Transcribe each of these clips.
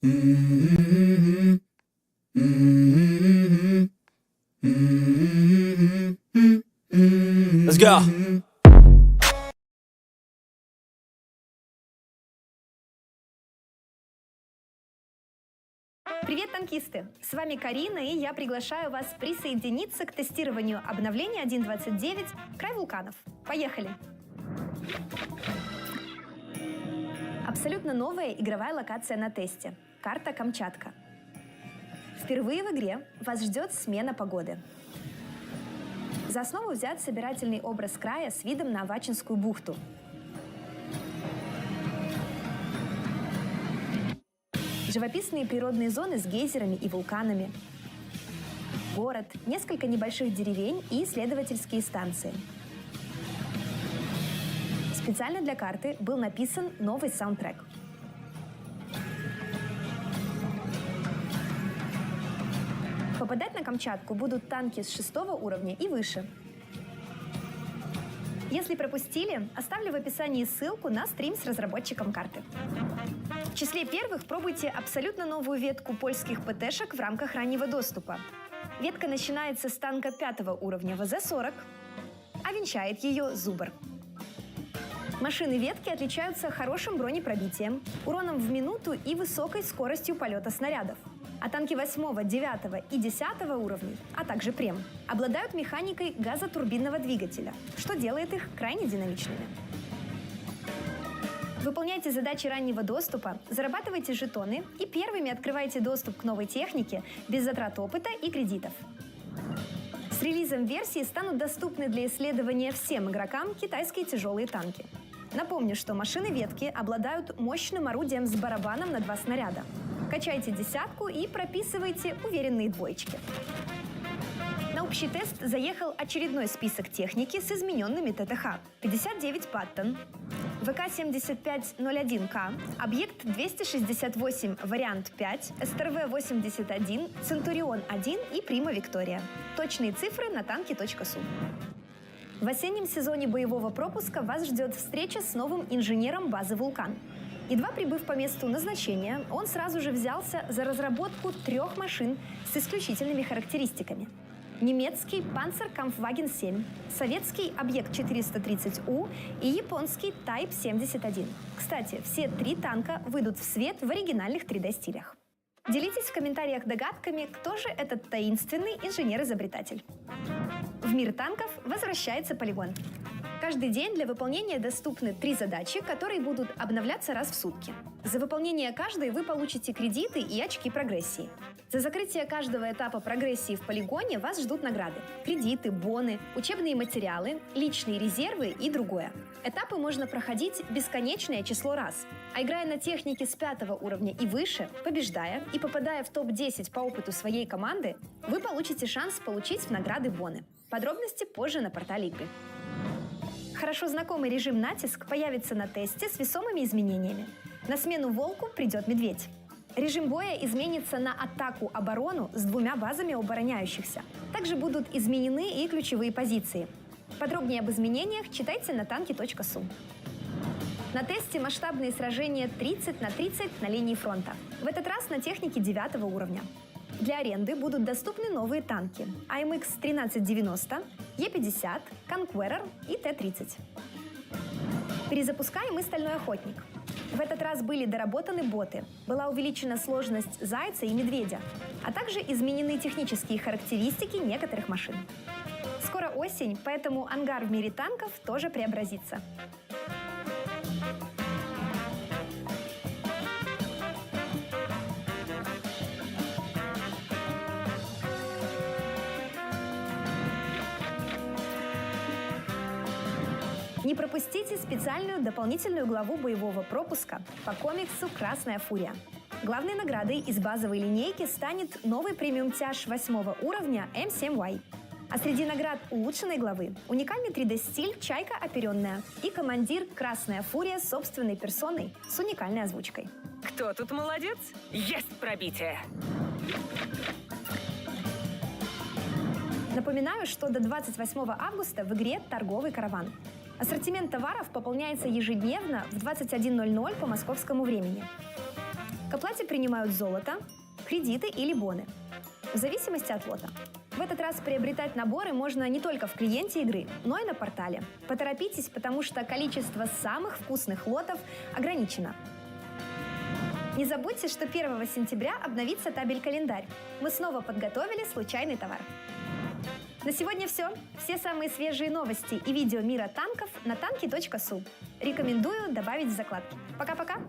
Let's go. Привет, танкисты! С вами Карина, и я приглашаю вас присоединиться к тестированию обновления 1.29 «Край вулканов». Поехали! Абсолютно новая игровая локация на тесте – карта Камчатка. Впервые в игре вас ждет смена погоды. За основу взят собирательный образ края с видом на Авачинскую бухту. Живописные природные зоны с гейзерами и вулканами. Город, несколько небольших деревень и исследовательские станции. Специально для карты был написан новый саундтрек. Попадать на Камчатку будут танки с 6-го уровня и выше. Если пропустили, оставлю в описании ссылку на стрим с разработчиком карты. В числе первых пробуйте абсолютно новую ветку польских ПТ-шек в рамках раннего доступа. Ветка начинается с танка 5-го уровня ВЗ-40, а венчает ее Зубр. Машины ветки отличаются хорошим бронепробитием, уроном в минуту и высокой скоростью полета снарядов. А танки 8, 9 и 10 уровней, а также прем, обладают механикой газотурбинного двигателя, что делает их крайне динамичными. Выполняйте задачи раннего доступа, зарабатывайте жетоны и первыми открывайте доступ к новой технике без затрат опыта и кредитов. С релизом версии станут доступны для исследования всем игрокам китайские тяжелые танки. Напомню, что машины ветки обладают мощным орудием с барабаном на 2 снаряда. Качайте десятку и прописывайте уверенные двоечки. На общий тест заехал очередной список техники с измененными ТТХ. 59 Паттон, ВК-7501К, Объект 268 вариант 5, СТРВ-81, Центурион-1 и Прима Виктория. Точные цифры на танки.су. В осеннем сезоне боевого пропуска вас ждет встреча с новым инженером базы «Вулкан». Едва прибыв по месту назначения, он сразу же взялся за разработку 3 машин с исключительными характеристиками. Немецкий Panzerkampfwagen 7, советский Объект 430У и японский Type 71. Кстати, все 3 танка выйдут в свет в оригинальных 3D-стилях. Делитесь в комментариях догадками, кто же этот таинственный инженер-изобретатель. В мир танков возвращается полигон. Каждый день для выполнения доступны 3 задачи, которые будут обновляться раз в сутки. За выполнение каждой вы получите кредиты и очки прогрессии. За закрытие каждого этапа прогрессии в полигоне вас ждут награды. Кредиты, боны, учебные материалы, личные резервы и другое. Этапы можно проходить бесконечное число раз. А играя на технике с 5-го уровня и выше, побеждая и попадая в топ-10 по опыту своей команды, вы получите шанс получить награды боны. Подробности позже на портале игры. Хорошо знакомый режим «Натиск» появится на тесте с весомыми изменениями. На смену «Волку» придет «Медведь». Режим боя изменится на атаку-оборону с 2 базами обороняющихся. Также будут изменены и ключевые позиции. Подробнее об изменениях читайте на танки.су. На тесте масштабные сражения 30 на 30 на линии фронта. В этот раз на технике 9-го уровня. Для аренды будут доступны новые танки АМХ 1390, Е50, Conqueror и Т-30. Перезапускаем и Стальной охотник. В этот раз были доработаны боты, была увеличена сложность Зайца и Медведя, а также изменены технические характеристики некоторых машин. Скоро осень, поэтому ангар в мире танков тоже преобразится. Не пропустите специальную дополнительную главу боевого пропуска по комиксу «Красная фурия». Главной наградой из базовой линейки станет новый премиум-тяж 8-го уровня М7Y. А среди наград улучшенной главы уникальный 3D-стиль «Чайка оперенная» и командир «Красная фурия» с собственной персоной с уникальной озвучкой. Кто тут молодец? Есть пробитие! Напоминаю, что до 28 августа в игре торговый караван. Ассортимент товаров пополняется ежедневно в 21:00 по московскому времени. К оплате принимают золото, кредиты или боны, в зависимости от лота. В этот раз приобретать наборы можно не только в клиенте игры, но и на портале. Поторопитесь, потому что количество самых вкусных лотов ограничено. Не забудьте, что 1 сентября обновится табель-календарь. Мы снова подготовили случайный товар. На сегодня все. Все самые свежие новости и видео мира танков на танки.су. Рекомендую добавить в закладки. Пока-пока!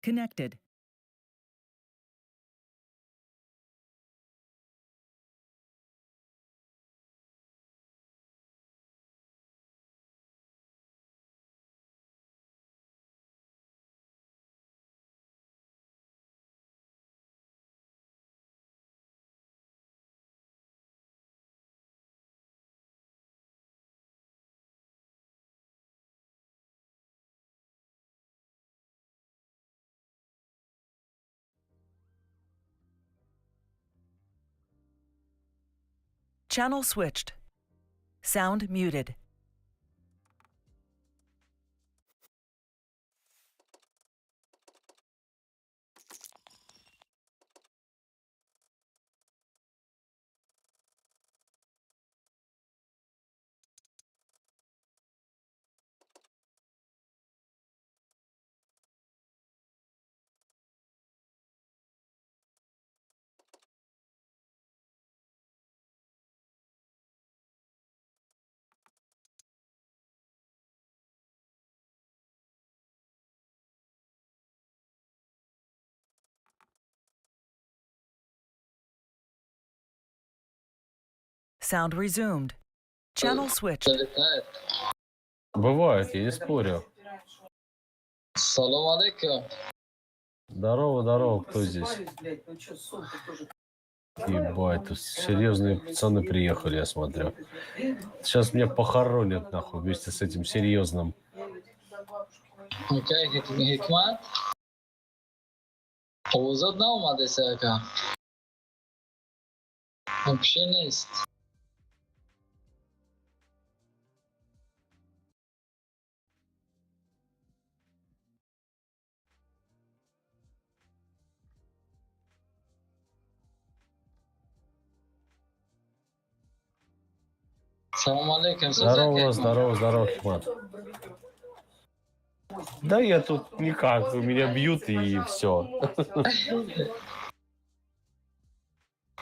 Connected. Channel switched. Sound muted. Sound resumed. Channel switched. Бывает, я не спорю. Салом Алейк. Здорово, здорово, кто здесь? Ебать, тут серьезные пацаны приехали, я смотрю. Сейчас меня похоронят, нахуй, вместе с этим серьезным. Окей, Hikmat. Взвод не умаде сега. Вообще нест. Салом алейкум. Здорово, здорово, здорово, Хикмат. Да я тут никак, меня бьют и все.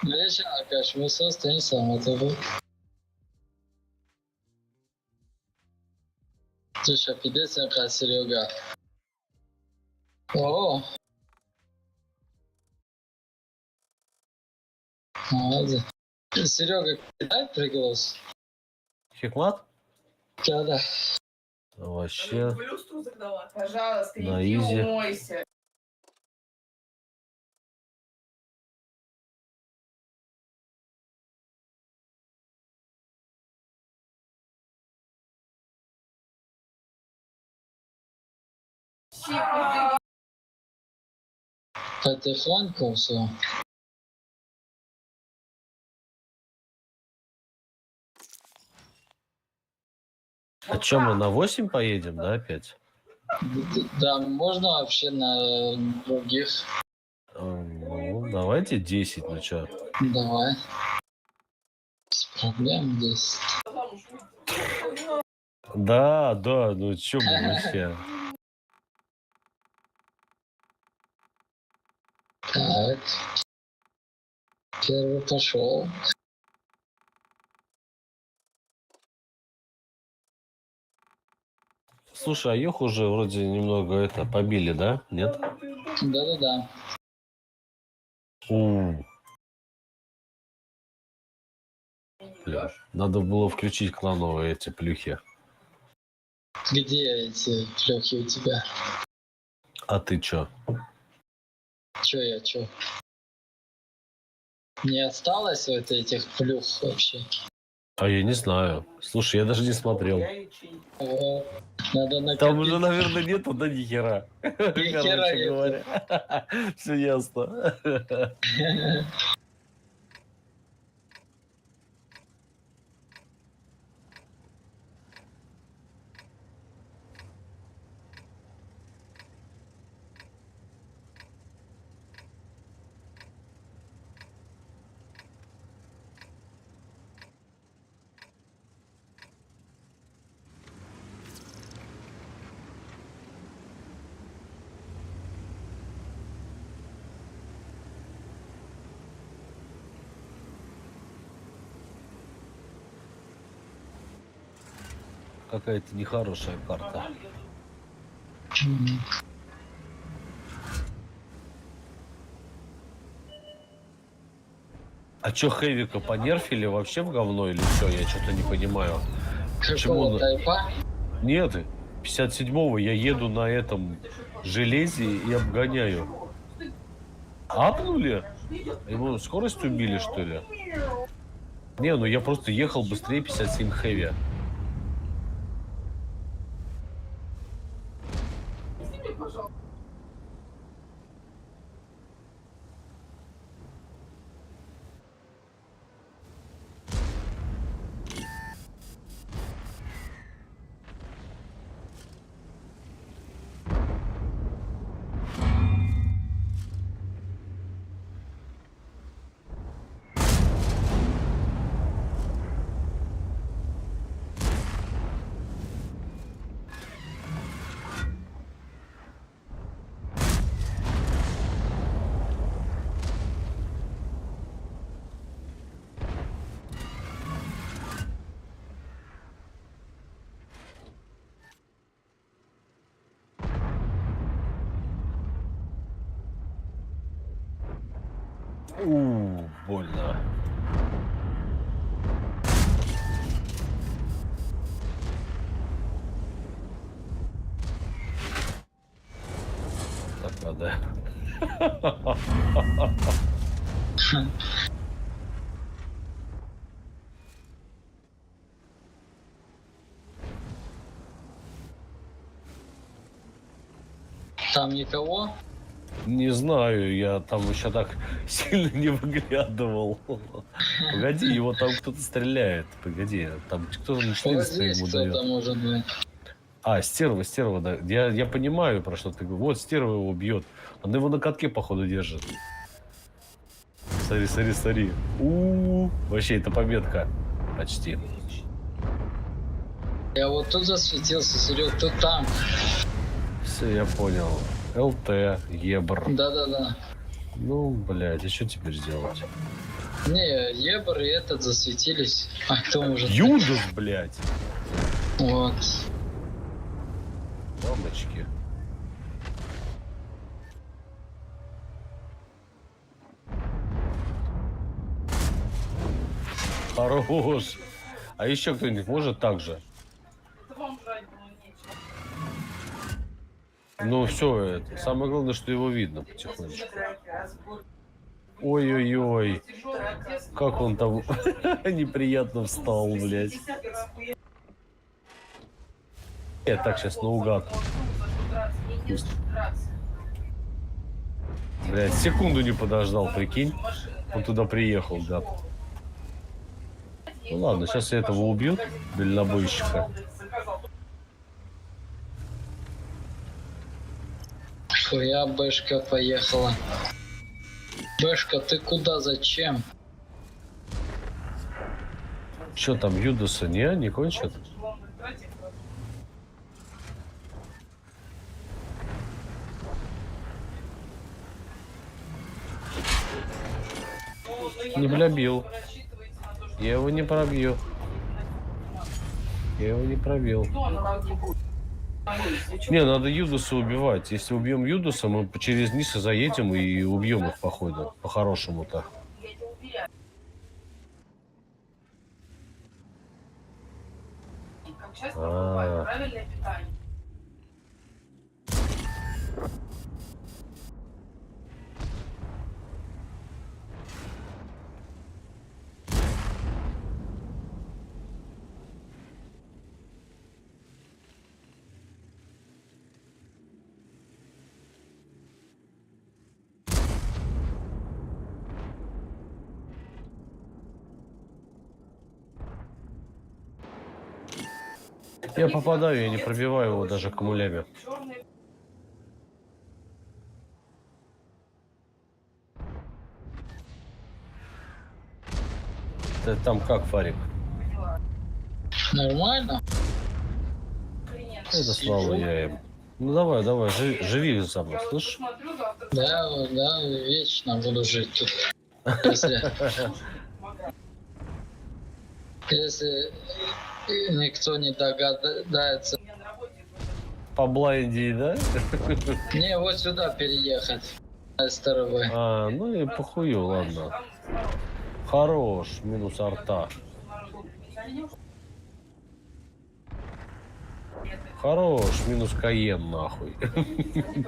Видишь, Акаш, мы состоим сам этого. Ты что, пидешь, Серега? О! Молодец. Серега, дай приглас. Хикмат? Да. Вообще, Пожалуйста, на иди изи. умойся. Потихоньку все. А чё, мы на 8 поедем, да, опять? Да, можно вообще на других. Ну, давайте 10, ну чё. Давай. Без проблем здесь. Да, да, ну чё мы вообще. Так. Первый пошел. Слушай, а Ёх уже вроде немного это побили, да? Нет? Да-да-да. Бля, надо было включить клановые эти плюхи. Где эти трёхи у тебя? А ты чё? Чё? Не осталось вот этих плюх вообще? А я не знаю. Слушай, я даже не смотрел. Надо накопить. Там уже, наверное, нету, да ни хера. Короче нету. говоря. Все ясно. Какая-то нехорошая карта. А чё, Хэвика понерфили вообще в говно или что? Я что-то не понимаю. Какого тайпа? Нет, 57-го я еду на этом железе и обгоняю. Апнули? Ему скорость убили, что ли? Не, ну я просто ехал быстрее 57 Хэви. Больно. Так надо. Там никого? Не знаю, я там еще так сильно не выглядывал. Погоди, его там кто-то стреляет. Погоди, там кто-то на 400 ему дает. Кто-то может быть. А, стерва, да. Я понимаю, про что ты говоришь. Вот, стерва его бьет. Он его на катке, походу, держит. Смотри. Вообще, это победка. Почти. Я вот тут засветился, Серег, тут танк. Все, я понял. ЛТ, Ебр. Да. Ну, блядь, а что теперь сделать? Не, Ебр и этот засветились. А кто может? Юдас, блядь. Вот. Мамочки. Хорош. А еще кто-нибудь может так же? Ну все, это. Самое главное, что его видно потихонечку. Ой-ой-ой. Как он там неприятно встал, блядь. Я так сейчас наугад. Блядь, секунду не подождал, прикинь. Он туда приехал, гад. Ну ладно, сейчас этого убьют, дальнобойщика. Твоя бэшка поехала. Бэшка, ты куда, зачем? Че там, Юдаса не кончат? Не пробил. Я его не пробью. Не, надо Юдаса убивать. Если убьем Юдаса, мы через низ заедем и убьем их, походу. По-хорошему-то. Я попадаю, я не пробиваю его даже камулями. Ты там как, Фарик? Нормально? Это слава я им. Ну давай, живи за мной, слышишь? Да, вечно буду жить тут. Если никто не догадается. По блайнди, да? Не, вот сюда переехать. На СТРВ. Ну и похую, ладно. Хорош, минус арта. Хорош, минус Каен, нахуй.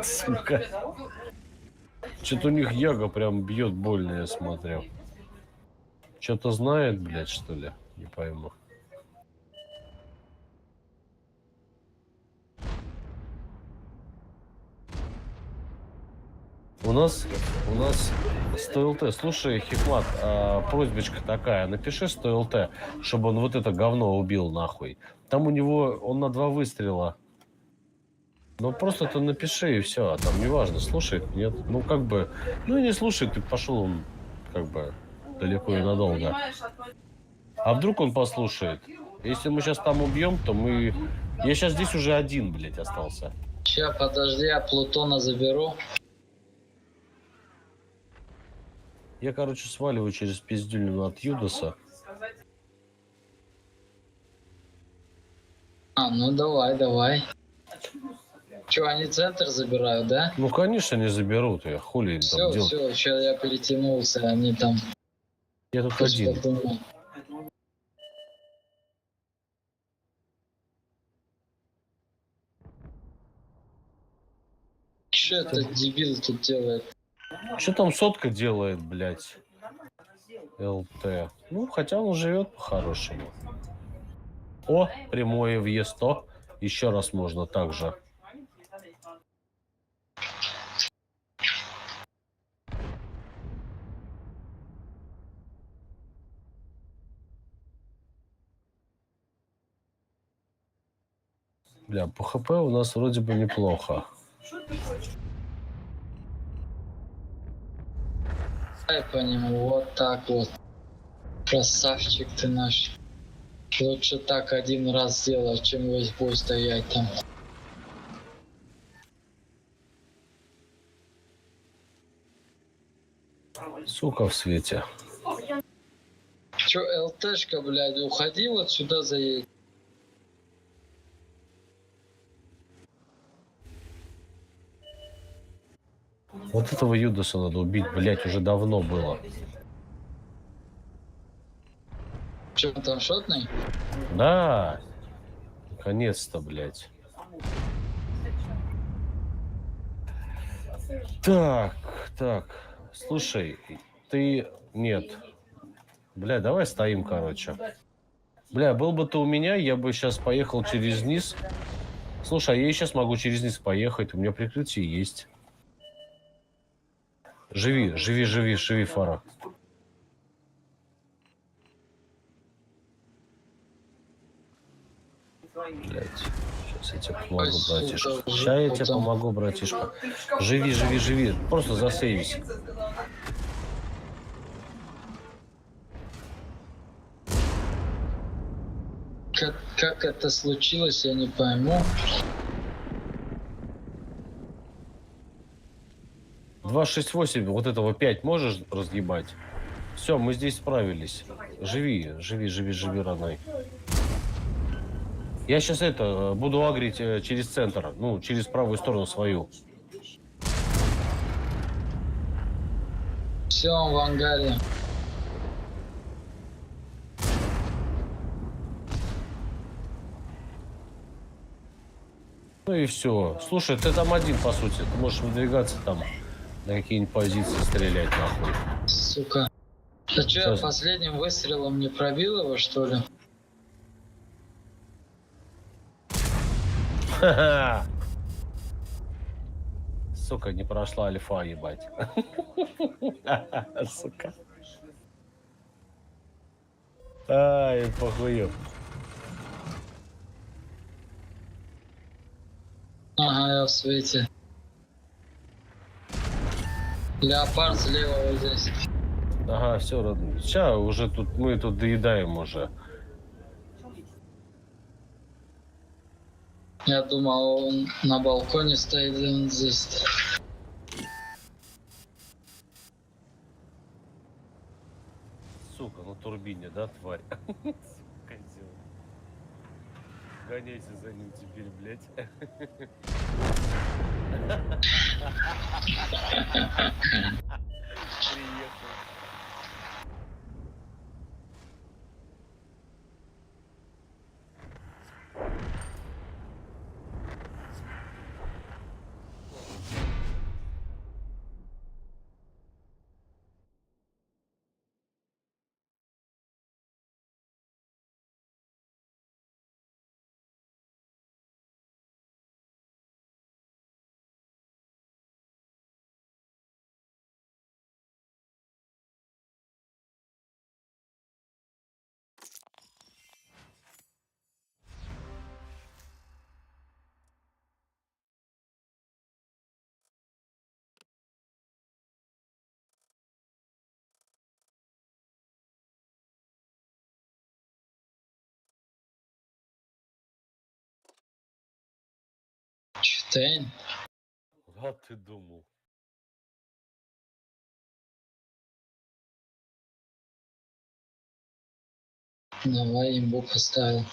Сука. Что-то у них Яга прям бьет больно, я смотрел. Что-то знает, блядь, что ли? Не пойму. У нас 100 ЛТ. Слушай, Хикмат, просьбочка такая. Напиши 100 ЛТ, чтобы он вот это говно убил, нахуй. Там у него, он на 2 выстрела. Ну, просто ты напиши и все. А там неважно, слушает, нет. Ну, как бы, ну и не слушает, и пошел он, как бы, далеко и надолго. А вдруг он послушает? Если мы сейчас там убьем, то мы... Я сейчас здесь уже один, блядь, остался. Сейчас, подожди, я Плутона заберу. Я, короче, сваливаю через пиздюлину от Юдаса. Ну давай. Че, они центр забирают, да? Ну, конечно, не заберут. Я хули им там делать. Все, сейчас я перетянулся, они там... Я тут один. Что этот дебил тут делает? Что там сотка делает, блядь? ЛТ. Ну, хотя он живет по-хорошему. О, прямое в Е100. Еще раз можно так же. Бля, по ХП у нас вроде бы неплохо. Дай по нему, вот так вот. Красавчик ты наш. Лучше так один раз сделать, чем весь бой стоять там. Сука в свете. Чё, ЛТшка, блядь, уходи вот сюда заедь. Вот этого Юдаса надо убить, блядь, уже давно было. Чё, он там шотный? Да. Наконец-то, блядь. Так. Слушай, ты... Нет. Бля, давай стоим, короче. Бля, был бы ты у меня, я бы сейчас поехал через низ. Слушай, а я и сейчас могу через низ поехать. У меня прикрытие есть. Живи, Фара. Блять, сейчас я тебе помогу, братишка. Сейчас я тебе помогу, братишка. Живи. Просто засейвись. Как это случилось, я не пойму. 268, вот этого 5 можешь разъебать? Все, мы здесь справились. Живи, родной. Я сейчас буду агрить через центр, ну, через правую сторону свою. Все, он в ангаре. Ну и все. Слушай, ты там один, по сути. Ты можешь выдвигаться там на какие-нибудь позиции, стрелять, нахуй. Сука. А что, я последним выстрелом не пробил его, что ли? Ха-ха. Сука, не прошла альфа, ебать. Сука. Ай, похуй. Ага, я в свете. Леопард слева вот здесь. Ага, все, родной. Сейчас уже мы тут доедаем уже. Я думал, он на балконе стоит, и он здесь. Сука, на турбине, да, тварь? Козел. Гоняйся за ним теперь, блядь. Приехал. Штейн. А ты думал. Давай имбу поставил.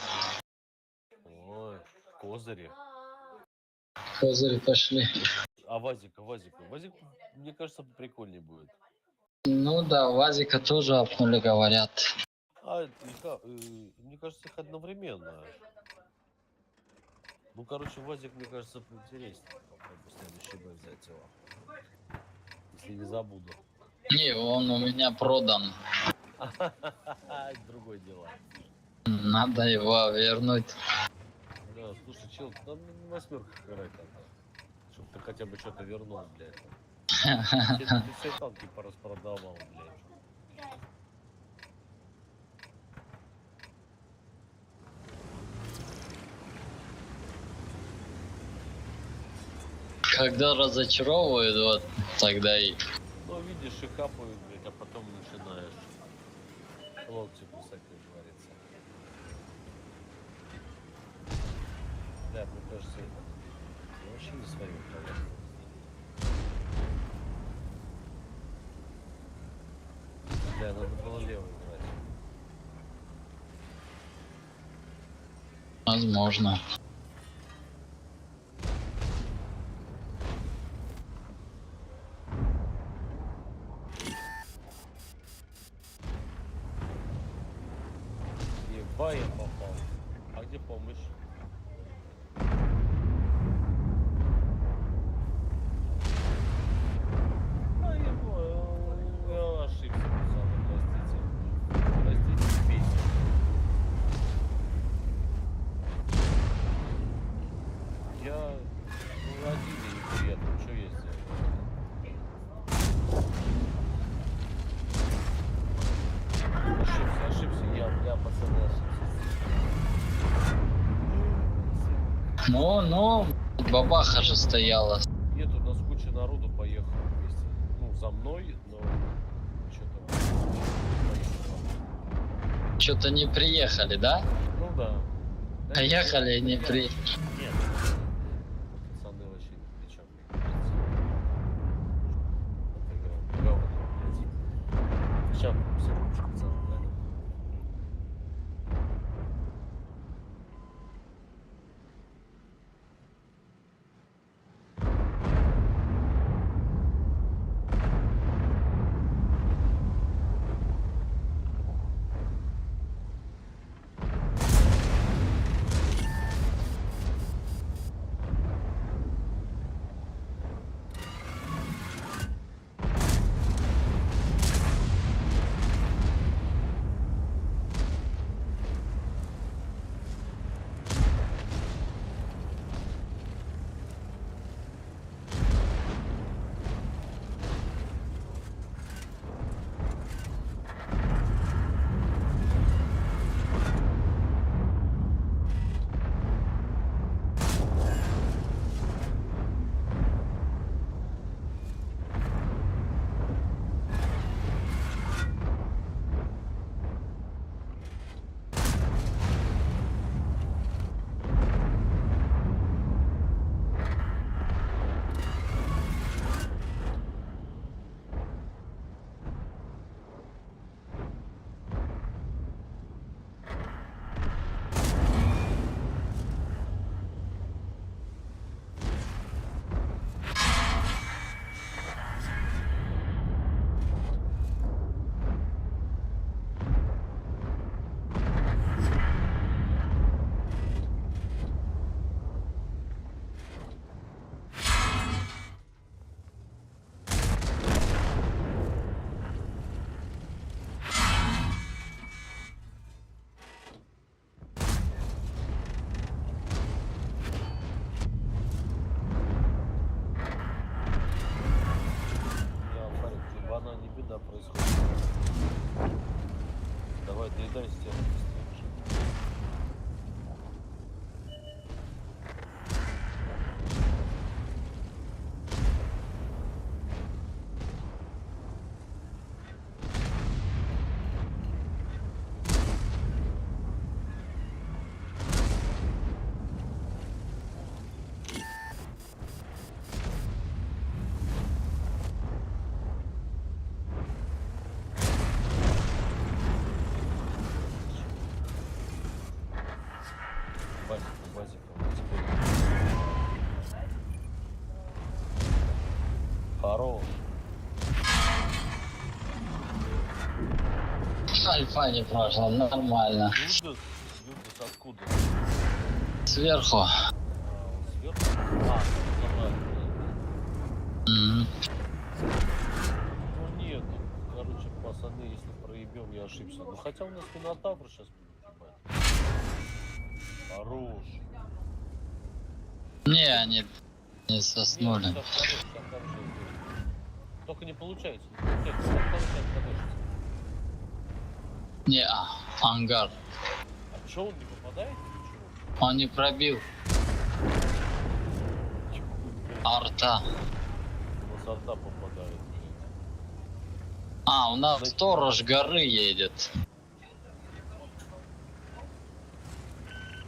Ой, козыри. Козыри пошли. А Вазика? Вазик, мне кажется, прикольнее будет. Ну да, Вазика тоже апнули, говорят. Мне кажется, их одновременно. Ну, короче, Вазик, мне кажется, поинтереснее. Попробую следующий бой взять его. Если не забуду. Не, он у меня продан. Другое дело. Надо его вернуть. Да, слушай, чел, там на восьмерках играть надо. Чтоб ты хотя бы что-то вернул, блядь. Ты все танки пораспродавал, блядь. Когда разочаровывают, вот тогда и... Ну, видишь, и капают, блядь, а потом начинаешь локти кусать, как говорится. Да, мне кажется, я вообще не свою управляю. Да, надо было лево играть. Возможно. Еба, я попал. А где помощь? Я ошибся, пацаны, простите. Простите, песня. Я один и неприятно, что я сделал? Ошибся, я, бля, пацаны, ошибся. Ну, бабаха же стояла. Нет, у нас куча народу поехала вместе. Ну, за мной, но что-то поехало. Что-то не приехали, да? Ну да. Поехали и не приехали. Нет. Пацаны вообще ни при чем. Говно, блядь. Сейчас, секундочку, пацаны, да. базик. Хорош. Альфа не прошла, нормально. Юдас откуда? Сверху. Он сверху? Забрали. Мгм. Ну нет, короче, пацаны, если проебем, я ошибся. Ну хотя у нас Минотавр сейчас будет ебать. Хорош. Не, они не соснули. Нет, сейчас хорошо. Только не получается. Конечно. Не, ангар. А чё, он не попадает или чего? Он не пробил. Арта. У нас арта попадает, блядь. У нас сторож горы едет.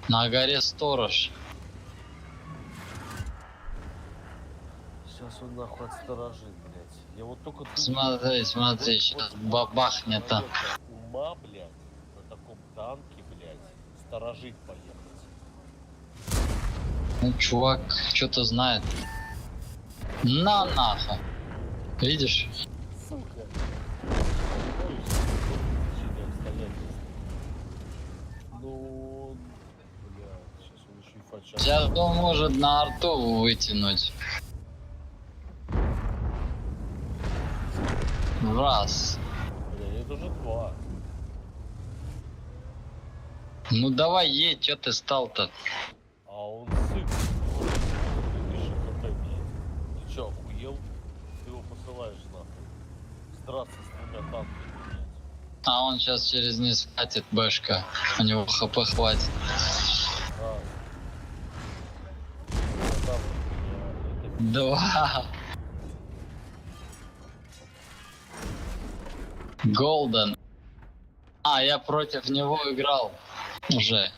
На горе сторож. Сейчас он нахуй отсторожит, блядь. Я вот только... Смотри, сейчас бабахнет. Ума, блядь, на таком танке, блядь, сторожить поехать. Ну, чувак что-то знает. На нахуй. Видишь? Сука. Ну, блядь, сейчас он еще и фача. Сейчас он может на арту вытянуть. Раз. Бля, это уже два. Ну давай едь, что ты стал-то? А он сыт. Он 2000 хп, блядь. Ты чё, охуел? Ты его посылаешь нахуй. Драться с двумя танками, блядь. А он сейчас через низ хватит бэшка. У него хп хватит. А. Там, это... Два. Голден. Я против него играл уже.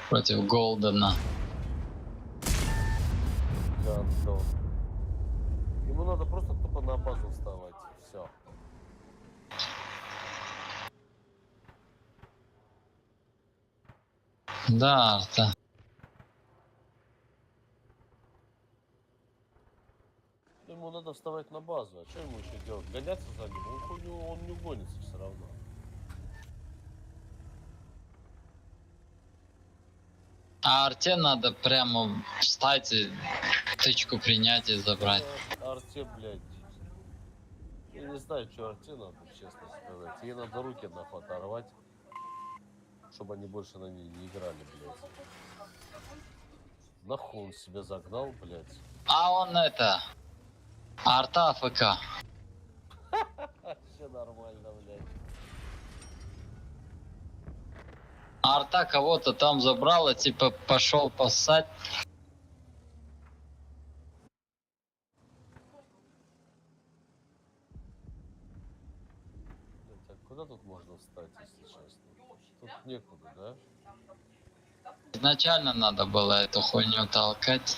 Против Голдена. Гандон. Ему надо просто тупо на базу вставать. Все. Да, да. Ему надо вставать на базу. А что ему еще делать? Гоняться за ним? Он не угонится все равно. А арте надо прямо встать и тычку принять и забрать. Арте, блядь. Я не знаю, что арте надо, честно сказать. Ей надо руки нахуй оторвать, чтобы они больше на ней не играли, блядь. Нахуй он себя загнал, блядь. А он это... Арта АФК. Все нормально, блядь. Арта кого-то там забрала, типа пошел поссать. Блядь, а куда тут можно встать, если честно? Тут некуда, да? Изначально надо было эту хуйню толкать,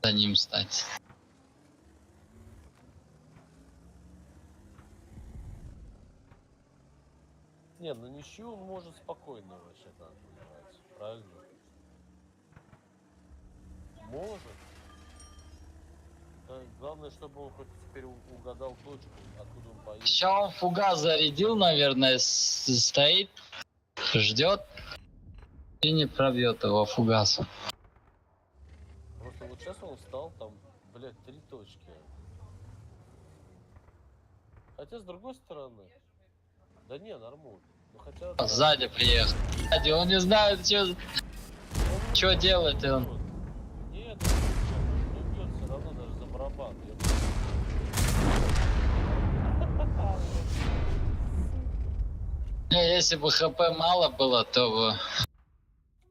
за ним стать. Не, на ничью он может спокойно вообще так играть, правильно? Может. Да, главное, чтобы он хоть теперь угадал точку, откуда он поедет. Сейчас он фугас зарядил, наверное, стоит, ждет и не пробьет его фугасом. Просто вот сейчас он встал, там, блядь, 3 точки. Хотя, с другой стороны, да не, нормально. Ну, хотя... Сзади приехал. Сзади, он не знает, что делать он. Нет, он убьет все равно даже за барабан. Если бы хп мало было, то бы...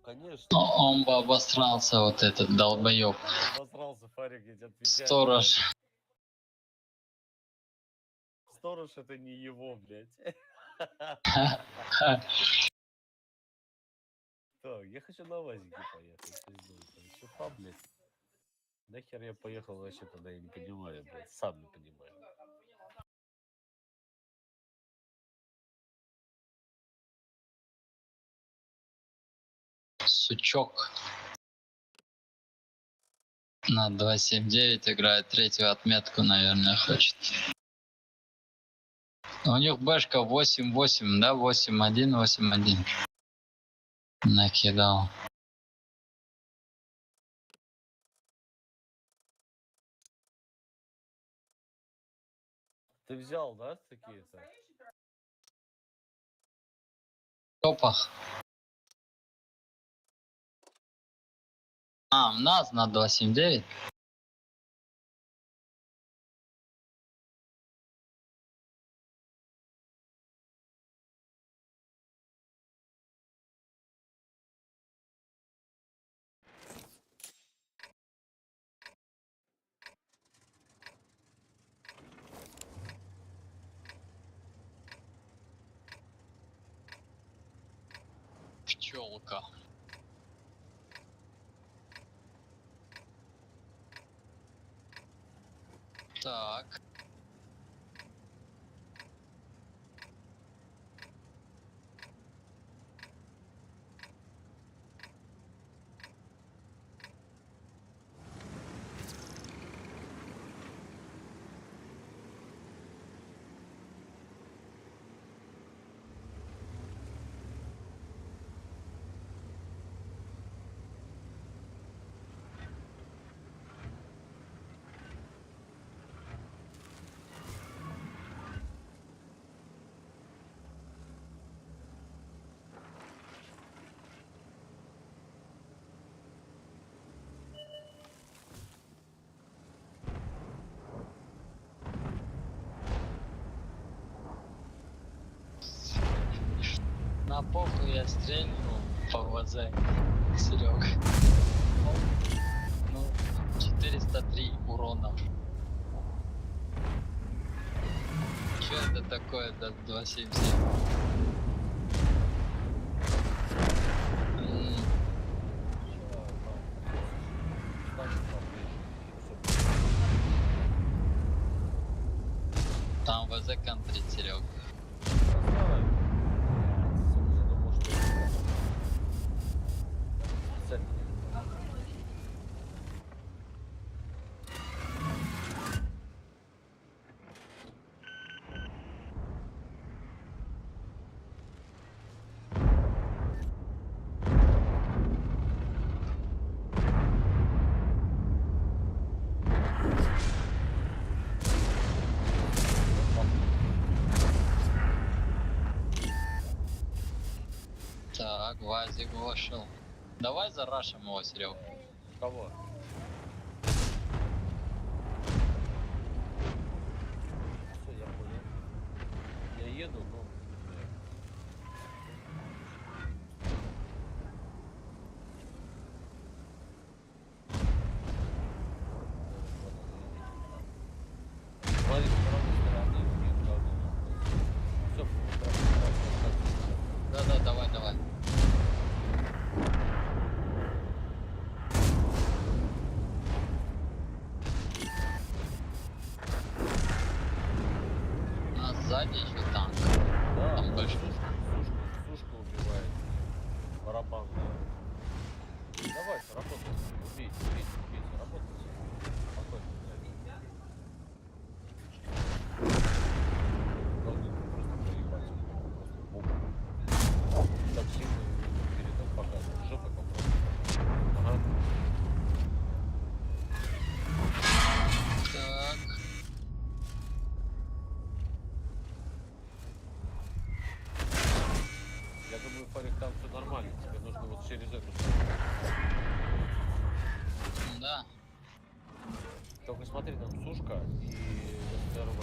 Конечно. Он бы обосрался, вот этот долбоёб. Обосрался, Фарик, я тебе отвечаю. Сторож. Сторож это не его, блядь. Так, я хочу на УАЗике поехать. Чё, блядь? Нахер я поехал вообще тогда, я не понимаю, блядь. Сам не понимаю. Сучок. На 279 играет, третью отметку, наверное, хочет. У них бэшка 8-8, да? 8-1, 8-1. Накидал. Ты взял, да, такие-то? В топах. А, у нас на 279. Пчелка. Так. На похуй я стрельнул по ВЗ, Серег. Ну, 403 урона. Что это такое, да, 277? Там ВЗ контрит, Серег. Так, Вазик вышел. Давай зарашим его, Серег. Кого? Все, я понял. Я еду, но... Да-да, давай, давай. А сзади еще танк. Да, Там большой. сушка убивает. Барабан. Давайте, работайте. Убейте, работайте. Спокойно, блядь. Должны просто проебать. Просто бомбу. Так сильно передок показывает. Жопой попробуй. Ага. Так. Я думаю, Фарик, там все нормально. Тебе нужно вот через эту сторону. Да. Только смотри, там сушка и СТРВ.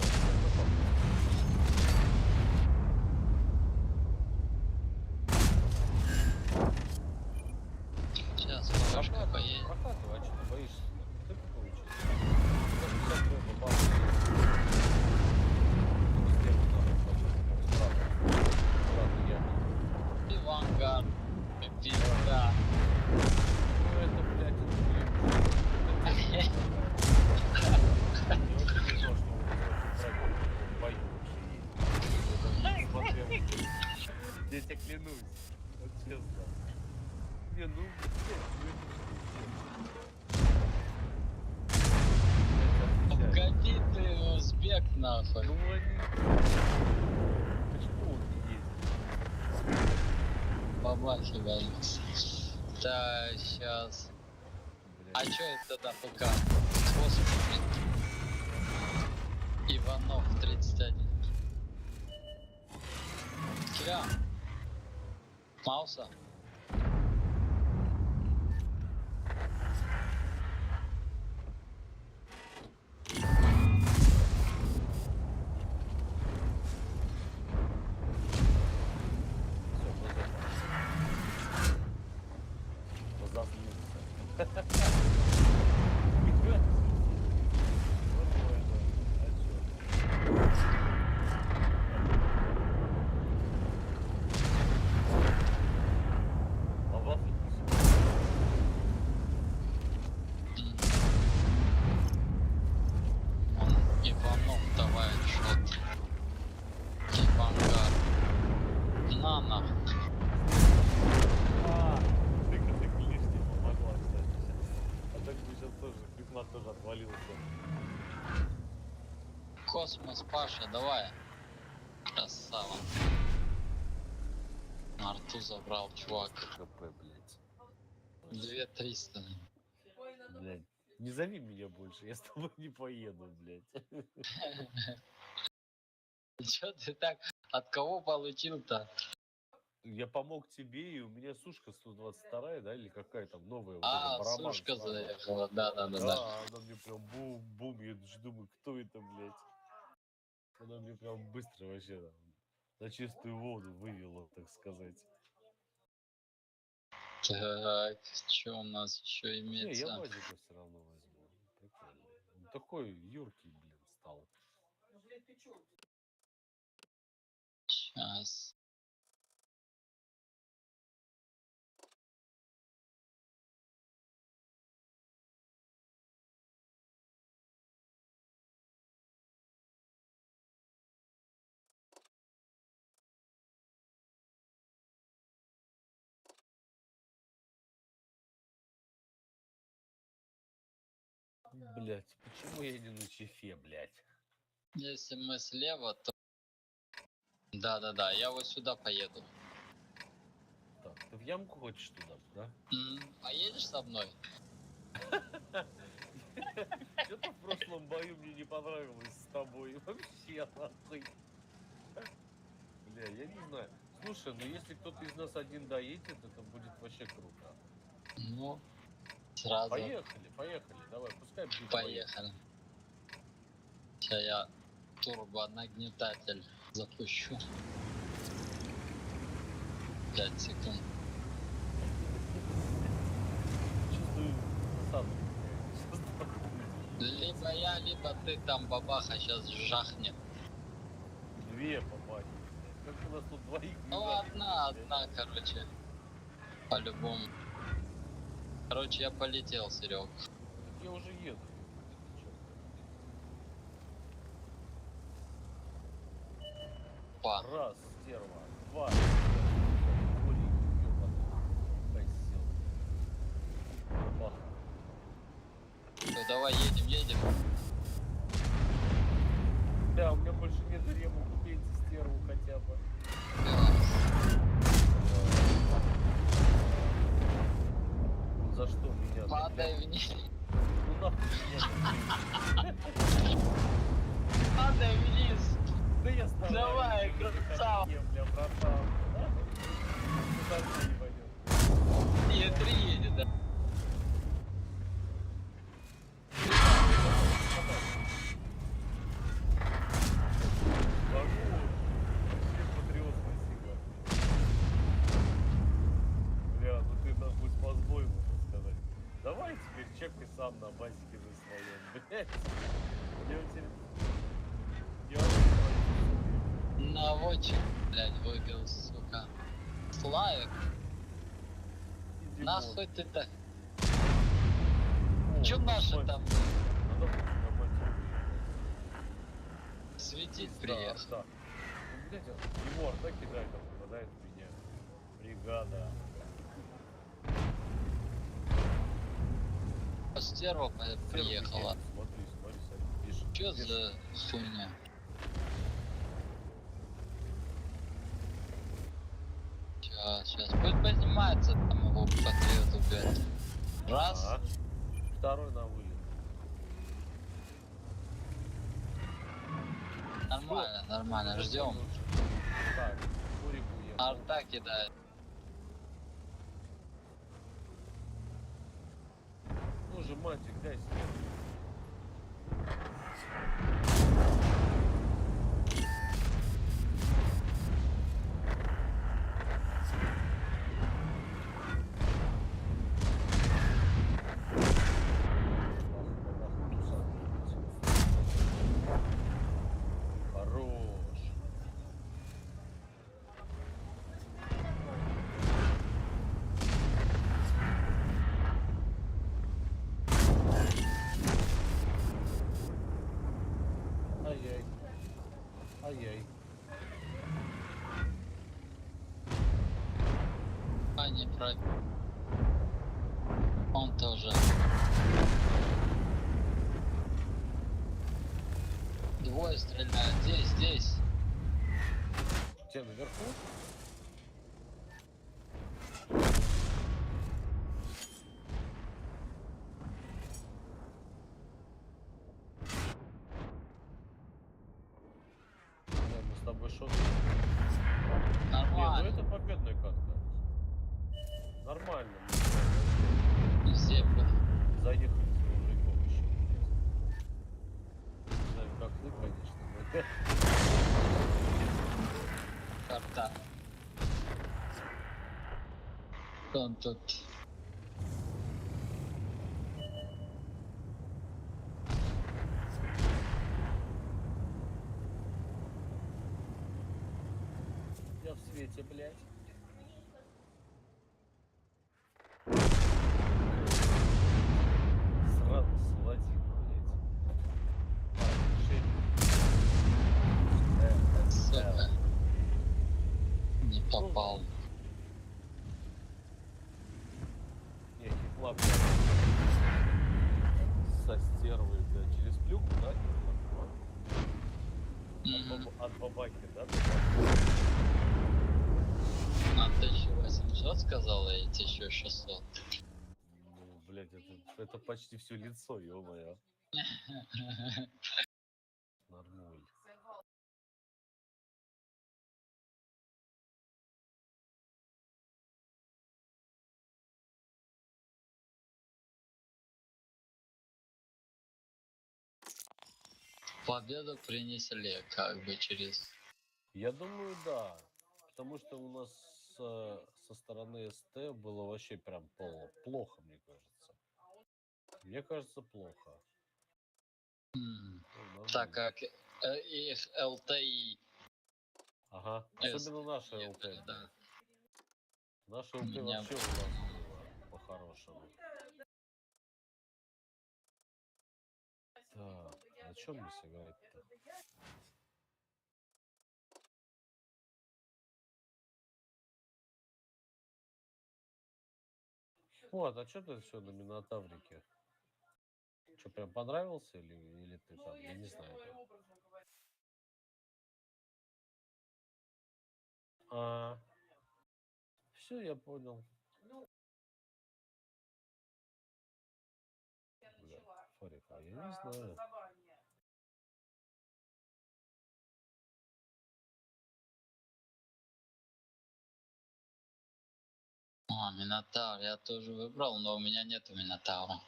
Сейчас флажка поедет. Прокатывай, а что ты боишься? Ты получишь. 152 попал. Систему надо почему-то справа. Аккуратно я. И в ангар. Пизда. Ну это, блядь, это не очень везло, что в бою вообще едет. Я тебе клянусь. Вот честно. Не, ну, Погоди ты, узбек, нахуй. ну они... Почему он не едет? Помахивай. Да, сейчас. А Блядь. чё это за ПК? Способ. Иванов 31. Киря. Мауса. Иванов, давай шот. Ивангар. На нахуй. Тыка лишней помогла, кстати. А так бы сейчас тоже, Хикмат тоже отвалился. Космос, Паша, давай. Красава. Арту забрал, чувак. КП, блядь. 2300. Блядь. Не зови меня больше, я с тобой не поеду, блядь. Чё ты так? От кого получил-то? Я помог тебе, и у меня сушка 122, да, или какая там новая, вот А, эта барабан. сушка слава. заехала, да. Да, она мне прям бум-бум, я даже думаю, кто это, блядь. Она мне прям быстро вообще там, на чистую воду вывела, так сказать. Так, что у нас еще Не, я имеется? Вазика все равно возьму. Прикольно. Он такой юркий, блин, стал. Сейчас. Блять, почему я не на чефе, блять? Если мы слева, то... Да, я вот сюда поеду. Так, ты в ямку хочешь туда, да? Поедешь со мной? Что-то в прошлом бою мне не понравилось с тобой. Вообще, нахуй. Бля, я не знаю. Слушай, ну если кто-то из нас один доедет, это будет вообще круто. Ну, сразу. Поехали, давай, пускай будет Поехали. Сейчас я турбонагнетатель запущу. 5 секунд. Чувствую сам. Либо я, либо ты там, бабаха, сейчас жахнет. Две попасть. Как у нас тут двоих? Ну, одна, короче. По-любому. Короче, я полетел, Серег. Я уже еду. Па. Раз, стерва. Два. Кури, ёбаный. Козёл. Бах. Ну, давай едем. Да, у меня больше нет рему, купите стерву хотя бы. Ну, за что меня? Падай вниз. Ну нахуй меня. Падай вниз. Да я стараюсь. Давай, я уже красава. хотел, бля, братан. Куда ты не пойдёшь? Е3 едет, да? Могу. Вообще патриот, спасибо. Бля, ну ты нахуй спазбой, можно сказать. Давай теперь чекай сам на басике же своем, блядь. Я у тебя... Наводчик, блядь, выбил, сука. Славик, Иди нахуй ты так? вон. Чё О, наши мать. там Надо на мотивы. светить Да, приехал? да. Ну, блядь, его арта кидает, а попадает в меня. Бригада. стерва приехала. Смотри, смотри, пишет. Чё за хуйня? Сейчас, пусть поднимается, там его патриот убьет. Раз. Ага. Второй на вылет. Нормально, нормально, ждем. Так, Курик уехал. Арта кидает. Ну же, мальчик, дай себе. Хорош. Ай-яй. Ай-яй. А, не про... Он тоже. Двое стреляют. Здесь. Те наверху? Да, мы с тобой шот. Не, ну Нормально. это победная катка. Нормально. Все Заехали с мужиком еще. Не знаю, как вы, конечно, но... карта. Он тут. Я в свете, блядь. Сразу сводил, блядь. Сука. Не попал. Не, хиплап, со стервой, блядь, через плюху, да? От бабаки, да? А 1800 сказала, и 1600. Ну, блядь, это почти все лицо, ё-моё. Нормуль. Победу принесли, как бы через... Я думаю, да. Потому что у нас со стороны СТ было вообще прям плохо, мне кажется. Мне кажется, плохо. Ну, Так нормально. как их ЛТИ... Ага. Особенно наши ЛТ, да. блядь. Наши ЛТ Меня- вообще у нас было по-хорошему. Так, на чем мы сыграть-то? Вот, а что ты все на Минотаврике? Что, прям понравился или ты там, я не знаю. А, все, я понял. Бля, Фарик, а я не знаю. А, Минотавр, я тоже выбрал, но у меня нету Минотавра.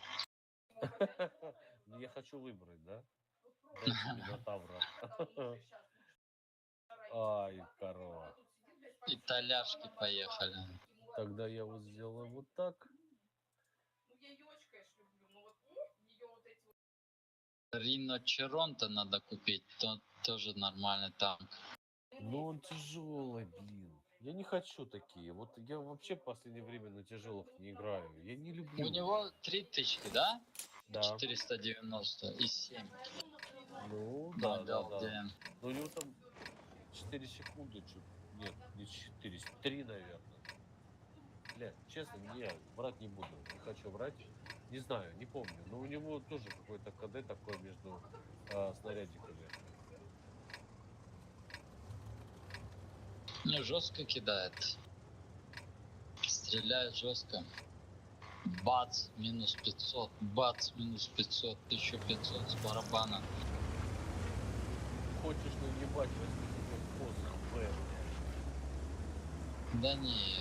Ну, я хочу выбрать, да? Дайте Минотавра. Ай, корова. Италяшки поехали. Тогда я вот сделаю вот так. Рино Черонто надо купить, то тоже нормальный танк. Но он тяжелый, блин. Я не хочу такие. Вот я вообще в последнее время на тяжелых не играю. Я не люблю. У него 3000, да? Да. 490 и 7. Ну, да. Обалденно. Но у него там 4 секунды чуть. Нет, не 4, 3, наверное. Бля, честно, не, врать не буду. Не хочу врать. Не знаю, не помню. Но у него тоже какой-то КД такой между снарядиками. Ну, жестко кидает. Стреляет жестко. Бац, минус 500. Бац, минус 500. 1500 с барабана. Хочешь наебать, возьми себе посох Б. Да не.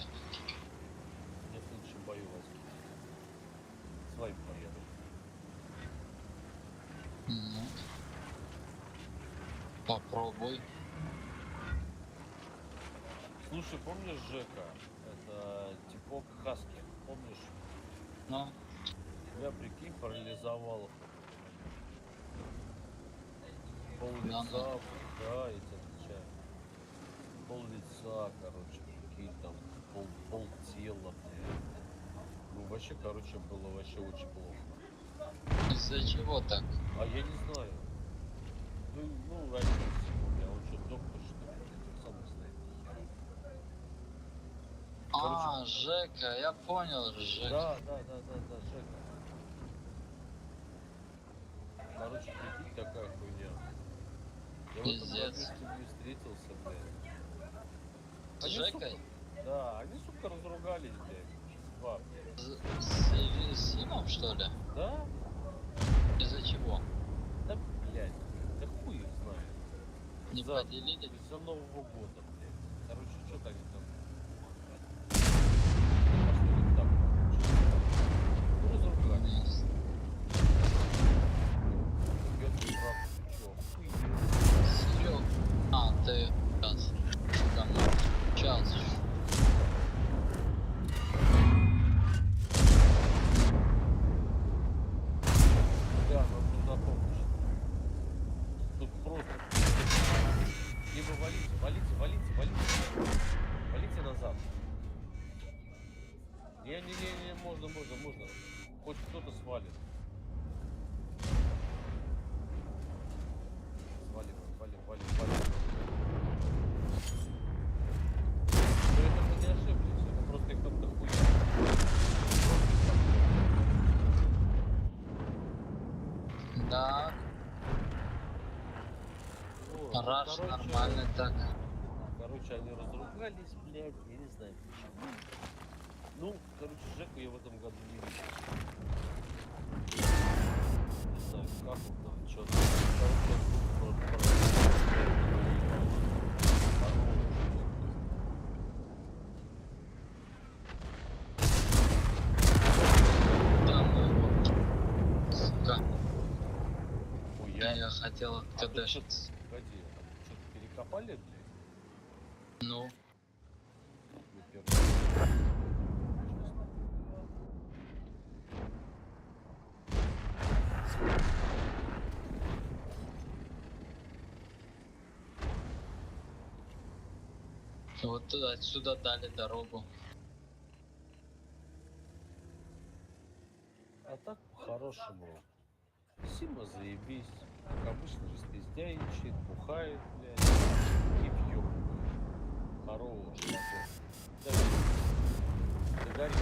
Я в следующем бою возьму. С вами поеду. Ну, попробуй. Слушай, помнишь Жека? Это типок Хаски. Помнишь? Ну, Я, прикинь, парализовал их. Пол Да, лица, да, я тебя отвечаю. Пол лица, короче, прикинь, там, пол тела, блядь. Ну, вообще, короче, было вообще очень плохо. из-за чего так? А я не знаю. Ну, раньше всего, у меня он что, доктор, что ли, этих самых стоит. А, Жека, я понял, Жека. Да, Жека. Короче, прикинь, такая хуйня. Я в этом году Пиздец. с ним не встретился, блядь. С Жекой? Да, они, сука, разругались, блядь. Два, блядь. С Симом, что ли? Да? Из-за чего? Да, блядь. Да хуй их знает. Не За- поделили? Из-за Нового года, блядь. Короче, что-то они там... Пошли так, ну, разругались. Я тут брат, ты чё, хуй? Серег. А, ты сейчас. Сейчас. Да, нам нужна помощь. Тут просто... Либо валите. Валите назад. Не, можно. Хоть кто-то свалит. Свалим. Но это мы не ошиблись, это просто их там дохуя. Да, Вот, раш короче, нормально так. Короче, они разругались, блядь, я не знаю почему. Ну, короче, Жеку я в этом году не видел. Не знаю, как он там, что там. Да, ну его. Сука. Хуя. Я хотел А тут откадешиться. что-то, погоди, а тут что-то перекопали, блядь? Ну, Не первый раз. Честно. вот туда, отсюда дали дорогу. А так, по-хорошему, Сима заебись. Как обычно, распиздяйничает, бухает, блядь, и въебывает. Хорош такой. Да горит.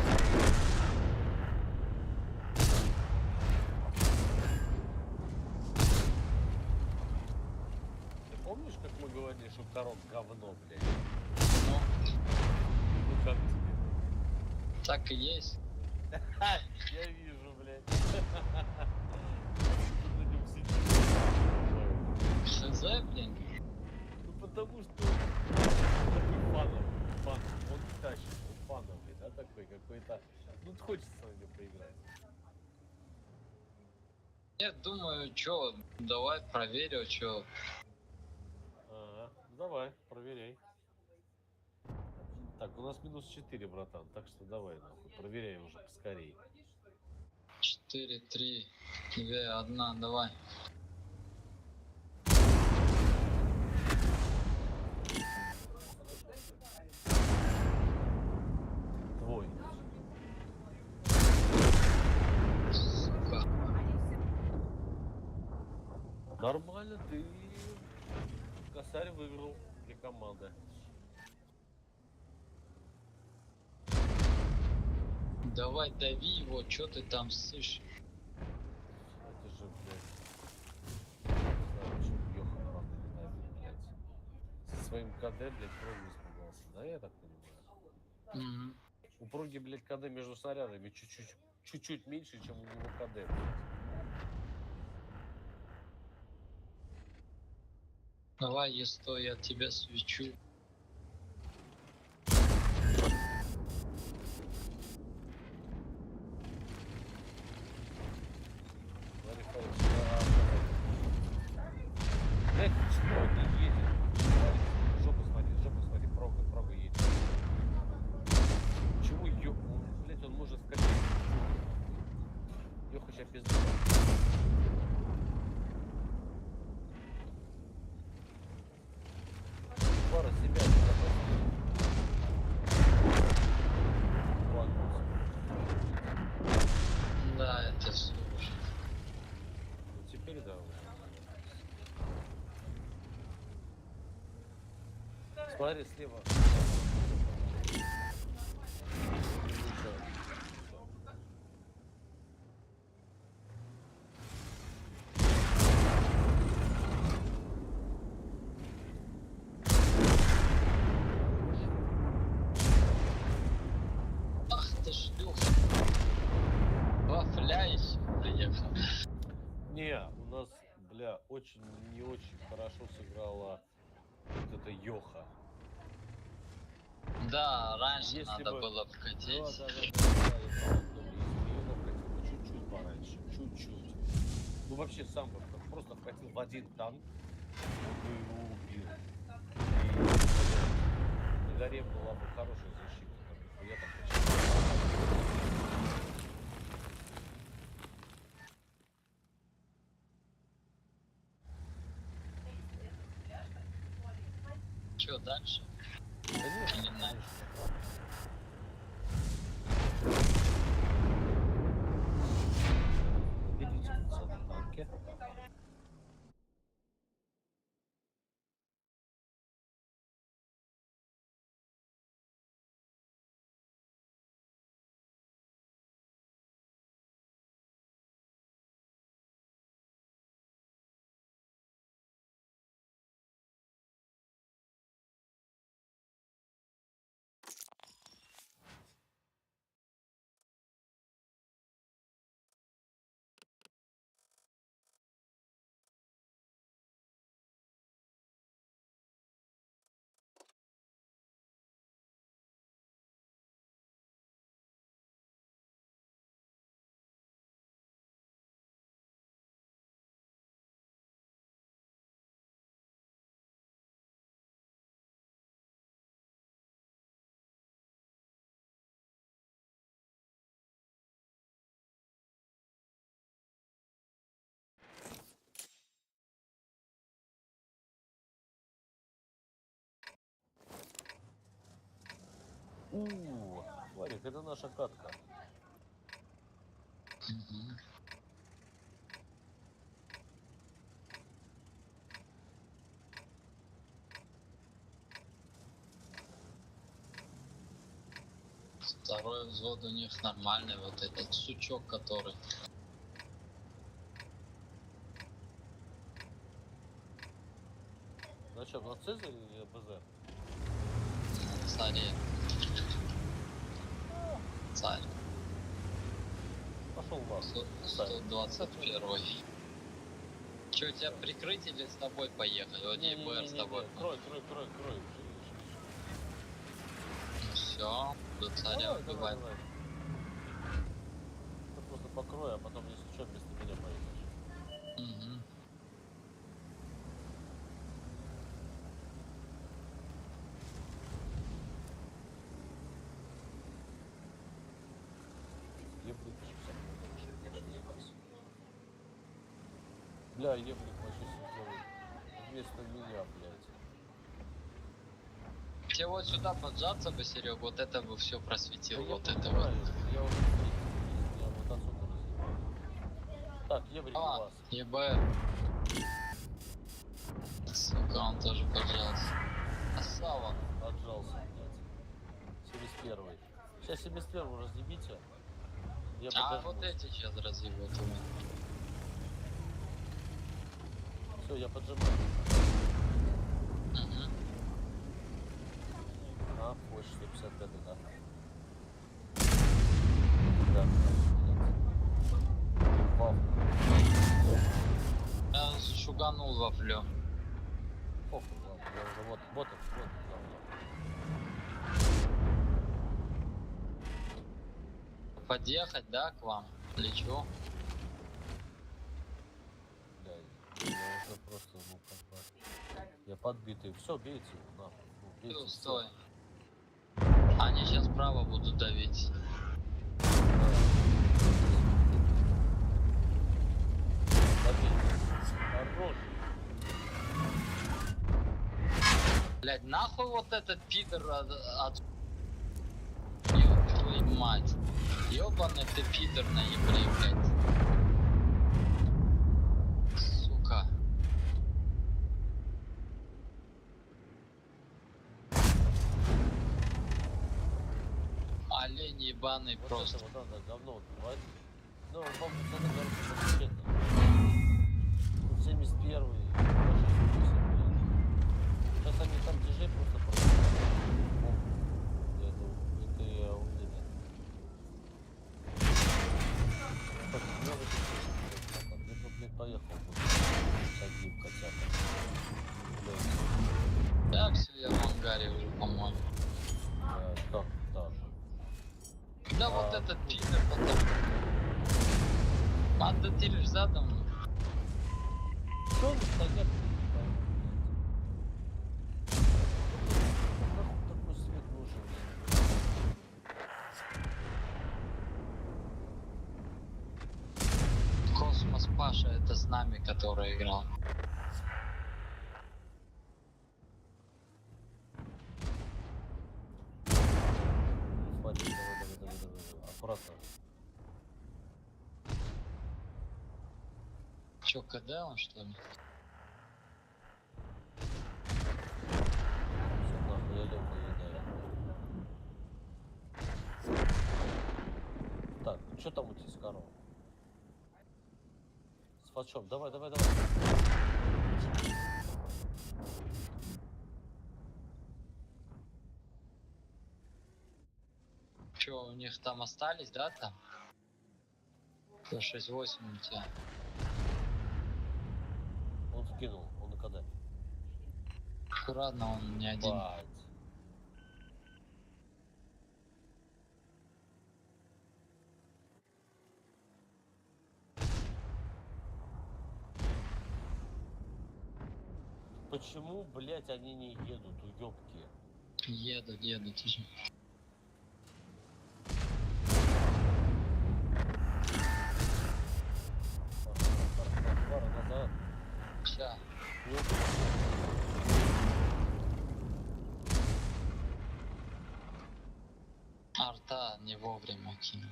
Ты помнишь, как мы говорили, что коров говно, блядь? Ну, Ну как тебе? так и есть. Я вижу, блядь. На нем сидит. ХЗ, блин. Ну потому что он такой фановый. Он не тащит, он фановый, да, такой какой-то. Ну хочется на нем поиграть. Я думаю, чё, давай проверю, чё. Ага, давай, проверяй. Так, у нас минус 4, братан, так что давай, нахуй, проверяй уже поскорей. 4, 3, 2, 1, давай. Твой. Сука. Нормально, ты косарь выиграл для команды. Давай дави его, чё ты там ссышь? Это же, блядь. Не знаю, почему Йоха правда ненавидит, блядь. Со своим КД, блядь, Проги испугался. Да, я так понимаю. Мгм. У Проги, блядь, КД между снарядами чуть-чуть меньше, чем у него КД, блядь. Давай, Есто, я тебя свечу. Смотри, Фарид, блядь, что не едет? Жопу смотри, Прога едет. Почему блядь, он может скачать? Йоха сейчас пизда. Пара себя не запасти. Ладно. Да, это все уже. Ну теперь да. Смотри, слева. Ах ты шлюха. Вафляешь, приехал. Не, у нас, бля, не очень хорошо сыграла вот эта Йоха. Да, раньше Если надо бы... было вкатить. Да, я правильно думаю. Если бы Йоха вкатил бы чуть-чуть пораньше, чуть-чуть. Ну вообще сам бы просто вкатил в один танк, он бы его убил. И на горе была бы хорошая защита, там нихуя там почти. Чё дальше? Конечно, Или на- конечно. Видите, на танке. Варик, это наша катка. Мгм. Второй взвод у них нормальный, вот этот сучок, который. Ну что, на Цезарь или БЗ? Царе. Царь. Пошел в вас. 121. Че, у тебя прикрыть или с тобой поехать? Вот ЕБР с тобой. Крой. Ну все, до царя убивать. Давай. Ты просто покрой, а потом, если что, вместо меня поедешь. Угу. Еблик Бля, еблик вообще сделал вместо меня, блядь. Тебе вот сюда поджаться бы, Серег, вот это бы все просветил, Да вот я это понимаю, вот. я уже я вот отсюда разъебал. Так, еблик у вас. ЕБР. Сука, он тоже поджался. А Сава? Отжался, блядь. 71-й. Сейчас 71 разъебите. Я А подожму. вот эти сейчас разъебут. Все, я поджимаю. Угу. А, ой, 155, да. Да. Вау. Я шуганул вафлю. Похуй, ладно, я уже вот главное. Подъехать, да, к вам? Лечу. Бля, я уже просто, ну, как бы... Я подбитый. Все, бейте его, нахуй. Ну, бейте, Стой. всё. Они сейчас справа будут давить. Хорош. Блять, нахуй вот этот пидор от... Ёб твою мать. Ёбаный ты пидор на еврей, блять. Сука. Олень ебаный Вот просто. это вот надо говно убивать. Ну, вам пацаны, короче, посчитать. Тут 71-й, 68, блядь. Сейчас они там тяжей просто это я уверен. Так, много чего. Я бы, блядь, поехал бы с одним хотя бы. Блядь. Так, все, я в ангаре уже, по-моему. Так, даже. Да вот этот пидор потом. Мадда ты задом. Что он стоят? Нахуй такой свет нужен? Космос Паша, это с нами, который играл. Смотри, давай. Аккуратно. Чё, КД он, что ли? Все, нахуй, я лег доедаю. Так, что там у тебя с коров? С фачом, давай. Чё, у них там остались, да, там? 168 у тебя. Он скинул, он на КД. Аккуратно, он не один. Бать. Почему, блять, они не едут, уёбки? Едут уже. Пара назад. Ща. Арта не вовремя кинул.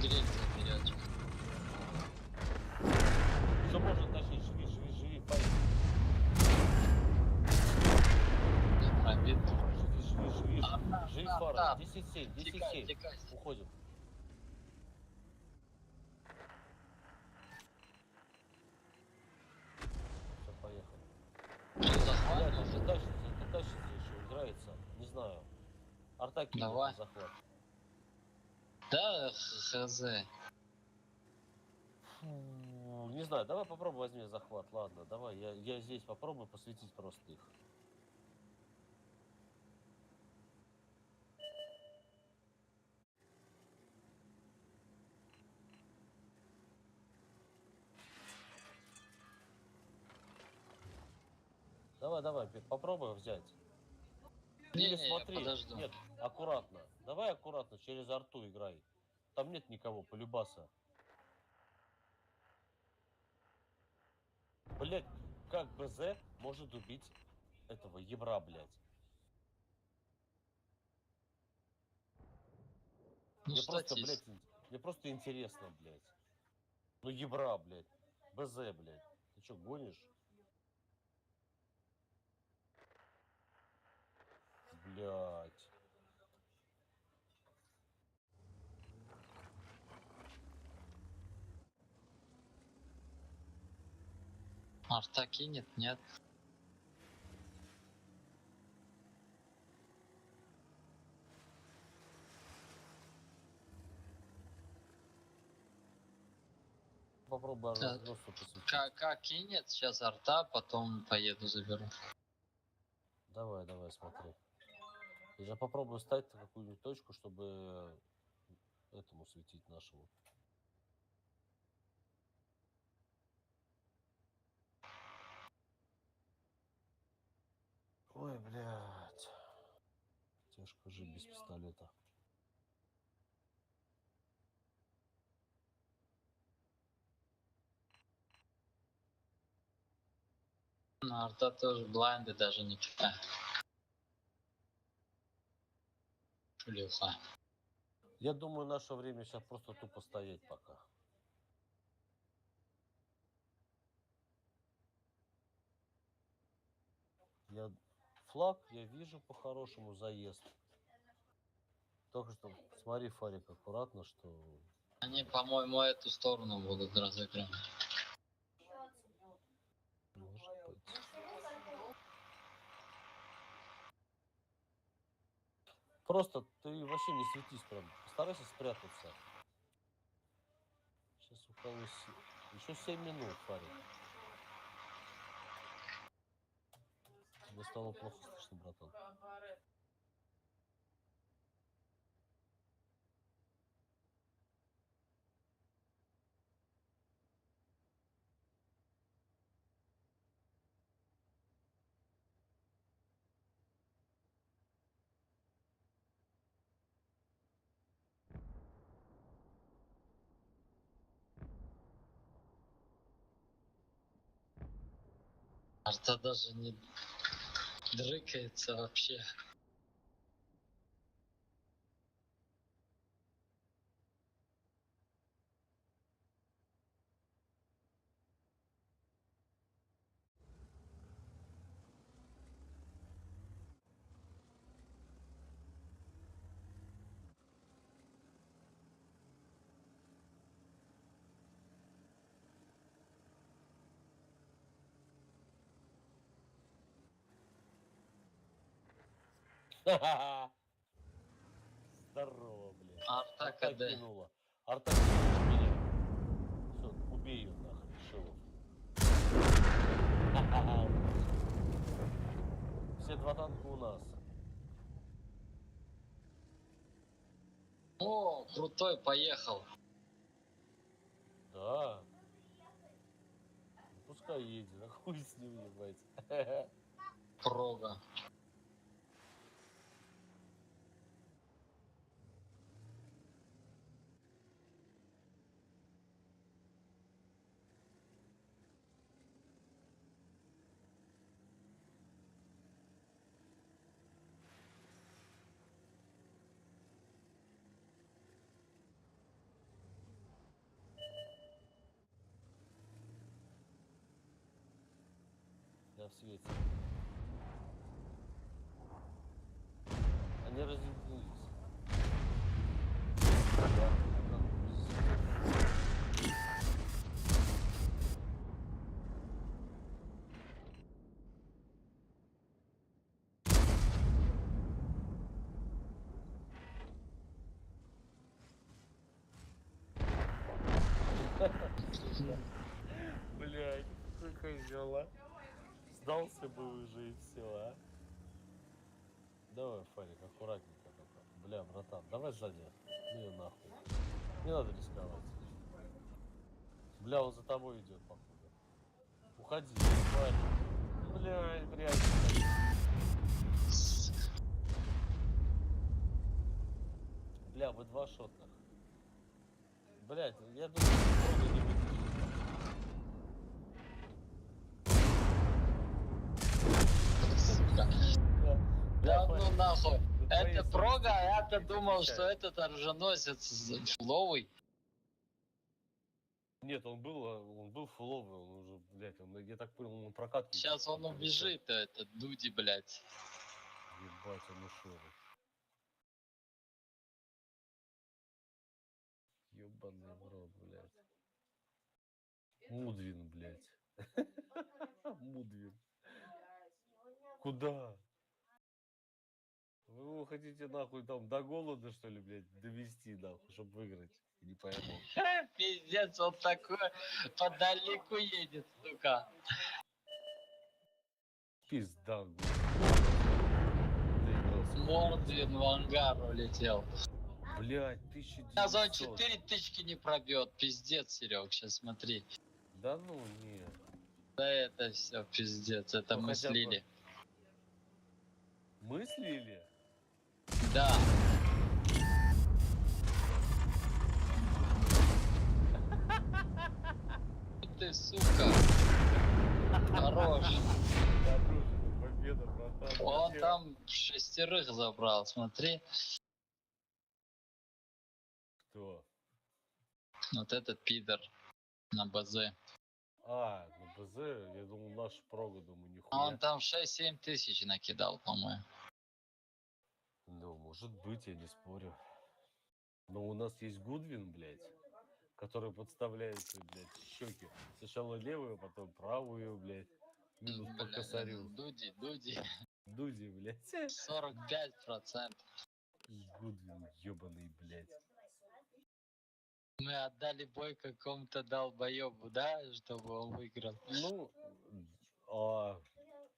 Гриль заберет. Что можно тащить? Живи, поехали. Не пробит. Живи, фара. 10-7, 10-7. Тикай. Уходим. Все, поехали. Что, захват? Блядь, это тащится еще, играется. Не знаю. Арта кинет Давай. на захват. Да, хз. Не знаю, давай попробуй возьми захват. Ладно, давай. Я здесь попробую посветить просто их. Давай, попробуй взять. Или Не, смотри, подожду. нет, аккуратно. Давай аккуратно, через арту играй. Там нет никого, полюбаса. Блять, как БЗ может убить этого ебра, блять? Ну, Я просто, статист. блядь, Мне просто интересно, блядь. Ну ебра, блядь. БЗ, блядь. Ты что, гонишь? Блядь. Арта кинет, нет. Попробуй Да. просто посветить. Как кинет, сейчас арта, потом поеду заберу. Давай, давай, смотри. Я же попробую ставить какую-нибудь точку, чтобы этому светить нашему. Ой, блядь. Тяжко жить без пистолета. Но арта тоже блайнды даже не кидает. Плюха. Я думаю, наше время сейчас просто тупо стоять пока. Флаг я вижу по-хорошему, заезд. Только что смотри, Фарик, аккуратно, что... Они, по-моему, эту сторону будут разыгрывать. Может быть. Просто ты вообще не светись прям. Постарайся спрятаться. Сейчас у кого... Еще 7 минут, Фарик. Мне стало плохо слышно, братан. Арта даже не дрыкается вообще. Здорово, блядь. Арта Арта КД. кинула. Арта кинула меня. Все, убей ее нахрен, Шилов. Все 2 танка у нас. О, крутой, поехал. Да. Пускай едет, а хуй с ним ебать. Прога. Я в свете. Они разъединились. Блядь, какой козёл, сдался бы уже и все, а. Давай, Фарик, аккуратненько только. Бля, братан, давай сзади. Ну её нахуй. Не надо рисковать. Бля, он за тобой идет, походу. Уходи, Фарик. Бля, блядь. Бля, вы 2 шотных. Блядь, я думаю, что не выйдет. Да ну нахуй. Да твои Это прога, а я-то совести думал, отвечают. что этот оруженосец фуловый. Нет, он был фуловый, он уже, блядь, я так понял, он на прокатке. Сейчас он убежит, этот Дуди, блядь. Ебать, он ушел. Ёбаный в рот, блядь. Мудвин, блядь. Мудвин. Куда? Вы его хотите нахуй там до голода, что ли, блядь, довести, нахуй, чтобы выиграть? Я не пойму. Пиздец, он такой подалеку едет, сука. Пизда, блядь. Доигрался. Мордвин в ангар улетел. Блядь, 1900. Сейчас он 4000 не пробьет, пиздец, Серег, сейчас смотри. Да ну, нет. Да это все пиздец, это Ну, мы хотя бы- слили. Мыслили? Да. Ты, сука. Хорош. Заслуженная победа, братан. Он там 6 забрал, смотри. Кто? Вот этот пидор на базе. А, на БЗ, я думал, наш прога, думаю, А нихуя. он там 6-7 тысяч накидал, по-моему. Ну, может быть, я не спорю. Но у нас есть Гудвин, блядь, который подставляет, блядь, щеки. Сначала левую, потом правую, блядь. Минус по Бля, косарю. Дуди. Дуди, блядь. 45%. Гудвин, ебаный, блядь. Мы отдали бой какому-то долбоебу, да, чтобы он выиграл. Ну,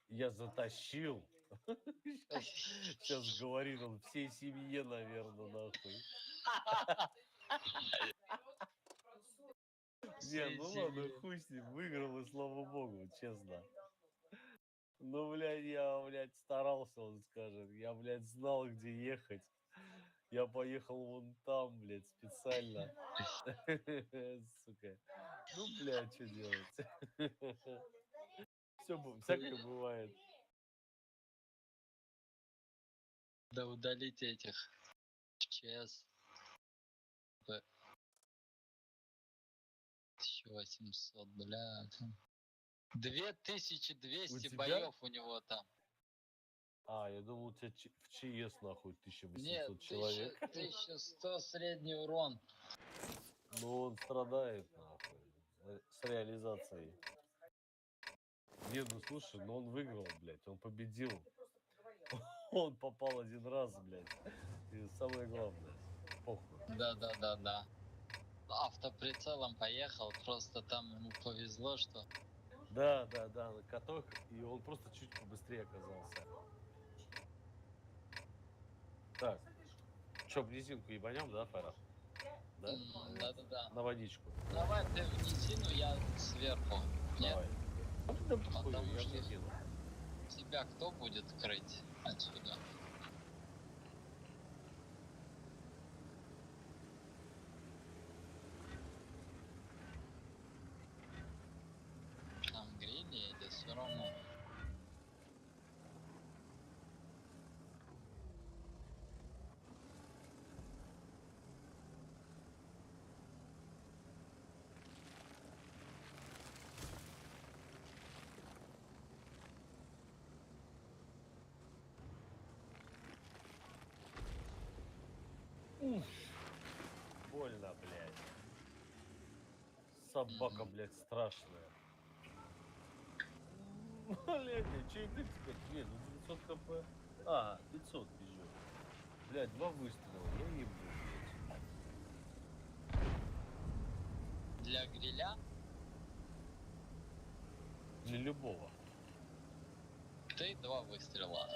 я затащил. Сейчас говорит он всей семье, наверное, нахуй. Не, ну ладно, хуй с ним, выиграл, и слава богу, честно. Ну, блядь, я, блядь, старался, он скажет. Я, блядь, знал, где ехать. Я поехал вон там, блядь, специально. Сука. Ну, блядь, что делать? Все, всякое бывает. Да удалите этих ЧС. 1800, блядь. 2200 тебя? боев у него там. А, я думал, у тебя в ЧС, нахуй, 1800 Нет, человек. 1100 средний урон. Ну, он страдает, нахуй, с реализацией. Не, ну, слушай, ну он выиграл, блядь, он победил. Он попал один раз, блядь. И самое главное, похуй. Да. Автоприцелом поехал, просто там ему повезло, что... Да, на каток, и он просто чуть побыстрее оказался. Так, чё, в низинку ебанем, да, Фара? Да? Да. На водичку. Давай ты в низину, я сверху. Нет? Давай. Да, похуй, Потому я что- в низину. Тебя кто будет крыть отсюда? Там гриль едет, все равно. Больно, блядь. Собака, блядь, страшная. Блядь, че это теперь? Не, ну 900 кп. А, 500 бежит. Блядь, 2 выстрела, я ебу, блядь. Для гриля Для любого. ты 2 выстрела.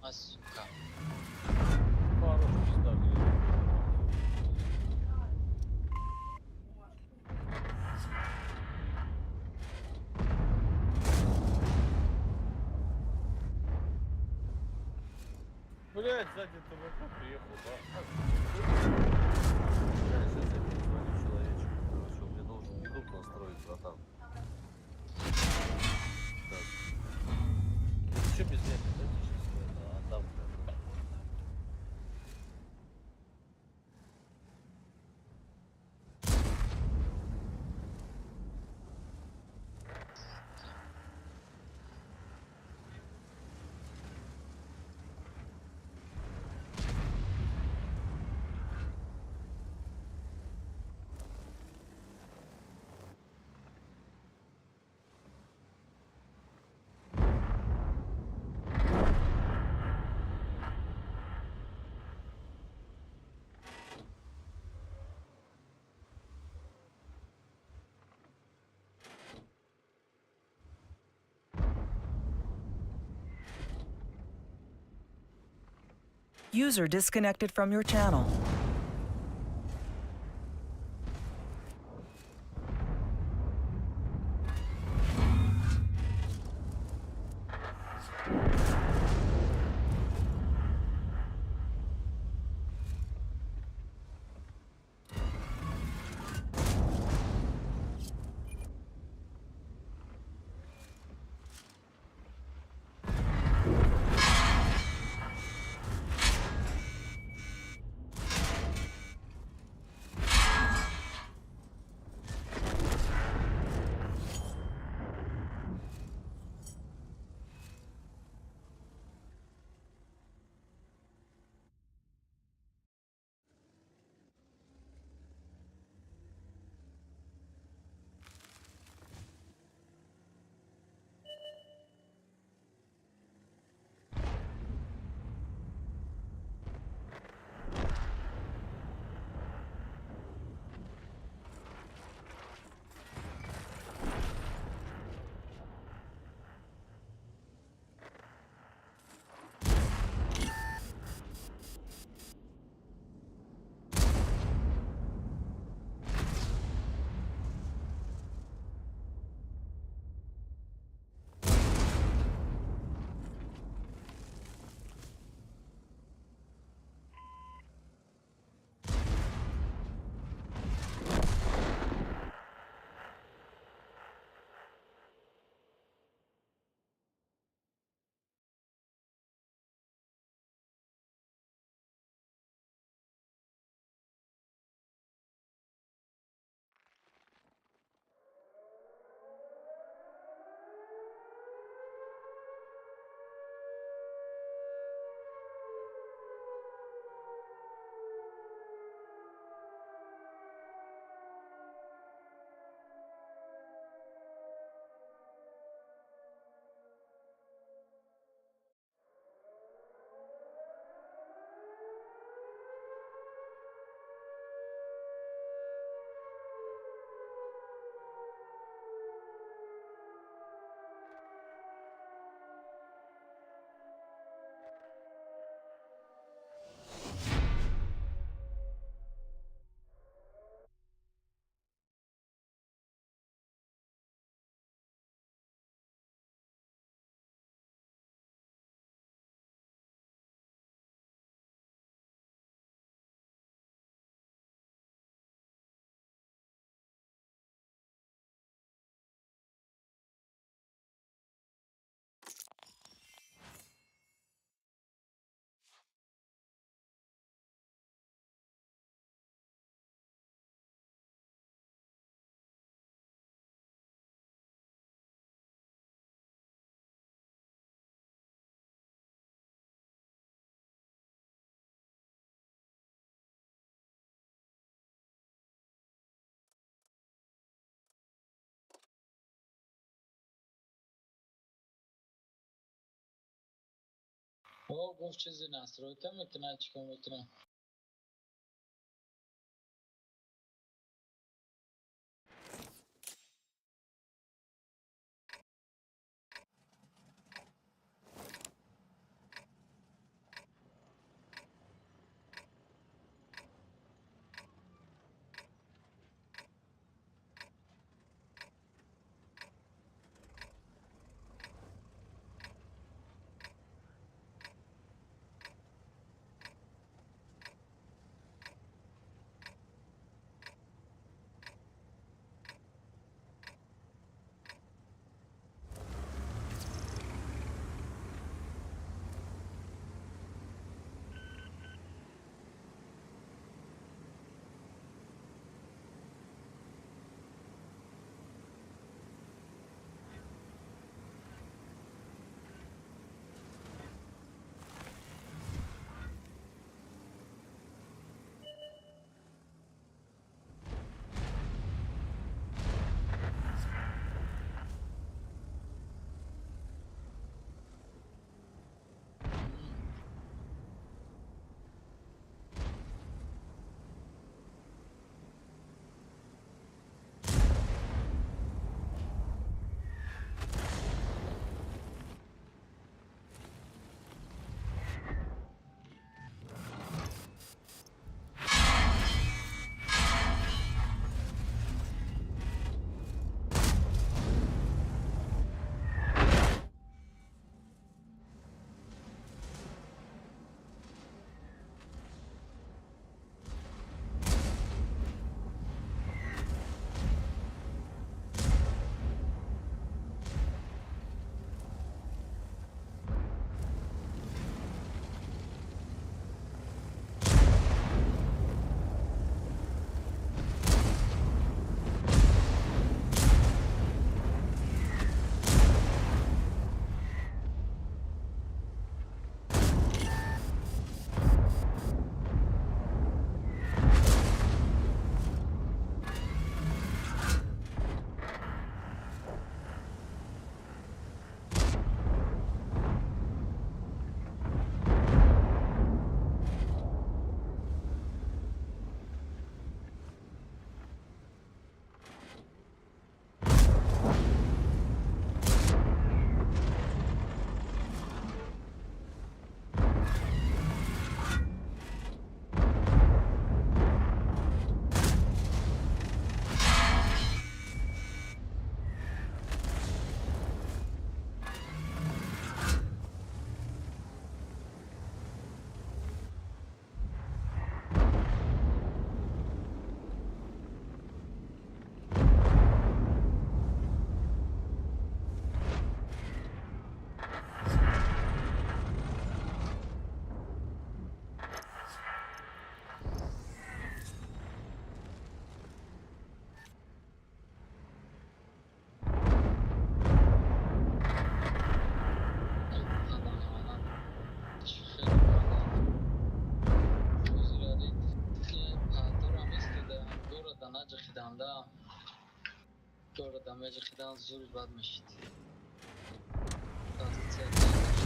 А, сука. Хорош, всегда говорит. Блять, сзади ТВК приехал, да? Блять, сейчас я перезвоню человечку. Короче, он мне должен минут настроить, братан. Так. Че без меня? Дайте сейчас это отдам. User disconnected from your channel. او گفت چیزی نست رویتا میتونه چیکار میتونه. дамеҷи хидан зуд бад мешид. Позиция дашт.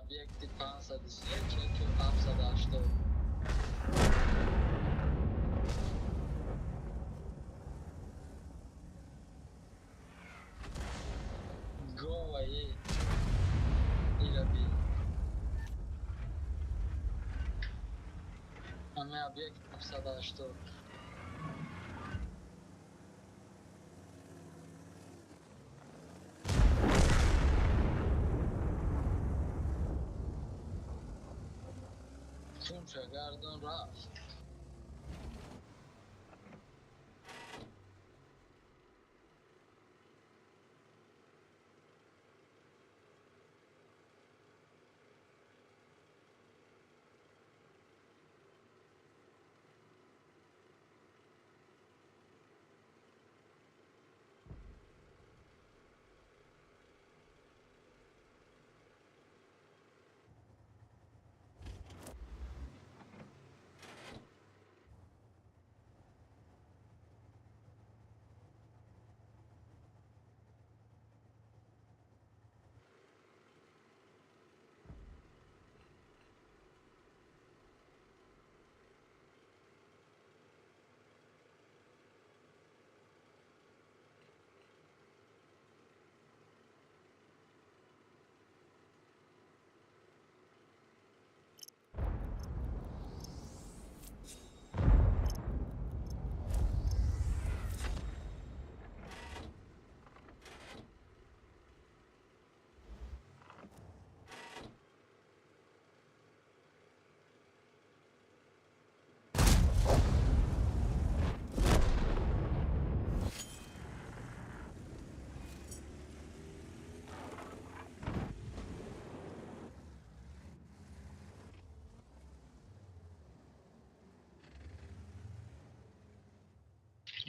Объекты 580. Go away. Irabi. Ами объект 580. Funça gardon raft.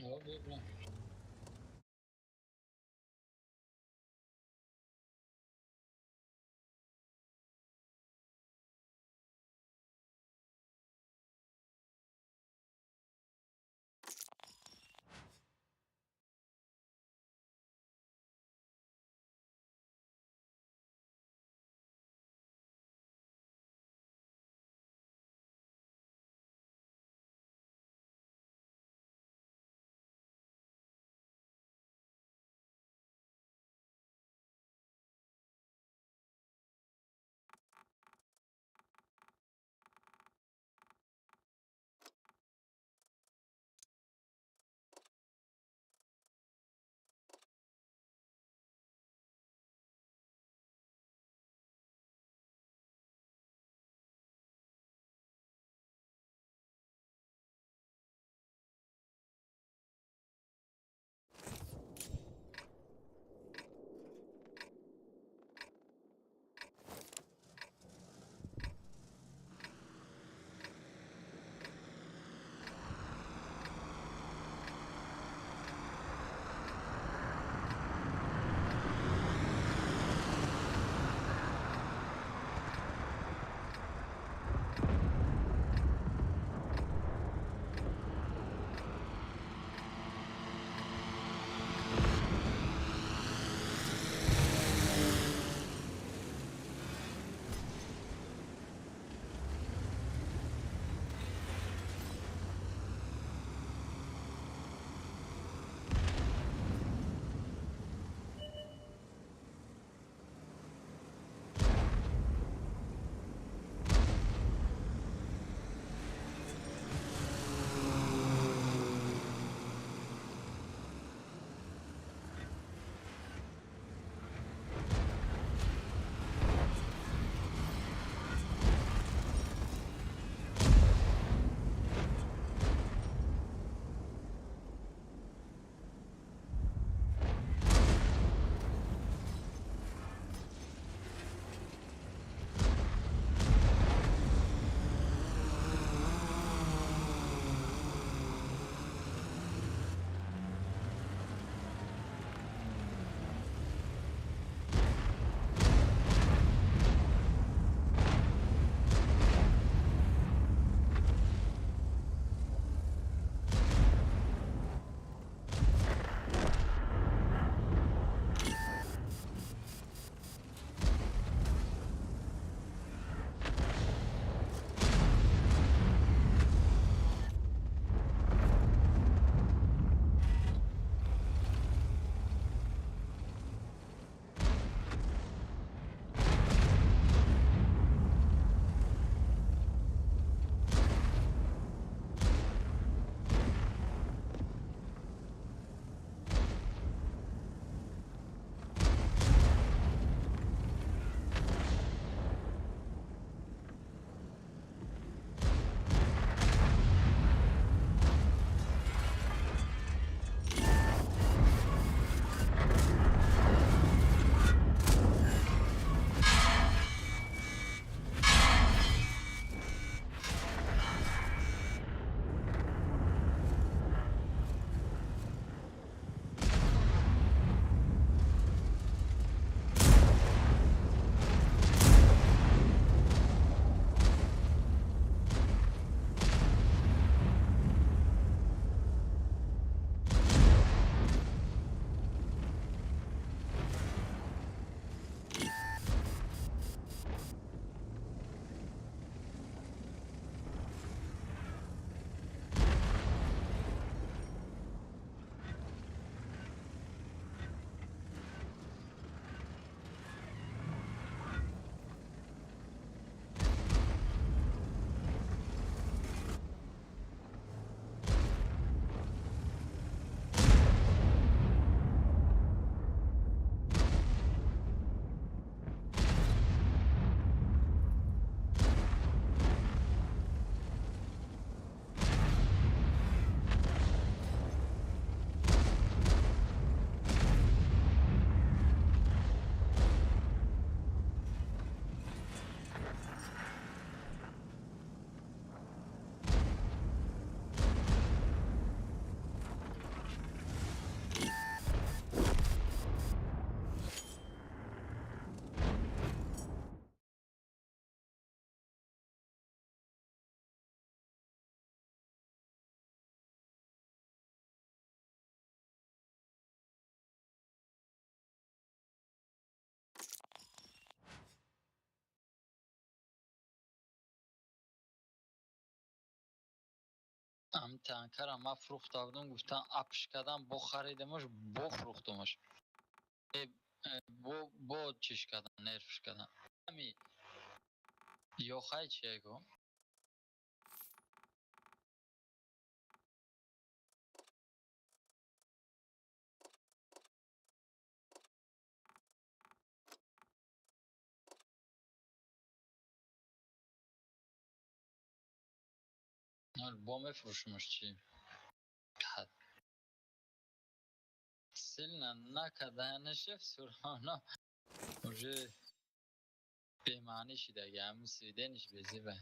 Óbvio, ам танкара ма фурӯхта будам, гуфтам апш кардам, бо харидамаш, бо фурӯхтамаш. Бо чиш кардам, нервш кардам. Ами ёхай чиего? бо мефурӯшимаш чӣ? Сильно накаданашев сурҳона уже бемаъни шидаги ҳамин свидениш безибай.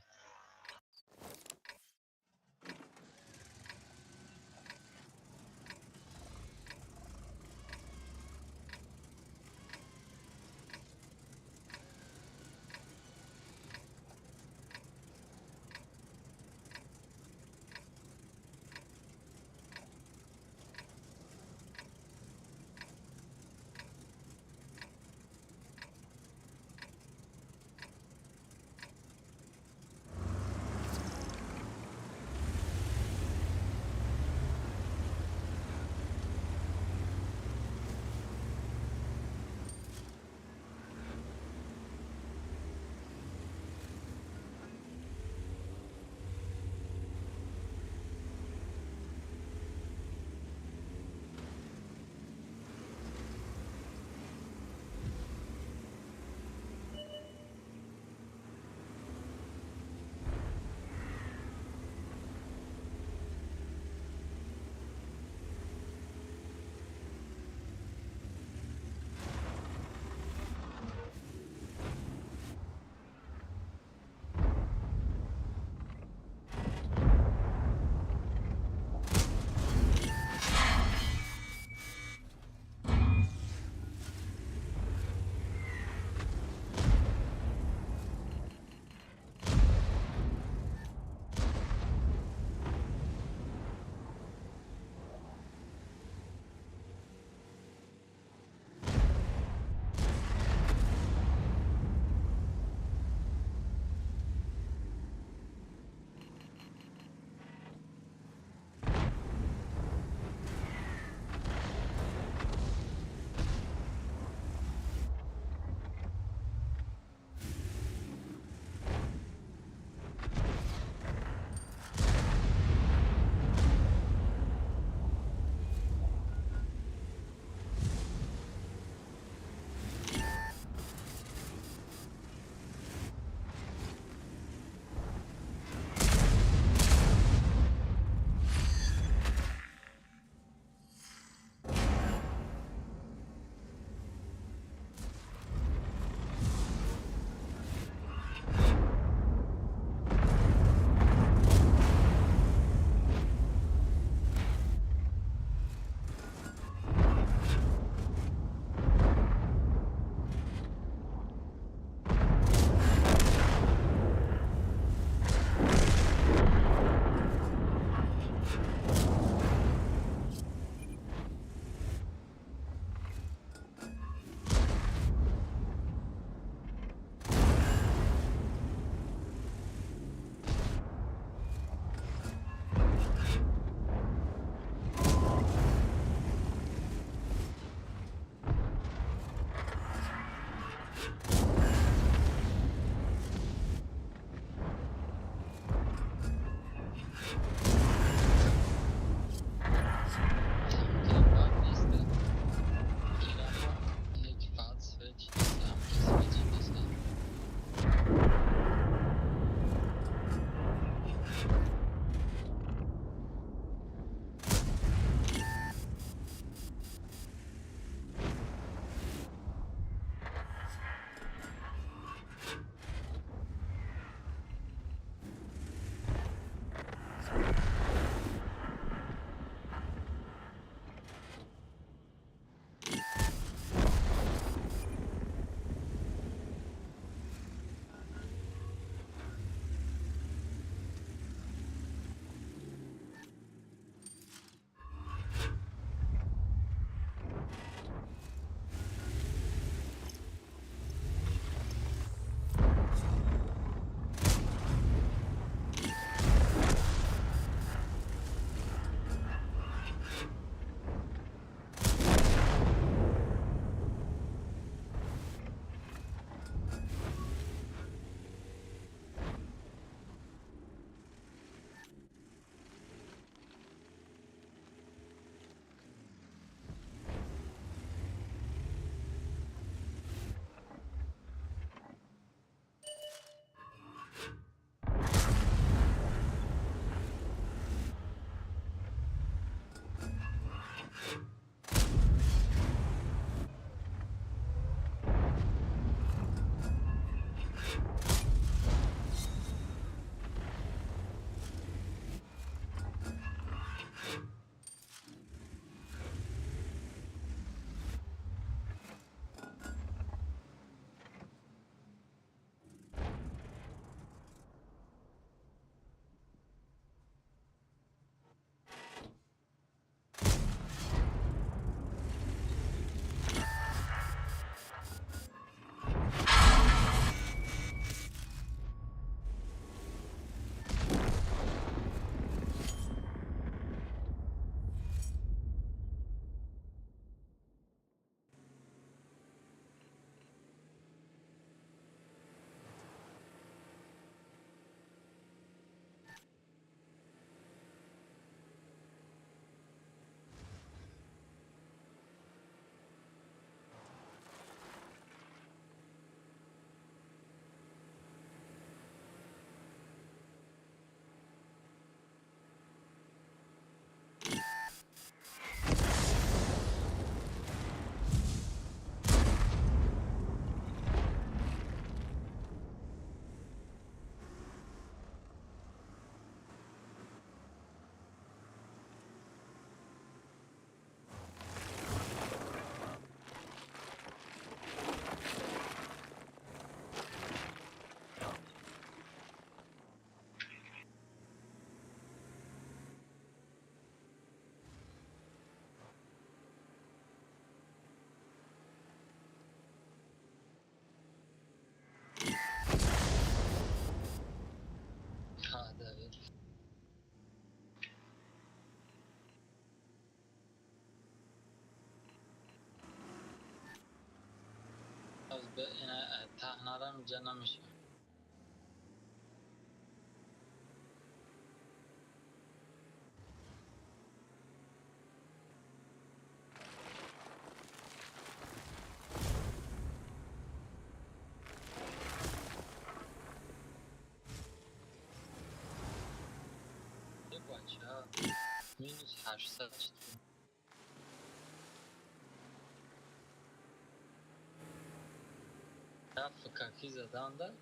اینجا نمیشه. یه بچه ها مینوس 800 چطور رفت فکاکی زدن ده.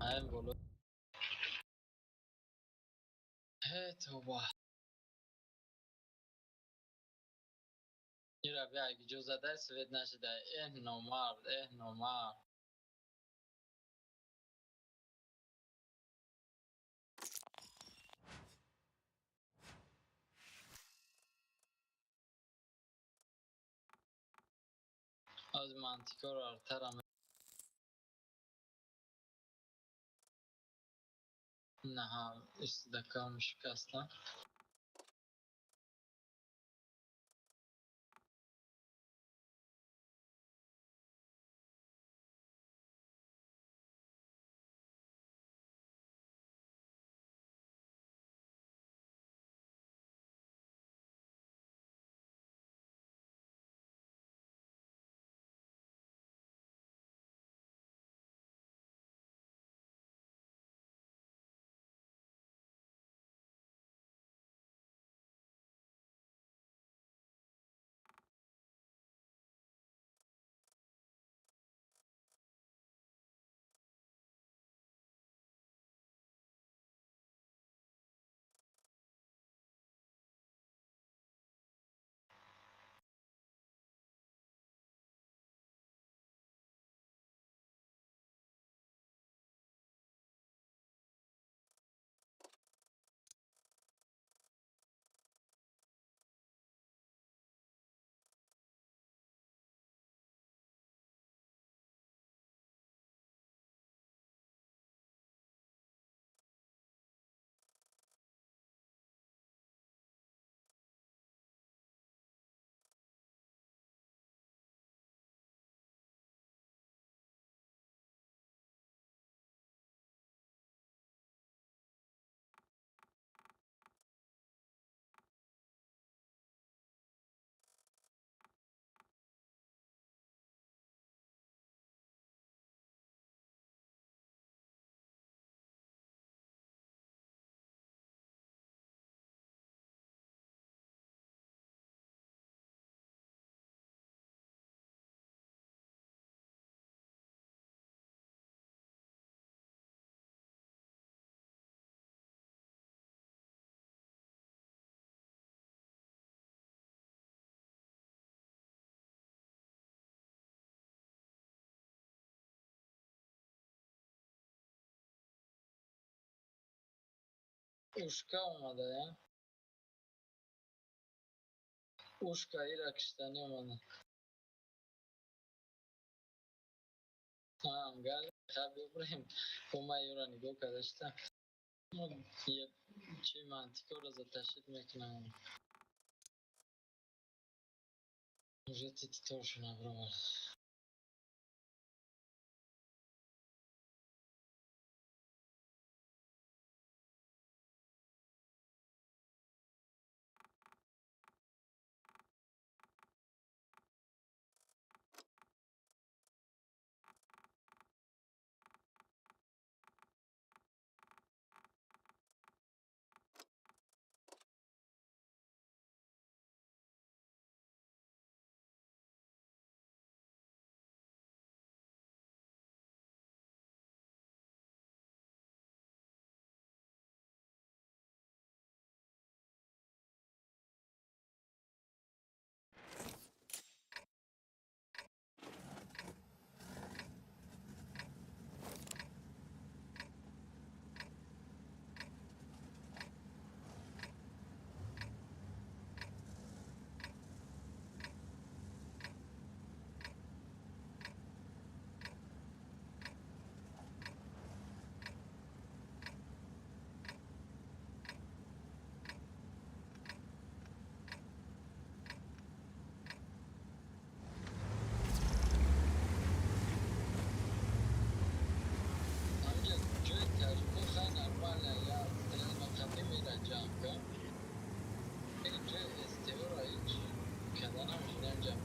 این بولو هی توبه این رفیه اگه جو زده سوید نشده. نامرد نامرد. از منطقه رو ارترم نه هم استدکام شکستم. اوشکا اومده یا؟ اوشکا ایرا کشتنی اومده. گل خب ببریم کمه ایرا نگاه کدشتا یه چی منطقه رو زد تشکیل میکنم. جتی تیتوشون برو.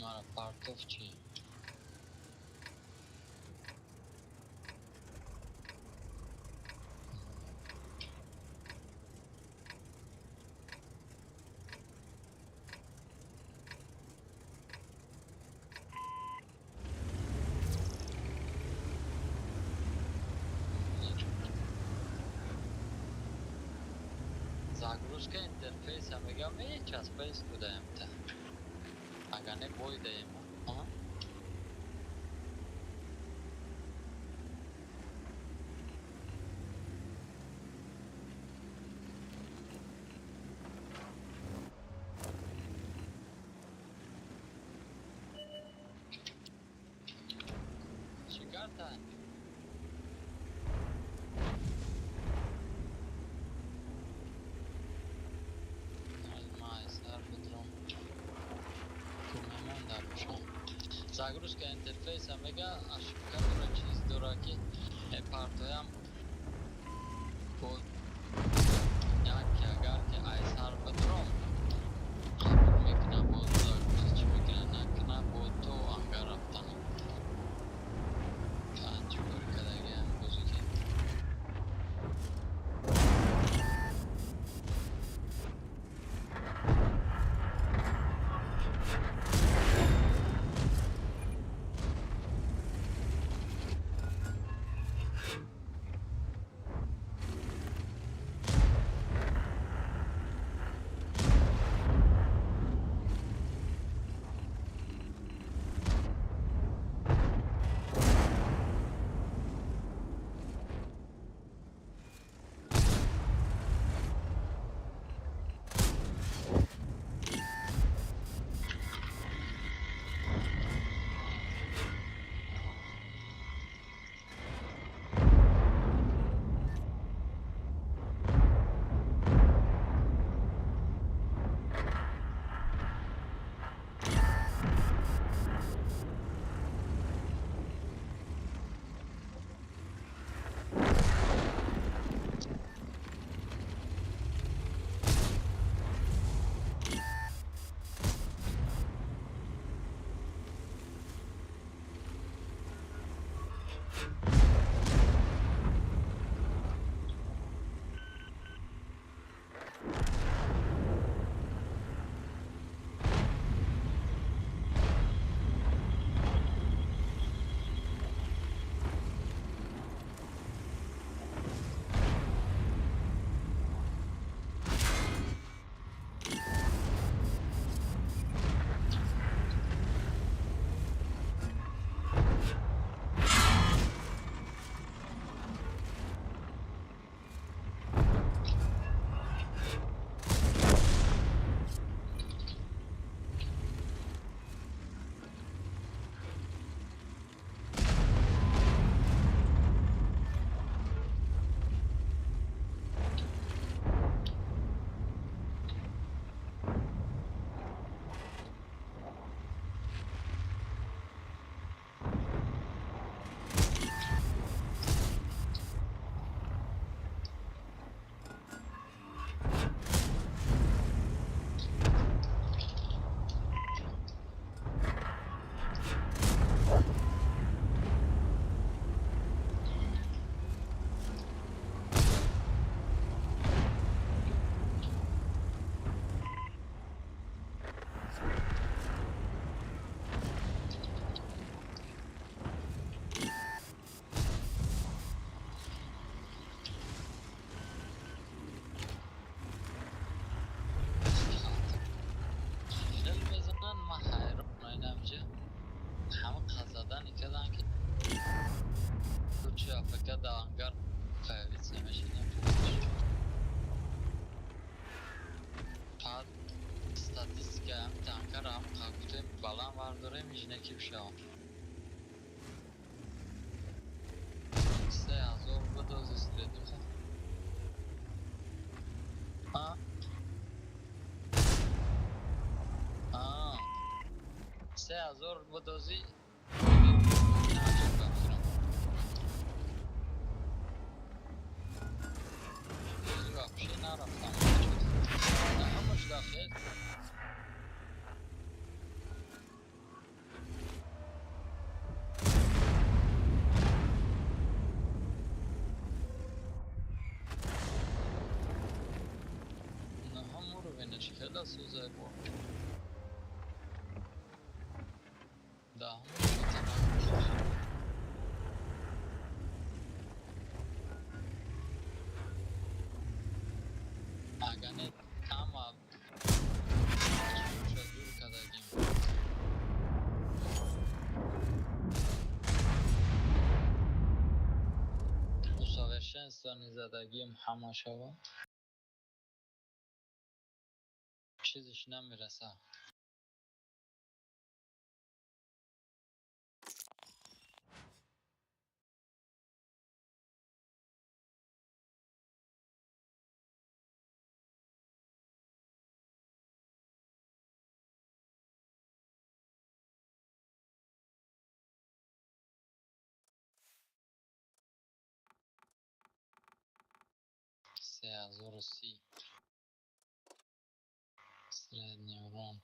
مرا پارتوف چی؟ Загрузка интерфейса мегаме час пейс кудаем-то. Ага, не бойдаем. Ага. Чикарта. Загрузка интерфейса мега ошибка дора чиз дора ки партоям под як агар ки айсар бадром қабул мекуна бо загруз чӣ мекуна накуна бо то анга рафтан чикор кардагиам бузуки Ангар появится машина. Пад статистика ам танкар ам қақутем балан вардорем жинеки бишавам. 3000 بدوز استریدیم خب. آه 3000 بدوزی хела сӯзай бо. Да. Агане тама чиша дур кардагим. Усовершенствовани задагим ҳама шава. Чизиш намераса. Се средний урон.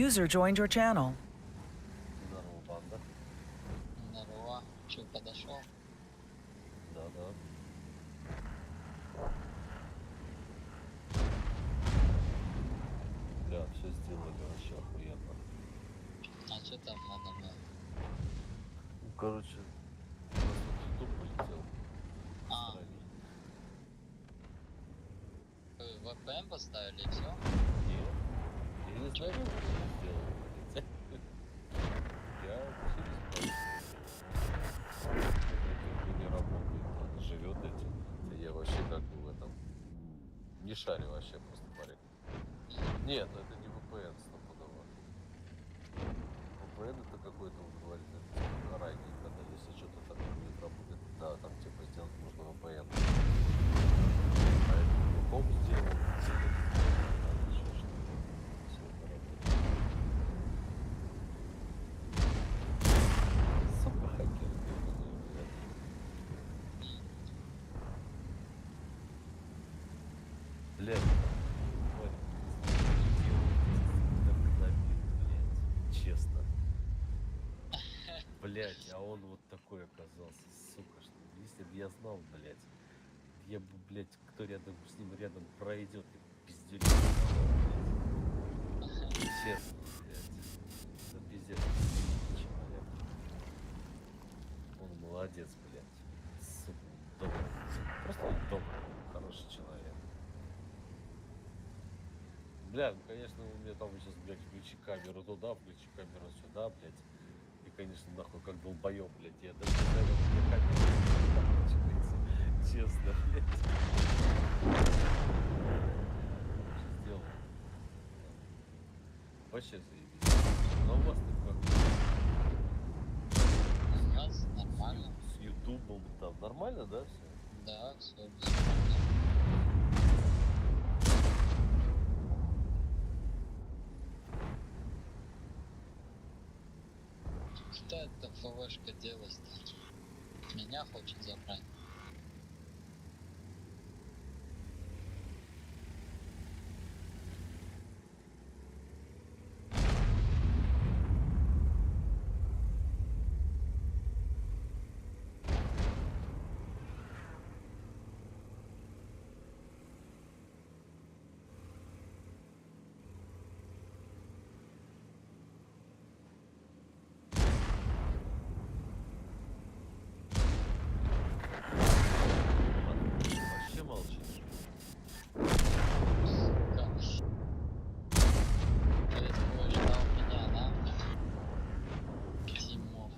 User joined your channel. Здорово, банда. Здорово. Че, подошел? Да. Бля, все сделали вообще охуенно. А что там надо было? Ну, короче, у нас тут YouTube полетел. А. Странней. Вы VPN поставили и все? Нет, я не знаю, как это сделал, блядь. Я через это не работает, он живет этим. Я вообще как бы в этом не шарю вообще просто парень. Нет, ну это не VPN стопудово. VPN это какой-то, он говорит, это типа ранний, когда если что-то там не будет работать, да, там типа сделать нужно VPN. А это комп сделал, еще что-то. Все это работает. Сука, хакер, блядь. Блядь. Ой, так набит, блядь. Честно. Блядь, а он вот такой оказался, сука, что если бы я знал, блядь, я бы, блядь, кто рядом с ним рядом пройдет и пиздюлей, блядь. Честно, блядь. Да пиздец, человек. Он молодец, блядь. Сука, добрый. Просто он добрый, хороший человек. Бля, ну конечно, у меня там сейчас, блядь, включи камеру туда, включи камеру сюда, блядь. И, конечно, нахуй, как долбоёб, блядь, я даже не знаю, как мне камера начинается. Честно, блядь. Что сделал? Вообще заебись. Но у вас-то как? У нас нормально. С Ютубом там нормально, да, все? Да, все бесплатно. Кто это ФВшка делась-то? Меня хочет забрать. Вообще молчишь. Как? То есть будешь ждал меня, да? Тимов.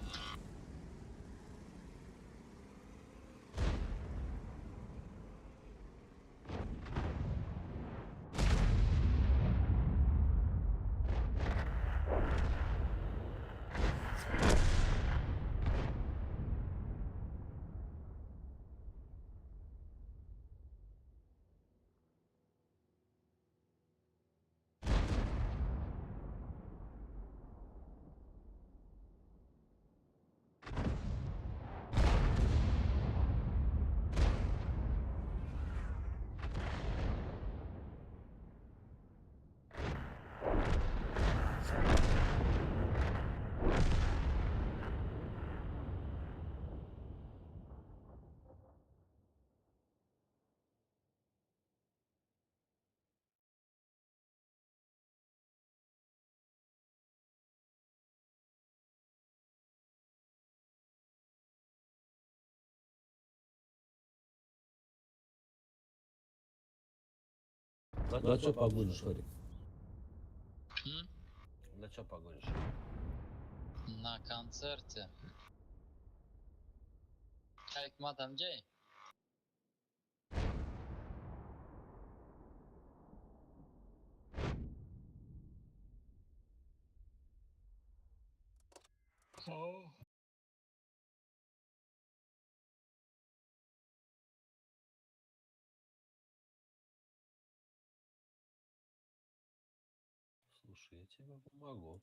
На чё погонишь, Шарик? М? На чё погонишь? На концерте. Как мадам Джей? Слушай, я тебе помогу.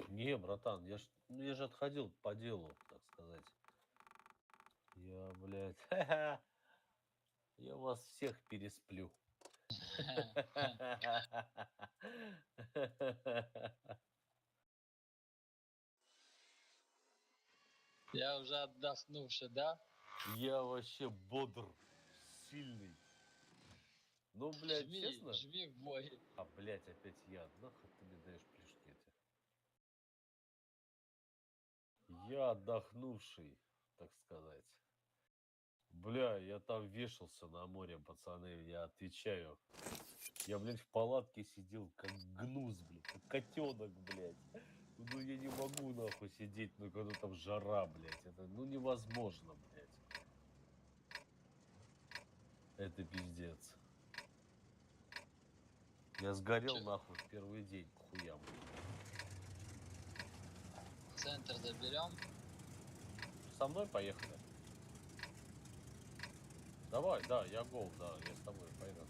Не, братан, я же отходил по делу, так сказать. Я, блядь, Я вас всех пересплю. Я уже отдохнувший, да? Я вообще бодр, сильный. Ну, блядь, честно? Жми в бой. А, блядь, опять я. Нахуй ты мне даешь плюшки эти? Я отдохнувший, так сказать. Бля, я там вешался на море, пацаны, я отвечаю. Я, блядь, в палатке сидел, как гнус, блядь, как котенок, блядь. Ну, я не могу, нахуй, сидеть, ну, когда там жара, блядь. Это, ну, невозможно, блядь. Это пиздец. Я сгорел, нахуй, в первый день к хуям. Центр заберем. Со мной поехали? Давай, да, я гол, да, я с тобой, поехали.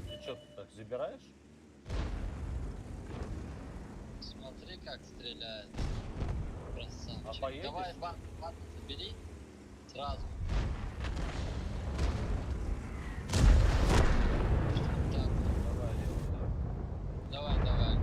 Ты что, ты так забираешь? Смотри, как стреляет. Красавчик. А поедешь? Давай бат забери. Сразу. Так, Давай, Лева, давай, давай.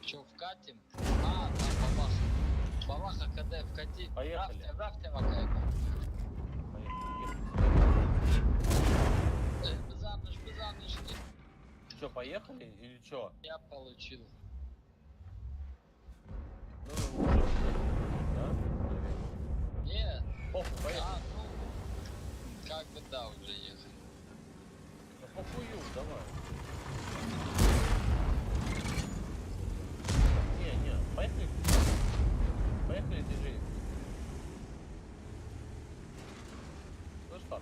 Че, вкатим? А, там бабаха. Бабаха, КД, вкати. Поехали. Рафте какая-то. Поехали. Безаныш. Что, поехали или что? Я получил. Ну, уже, да? Нет. Похуй, поехали. А, ну, как бы да, уже ехали. Да похую, давай. Не, поехали. Поехали, держи. Ну что?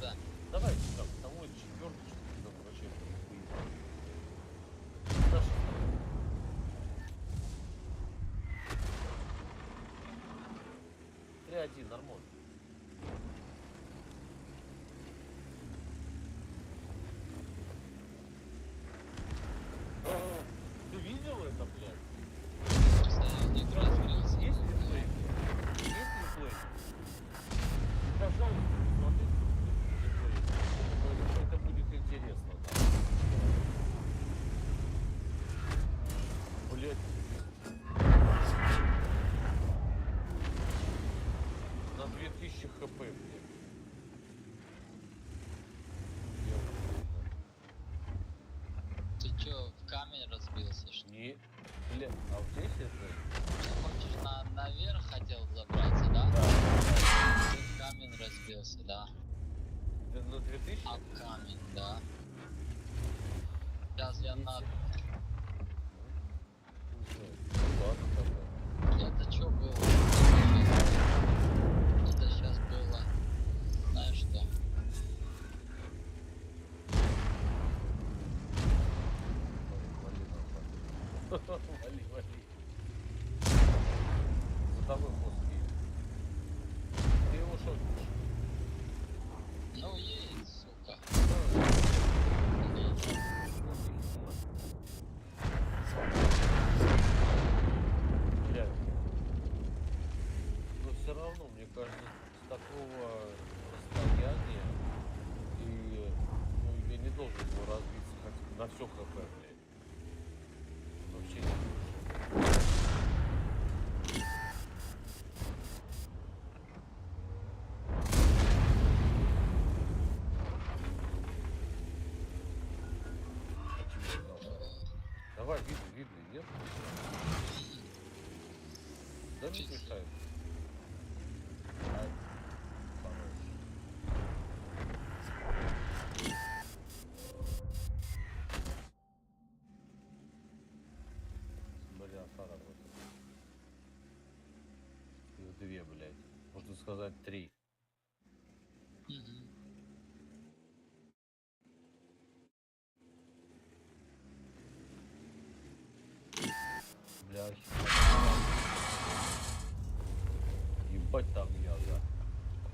Да. Давай, там, того четвертый, что ты там вообще выехал. Наша. 3-1, нормально. Ты видел это, блядь? Союзник разбился. Есть реплей? Есть реплей? Пожалуйста, смотри реплей. Это будет интересно, да. Блядь. На 2000 хп, блядь. Ты чё, в камень разбился, что ли? Не, бля, а вот здесь это? Ты хочешь наверх хотел забраться, да? Да. Ты в камень разбился, да? На 2000? Об камень, да. Сейчас я на... Ладно, тогда. Это чё было? Это сейчас было... Знаешь что? Вали. За тобой хвост едет. Ты его шотнешь. Ну едет, сука. Блядь. Но все равно, мне кажется, с такого расстояния и я не должен был разбиться хотя бы на все хп, блядь. Вообще не нужно. Давай, видно, нет? Да не Чуть мешает. Хорош. Бля, фара вот. Их две, блядь. Можно сказать 3. Мгм. Блядь. Ебать там я, да.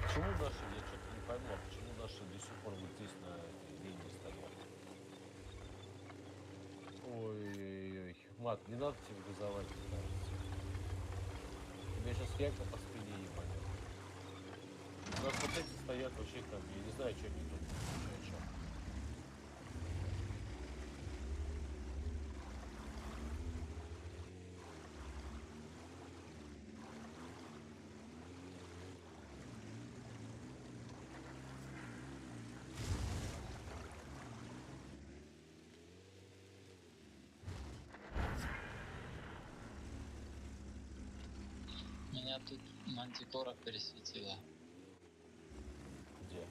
Почему наши, я что-то не пойму, а почему наши до сих пор вот здесь на этой линии стоят? Ой-ой-ой, Хикмат, не надо тебе газовать, мне кажется. Тебя сейчас яйка по спине ебанет. У нас вот эти стоят вообще там, я не знаю, что они думают. О чём. Меня тут мантикора пересветила. Где?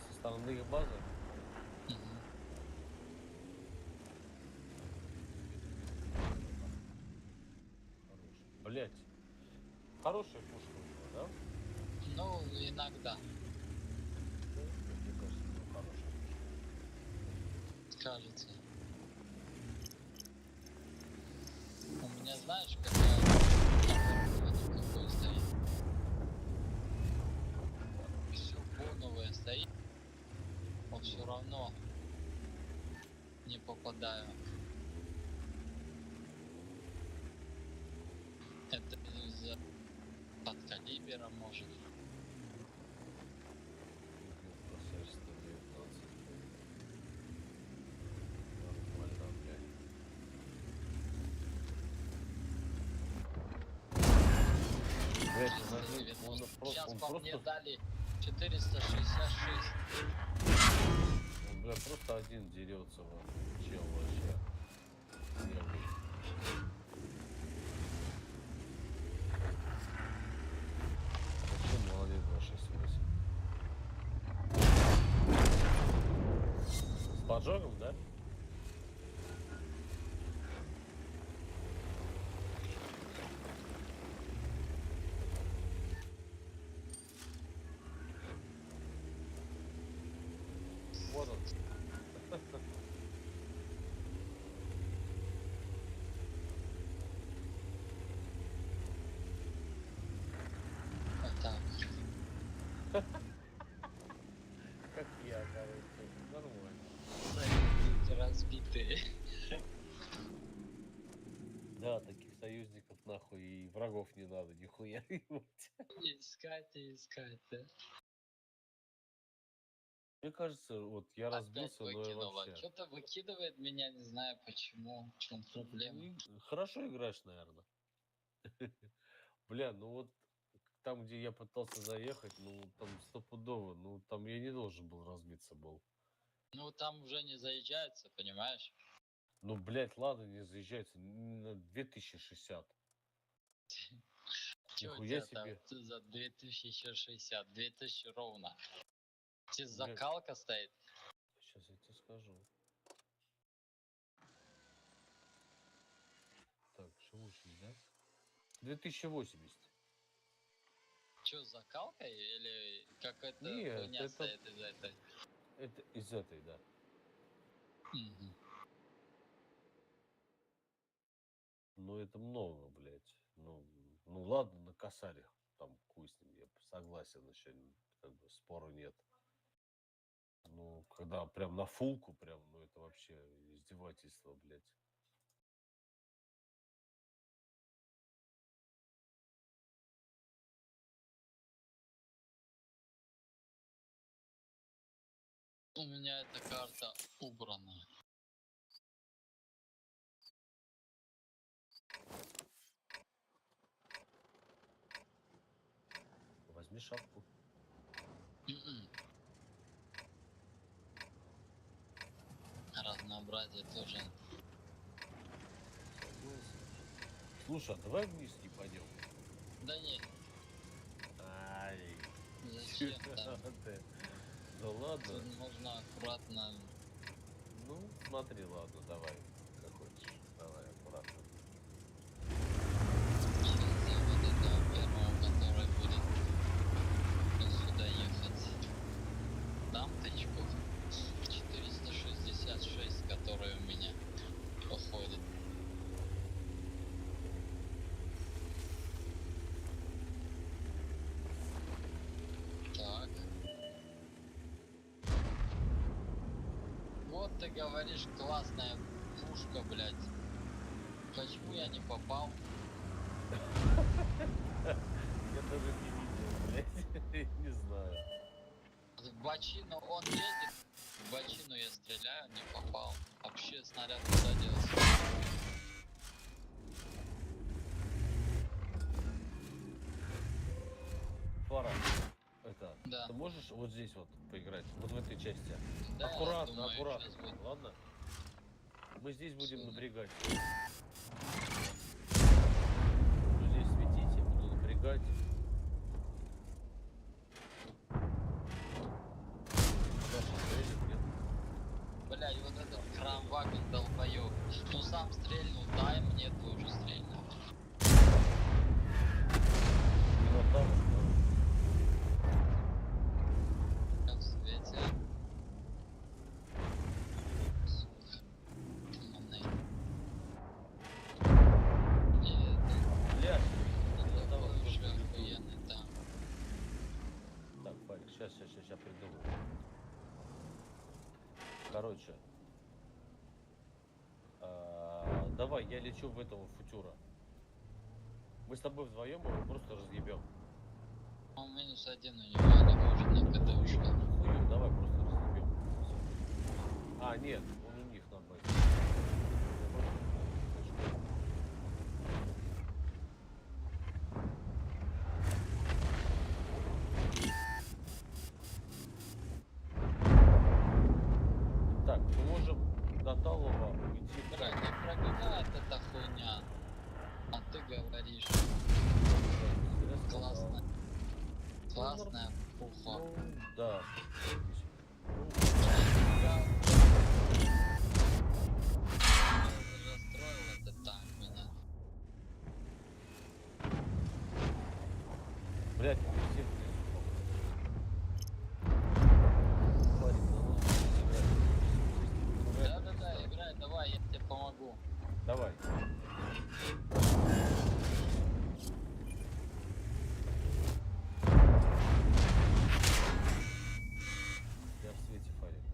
Со стороны их базы? Мгм. Хороший. Блять. Хорошая пушка у него, да? Ну, иногда, Да, мне кажется, у него хорошая пушка. кажется. У меня, знаешь, какая какой стоит? Все боновое стоит, но все равно не попадаю. Это из-за подкалибера, может. Убил красавец 119. Нормально, блядь. Блять, он Сейчас он по мне просто, дали 466. он, бля, просто один дерется, чел вообще. Левый. Вообще молодец 268. С поджогом, да? Вот он. Вот так. Как я, короче. Нормально. Союзники разбитые. Да, таких союзников нахуй и врагов не надо, нихуя. Искать и искать, да? Мне кажется, вот я Опять разбился, но и выкинула. вообще. Что-то выкидывает меня, не знаю почему. В чем проблема. Хорошо играешь, наверное. Бля, ну вот там, где я пытался заехать, ну там стопудово, ну там я не должен был разбиться был. Ну, там уже не заезжается, понимаешь? Ну, блядь, ладно, не заезжается, на 2060. Че у Нихуя тебя там себе. за 2060? 2000 ровно. Тебе Блядь, закалка стоит? сейчас я тебе скажу. Так, живущий, да? 2080. Че, закалка или какая-то Нет, хуйня стоит из этой? это из этой, да. Мгм. Ну, это много, блядь. Ну ладно, на косарях. Там хуй с ним, я согласен, еще как бы спора нет. Ну, когда прям на фулку, прям, ну это вообще издевательство, блядь. У меня эта карта убрана. Возьми шапку. М-м. Разнообразие тоже. Согласен. Слушай, а давай вниз не пойдем. Да не, Ай. зачем там? Ты. Да ладно. Тут можно аккуратно. Ну, смотри, ладно, давай. Как хочешь. Давай, аккуратно. Сейчас я вот этого первого, который будет вот сюда ехать. Там тычков 466, которые у меня походят. Так. Вот ты говоришь, классная пушка, блядь. Почему я не попал? Я даже не видел, блядь. Не знаю. В бочину он едет, в бочину я стреляю, не попал. Вообще снаряд куда делся? Фара, это, Да. ты можешь вот здесь вот поиграть? Вот в этой части? Да, я Аккуратно, думаю, аккуратно. щас будет. Ладно? Мы здесь будем Всё. напрягать. Буду здесь светить, я буду напрягать. Даша стрелит, нет? Блядь, вот этот крамваген долбоёб. Ну сам стрельнул, дай мне тоже стрельнуть. И вот там, Как в свете. Сука. Туманы. И это, блядь. это Вот там такой вот уже просто иду. охуенный танк. Так, Фарик, сейчас придумаю. Короче. Давай, я лечу в этого футюра. Мы с тобой вдвоем его просто разъебем. Он -1 у него, они может на КДушка. Хую, давай просто разъебем. Всё. А, нет, он у них на базе. Так, мы можем до Талова уйти. Блядь, не пробивает эта хуйня. А ты говоришь, классно. Классная пуха. Ну, да. Расстроил этот танк меня. Блять, все парень, ну, играть. Да-да-да, играй, давай, я тебе помогу. Давай. Я в свете фарик.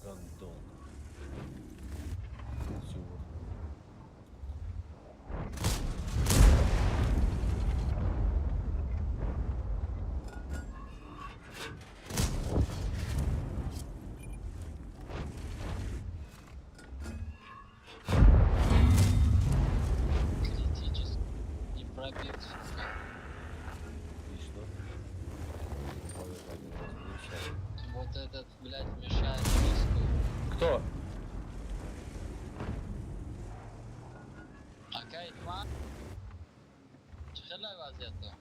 Гандон. Всего. Критически. Не пробил, сука. Отлично. Свою один разбился. Вот этот, блядь, мешает риску. Кто? Окей, клан. Стреляй вазету.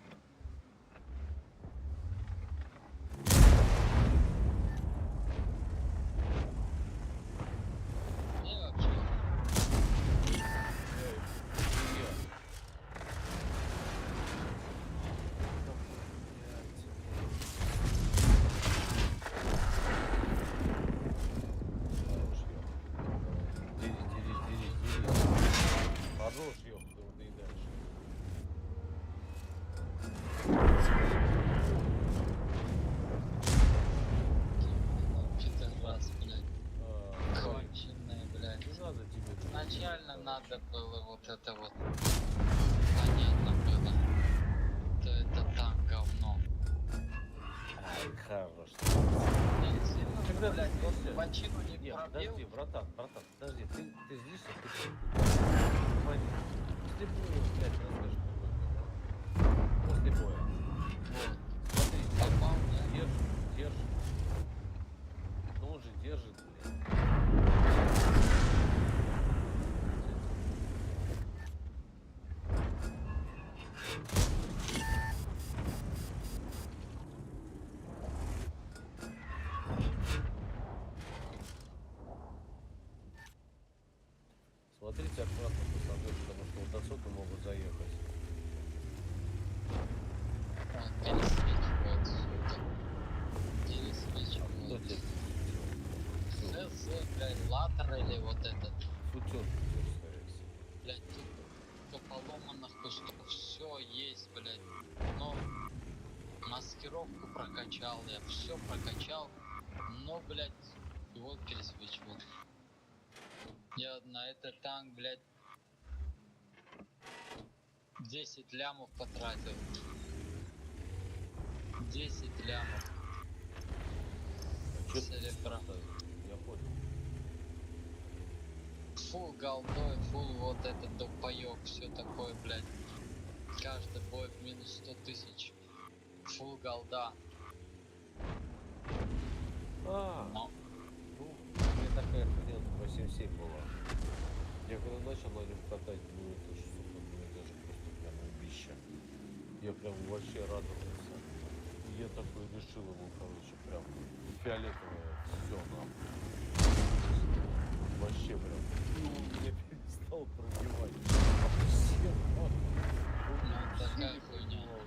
Не вообще. Эй, семья. Хорош, ёх. Дерись. Хорош, ёх, ты надоедаешь. Пидорас, блядь. Фарик, Конченые, блядь. не надо тебе. Изначально надо было вот это вот. Понятно было. То это танк говно. Ай, хорош. Я сильно, Когда ты блядь, сдался? бочину не Нет, пробил. подожди, братан, подожди, ты здесь, а ты внимание. После боя, блядь, расскажи, какой говно. После боя. Вот. Смотри, Попал, да? держит. Ну он же держит, блядь. смотрите аккуратно по собой, потому что вот отсюда могут заехать. Он пересвечивает, сука. Пересвечивает. Кто тебе? СС, блядь, латер или вот этот. Футер, скорее всего. Блядь, тут поломанных кустов. Все есть, блядь. Но маскировку прокачал я, все прокачал. Но, блядь, его пересвечивает. Я на этот танк, блядь, 10 лямов потратил. 10 лямов. Чё ты Серебра. Я понял. Фул голдой, фул вот этот долбоёб, все такое, блядь. Каждый бой в минус 100 тысяч. Фул голда. Но. Ну, у меня такая хуйня 8.7 была. Я когда начал на нем катать, ну это ж, сука, ну это же просто прям убище. Я прям вообще радовался. И я такой решил ему, короче, прям фиолетовое все нахуй. Вообще прям. И он меня перестал пробивать. Вообще нахуй. Он Ну, вообще такая не хуйня. пробивал.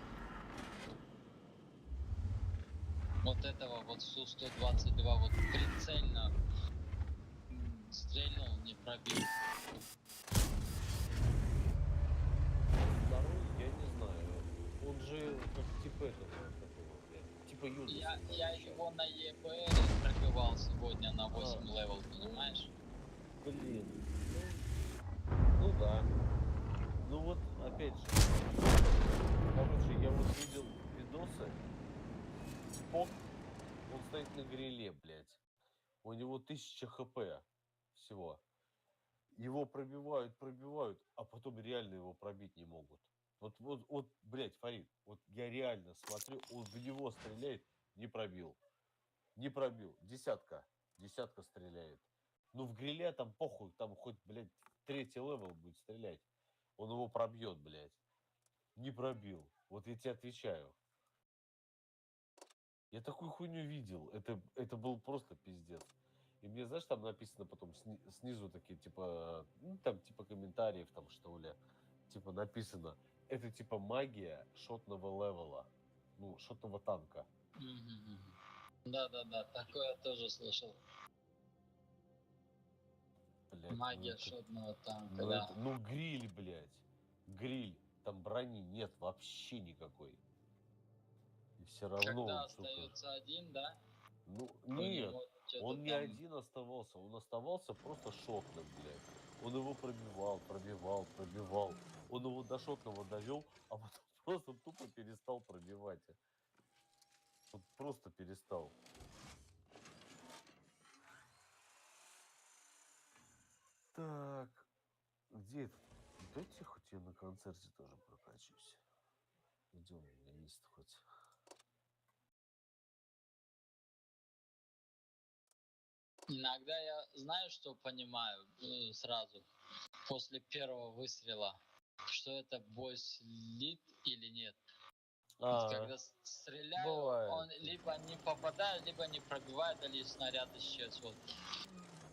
Вот этого вот Су-122 вот прицельно стрельнул, не пробил. Второй, я не знаю. Он же как типа этого, такого, блядь. Типа Юнуса. Я его на ЕБР пробивал сегодня на 8 левел, понимаешь? Блин. Ну да. Ну вот, опять же. Короче, я вот видел видосы. Спок, он стоит на гриле, блядь. У него 1000 хп всего. Его пробивают, а потом реально его пробить не могут. Вот, блядь, Фарид, вот я реально смотрю, он в него стреляет, не пробил. Не пробил. Десятка стреляет. Ну, в гриле там похуй, там хоть, блядь, 3-й левел будет стрелять. Он его пробьет, блядь. Не пробил. Вот я тебе отвечаю. Я такую хуйню видел. Это был просто пиздец. И мне, знаешь, там написано потом снизу такие, типа, ну, там, типа, комментариев, там, что ли. Типа, написано, это, типа, магия шотного левела. Ну, шотного танка. Да-да-да, такое я тоже слышал. Блядь, Магия шотного танка, ну, да. ну, гриль, блядь. Гриль. Там брони нет вообще никакой. И все равно Когда он, сука. остается один, да? Ну, У нет. него что-то Он не там. один оставался. Он оставался просто шотным, блядь. Он его пробивал. Он его до шотного довел, а потом просто тупо перестал пробивать. Вот просто перестал. Так. Где этот? Дайте хоть я на концерте тоже прокачусь. Где он у меня есть хоть? Иногда я знаю, что понимаю сразу после первого выстрела, что это бой слит или нет. Когда стреляю, Бывает. он либо не попадает, либо не пробивает, или снаряд исчез. Вот.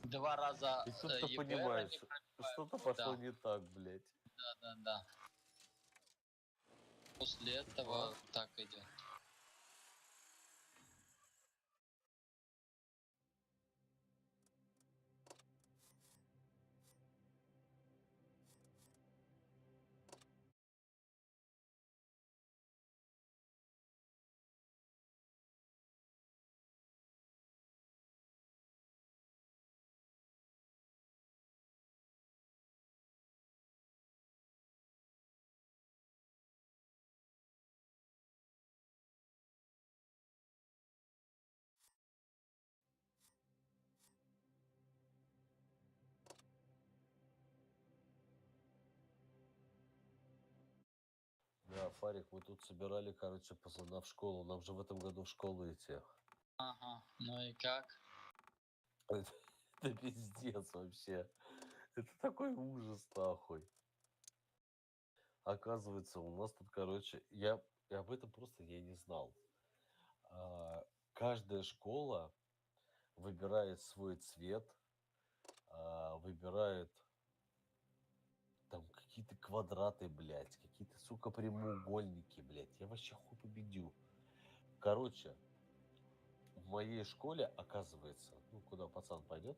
2 раза И тут ты ЕБР понимаешь, не пробиваю. что-то пошло Да, не так, блядь. да. После этого так идет. Да, Фарик, мы тут собирали, короче, пацана в школу. Нам же в этом году в школу идти. Ага, ну и как? Это пиздец вообще. Это такой ужас, нахуй. Оказывается, у нас тут, короче, я об этом просто я не знал. Каждая школа выбирает свой цвет, выбирает какие-то квадраты, блядь, какие-то, сука, прямоугольники, блядь. Я вообще хуй победю. Короче, в моей школе, оказывается, ну, куда пацан пойдет,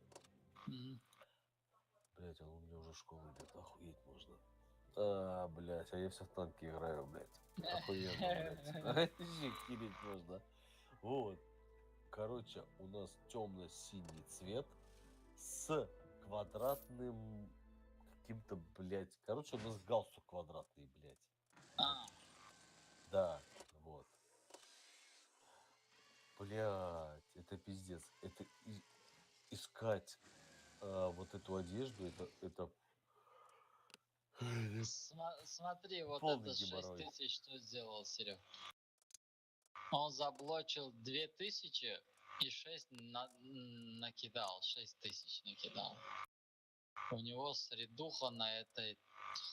блядь, он у меня уже в школу идет, охуеть можно. Блядь, а я все в танки играю, блядь. Охуенно, блядь. Вообще кирить можно. Вот. Короче, у нас темно-синий цвет с квадратным каким-то, блядь. Короче, у нас галстук квадратный, блядь. А, Да, вот. Блядь, это пиздец. Это искать вот эту одежду, это смотри, вот полный это геморрой. 6000 что сделал, Серег? Он заблочил 2000 и 6 накидал, 6000 накидал. У него средуха на этой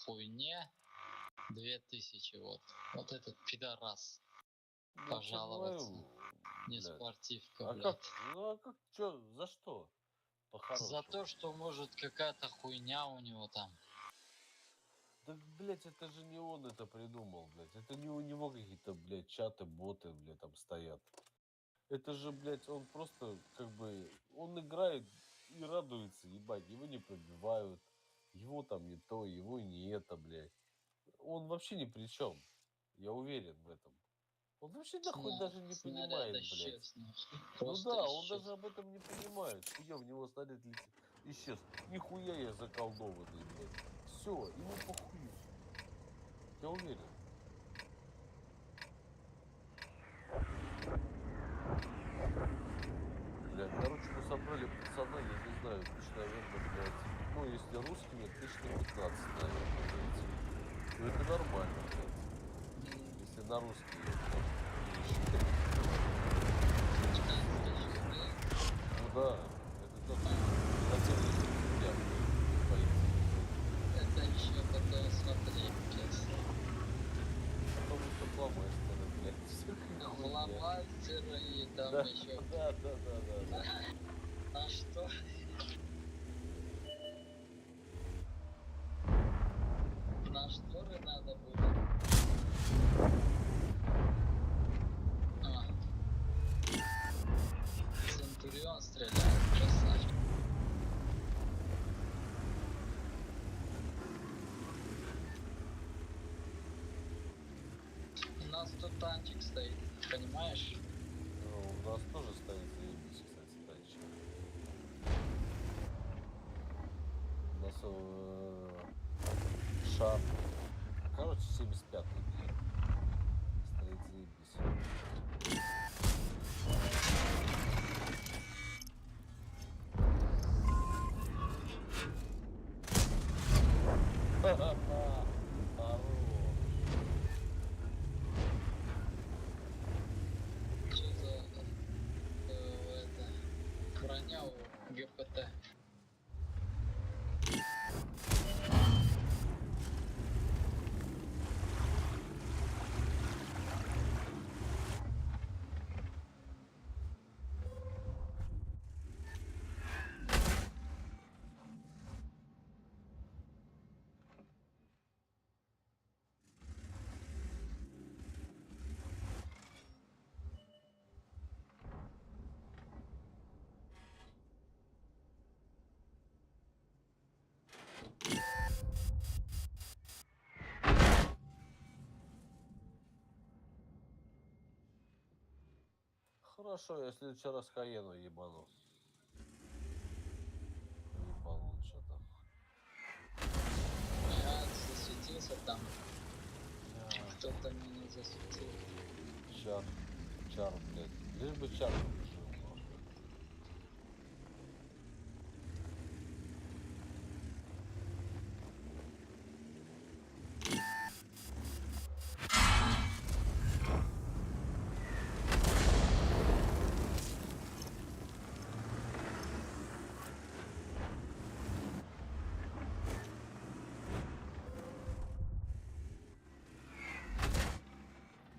хуйне 2000, вот. Вот этот пидорас. Ну, Пожаловаться. говорю, Не блядь. спортивка, А блядь. как, ну а как, чё, за что? По-хорошему. За то, что может какая-то хуйня у него там. Да, блядь, это же не он это придумал, блядь. Это не у него какие-то, блядь, чаты, боты, блядь, там стоят. Это же, блядь, он просто, как бы, он играет и радуется, ебать. Его не пробивают, его там не то, его не это, блядь. Он вообще ни при чем. Я уверен в этом. Он вообще нахуй даже не Снаряд понимает, блядь. исчез, нахуй. Ну Просто да, он исчез. даже об этом не понимает. Хуя в него снаряд летит. Исчез. Нихуя я заколдованный, блядь. Все, ему похуй. Я уверен. Блядь, короче, мы собрали пацана, я не знаю, тысяч, наверное, блядь. Ну, если русскими, 1015, наверное, блядь. Ну, это нормально, блядь. Если на русские, не считать. Ну да, это как хотели меня пойти. Это еще потом смотри, сейчас. Потому что фломастеры, блядь, всякая хуйня. Фломастеры и там Да, еще. да. А что? На шторы надо будет. А. Центурион стреляет, красавчик. У нас тут танчик стоит, понимаешь? Ну, у нас тоже стоит заебись, кстати, танчик. У нас шар. Короче, 75-й, блядь. Стоит заебись. Ха-ха-ха. Хорош. Что за это броня у ГПТ? Хорошо, я в следующий раз Хаену ебану. Ебанул что-то. Я засветился там. Кто-то меня засветил. Чар, блядь. Лишь бы чар жил, нахуй.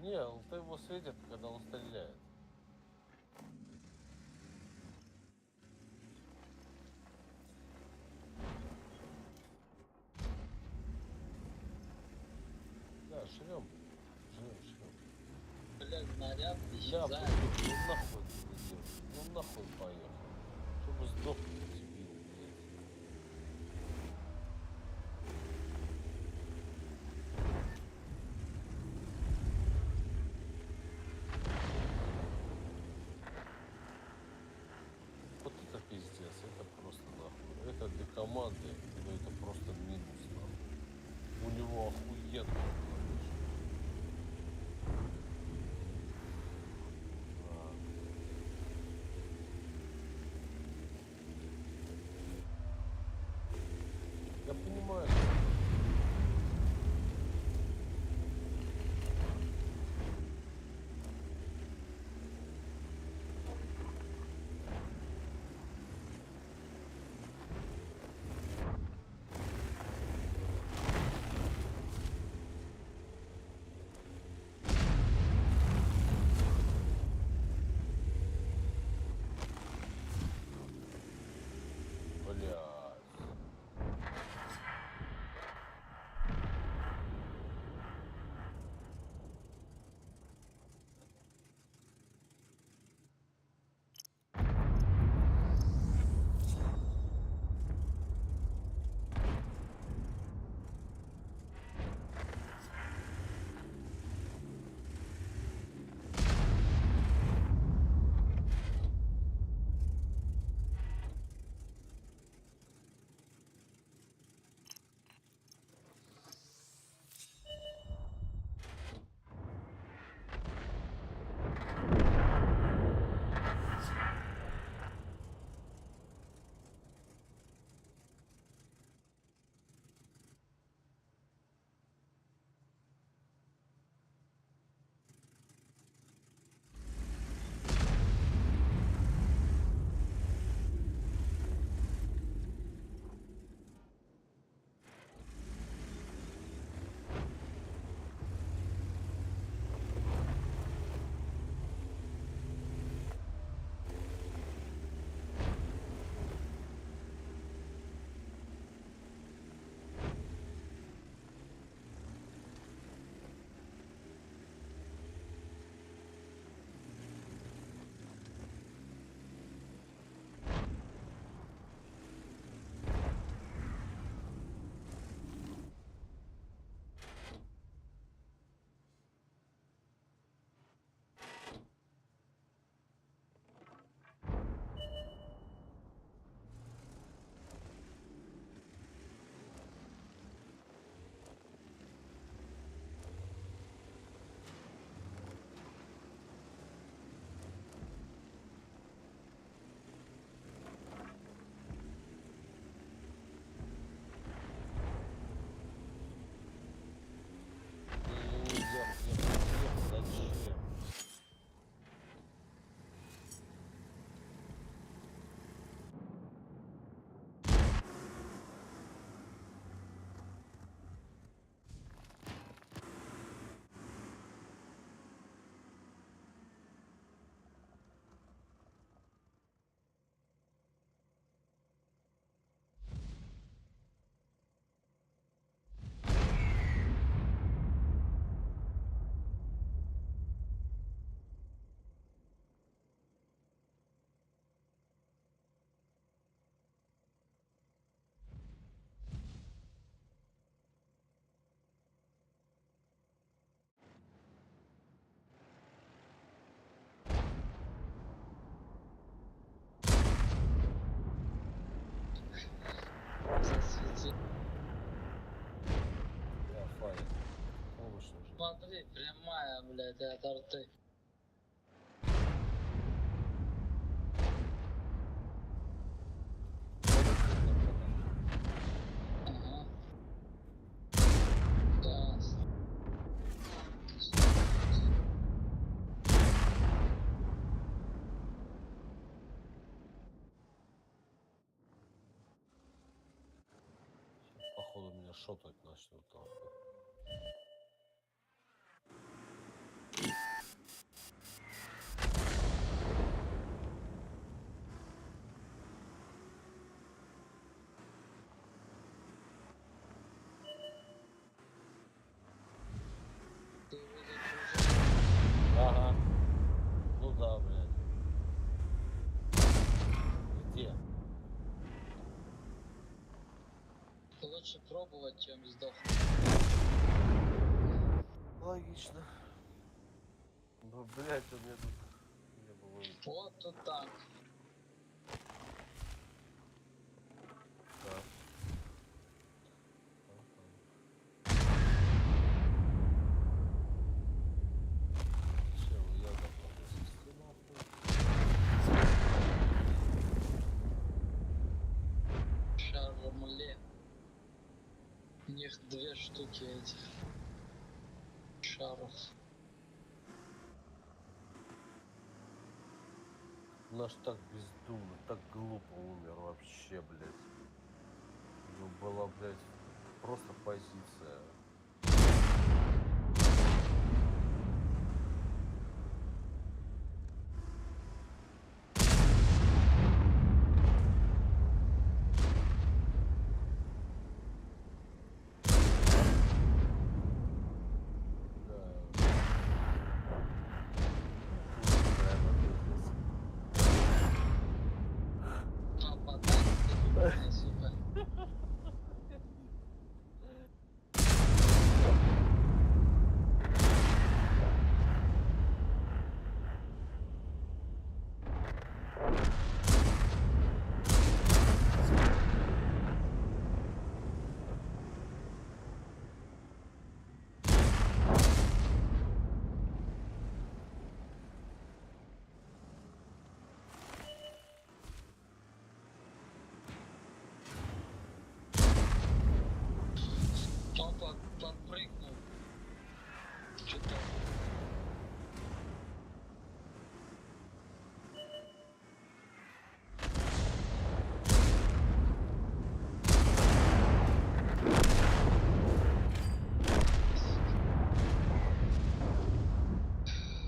Не, ты его светит, когда он стреляет. Жрем. Блядь, снаряд Да, исчезает. ну нахуй ты не делаешь. Ну нахуй поехал. Чтобы сдохнуть, дебил, блядь. Вот это пиздец, это просто нахуй. Это для команды, но это просто минус нахуй. У него охуенно. Я понимаю. Блядь. Зачем? Засвети. Я файл. Помощь нужна. Смотри, прямая, блядь, от арты. Ага. Да. Походу меня шотать начнут нахуй. лучше пробовать, чем сдохнуть. Логично. Ну, блядь, у меня тут не было. Вот тут танк. Да. Чел, я готов свести нахуй. Шармуле. У них 2 штуки этих шаров. Наш так бездумно, так глупо умер вообще, блядь. Ну, была, блядь, просто позиция. А потом, сука. Он подпрыгнул. Что-то.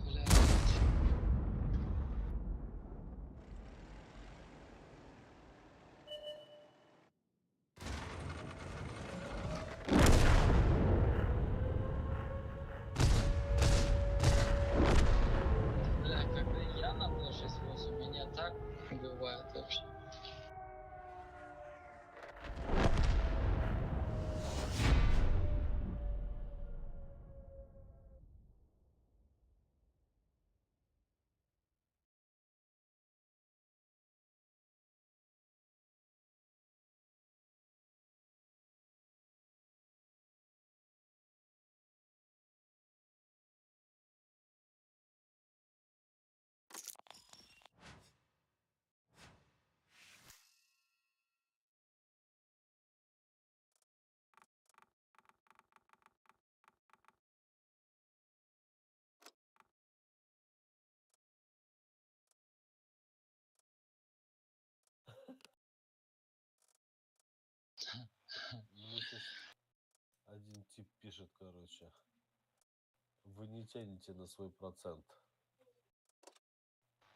Блядь. Бля, когда я на площадь возле меня так бывает вообще. Мне сейчас один тип пишет, короче. Вы не тянете на свой процент.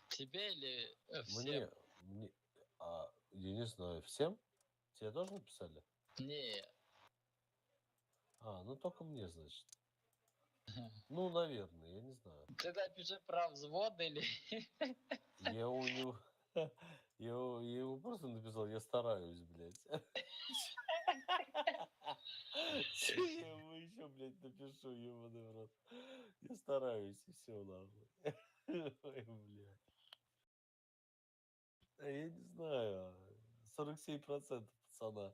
Тебе или всем? Мне, я не знаю, всем? Тебе тоже написали? Не. Ну только мне, значит. Ну, наверное, я не знаю. Ты напиши про взвод или... Я у него... Я ему просто написал, я стараюсь, блядь. Че я ему еще, блядь, напишу, ебаный в рот. Я стараюсь, и все, нахуй. Ой, блядь. Я не знаю. 47% пацана.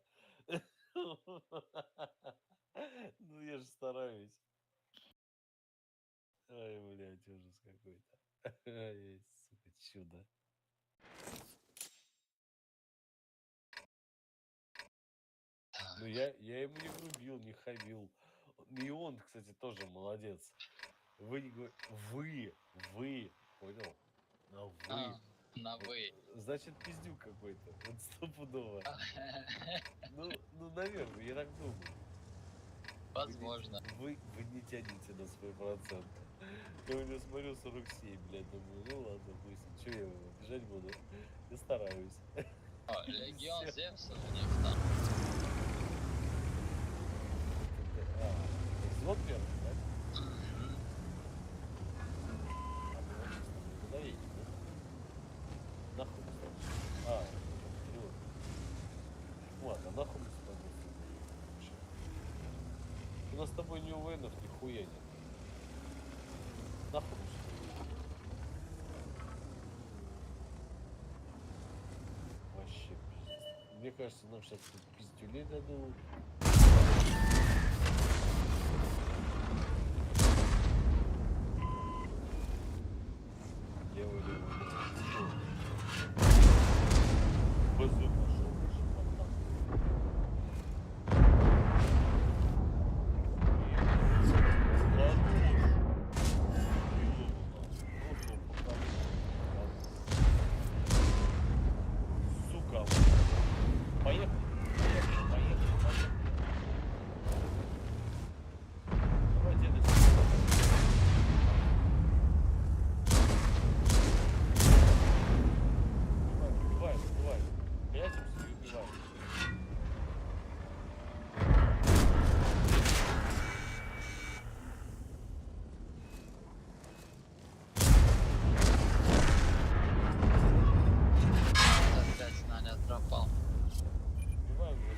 Ну, я же стараюсь. Ай, блядь, ужас какой-то. Ай, сука, чудо. Ну, я ему не грубил, не хамил. И он, кстати, тоже молодец. Вы не говорите... Вы, понял? Вы. на вы. Значит, пиздюк какой-то. Вот стопудово. Ну, наверное, я так думаю. Возможно. Вы не тянете на свой процент. Я у него смотрю 47, блядь, думаю, ну ладно, пусть. Че я его обижать буду? Я стараюсь. Легион Зевса у них там. Взвод первый, да? Куда едем, да? Нахуй мы стали? Вперед. Ладно, нахуй мы с тобой. У нас с тобой ни УВНов, нихуя нет. Нахуй. Вообще пиздец. Мне кажется, нам сейчас тут пиздюлей дадут. Левый. Базук нашел. Сука. Поехали. Давай, дедочка. Убиваем. Прячемся и убиваем. Опять снаряд пропал. Убиваем его.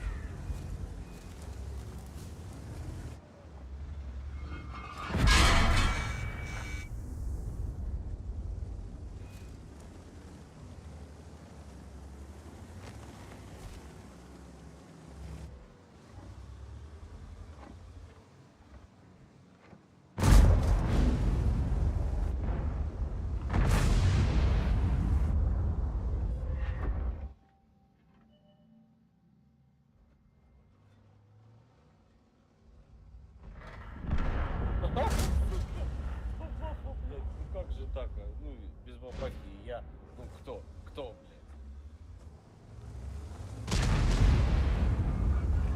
Блядь, ну как же так, а? Ну, без бабахи я. Ну кто, блядь?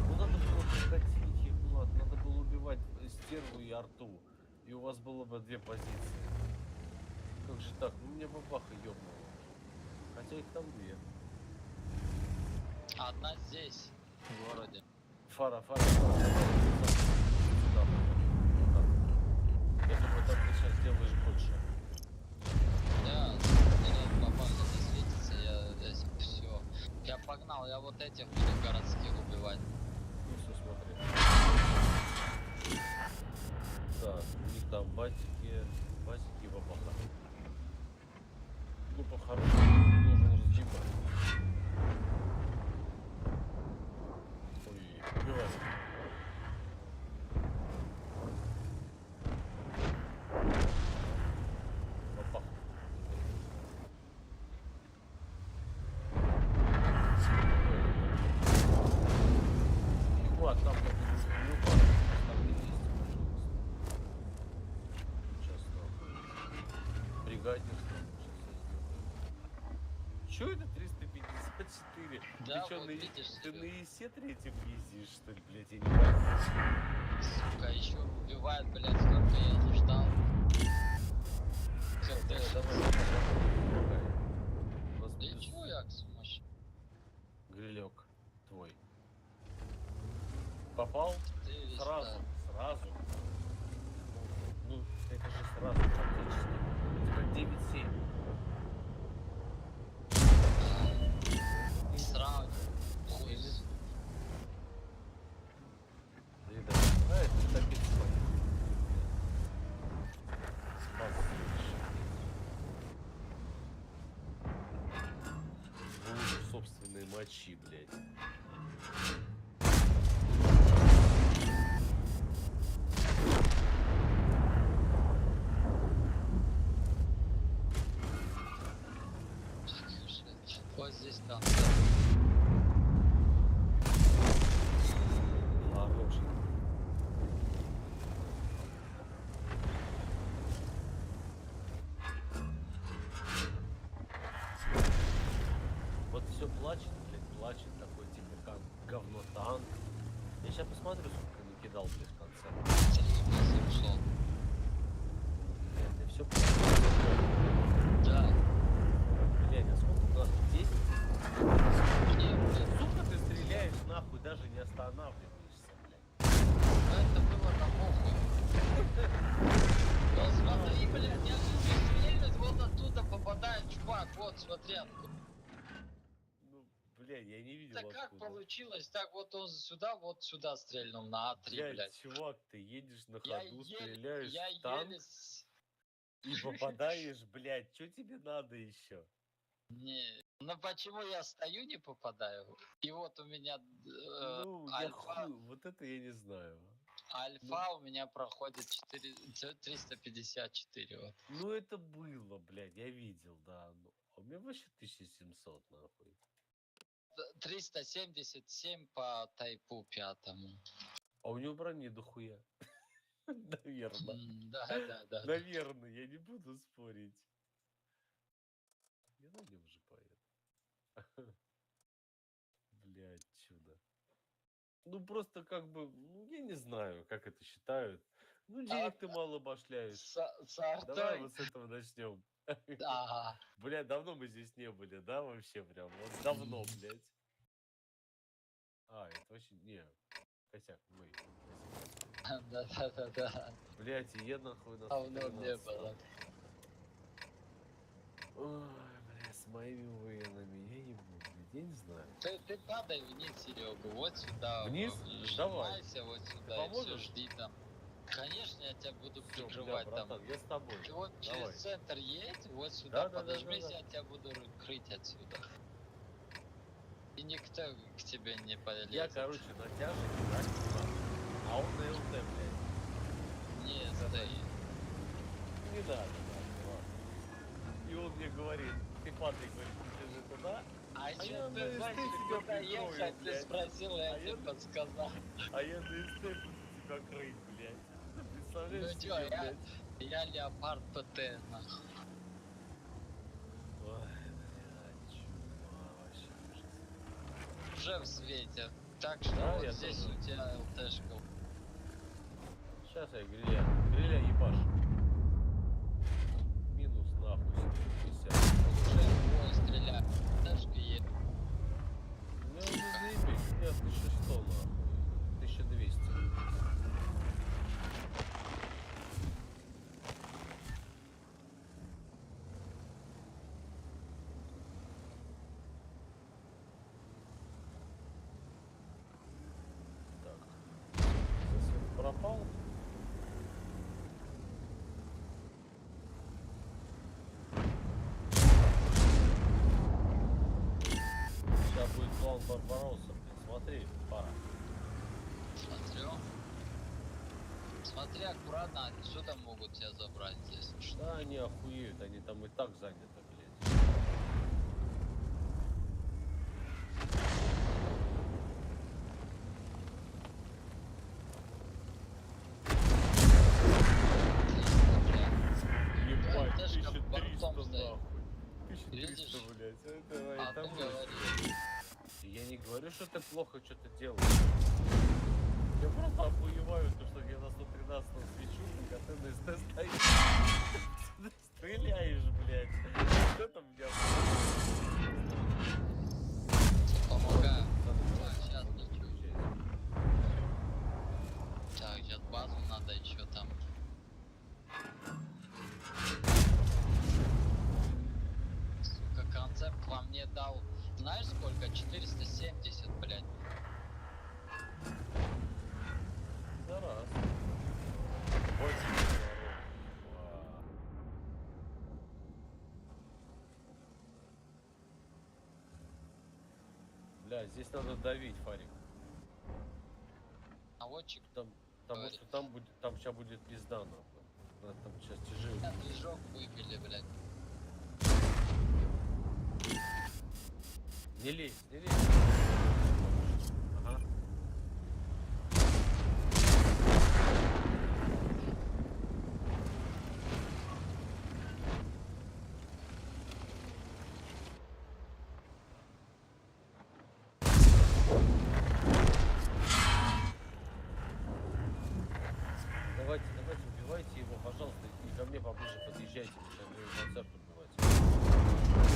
Ну надо было прекратить их, Влад, надо было убивать стерву и арту. И у вас было бы 2 позиции. Как же так? Ну мне бабаха ёбнула. Хотя их там 2. Одна здесь, в городе. Фара. Сюда. Я думаю, так ты сейчас сделаешь больше. Да, попали не светится, я все. Я погнал, я вот этих буду городских убивать. Ну все, смотри. Так, у них там басики бабаха. Ну, по-хорошему, должен разъебать. Ой, убивай. Бабаха. Хват, там как бы не упал. Там не есть, пожалуйста. Сейчас там. Бригадирство. Чё это 354? Да, ты чё, вот на, видишь, ты всё. на ИСе третьем ездишь, что ли, блядь, я не понимаю. Сука, еще убивает, блядь, сколько я не ждал. Все, Давай. У нас Да плюс чего я сумасшедший? грилек твой. Попал? 400. Сразу. Ну, это же сразу практически. У тебя 9-7. Сразу. Хуй. Да, это так и стоит. Лучше собственной мочи, блядь. Вот здесь там. Хороший. Вот все плачет, блядь, плачет такой, типа, как говно танк. Я сейчас посмотрю, сколько накидал, блядь, в конце. 700. Блядь, я все плачет. Да. Блядь, а сколько у нас? 10? Не, блядь. Сука, ты стреляешь нахуй, даже не останавливаешься, блядь. Ну это было на похуй. Вот смотри, блядь, я же стреляюсь, вот оттуда попадает чувак, вот смотри откуда. Ну, блядь, я не видел Да как откуда. получилось? Так вот вот сюда стрельнул на А3, блядь. Чувак, ты едешь на Я ходу, еле, стреляешь я в танк еле... и попадаешь, блядь, что тебе надо еще? Не, ну почему я стою, не попадаю? И вот у меня Ну, альфа, вот это я не знаю. альфа у меня проходит 354, вот. Ну, это было, блядь, я видел, да. Ну, а у меня вообще 1700, нахуй. 377 по тайпу 5. А у него брони дохуя. Наверное. Да. Наверное, я не буду спорить. Я на нем же поеду. Блядь, чудо. Ну, просто как бы, ну, я не знаю, как это считают. Ну, денег ты мало башляешь. С Давай артой. вот с этого начнем. Ага. Бля, давно мы здесь не были, да, вообще прям? Вот давно, блядь. А, это вообще, не, косяк, мы. Да. Блядь, и я нахуй на Давно не 113 было. Ой, бля, с моими военными, я не буду, блядь, я не знаю. Ты падай вниз, Серега, вот сюда. Вниз? Давай. Сжимайся вот Ты сюда и все, поможешь? жди там. Конечно, я тебя буду Всё, бля, прикрывать там. братан, я с тобой. Ты вот Давай. через центр едь, вот сюда Да. подожмись, я тебя буду крыть отсюда. И никто к тебе не полезет. Я, короче, на тяжести, да, а он на ЛТ, блядь. Не, стоит. Не надо, ладно. И он мне говорит, ты падай, говорит, ты же туда, А я что на ты СТ знаешь, тебя куда прикрою, ехать? Ты блядь. спросил, я А тебе я- подсказал. а я на СТ буду тебя крыть, блядь. Представляешь Ну себе, чё, блядь? я леопард ПТ, нахуй. Ой, блядь, чувак, вообще ужас. Уже в свете. Так что Да, вот я здесь тоже. у тебя ЛТшка. Сейчас я гриля ебаш. Минус нахуй 750. Уже двое стреляют. ЛТшка едет. Ну, не заебись, у меня 1100 нахуй. 1200. Так. Засвет пропал. Сейчас будет клан Барбаросса, блин. Смотри, пара. Смотрю. Смотри аккуратно, отсюда могут тебя забрать, если что. Да, они охуеют, они там и так заняты, блядь. Ебать, ЛТшка 1300 бортом стоит. нахуй. 1300, Видишь? блядь. Это, А там ты говоришь. Я не говорю, что ты плохо что-то делаешь. Я просто охуеваю, то, что я на 113 свечу, а ты на СТ стоишь. Ты стреляешь, блядь. Что там у меня? Помогаю. Так, сейчас лечу. Так, сейчас базу надо еще там. Сука, концепт вам мне дал. Знаешь сколько? 470, блядь. За раз. Бля, здесь надо давить, Фарик. Наводчик. Потому что там сейчас будет пизда, нахуй. Надо там сейчас тяжелее. Движок выбили, блядь. Не лезь, не лезь. Ага. Давайте, убивайте его, пожалуйста, и ко мне поближе подъезжайте, сейчас будем концерт убивать.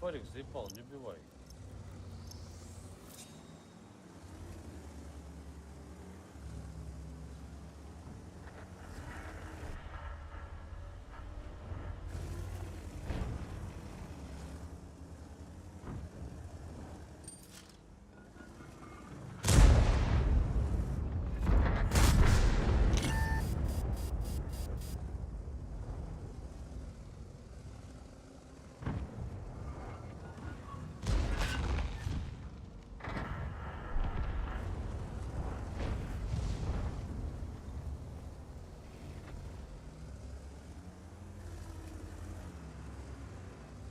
Фарик заебал, не убивай.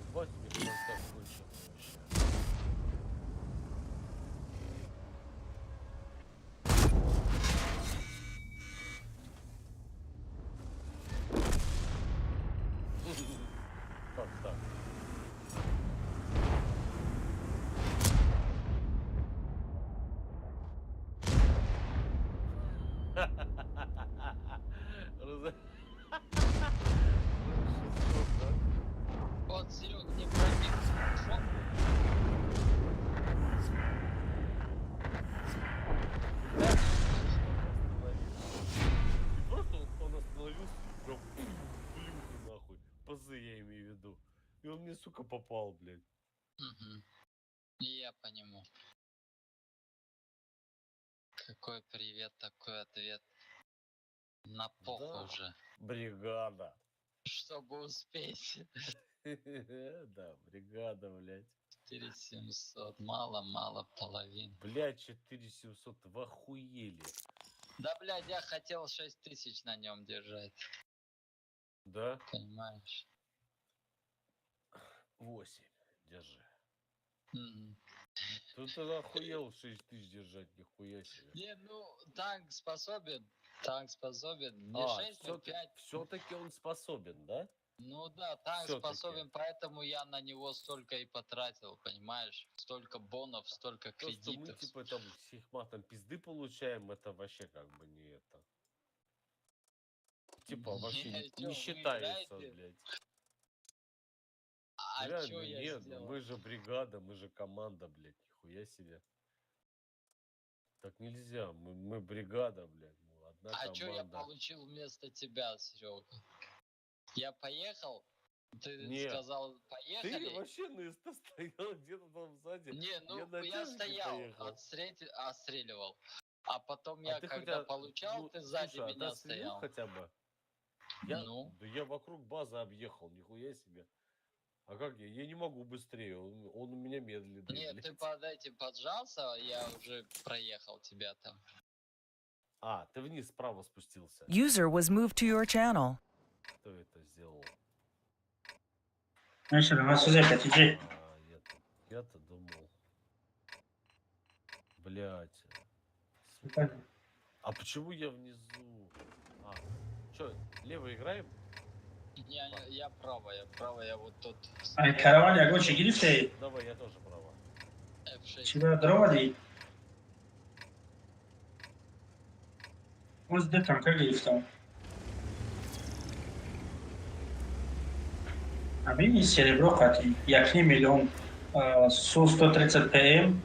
Ебать, мне так больше вообще. Как так? Раз- Вот, Серег, не пробил. Шо? И просто он остановился, прям блюху нахуй. Пазы я имею в виду. И он мне, сука, попал, блядь. Мгм. И я по нему. Какой привет, такой ответ. На похуй Да. уже. Бригада. Чтобы успеть. Да, бригада, блядь. 4700. Мало, половин. Блядь, 4700, вы охуели. Да, блядь, я хотел 6000 на нем держать. Да? Понимаешь? 8. Держи. Мгм. Тут ты охуел 6000 держать, нихуя себе. Не, ну, танк способен. Танк способен. Не 6, но 5. все-таки он способен, да? Ну да, танк Всё-таки. способен, поэтому я на него столько и потратил, понимаешь? Столько бонов, столько То, что мы кредитов. типа там с Хихматом пизды получаем, это вообще как бы не это. Типа вообще Не, не чё, вы считается, играете? блядь. А Реально, чё я нет, ну сделал? мы же бригада, мы же команда, блядь, нихуя себе. Так нельзя, мы бригада, блядь, ну, одна А чё я команда. получил вместо тебя, Серега? Я поехал, ты Не, сказал, ты поехали? вообще стоял где-то там сзади. Не, ну на я тяжике стоял, поехал. отстреливал. А потом А я, ты когда хотя, получал, ну, ты сзади слушай, а ты меня отстрелил стоял. хотя бы? Ну? Да я вокруг базы объехал, нихуя себе. А как я? Я не могу быстрее, он у меня медленный, Нет, блядь. ты под этим поджался, я уже проехал тебя там. А, ты вниз справа спустился. User was moved to your channel. Кто это сделал? Значит, у нас уже TJ. А, я-то думал. Блять. А почему я внизу? А, что, лево играем? Я право, я вот тут Ay karavan ya gochi girifte. Давай, я тоже право. F6. Чего дровали? Ось де там как girifte. А мини серебро хати. Якни миллион. Су-130 ПМ.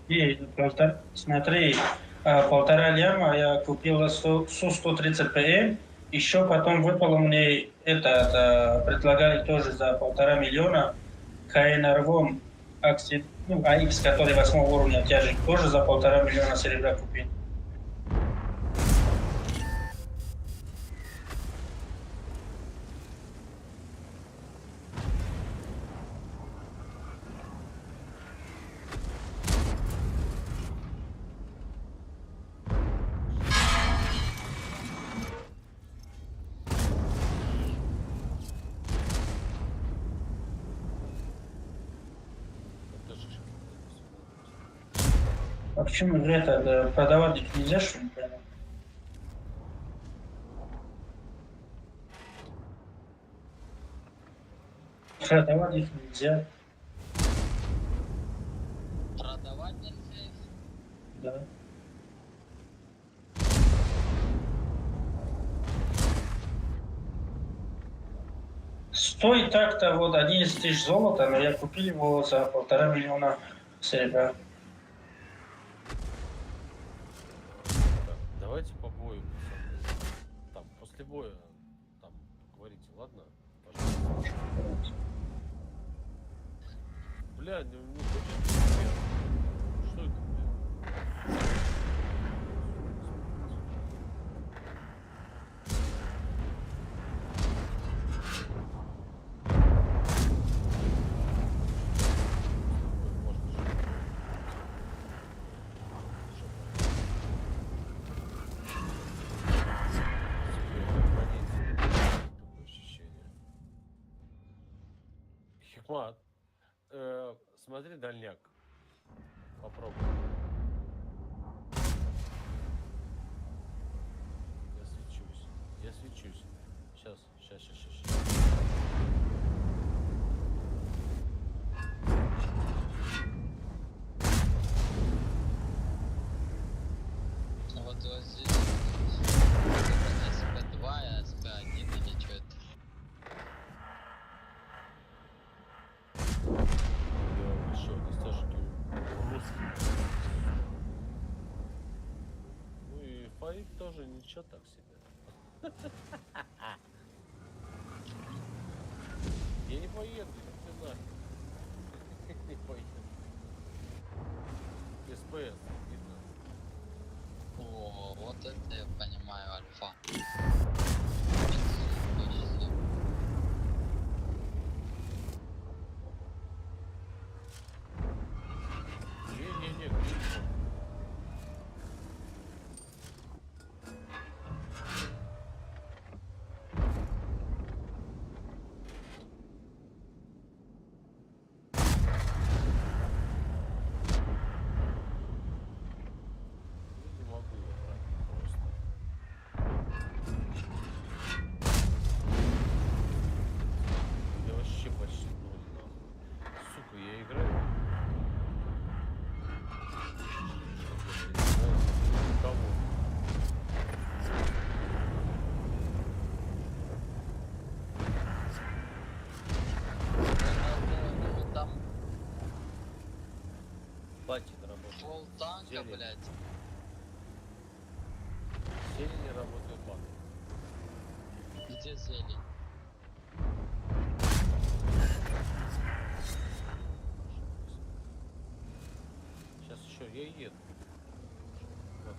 И смотри, 1,5 ляма я купил Су-130 ПМ. Еще потом выпало мне предлагали тоже за 1,5 миллиона. КНРВом АХ, который 8 уровня тяжек, тоже за 1,5 миллиона серебра купил. Это же А почему продавать их нельзя, что ли? Продавать их нельзя, Продавать нельзя их? да. Стоит так-то вот 11 тысяч золота, но я купил его за 1,5 миллиона серебра. Так, давайте по бою, пацаны. Там, после боя, там, говорите, ладно? Пожалуйста. Бля, не хочется. Что это, бля? Хикмат, смотри дальняк. Попробуй. Я свечусь. Я свечусь. Сейчас. Вот здесь СП-2 и СП-1 или что это? Я еще достаточно русский. Ну и фаик тоже ничего так себе. Я не поеду, не знаю. Не поеду. СПС, видно. О, вот это я понимаю, альфа. Не, кричу. Не могу я брать просто. Я вообще почти ноль нахуй. Сука, я играю. Кого? Там Батик работает. пол танка, Зелень. блядь. Сели не работает бак. Где зелень? Сейчас еще я еду. Вот.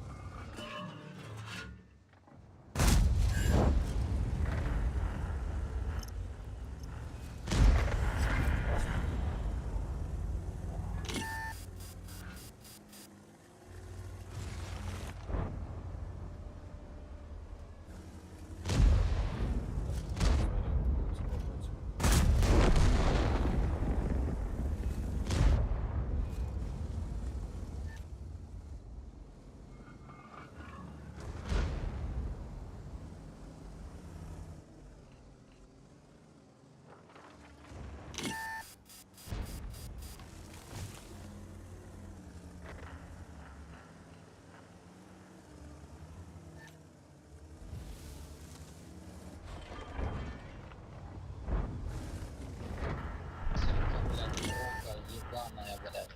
Сука, блядь, рока ебаная, блядь.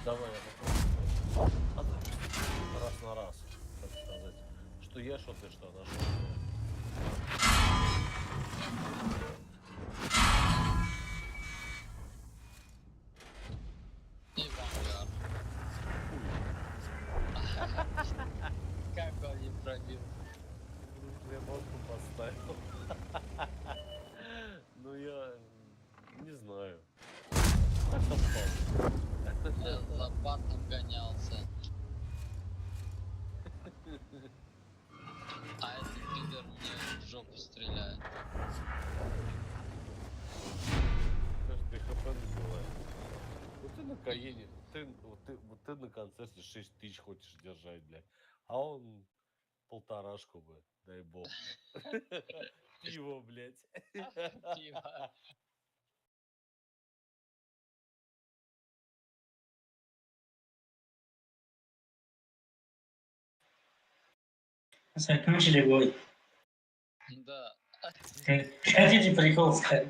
Давай я попробую. Раз на раз, так сказать. Что я, что ты, что она, что. И вангар. Как он не пробил? Я мозгу поставил. Ну я не знаю. Так совпало. Я за батом гонялся. А этот пидор мне в жопу стреляет. Каждый хп набивает. Вот ты на Каене, вот ты на концерте 6 тысяч хочешь держать, блядь. А он полторашку бы, дай бог. Пиво, блядь. Пиво. Закончили бой. Да. Хотите прикол сказать?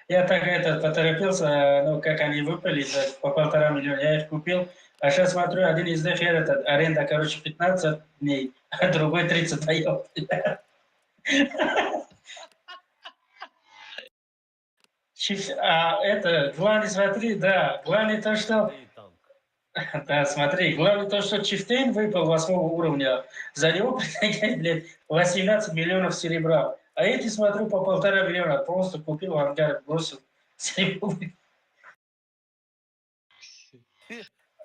Я так поторопился, ну, как они выпали по 1,5 миллиона, я их купил. А сейчас смотрю, один из них, аренда, короче, 15 дней, а другой 30 дает. Главное, смотри, да, главное то, что... И танк. Да, смотри, главное то, что Чифтейн выпал 8 уровня, за него предлагают, блядь, 18 миллионов серебра. А эти, смотрю, по 1,5 миллиона, просто купил ангар, бросил серебро.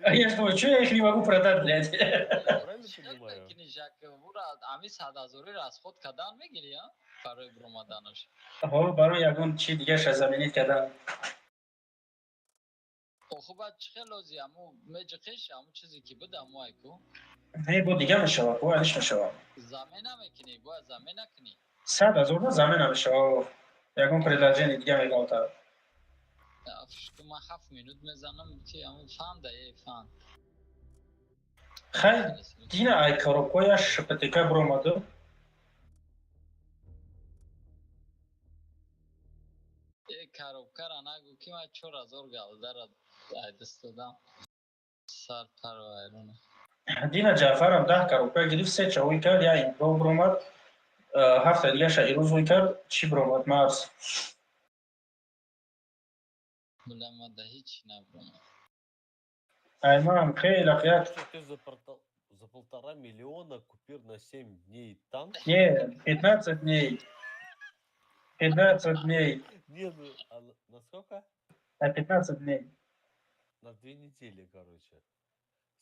А я ж думаю, что я их не могу продать, блядь? Правильно понимаю? Бару ягон чи дигар ша заминид кардам. Не, бо дигар мешавад, бо алиш мешавад. 100,000 замин мешавад. Ягон предложение дигар мегалта. Хай, дина ай коробкояш ПТК бромаду. коробкара нагу ки ман 4000 галдара айдастодам. Сар парвайрона. Дина Ҷаъфарам 10 коробка гирифт, 3 чавуй кард, я имрӯ биромад, 7 дигаша ирӯзуй кард, чӣ биромад Марс? Буламада ҳеч набиромад. Айман, хеле қият. Ты за 1,5 миллиона купил на 7 дней танк? Не, 15 дней. 15 дней. Не, ну, а на сколько? На 15 дней. На 2 недели, короче.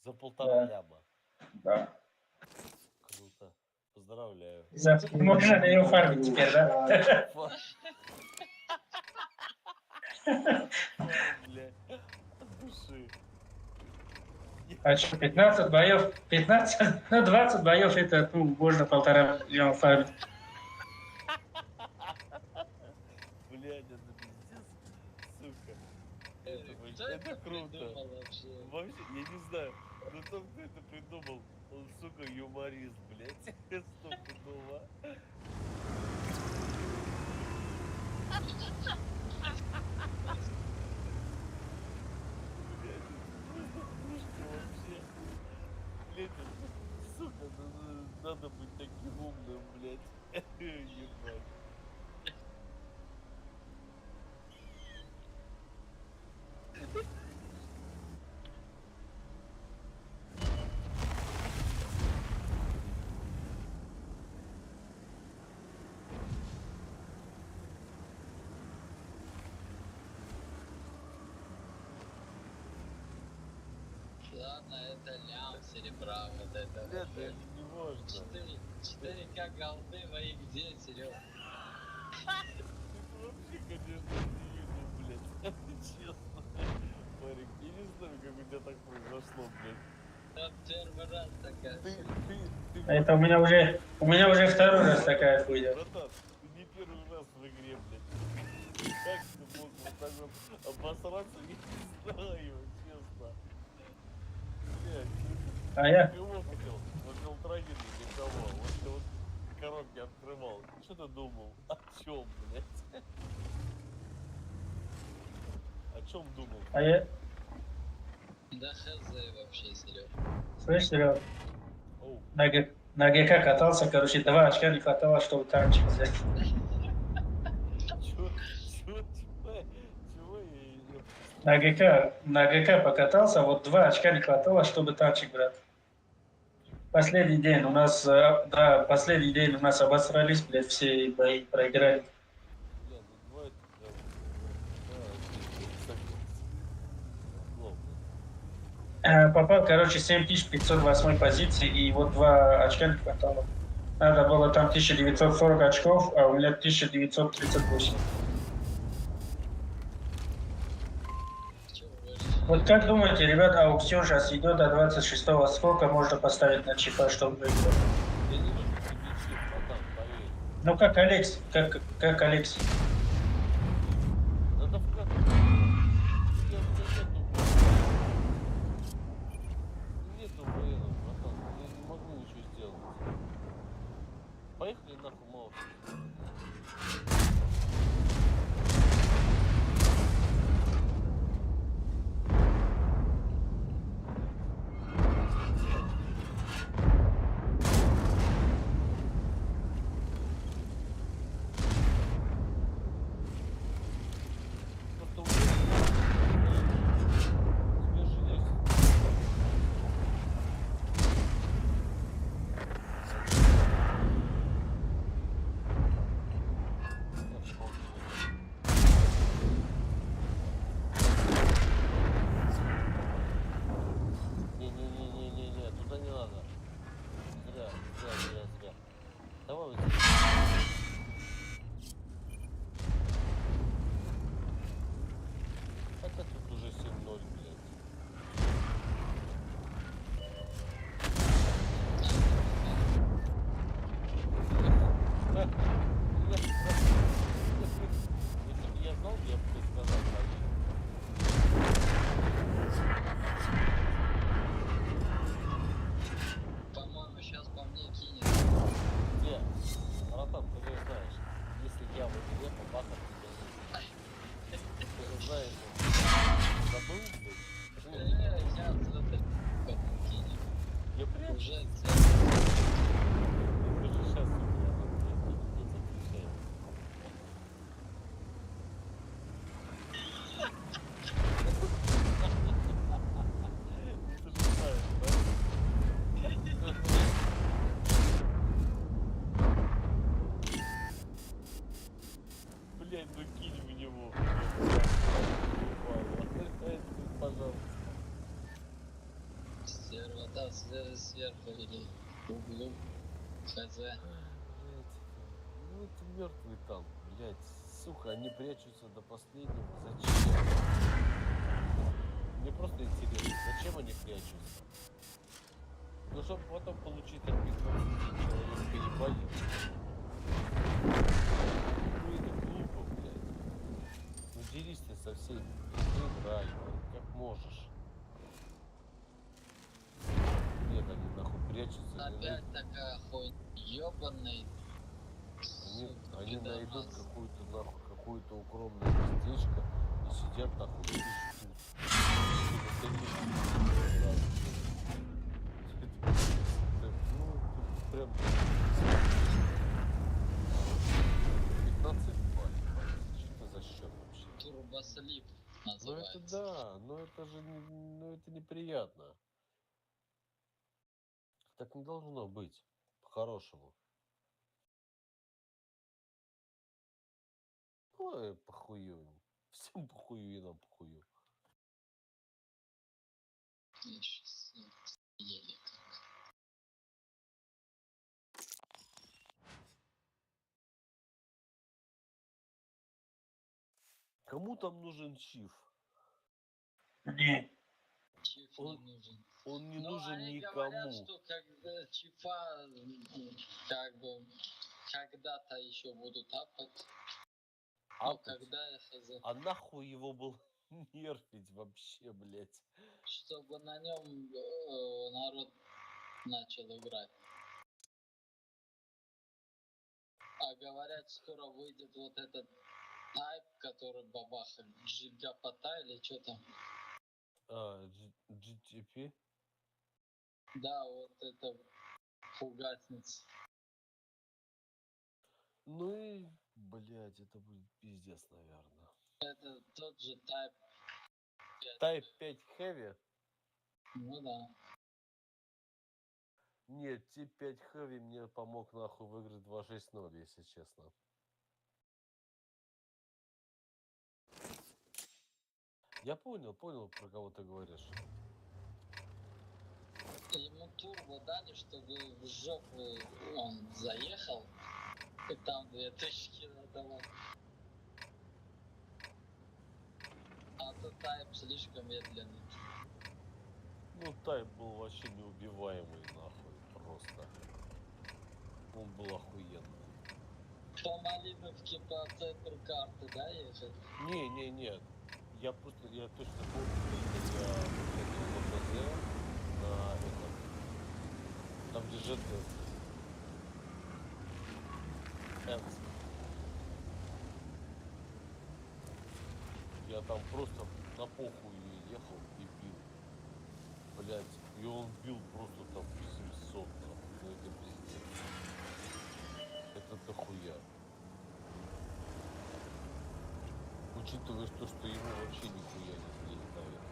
За 1,5 ляма. Да. Круто. Поздравляю. Можно на нее фармить теперь, да? Блядь, от души. А что, 15 боев? 15, ну 20 боев это, ну, можно 1,5 миллиона фармить. Блядь, это пиздец, сука. Это круто. Вообще, я не знаю, но кто это придумал, он, сука, юморист, блядь. Стопудово. Блядь, сука, надо быть таким умным, блядь. Ебать. Ладно, это лям серебра, вот это. Это не можно. 4К голды мои где, Серега? Это вообще, конечно, не видно, блядь. Честно. Парик, я не знаю, как у тебя так произошло, блядь. Это первый раз такая. Это у меня уже второй раз такая хуйня. Братан, ты не первый раз в игре, блядь. Как ты мог вот так вот обосраться, я не знаю, честно. Блядь, А я? кого хотел? Хотел трагедию для кого? Вот ты вот коробки открывал. Что ты думал? О чем, блядь? О чем думал? А я? Да хз вообще, Серега. Слышь, Серега, Оу. на ГК катался, короче, 2 очка не хватало, чтобы танчик взять. Чего На ГК покатался, вот 2 очка не хватало, чтобы танчик брать. Последний день у нас, да, последний день у нас обосрались, блядь, все бои проиграли. Бля, ну бывает, да, Попал, короче, 7508 позиции, и вот 2 очка не хватало. Надо было там 1940 очков, а у меня 1938. Вот как думаете, ребята, аукцион сейчас идет до 26-го, сколько можно поставить на чипа, чтобы выиграть? я не вижу тебе чип, братан, поверь. Ну как Алекс, как Алекс. Надо вкладывать. Нету военных, братан, я не могу ничего сделать. поехали нахуй, мало. Сверху или углу, хз. Ну это мертвый танк, блядь. Сука, они прячутся до последнего. Зачем? Мне просто интересно, зачем они прячутся? Ну, чтобы потом получить от них 20 человек поебать. Ну это глупо, блядь. Ну дерись ты со всеми. Играй, как можешь. Нет, они нахуй прячутся. Опять такая хуйня, ёбаный. Они найдут какую-то нахуй, какое-то укромное местечко и сидят нахуй и ждут. Ну, прям 15 баллов. Что это за счет вообще? Турбослип Ну называется. это да, но это же ну это неприятно. Так не должно быть, по-хорошему. Ой, похую им. Всем похую и нам похую. Я сейчас еле как. Кому там нужен чиф? Не. Чиф Он- не нужен. Он не Но нужен они никому. говорят, что когда чифа как бы когда-то еще будут апать. Но Апать? когда я хз. А нахуй его было нерфить вообще, блядь? Чтобы на нем народ начал играть. А говорят, скоро выйдет вот этот тайп, который бабахает, джигапота или что там. GTP? Да, вот это фугасница. Ну и, блядь, это будет пиздец, наверное. Это тот же тайп. Type 5 Heavy? Ну да. Нет, Type 5 Heavy мне помог нахуй выиграть 2.6.0, если честно. Я понял, про кого ты говоришь. Ему турбо дали, чтобы в жопу он заехал, и там 2000 надавал. А то тайп слишком медленный. Ну, Type был вообще неубиваемый, нахуй, просто. Он был охуенный. По Малиновке по центру карты, да, ехать? Не. Я точно помню, что я выходил на ПЗ, на этом, там где ЖТ. Энс. Я там просто на похуй ехал и бил. Блять, и он бил просто там 700, нахуй. Ну это пиздец. Это дохуя. Учитывая то, что ему вообще нихуя не прилетает.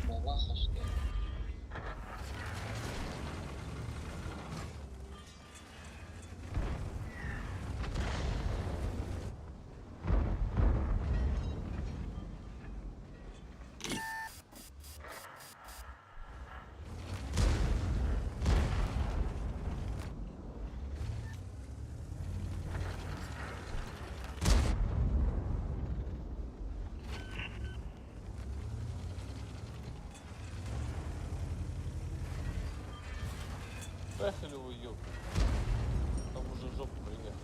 Балаха, что ли? Поехали вы, ёб. Там уже жопа приехала.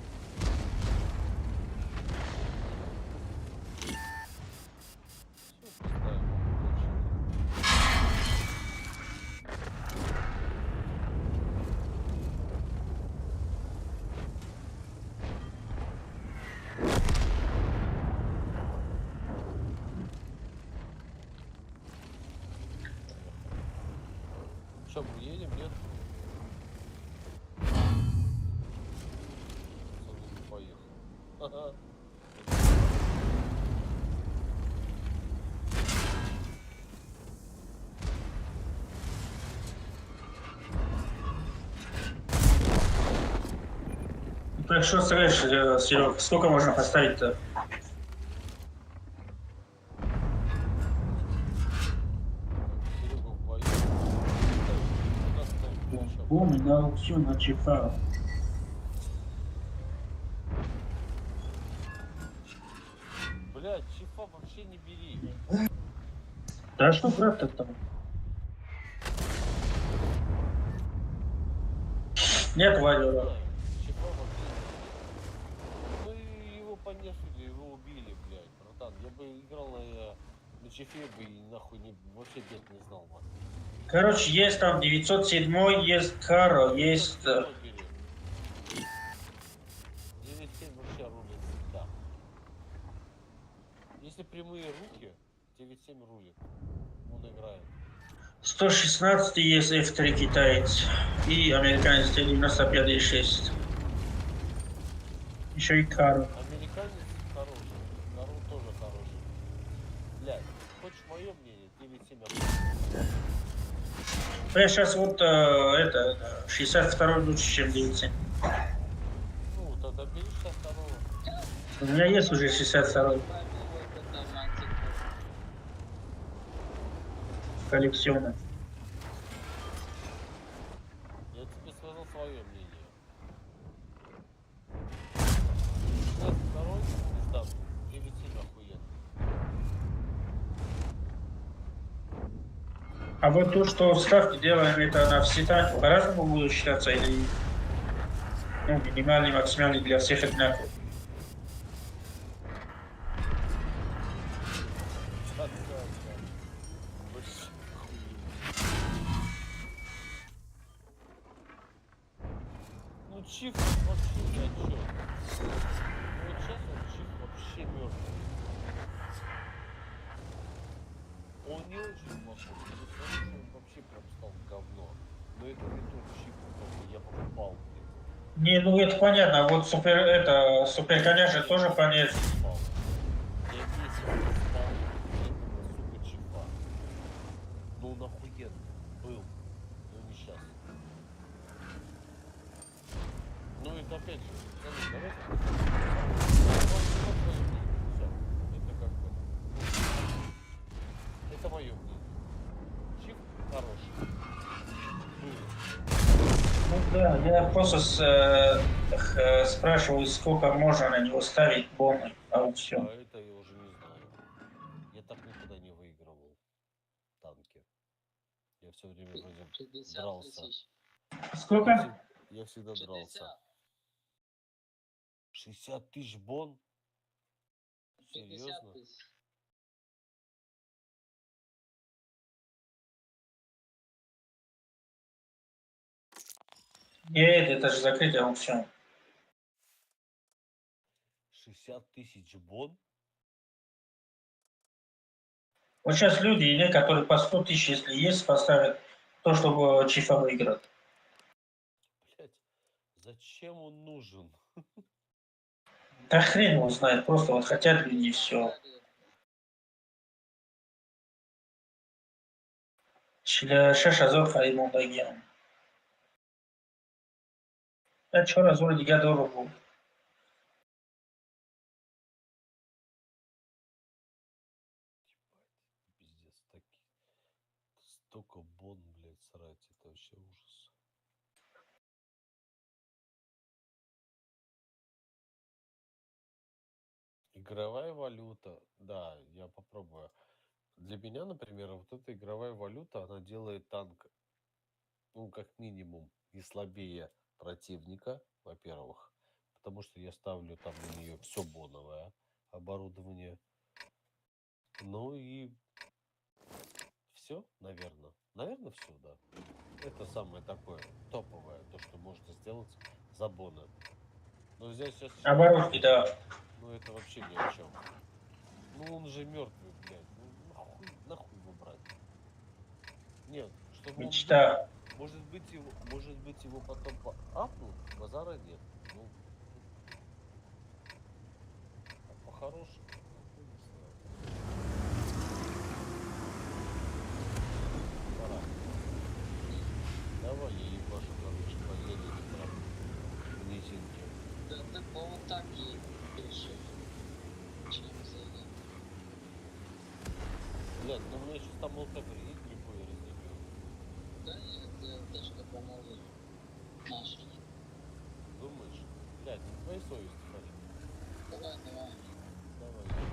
Все, поставим. Что, мы едем, нет? Поехал. Ага. Так что скажешь, Серег, сколько можно поставить-то? Серега в бою. Куда ставить? Бомбы на аукцион на Чифа. Блядь, чифа вообще не бери. Да что брат-то там? Нет, Валера. Чифа вообще не бери. Ну и его понесили, его убили, блядь, братан. Я бы играл на чифе бы и нахуй вообще бед не знал, man. Короче, есть там 907, есть Каро, есть... 9-7 вообще рулит всегда. Если прямые руки, 9-7 рулит. Он играет. 116 есть F3 китаец и американец 95,6. Еще и Каро. Американец хороший. Карл тоже хороший. Блядь, хочешь мое мнение? 9-7 Я сейчас вот это 62 лучше, чем 9,7. Ну, тогда бери 62-го. У меня есть уже 62 коллекциона. Я тебе сказал свое мнение. 62-й, пизда, 9-7 охуенно. А вот то, что ставки делаем, это на все танки по-разному будут считаться или ну, минимальный, максимальный для всех одинаково? Ну чиф вообще ни о чем. Вот сейчас он чиф вообще мертвый. Он не очень плохой, потому что он вообще прям стал говно. Но это не тот чиф, который я покупал. Не, ну это понятно, а вот супер коня же тоже понятно. Спал. Я месяц спал этого, сука, чифа. Ну он охуенный был, но не сейчас. Ну это опять же, давайте. Это как бы. Это мое мнение. Чиф хороший. Ну да, я просто спрашиваю, сколько можно на него ставить бомбы, а вот все. А это все время вроде 50 дрался. тысяч. Сколько? Я всегда дрался. 50. 60 тысяч бон? 50 Серьезно? тысяч. Нет, это же закрытый аукцион. 60 тысяч бон? Вот сейчас люди, не, которые по 100 тысяч, если есть, поставят то, чтобы Чифа выиграл. Блять, зачем он нужен? Да хрен его знает, просто вот хотят люди и все. Шашазор Хаимон Дагиан. А что разор дига дорого? Пиздец, такие. Столько бон, блядь, срать, это вообще ужас. Игровая валюта, да, я попробую. Для меня, например, вот эта игровая валюта, она делает танк, ну, как минимум, не слабее противника, во-первых, потому что я ставлю там на нее все боновое оборудование. Ну и все, наверное. Наверное, все, да. Это самое такое топовое, то, что можно сделать за боны. Но взять сейчас Оборотки, да. ну это вообще ни о чем. Ну он же мертвый, блядь. Ну нахуй его брать. Нет, чтобы он жив, Мечта. может быть его потом апнут, базара нет. Ну, а по-хорошему, ну, не знаю. Пора. Давай, я ебашу, короче, поедем прям в низинке. Да ты по вот так и пишешь. Чем зайдем? Блядь, ну мне сейчас там ЛТ приедет, любой разъебет. Да нет, я точно помогу. Наши. Думаешь? Блядь, не твоей совести, парень. Давай. Давай.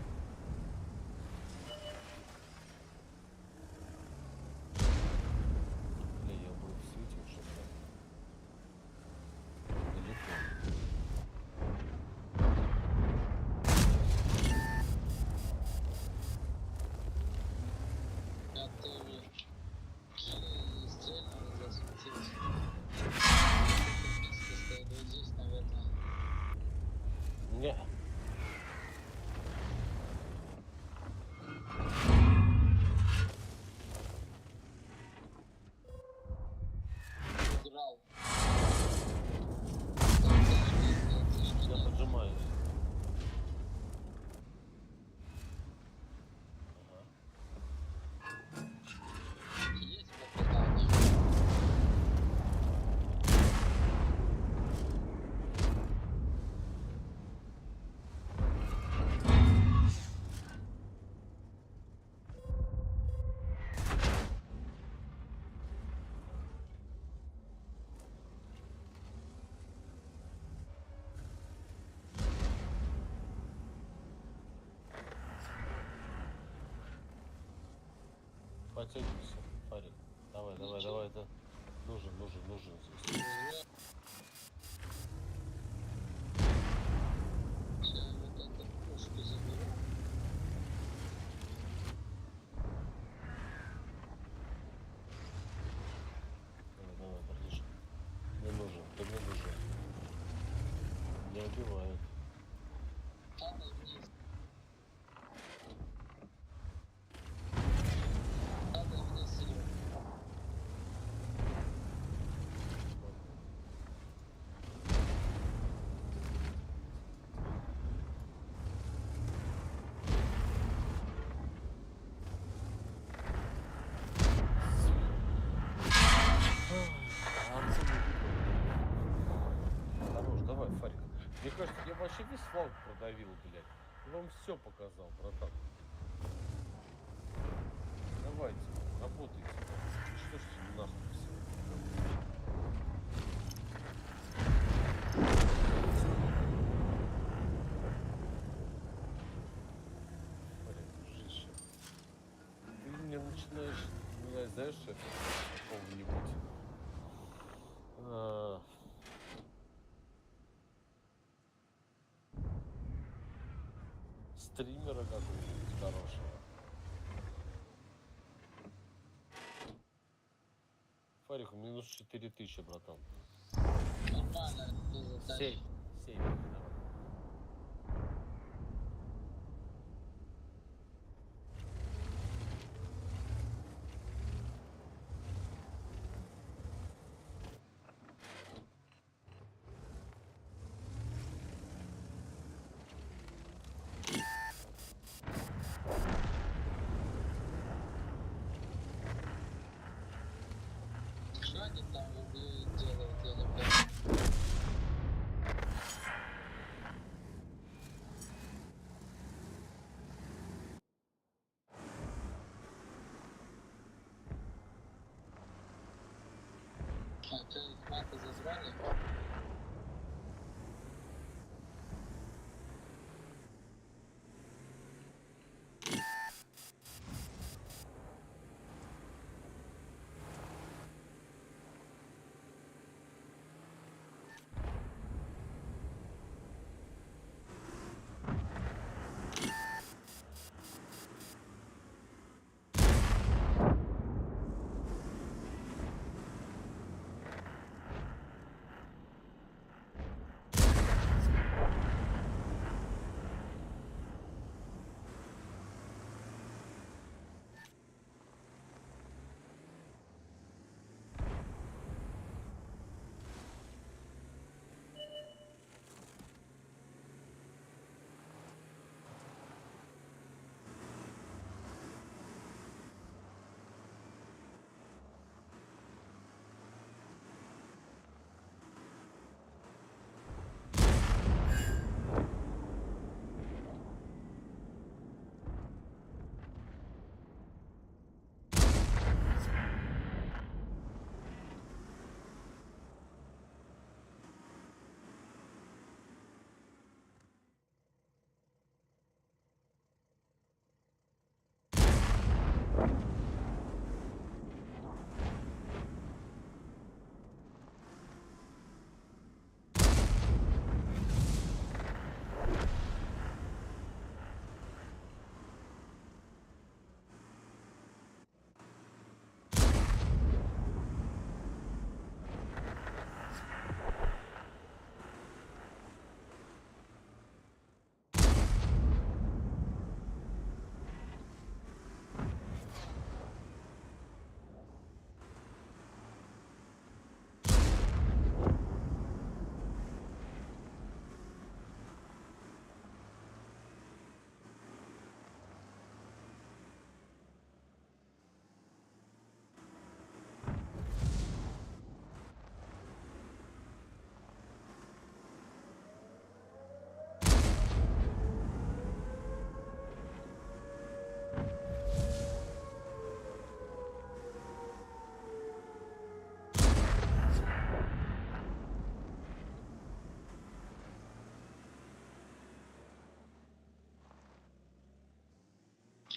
Бля, я бы светил, что-то. Далеко. Я тоже стрельнул, засветился. Место стоит вот здесь, наверное. Не. Играл. Я поджимаюсь. Ага. Есть попадание. Потянемся, парень. Давай, это нужен здесь. Сейчас вот эту пушку заберу. Давай, братишка. Мне нужен, ты мне нужен. Не убивают. Падай вниз. Падай вниз, Серега. Хорош, давай, Фарик. Мне кажется, я вообще весь флаг продавил, блядь. Я вам все показал, братан. Давайте, работайте. Что ж ты нахуй все? Фарик, дружище. Ты мне начинаешь, знаешь, это... Стримера какого-нибудь хорошего. Фариху минус 4000, братан. Нормально, это задача. 7, давай. Что они там в углу делают, я не понимаю. Окей, маты забрали.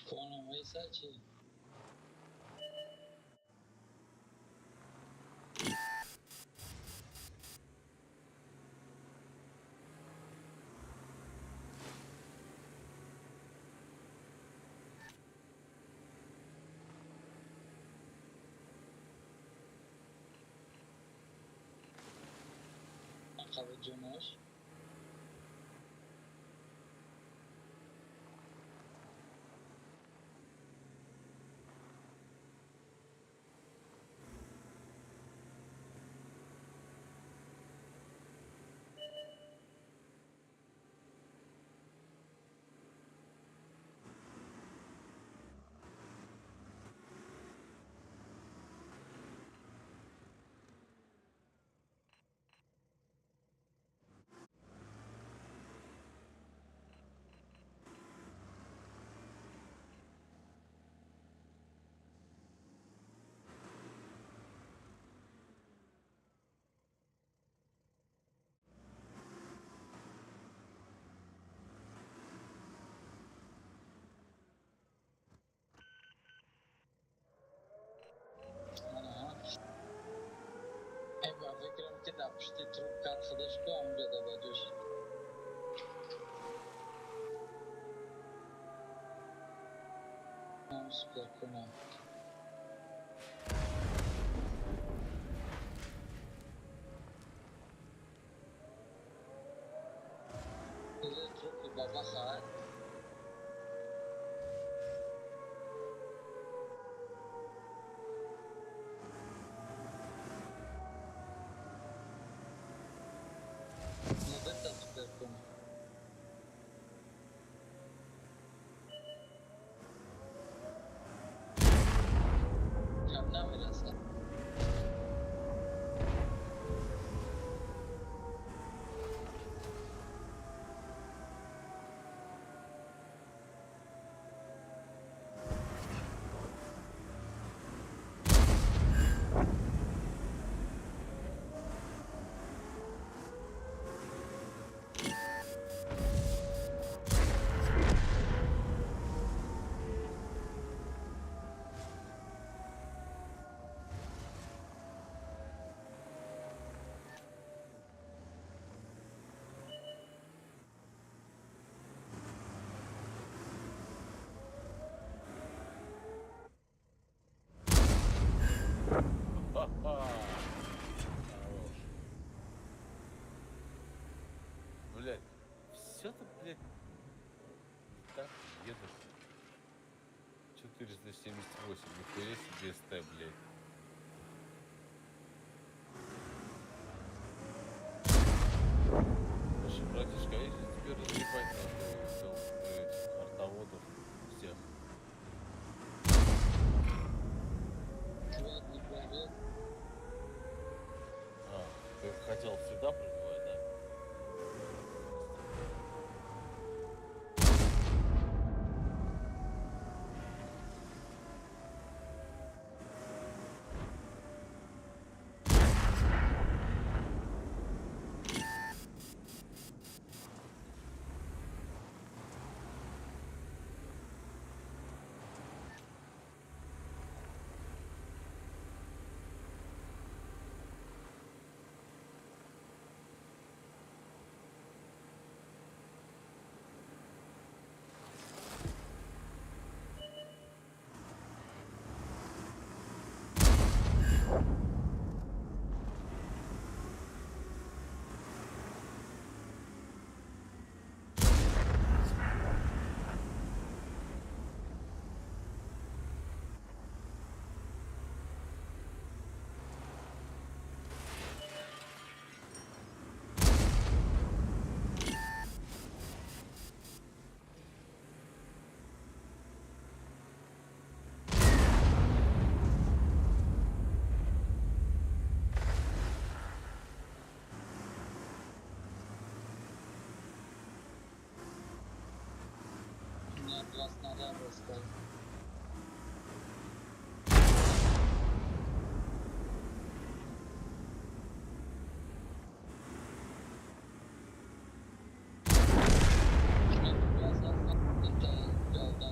Понял, Вайсачи. Akıllı Cunoş. Я выкрыл кида, почти трубка от ходочка, он где-то дадешь. супер кума. Или трупы бабаха. Ну это супер кума. Одна выросла. Ха-ха. Хорош. Блядь, все ты, блядь, не так едешь. 478, нихуя себе СТ, блядь. Слушай, братишка, а если тебе разъебать надо этих артоводов всех? Чувак не привет. А, ты хотел сюда пробивать, да? У меня 2 снаряда стоит. Это голда.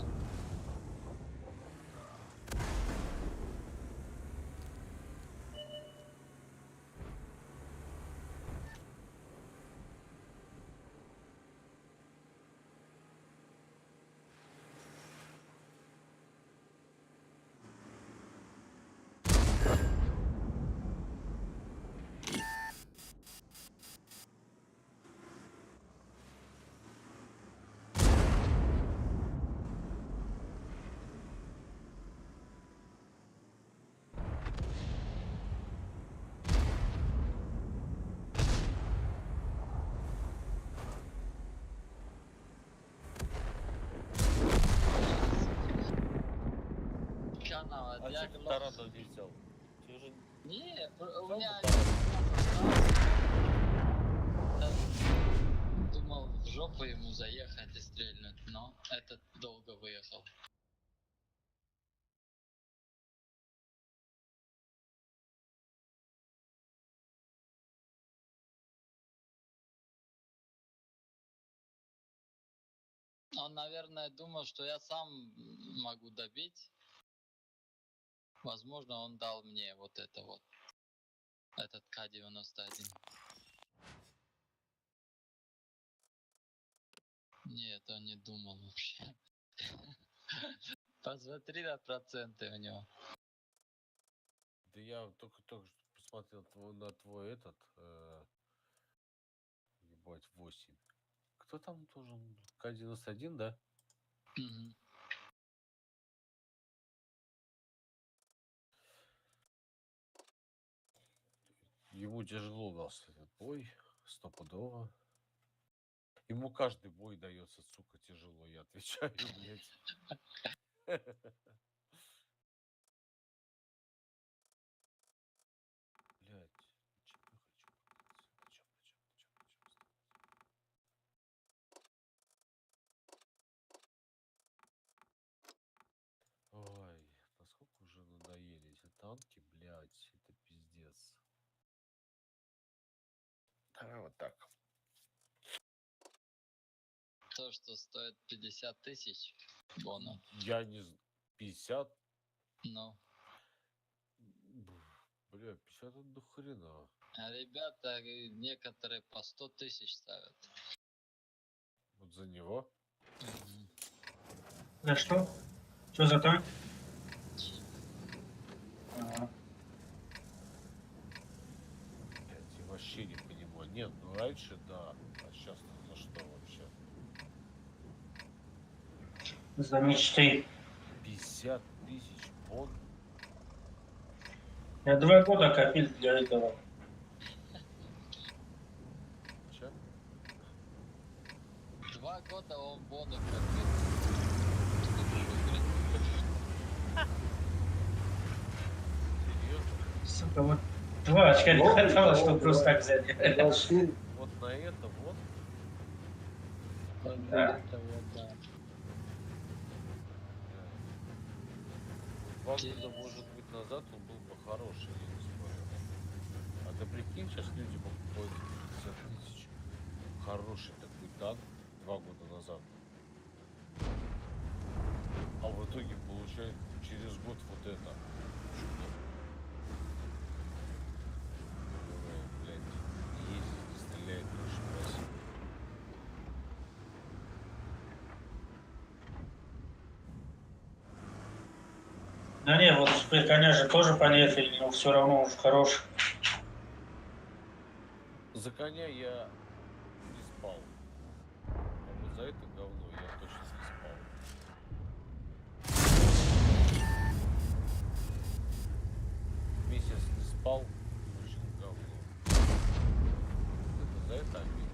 Канал, А я что ты тараном не взял? Тебе же Не, у взял меня бы таран? думал в жопу ему заехать и стрельнуть, но этот долго выехал. Он, наверное, думал, что я сам могу добить. Возможно, он дал мне вот это вот. Этот К-91. Нет, он не думал вообще. Посмотри на проценты у него. Да я только что посмотрел на твой этот, ебать, 8. Кто там должен? К-91, да? Мгм. Ему тяжело дался этот бой, стопудово. Ему каждый бой дается, сука, тяжело, я отвечаю, блядь. Блядь, чем я хочу? На чём? Ой, насколько уже надоели эти танки, блядь, это пиздец. Давай вот так. То, что стоит 50 тысяч бонов. Я не знаю, 50? Ну, Бля, 50 это до хрена. а ребята некоторые по 100 тысяч ставят. Вот за него? Мгм. За что? Что за танк? Ага. Блядь, я вообще не понимаю. Нет, ну раньше да, а сейчас за что вообще? За мечты. 50 тысяч бон? Я 2 года копил для этого. Че? 2 года он боны копил. Серьезно? Сука, вот 2 очка не хватало, чтобы просто так взять. Вот на это вот? Вот Да. это вот, да. Бля. 2 года, может быть, назад он был бы хороший, я не спорю. А ты прикинь, сейчас люди покупают 50 тысяч. Хороший такой танк 2 года назад. А в итоге получает через год вот это. Чудо. Которое, блядь, ездит и стреляет больше раз. Да не, вот теперь коня же тоже понесли, но все равно уж хороший. За коня я не спал. А вот за это говно я точно не спал. Месяц не спал, вышел говно. Это за это обидно.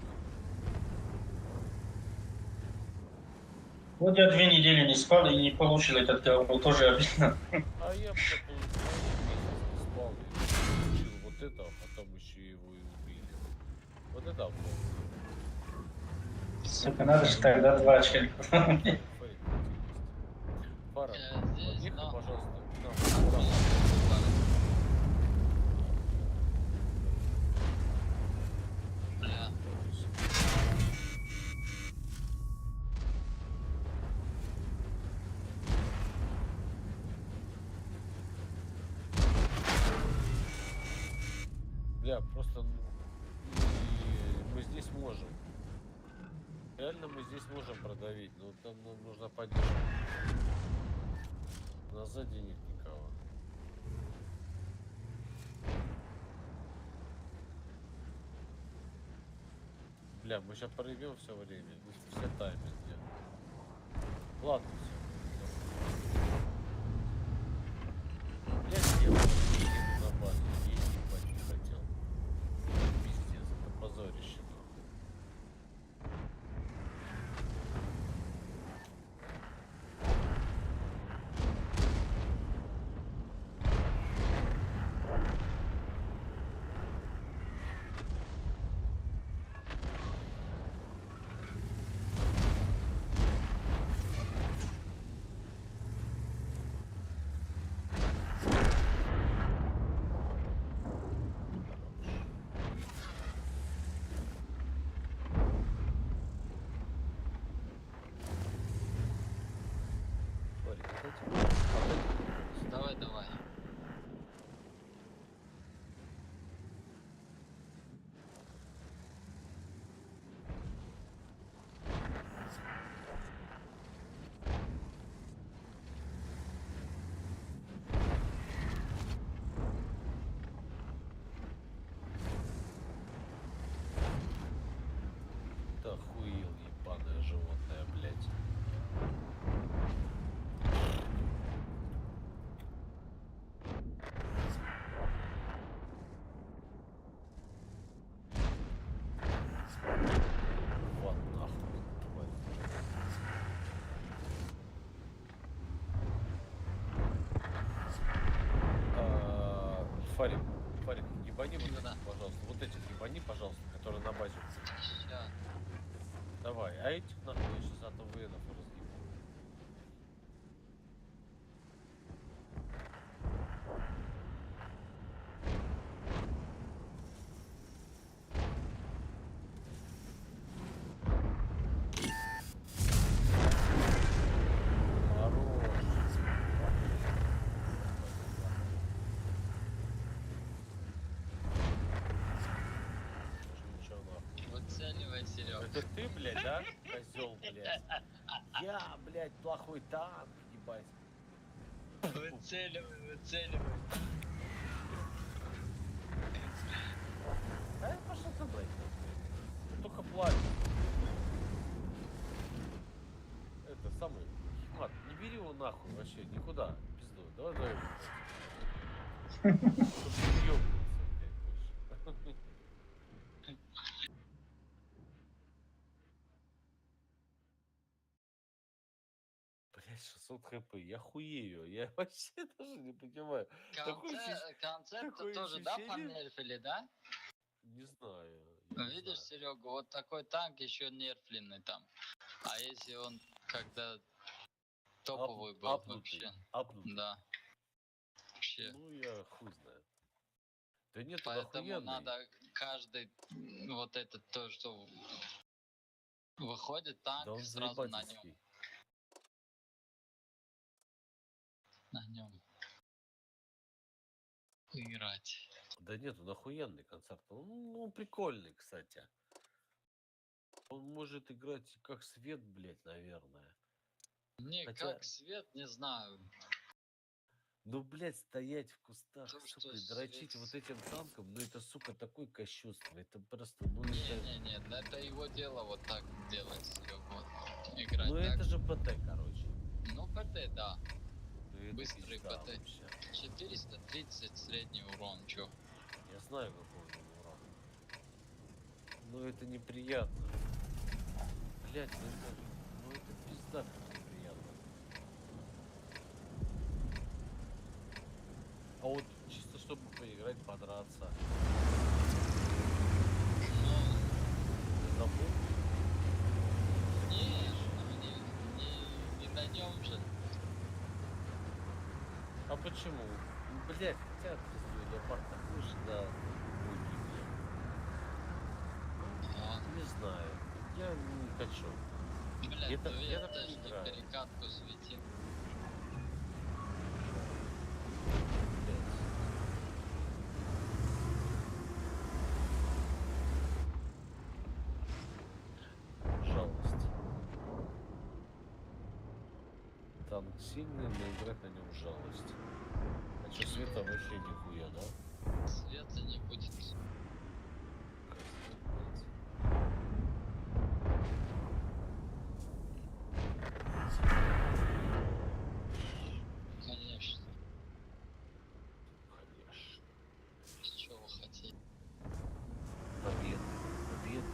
Вот я 2 недели не спал и не получил этот говно, тоже обидно. А я, бля, месяц не спал и получил вот это, а потом еще его и убили. Вот это облом. Сука, надо же тогда 2 очка. Фейк. Фара, Здесь, подъехай, но- пожалуйста, к нам. Бля. Бля, просто мы здесь можем. Реально мы здесь можем продавить, но там нам нужна поддержка. На сзади нет никого. Бля, мы сейчас порывем все время. Все таймят. Ладно, все. Я сделал. Еду на базу. Я ебать не хотел. Пиздец, это позорище. Нахуй. Смотри, кстати. Давай, давай. Фарик, ебани вот Да. этих, пожалуйста. Вот этих ебани, пожалуйста, которые на базе. Ща. Давай, а этих нахуй я сейчас от ВНов разъебу. Выцеливай, Серега. Это ты, блядь, да? Козел, блядь. Я, блядь, плохой танк, ебать. Выцеливай. Да пошел ты, блядь. Только плачь. Это самый. Химат, не бери его нахуй вообще, никуда. Пизду. Давай. Чтобы не ёбнулся, блядь, больше. Блять, 600 хп, я хуею, я вообще даже не понимаю. Концепт такое тоже, да, ощущение? понерфили, да? Не знаю. Я не Видишь, знаю. Серега, вот такой танк еще нерфленный там. А если он когда топовый был вообще? Апнутый. Да. Вообще. Ну, я хуй знаю. Да нет, он Поэтому охуенный. надо каждый вот этот то, что выходит танк, Да он сразу на нем. заебательский. На нем играть. Да нет, он охуенный концерт. Он прикольный, кстати. Он может играть как свет, блядь, наверное. Не, Хотя- как свет, не знаю. Ну, блядь, стоять в кустах, То, сука, что и дрочить свет- вот этим танком, ну это, сука, такое кощунство. Это просто, ну, это... Не, это его дело вот так делать, Серега, вот, играть Ну, так. это же ПТ, короче. Ну, ПТ, да. Ну, это Быстрый пизда ПТ. вообще. 430 средний урон, чё? Я знаю, какой у него урон. Но это неприятно. Блять, ну это пизда как неприятно. А вот чисто чтобы поиграть, подраться. Ну, Ты забыл? не на нем же. А почему? Блять, хотя пизду, леопард такой же, да, убогий, А, блин. Не знаю. Я не хочу. блядь, Это- ну я я так даже не не играю. перекатку светил. Блядь. Жалость. Танк сильный, но играть на нем жалость. А что, света вообще нихуя, да? Света не будет. Блядь. Конечно. Конечно. Что вы хотите? Победы. Победы.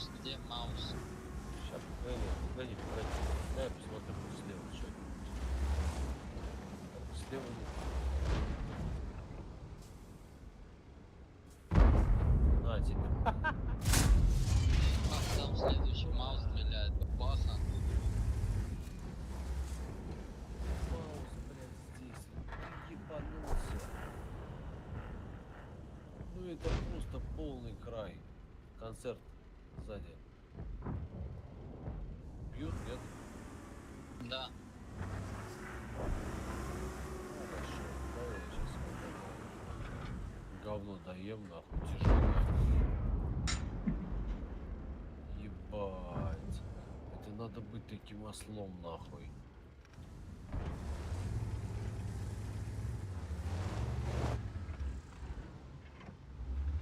Маус, где маус? Сейчас, погоди. Дай я посмотрю слева, что. Слева нет. На тебе. Как там следующий маус стреляет? Баха. Маус, блядь, здесь. Ты ебанулся. Ну это просто полный край. Концерт сзади. Бьют, нет? Да. Хорошо, давай я сейчас говно доем, нахуй, тяжелое. Ебать. Это надо быть таким ослом, нахуй.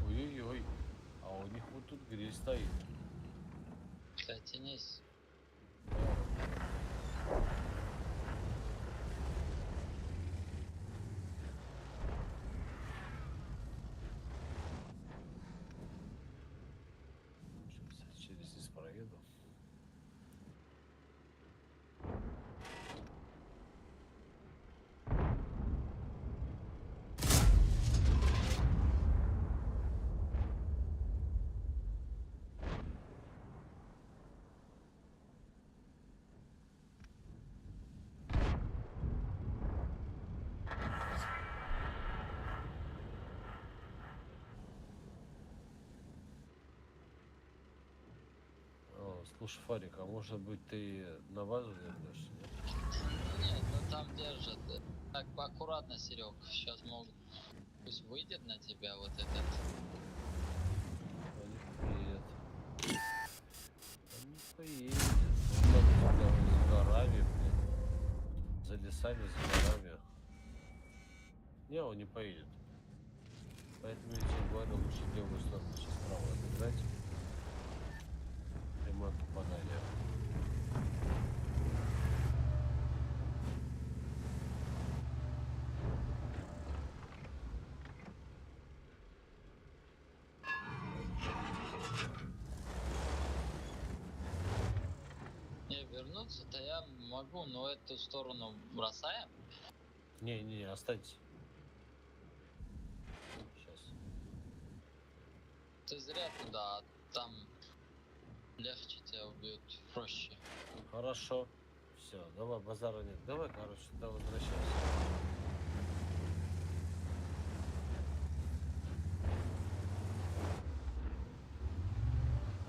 Ой-ой-ой. А у них вот тут гриль стоит. Кстати, тянись. Сейчас через здесь проеду. О, слушай, Фарик, а может быть ты на базу вернешься, нет? Нет, ну там держат. Так, поаккуратно, Серег. Сейчас могут. Пусть выйдет на тебя вот этот. Он не поедет. Он не поедет. Он там за горами, блин. За лесами, за горами. Не, он не поедет. Поэтому я тебе говорю, лучше левую сторону сейчас справа отыграть. Прямое попадание. Не, вернуться-то я могу, но эту сторону бросаем. Не, останься. Сейчас. Ты зря туда, а там легче тебя убьют, проще. Хорошо. Все, давай, базара нет. Давай, короче, туда возвращайся.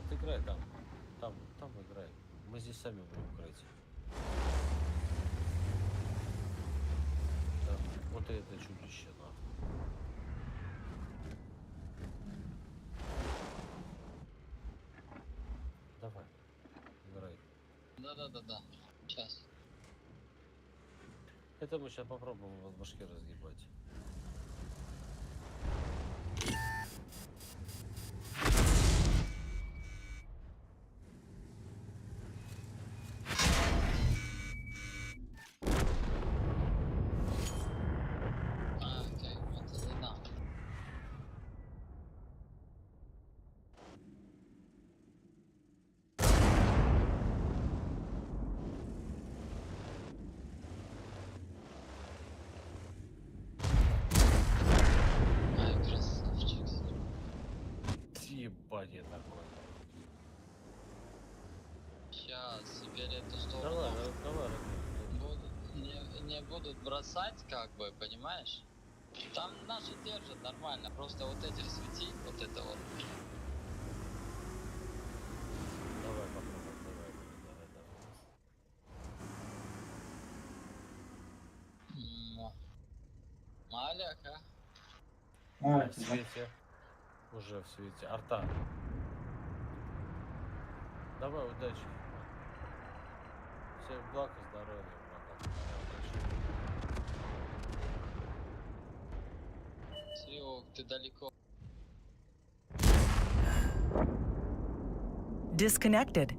Отыграй там. Там играй. Мы здесь сами будем играть. Так, вот и это чудище, нахуй. Давай, играй. Да. Сейчас. Это мы сейчас попробуем его в башке разъебать. Окей, вот это да. Ай, красавчик. Ебать я такой. Сейчас, теперь эту сторону Давай. не будут бросать, как бы, понимаешь? Там наши держат нормально, просто вот этих свети, вот это вот. Давай попробуем, давай. Маляка. В свете. Уже в свете. Арта. Давай, удачи. Всем благ и здоровья, братан. Серег, ты далеко. Disconnected.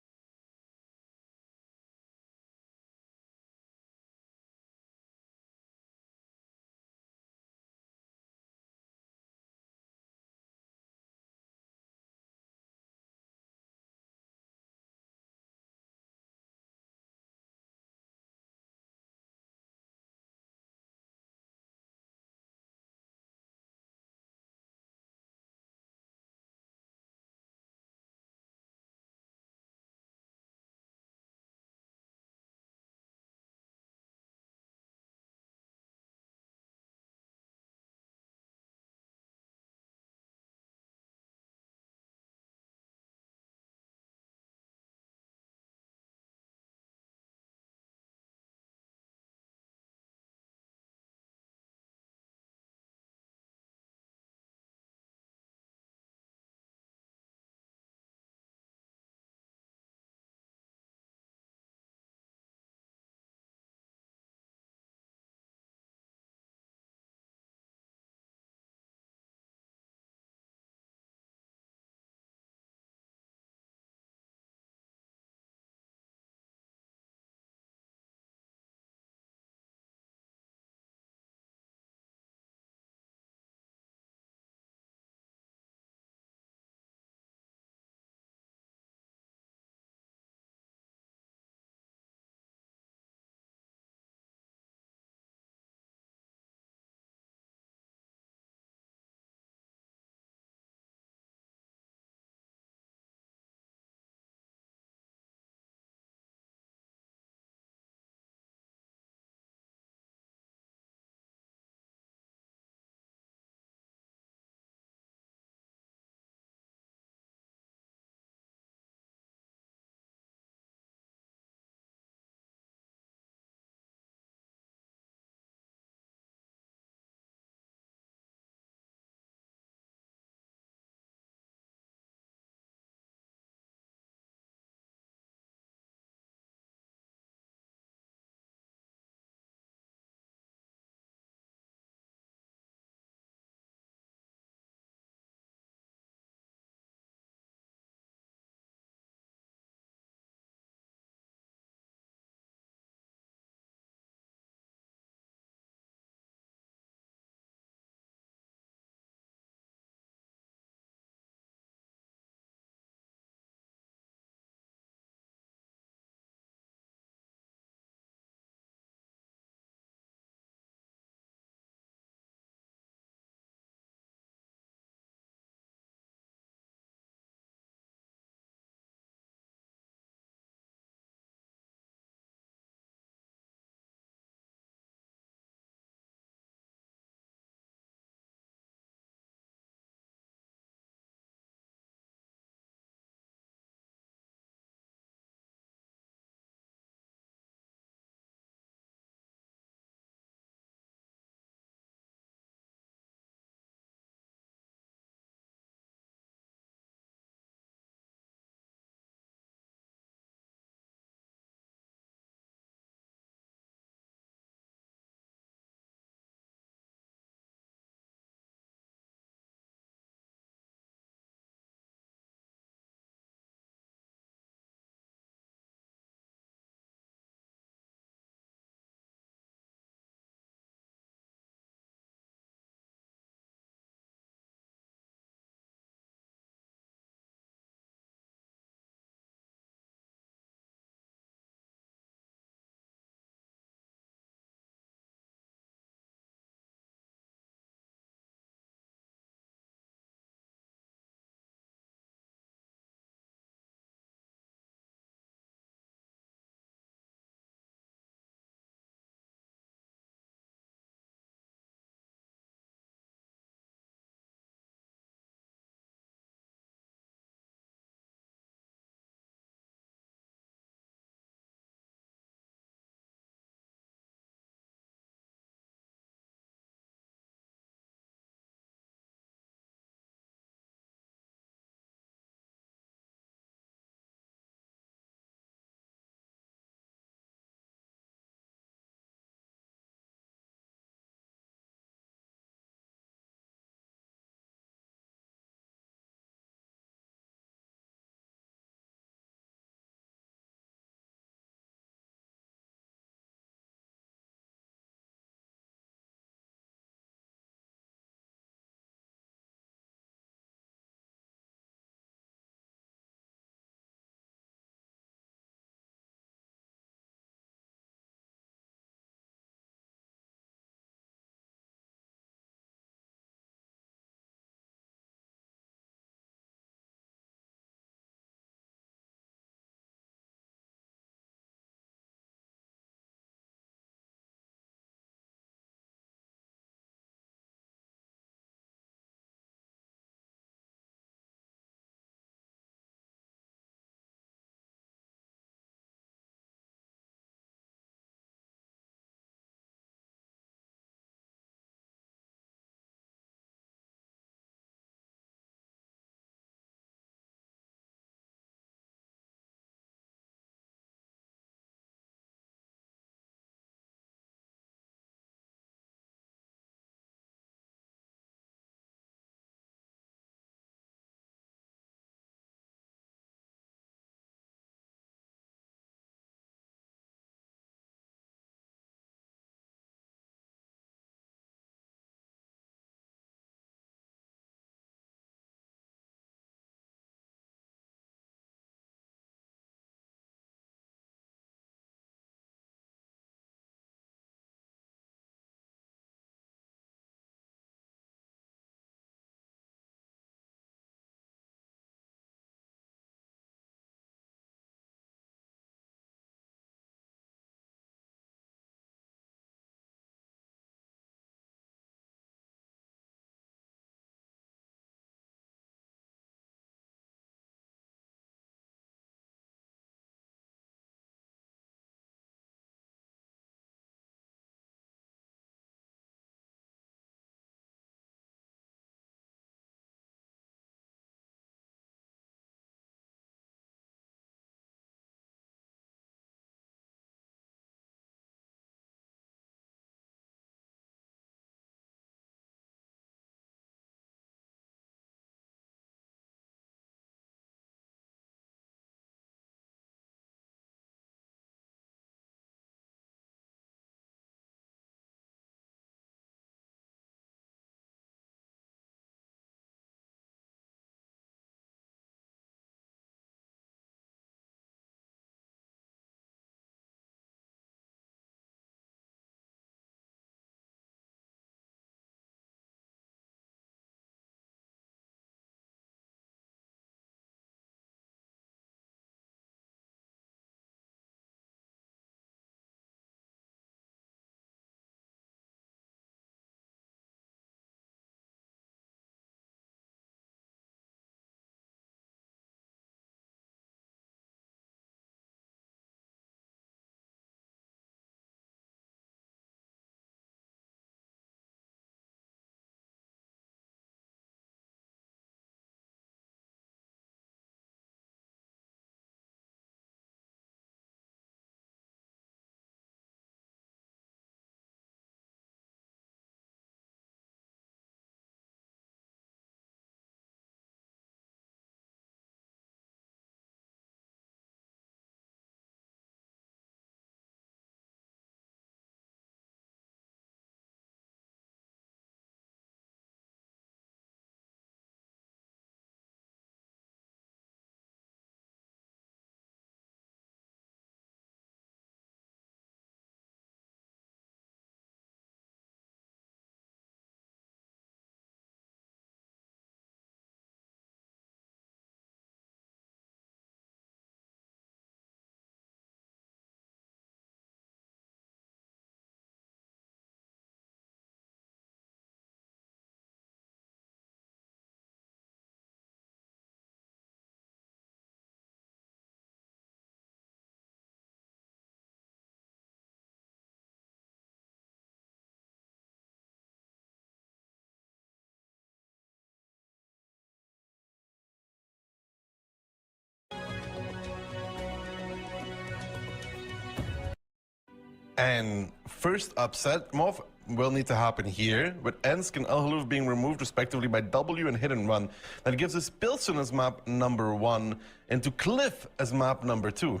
And first upset, Moff, will need to happen here, with Ensk and Elhaluf being removed respectively by W and Hit and Run. That gives us Pilsen as map number 1 and to Cliff as map number 2.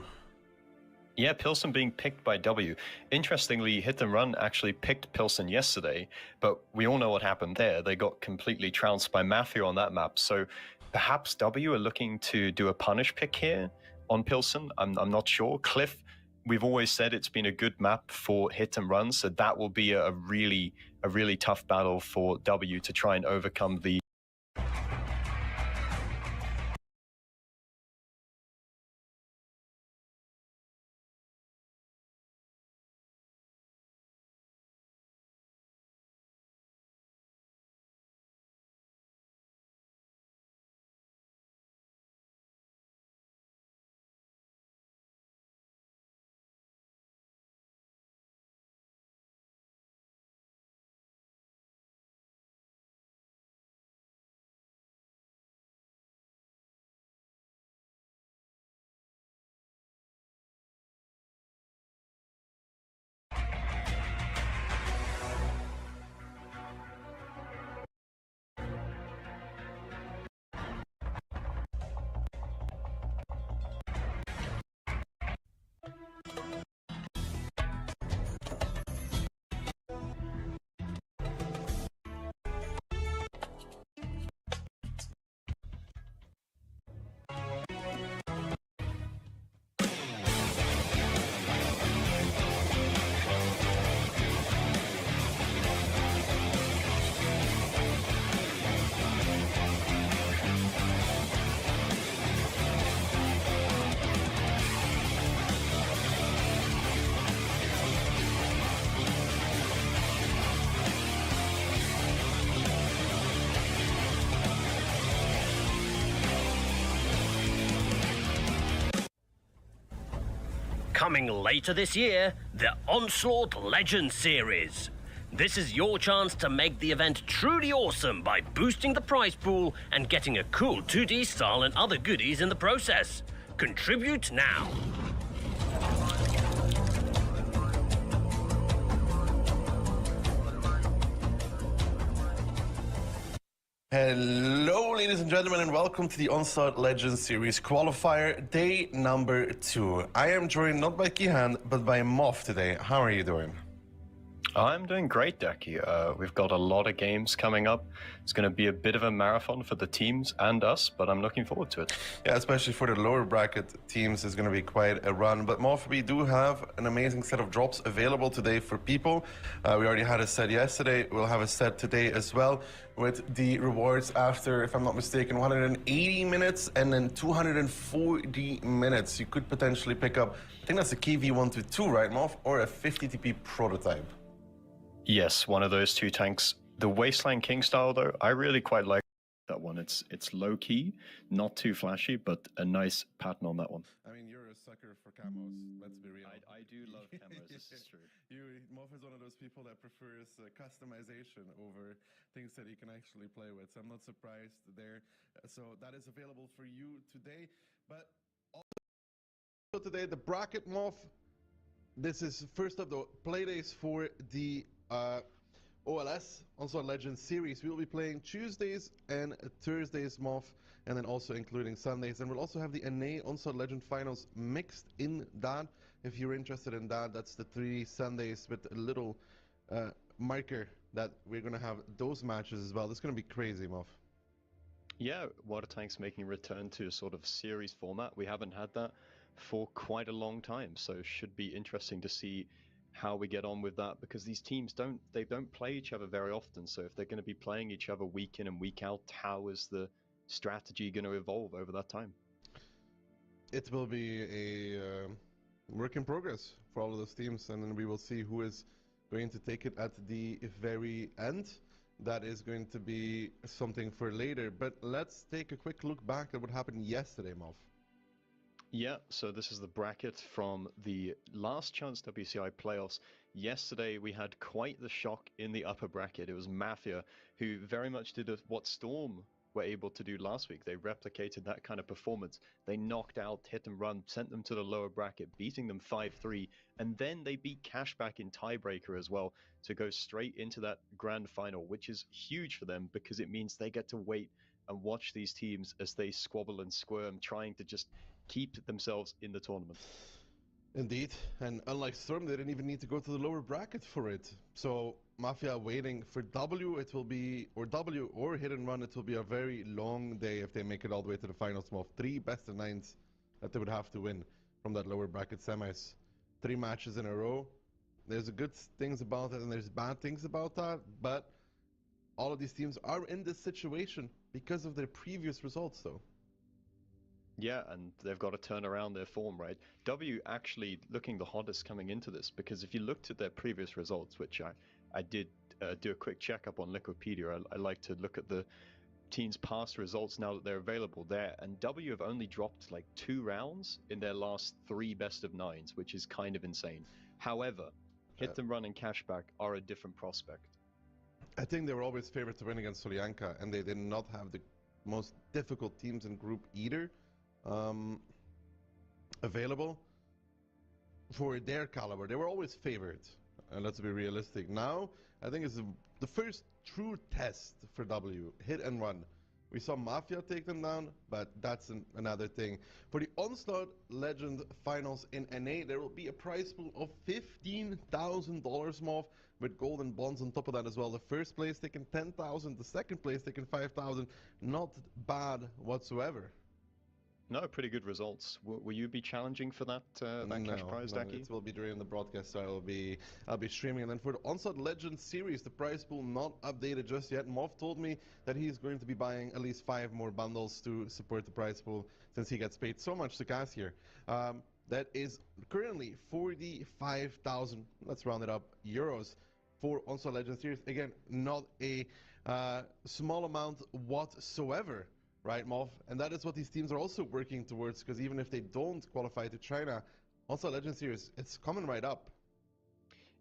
Yeah, Pilsen being picked by W. Interestingly, Hit and Run actually picked Pilsen yesterday, but we all know what happened there. They got completely trounced by Mafia on that map. So perhaps W are looking to do a punish pick here on Pilsen. I'm not sure. Cliff, we've always said it's been a good map for Hit and Run, so that will be a really tough battle for W to try and overcome the Coming later this year, the Onslaught Legend Series. This is your chance to make the event truly awesome by boosting the prize pool and getting a cool 2D style and other goodies in the process. Contribute now. Hello, ladies and gentlemen, and welcome to the Onslaught Legends Series Qualifier, day number 2. I am joined not by Kihan, but by Moff today. How are you doing? I'm doing great, Daki. We've got a lot of games coming up. It's going to be a bit of a marathon for the teams and us, but I'm looking forward to it. Yeah, especially for the lower bracket teams, it's going to be quite a run. But Moff, we do have an amazing set of drops available today for people. We already had a set yesterday. We'll have a set today as well with the rewards after, if I'm not mistaken, 180 minutes and then 240 minutes. You could potentially pick up, I think that's a KV-122, right, Moff? Or a 50 TP prototype. Yes, one of those two tanks. The Wasteland King style, though, I really quite like that one. It's low key, not too flashy, but a nice pattern on that one. I mean, you're a sucker for camos. Let's be real. I do love camos. This is true. Moff is one of those people that prefers customization over things that he can actually play with. So I'm not surprised there. So that is available for you today. But also today, the bracket, Moff. This is first of the playdays for the OLS, Onslaught Legends series. We will be playing Tuesdays and Thursdays, Moff, and then also including Sundays. And we'll also have the NA Onslaught Legend finals mixed in that. If you're interested in that, that's the 3 Sundays with a little marker that we're going to have those matches as well. That's going to be crazy, Moff. Yeah, Water Tank's making a return to a sort of series format. We haven't had that for quite a long time, so should be interesting to see how we get on with that, because these teams don't play each other very often. So if they're going to be playing each other week in and week out, how is the strategy going to evolve over that time? It will be a work in progress for all of those teams, and then we will see who is going to take it at the very end. That is going to be something for later, but let's take a quick look back at what happened yesterday, Moff. Yeah, so this is the bracket from the last chance WCI playoffs. Yesterday we had quite the shock in the upper bracket. It was Mafia, who very much did what Storm were able to do last week. They replicated that kind of performance. They knocked out Hit and Run, sent them to the lower bracket, beating them 5-3, and then they beat Cashback in tiebreaker as well to go straight into that grand final, which is huge for them because it means they get to wait and watch these teams as they squabble and squirm, trying to just keep themselves in the tournament. Indeed, and unlike Storm, they didn't even need to go to the lower bracket for it. So Mafia waiting for W, it will be, or W or Hit and Run, it will be a very long day if they make it all the way to the finals. Of 3 best of 9s that they would have to win from that lower bracket semis. 3 matches in a row. There's good things about it and there's bad things about that, but all of these teams are in this situation because of their previous results though. Yeah, and they've got to turn around their form, right? W actually looking the hottest coming into this, because if you looked at their previous results, which I did do a quick checkup on Liquipedia, I like to look at the teams' past results now that they're available there, and W have only dropped like 2 rounds in their last 3 best of 9s, which is kind of insane. However, Hit and Run and Cashback are a different prospect. I think they were always favored to win against Solyanka, and they did not have the most difficult teams in group either. Available for their caliber. They were always favored, and let's be realistic. Now, I think it's the first true test for W, Hit and Run. We saw Mafia take them down, but that's another thing. For the Onslaught Legend Finals in NA, there will be a prize pool of $15,000 more, with golden bonds on top of that as well. The first place taking 10,000, the second place taking 5,000. Not bad whatsoever. No, pretty good results. Will you be challenging for that cash prize, Daki? It will be during the broadcast, so I'll be streaming. And then for the Onslaught Legends series, the prize pool not updated just yet. Mov told me that he's going to be buying at least 5 more bundles to support the prize pool, since he gets paid so much to cast here. That is currently 45,000. Let's round it up, euros for Onslaught Legends series. Again, not a small amount whatsoever. Right, Mov? And that is what these teams are also working towards, because even if they don't qualify to China, also Legend Series, it's coming right up.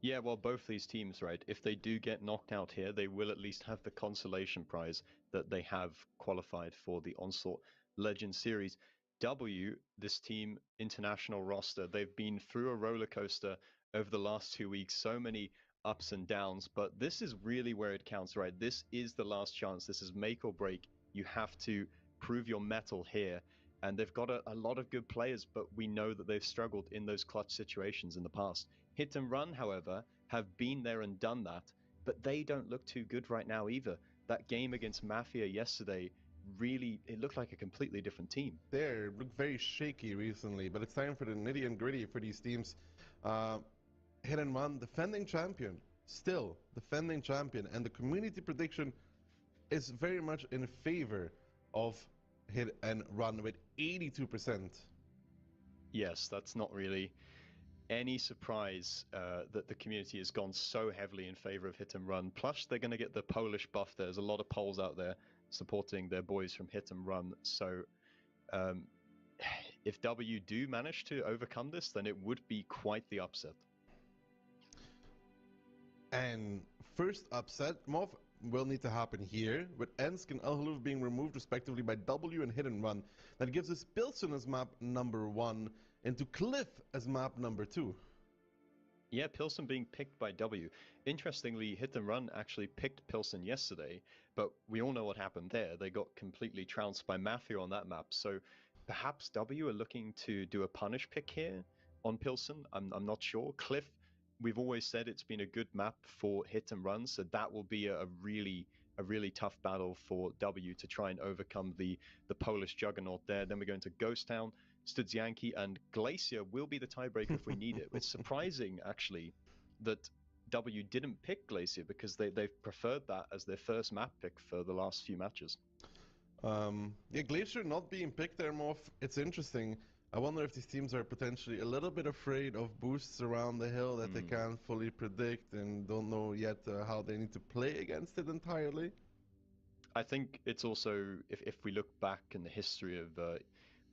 Yeah, well, both these teams, right, if they do get knocked out here, they will at least have the consolation prize that they have qualified for the Onslaught Legend Series. W, this team, international roster, they've been through a roller coaster over the last 2 weeks, so many ups and downs, but this is really where it counts, right? This is the last chance. This is make or break. You have to prove your mettle here, and they've got a lot of good players, but we know that they've struggled in those clutch situations in the past. Hit and Run, however, have been there and done that, but they don't look too good right now either. That game against Mafia yesterday, really, it looked like a completely different team. They look very shaky recently, but it's time for the nitty and gritty for these teams. Hit and Run, defending champion, still defending champion, and the community prediction is very much in favor of Hit and Run with 82%. Yes, that's not really any surprise that the community has gone so heavily in favor of Hit and Run. Plus, they're going to get the Polish buff. There's a lot of Poles out there supporting their boys from Hit and Run. So if W do manage to overcome this, then it would be quite the upset. And first upset, Mov, will need to happen here, with Ensk and Elhaluf being removed respectively by W and Hit and Run. That gives us Pilsen as map number 1 and to Cliff as map number 2. Yeah, Pilsen being picked by W. Interestingly, Hit and Run actually picked Pilsen yesterday, but we all know what happened there. They got completely trounced by Mafia on that map, so perhaps W are looking to do a punish pick here on Pilsen. I'm not sure. Cliff, we've always said it's been a good map for Hit and Run, so that will be a really tough battle for W to try and overcome the Polish juggernaut there. Then we're going to Ghost Town, Studzianki, and Glacier will be the tiebreaker if we need it. It's surprising, actually, that W didn't pick Glacier, because they've preferred that as their first map pick for the last few matches. Yeah, Glacier not being picked there, Morph, it's interesting. I wonder if these teams are potentially a little bit afraid of boosts around the hill that they can't fully predict and don't know yet how they need to play against it entirely. I think it's also, if we look back in the history of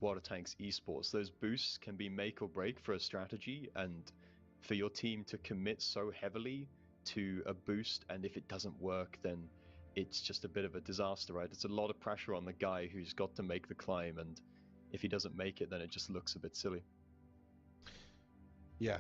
Water Tanks esports, those boosts can be make or break for a strategy, and for your team to commit so heavily to a boost, and if it doesn't work, then it's just a bit of a disaster, right? It's a lot of pressure on the guy who's got to make the climb, and if he doesn't make it, then it just looks a bit silly. Yeah.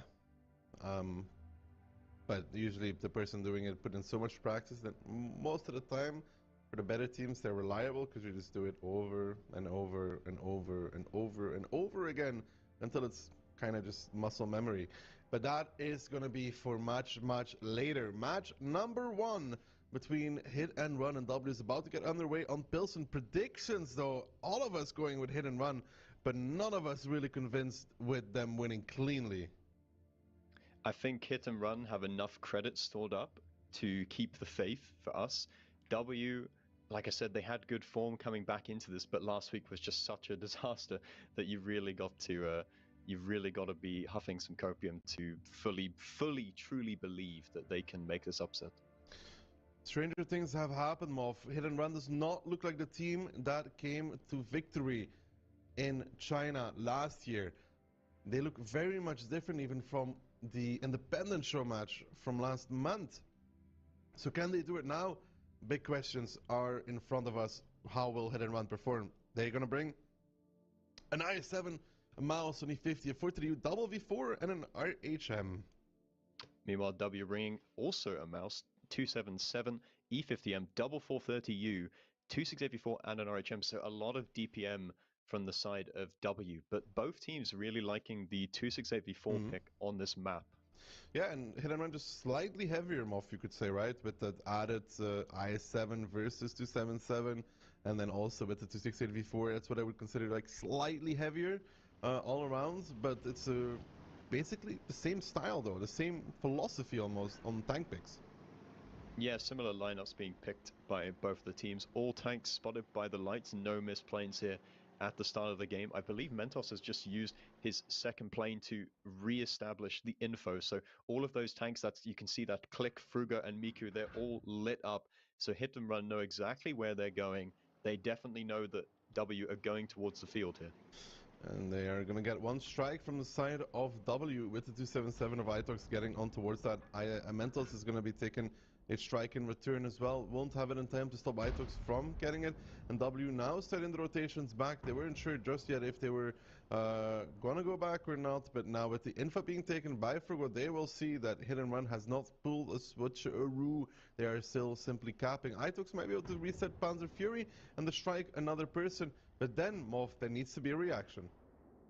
But usually the person doing it put in so much practice that most of the time, for the better teams, they're reliable because you just do it over and over and over and over and over again until it's kind of just muscle memory. But that is going to be for much, much later. Match number 1 between Hit and Run and W is about to get underway on Pilsen. Predictions, though, all of us going with Hit and Run, but none of us really convinced with them winning cleanly. I think Hit and Run have enough credit stored up to keep the faith for us. W, like I said, they had good form coming back into this, but last week was just such a disaster that you've really got to be huffing some copium to fully, truly believe that they can make this upset. Stranger things have happened, Moff. Hit and Run does not look like the team that came to victory in China last year. They look very much different even from the independent show match from last month. So can they do it now? Big questions are in front of us. How will Hit and Run perform? They're going to bring an i7, a mouse, an E50, a 432, double V4, and an RHM. Meanwhile, W bringing also a mouse, 277, E50M, double 430U, 2684, and an RHM. So a lot of DPM from the side of W. But both teams really liking the 2684 pick on this map. Yeah, and Hit and Run just slightly heavier, Moff, you could say, right? With that added i7 versus 277, and then also with the 268V4, that's what I would consider like slightly heavier all around. But it's basically the same style, though, the same philosophy almost on tank picks. Yeah, similar lineups being picked by both the teams. All tanks spotted by the lights, no missed planes here at the start of the game. I believe Mentos has just used his second plane to re-establish the info. So all of those tanks, you can see that Click, Fruga, and Miku, they're all lit up. So Hit and Run know exactly where they're going. They definitely know that W are going towards the field here. And they are going to get one strike from the side of W with the 277 of Itox getting on towards that. Mentos is going to be taking a strike in return as well. Won't have it in time to stop Itox from getting it. And W now starting the rotations back. They weren't sure just yet if they were going to go back or not. But now with the info being taken by Frugo, they will see that Hit and Run has not pulled a switcheroo. They are still simply capping. Itox might be able to reset Panzer Fury and to strike another person. But then, Moff, there needs to be a reaction.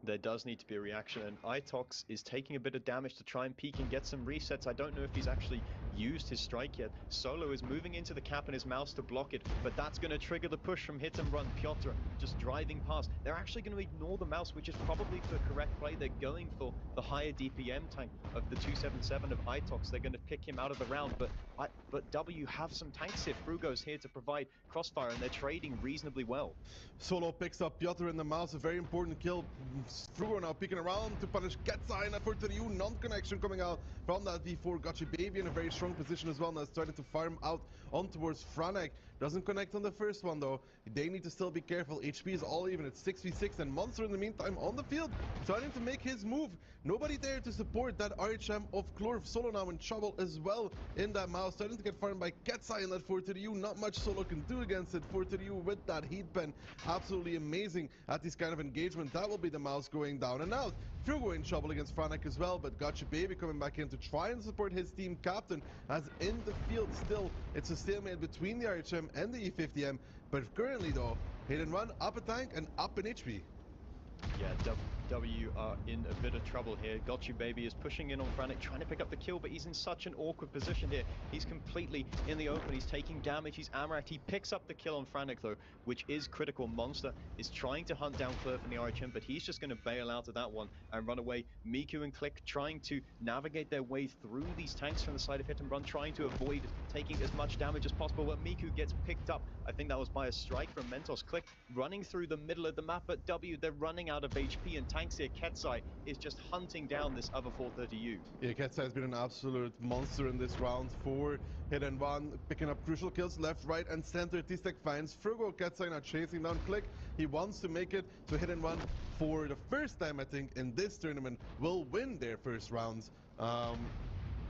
There does need to be a reaction, and Itox is taking a bit of damage to try and peek and get some resets. I don't know if he's actually used his strike yet. Solo is moving into the cap and his mouse to block it, but that's going to trigger the push from Hit and Run. Piotr just driving past. They're actually going to ignore the mouse, which is probably the correct play. They're going for the higher DPM tank of the 277 of Itox. They're going to pick him out of the round, but W have some tanks here. Frugo's here to provide crossfire, and they're trading reasonably well. Solo picks up Piotr in the mouse, a very important kill. Frugo now peeking around to punish Ketsa in that 432, non-connection coming out from that V4. Gotcha Baby in a very strong position as well, now starting to farm out on towards Franek. Doesn't connect on the first one though. They need to still be careful. HP is all even at 6v6, and Monster in the meantime on the field, starting to make his move. Nobody there to support that RHM of Clorf. Solo now in trouble as well in that mouse, starting to get farmed by Ketsa in that 432. Not much Solo can do against it. 432 with that heat pen, absolutely amazing at this kind of engagement. That will be the mouse going down and out. Frugo in trouble against Franek as well, but Gotcha Baby coming back in to try and support his team captain, as in the field still it's a stalemate between the RHM and the E50M. But currently though, Hit and Run up a tank and up in HP. Yeah, W are in a bit of trouble here. Gotcha Baby is pushing in on Franek, trying to pick up the kill, but he's in such an awkward position here. He's completely in the open. He's taking damage. He's Amract. He picks up the kill on Franek, though, which is critical. Monster is trying to hunt down Clerf in the RHM, but he's just going to bail out of that one and run away. Miku and Click trying to navigate their way through these tanks from the side of Hit and Run, trying to avoid taking as much damage as possible, but Miku gets picked up. I think that was by a strike from Mentos. Click running through the middle of the map, but W, they're running out of HP, and tanks here. Ketsai is just hunting down this other 430U. Yeah, Ketsai has been an absolute monster in this round for Hit and Run, picking up crucial kills left, right, and center. T-Stack finds Frugo. Ketsai now chasing down Click. He wants to make it to Hit and Run for the first time, I think, in this tournament, will win their first rounds.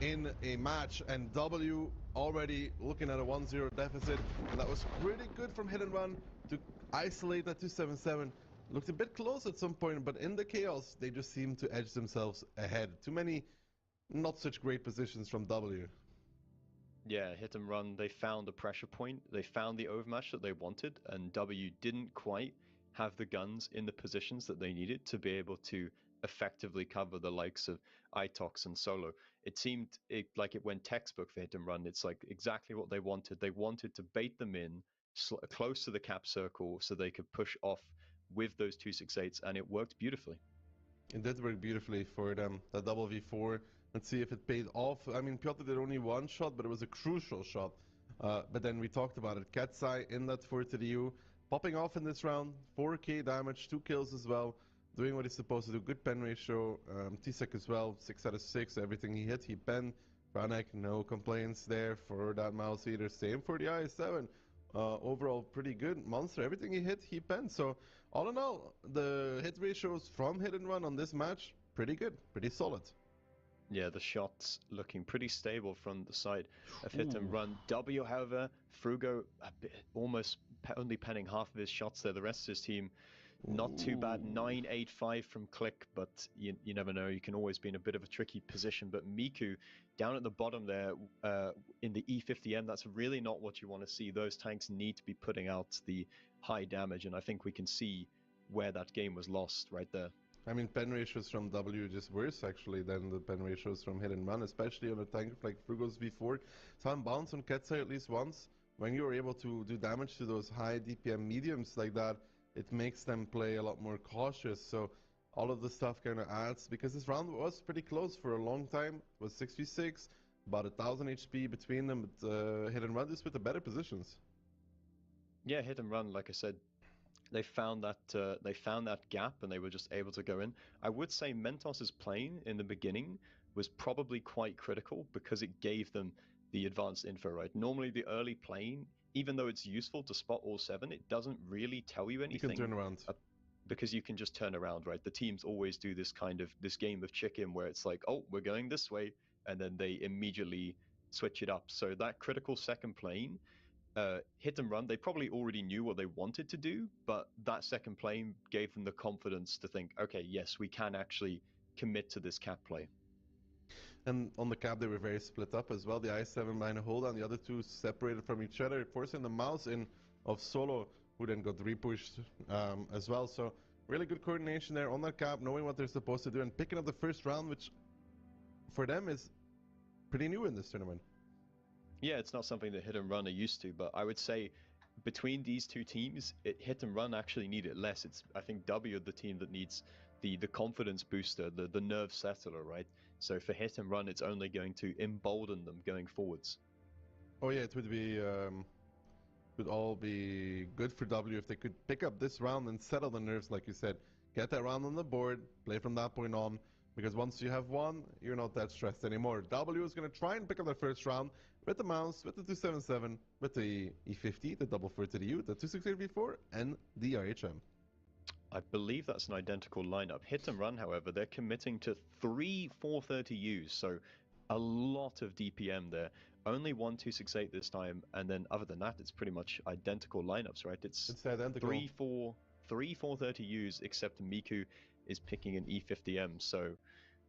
in a match, and W already looking at a 1-0 deficit, and that was pretty good from Hit and Run to isolate that 277. Looked a bit close at some point, but in the chaos, they just seemed to edge themselves ahead. Too many not such great positions from W. Yeah, Hit and Run, they found the pressure point, they found the overmatch that they wanted, and W didn't quite have the guns in the positions that they needed to be able to effectively cover the likes of Itox and Solo. It seemed like it went textbook for Hit and Run. It's like exactly what they wanted. They wanted to bait them in close to the cap circle so they could push off with those 268s, and it worked beautifully. It did work beautifully for them, the double V4. Let's see if it paid off. I mean, Piotr did only one shot, but it was a crucial shot. But then we talked about it. Katsai in that 4-to-the-U, popping off in this round, 4k damage, 2 kills as well, doing what he's supposed to do. Good pen ratio. T-Sec as well, 6 out of 6. Everything he hit, he penned. Branek, no complaints there for that mouse either. Same for the i7. Overall, pretty good. Monster, everything he hit, he penned. So, all in all, the hit ratios from Hit and Run on this match, pretty good, pretty solid. Yeah, the shots looking pretty stable from the side of Hit and Run. W, however, Frugo almost only penning half of his shots there. The rest of his team, not too bad. 9-8-5 from Click, but you never know. You can always be in a bit of a tricky position. But Miku, down at the bottom there, in the E50M, that's really not what you want to see. Those tanks need to be putting out the high damage, and I think we can see where that game was lost right there. I mean, pen ratios from W just worse, actually, than the pen ratios from Hit and Run, especially on a tank like Frugo's V4. Some bounce on Katsai at least once. When you're able to do damage to those high DPM mediums like that, it makes them play a lot more cautious. So all of the stuff kind of adds, because this round was pretty close for a long time. It was 6v6, about 1,000 HP between them, but Hit and Run just with the better positions. Yeah, Hit and Run, like I said, they found that gap and they were just able to go in. I would say Mentos's plane in the beginning was probably quite critical because it gave them the advanced info, right? Normally the early plane, even though it's useful to spot all 7, it doesn't really tell you anything. You can turn around. Because you can just turn around, right? The teams always do this game of chicken where it's like, oh, we're going this way, and then they immediately switch it up. So that critical second plane, Hit and Run, they probably already knew what they wanted to do, but that second plane gave them the confidence to think, okay, yes, we can actually commit to this cap play. And on the cap, they were very split up as well. The i7 behind a hold, and the other two separated from each other, forcing the mouse in of Solo, who then got repushed as well. So really good coordination there on that cap, knowing what they're supposed to do, and picking up the first round, which for them is pretty new in this tournament. Yeah, it's not something that Hit and Run are used to, but I would say between these two teams, Hit and Run actually need it less. I think W, the team that needs the confidence booster, the nerve settler, right? So for Hit and Run, it's only going to embolden them going forwards. Oh yeah, it would be would all be good for W if they could pick up this round and settle the nerves, like you said. Get that round on the board, play from that point on, because once you have won, you're not that stressed anymore. W is going to try and pick up their first round with the mouse, with the 277, with the E50, the double 4-to-the-U, the 268 V4, and the RHM. I believe that's an identical lineup. Hit and Run, however, they're committing to 3 430Us, so a lot of DPM there. Only 1 268 this time, and then other than that, it's pretty much identical lineups, right? It's identical. 3 430Us, except Miku is picking an E50M, so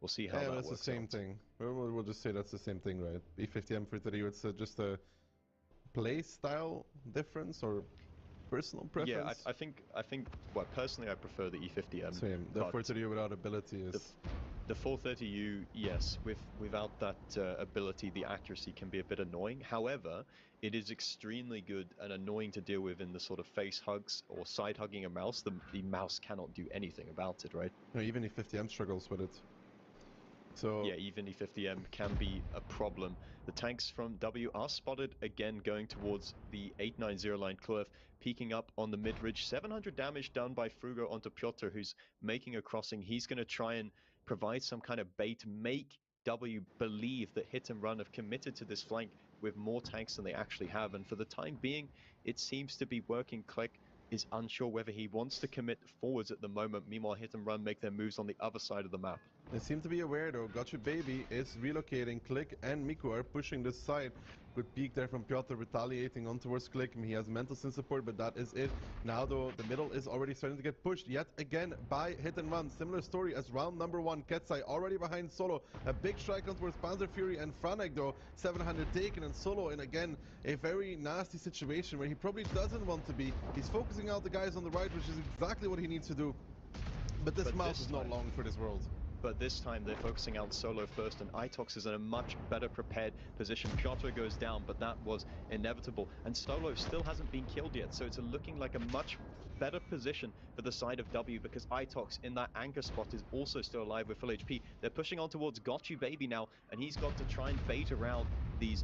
we'll see how that works. Yeah, that's the same thing. We'll just say that's the same thing, right? E50M 430U, it's just a play style difference or personal preference? Yeah, I think. Well, personally, I prefer the E50M. Same. The 430U without ability is. The 430U, yes, without that ability, the accuracy can be a bit annoying. However, it is extremely good and annoying to deal with in the sort of face hugs or side hugging a mouse. The mouse cannot do anything about it, right? No, even E50M struggles with it. So yeah, even E50M can be a problem. The tanks from W are spotted again going towards the 890 line. Klurf peeking up on the mid-ridge. 700 damage done by Frugo onto Piotr, who's making a crossing. He's going to try and provide some kind of bait, make W believe that Hit and Run have committed to this flank with more tanks than they actually have. And for the time being, it seems to be working. Click is unsure whether he wants to commit forwards at the moment. Meanwhile, Hit and Run make their moves on the other side of the map. They seem to be aware though. Gotcha Baby is relocating. Click and Miku are pushing this side. Good peek there from Piotr, retaliating on towards Click. He has Mentos in support, but that is it. Now though, the middle is already starting to get pushed yet again by Hit and Run. Similar story as round number 1. Ketsai already behind Solo. A big strike on towards Panzer Fury and Franek though. 700 taken, and Solo in again a very nasty situation where he probably doesn't want to be. He's focusing out the guys on the right, which is exactly what he needs to do. But this mouse is not long for this world. But this time they're focusing out Solo first, and Itox is in a much better prepared position. Piotr goes down, but that was inevitable. And Solo still hasn't been killed yet, so it's looking like a much better position for the side of W, because Itox in that anchor spot is also still alive with full HP. They're pushing on towards Gotchu Baby now, and he's got to try and bait around these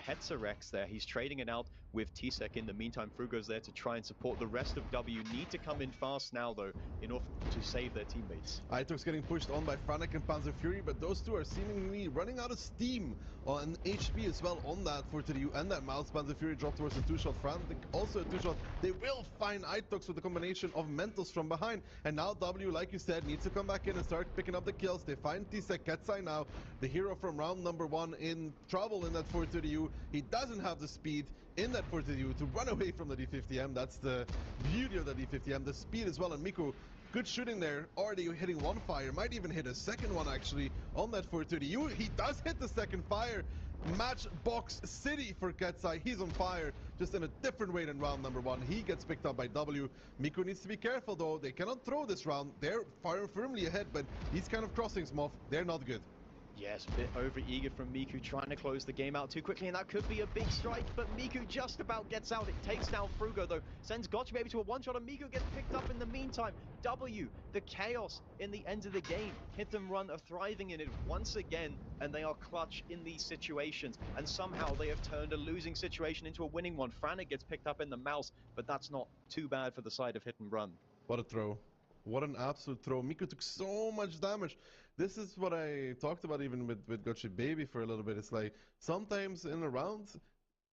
Hetzerex there. He's trading it out with T-Sec in the meantime. Frugo's there to try and support. The rest of W need to come in fast now though in order to save their teammates. Itox getting pushed on by Franek and Panzer Fury, but those two are seemingly running out of steam on HP as well on that Fortitude and that mouse. Panzer Fury dropped towards a 2-shot. Franek also a 2-shot. They will find Itox with a combination of Mentos from behind, and now W, like you said, needs to come back in and start picking up the kills. They find T-Sec. Ketsai now, the hero from round number 1, in trouble in that Fortitude. He doesn't have the speed in that Fortitude to run away from the D50M. That's the beauty of the D50M, the speed as well. And Miku, good shooting there, already hitting one fire, might even hit a second one actually on that Fortitude. He does hit the second fire. Matchbox City for Ketsai. He's on fire, just in a different way than round number 1. He gets picked up by W. Miku needs to be careful though. They cannot throw this round. They're firmly ahead, but these kind of crossings, Moff, they're not good. Yes, a bit over-eager from Miku, trying to close the game out too quickly, and that could be a big strike, but Miku just about gets out. It takes down Frugo, though, sends Gotcha Baby to a one-shot, and Miku gets picked up in the meantime. W, the chaos in the end of the game. Hit and Run are thriving in it once again, and they are clutch in these situations, and somehow they have turned a losing situation into a winning one. Franek gets picked up in the mouse, but that's not too bad for the side of Hit and Run. What a throw. What an absolute throw. Miku took so much damage. This is what I talked about even with Gotcha Baby for a little bit. It's like, sometimes in a round,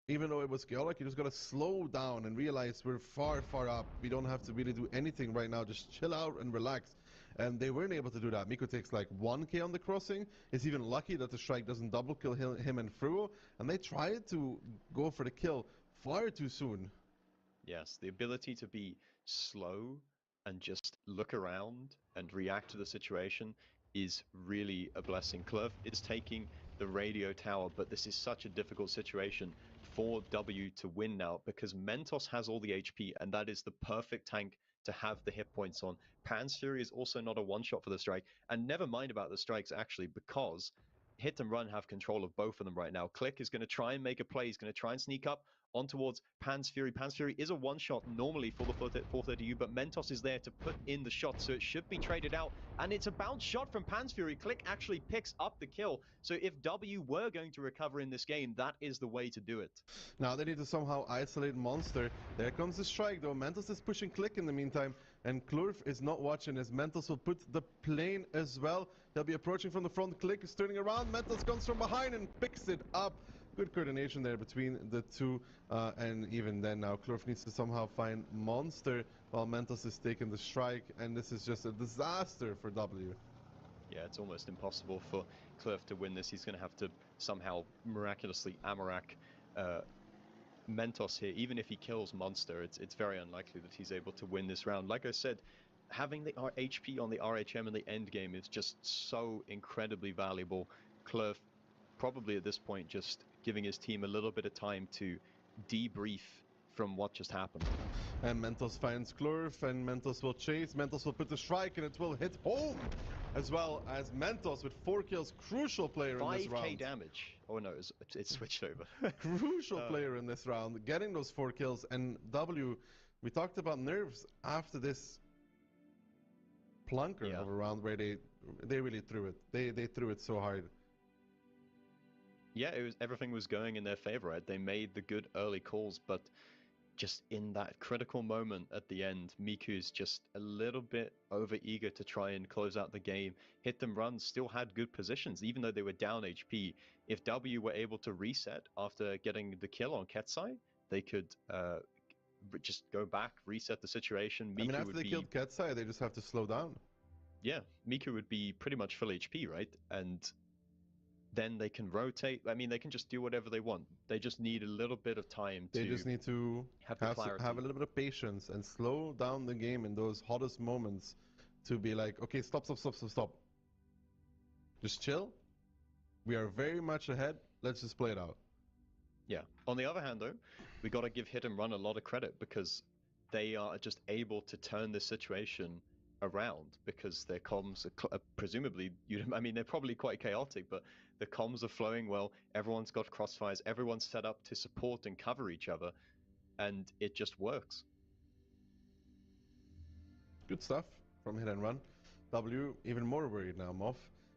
even though it was chaotic, you just gotta slow down and realize we're far, far up. We don't have to really do anything right now. Just chill out and relax. And they weren't able to do that. Miku takes like 1k on the crossing. Is even lucky that the strike doesn't double kill him and Fruo. And they tried to go for the kill far too soon. Yes, the ability to be slow and just look around and react to the situation is really a blessing. Clove is taking the radio tower, but this is such a difficult situation for W to win now, because Mentos has all the HP, and that is the perfect tank to have the hit points on. Pan's Fury is also not a one-shot for the strike, and never mind about the strikes actually, because Hit and Run have control of both of them right now. Click is going to try and make a play. He's going to try and sneak up on towards Pan's Fury. Pan's Fury is a one-shot normally for the 430U, but Mentos is there to put in the shot, so it should be traded out. And it's a bounce shot from Pan's Fury. Click actually picks up the kill. So if W were going to recover in this game, that is the way to do it. Now they need to somehow isolate Monster. There comes the strike though. Mentos is pushing Click in the meantime, and Klurf is not watching as Mentos will put the plane as well. He'll be approaching from the front. Click is turning around. Mentos comes from behind and picks it up. Good coordination there between the two, and even then now Klurf needs to somehow find Monster while Mentos is taking the strike, and this is just a disaster for W. Yeah, it's almost impossible for Klurf to win this. He's going to have to somehow miraculously Amarak Mentos here. Even if he kills Monster, it's very unlikely that he's able to win this round. Like I said, having the HP on the RHM in the end game is just so incredibly valuable. Klurf probably at this point just giving his team a little bit of time to debrief from what just happened. And Mentos finds Klurf, and Mentos will chase. Mentos will put the strike, and it will hit home, as well as Mentos with 4 kills. Crucial player in this round. 5k damage. Oh no, it's switched over. Crucial player in this round, getting those 4 kills. And W, we talked about nerves after this plunker of a round where they really threw it. They threw it so hard. Yeah, everything was going in their favor, right? They made the good early calls, but just in that critical moment at the end, Miku's just a little bit over eager to try and close out the game. Hit and Run still had good positions, even though they were down HP. If W were able to reset after getting the kill on Ketsai, they could just go back, reset the situation. Miku I mean, after they killed Ketsai, they just have to slow down. yeah, Miku would be pretty much full HP, right? And then they can rotate. I mean, they can just do whatever they want. They just need a little bit of time They just need to have have a little bit of patience and slow down the game in those hottest moments to be like, okay, stop. Just chill. We are very much ahead. Let's just play it out. Yeah. On the other hand, though, we got to give Hit and Run a lot of credit because they are just able to turn this situation around because their comms are presumably, I mean, they're probably quite chaotic, but the comms are flowing well. Everyone's got crossfires. Everyone's set up to support and cover each other, and it just works. Good stuff from Hit and Run. W even more worried now, Moff,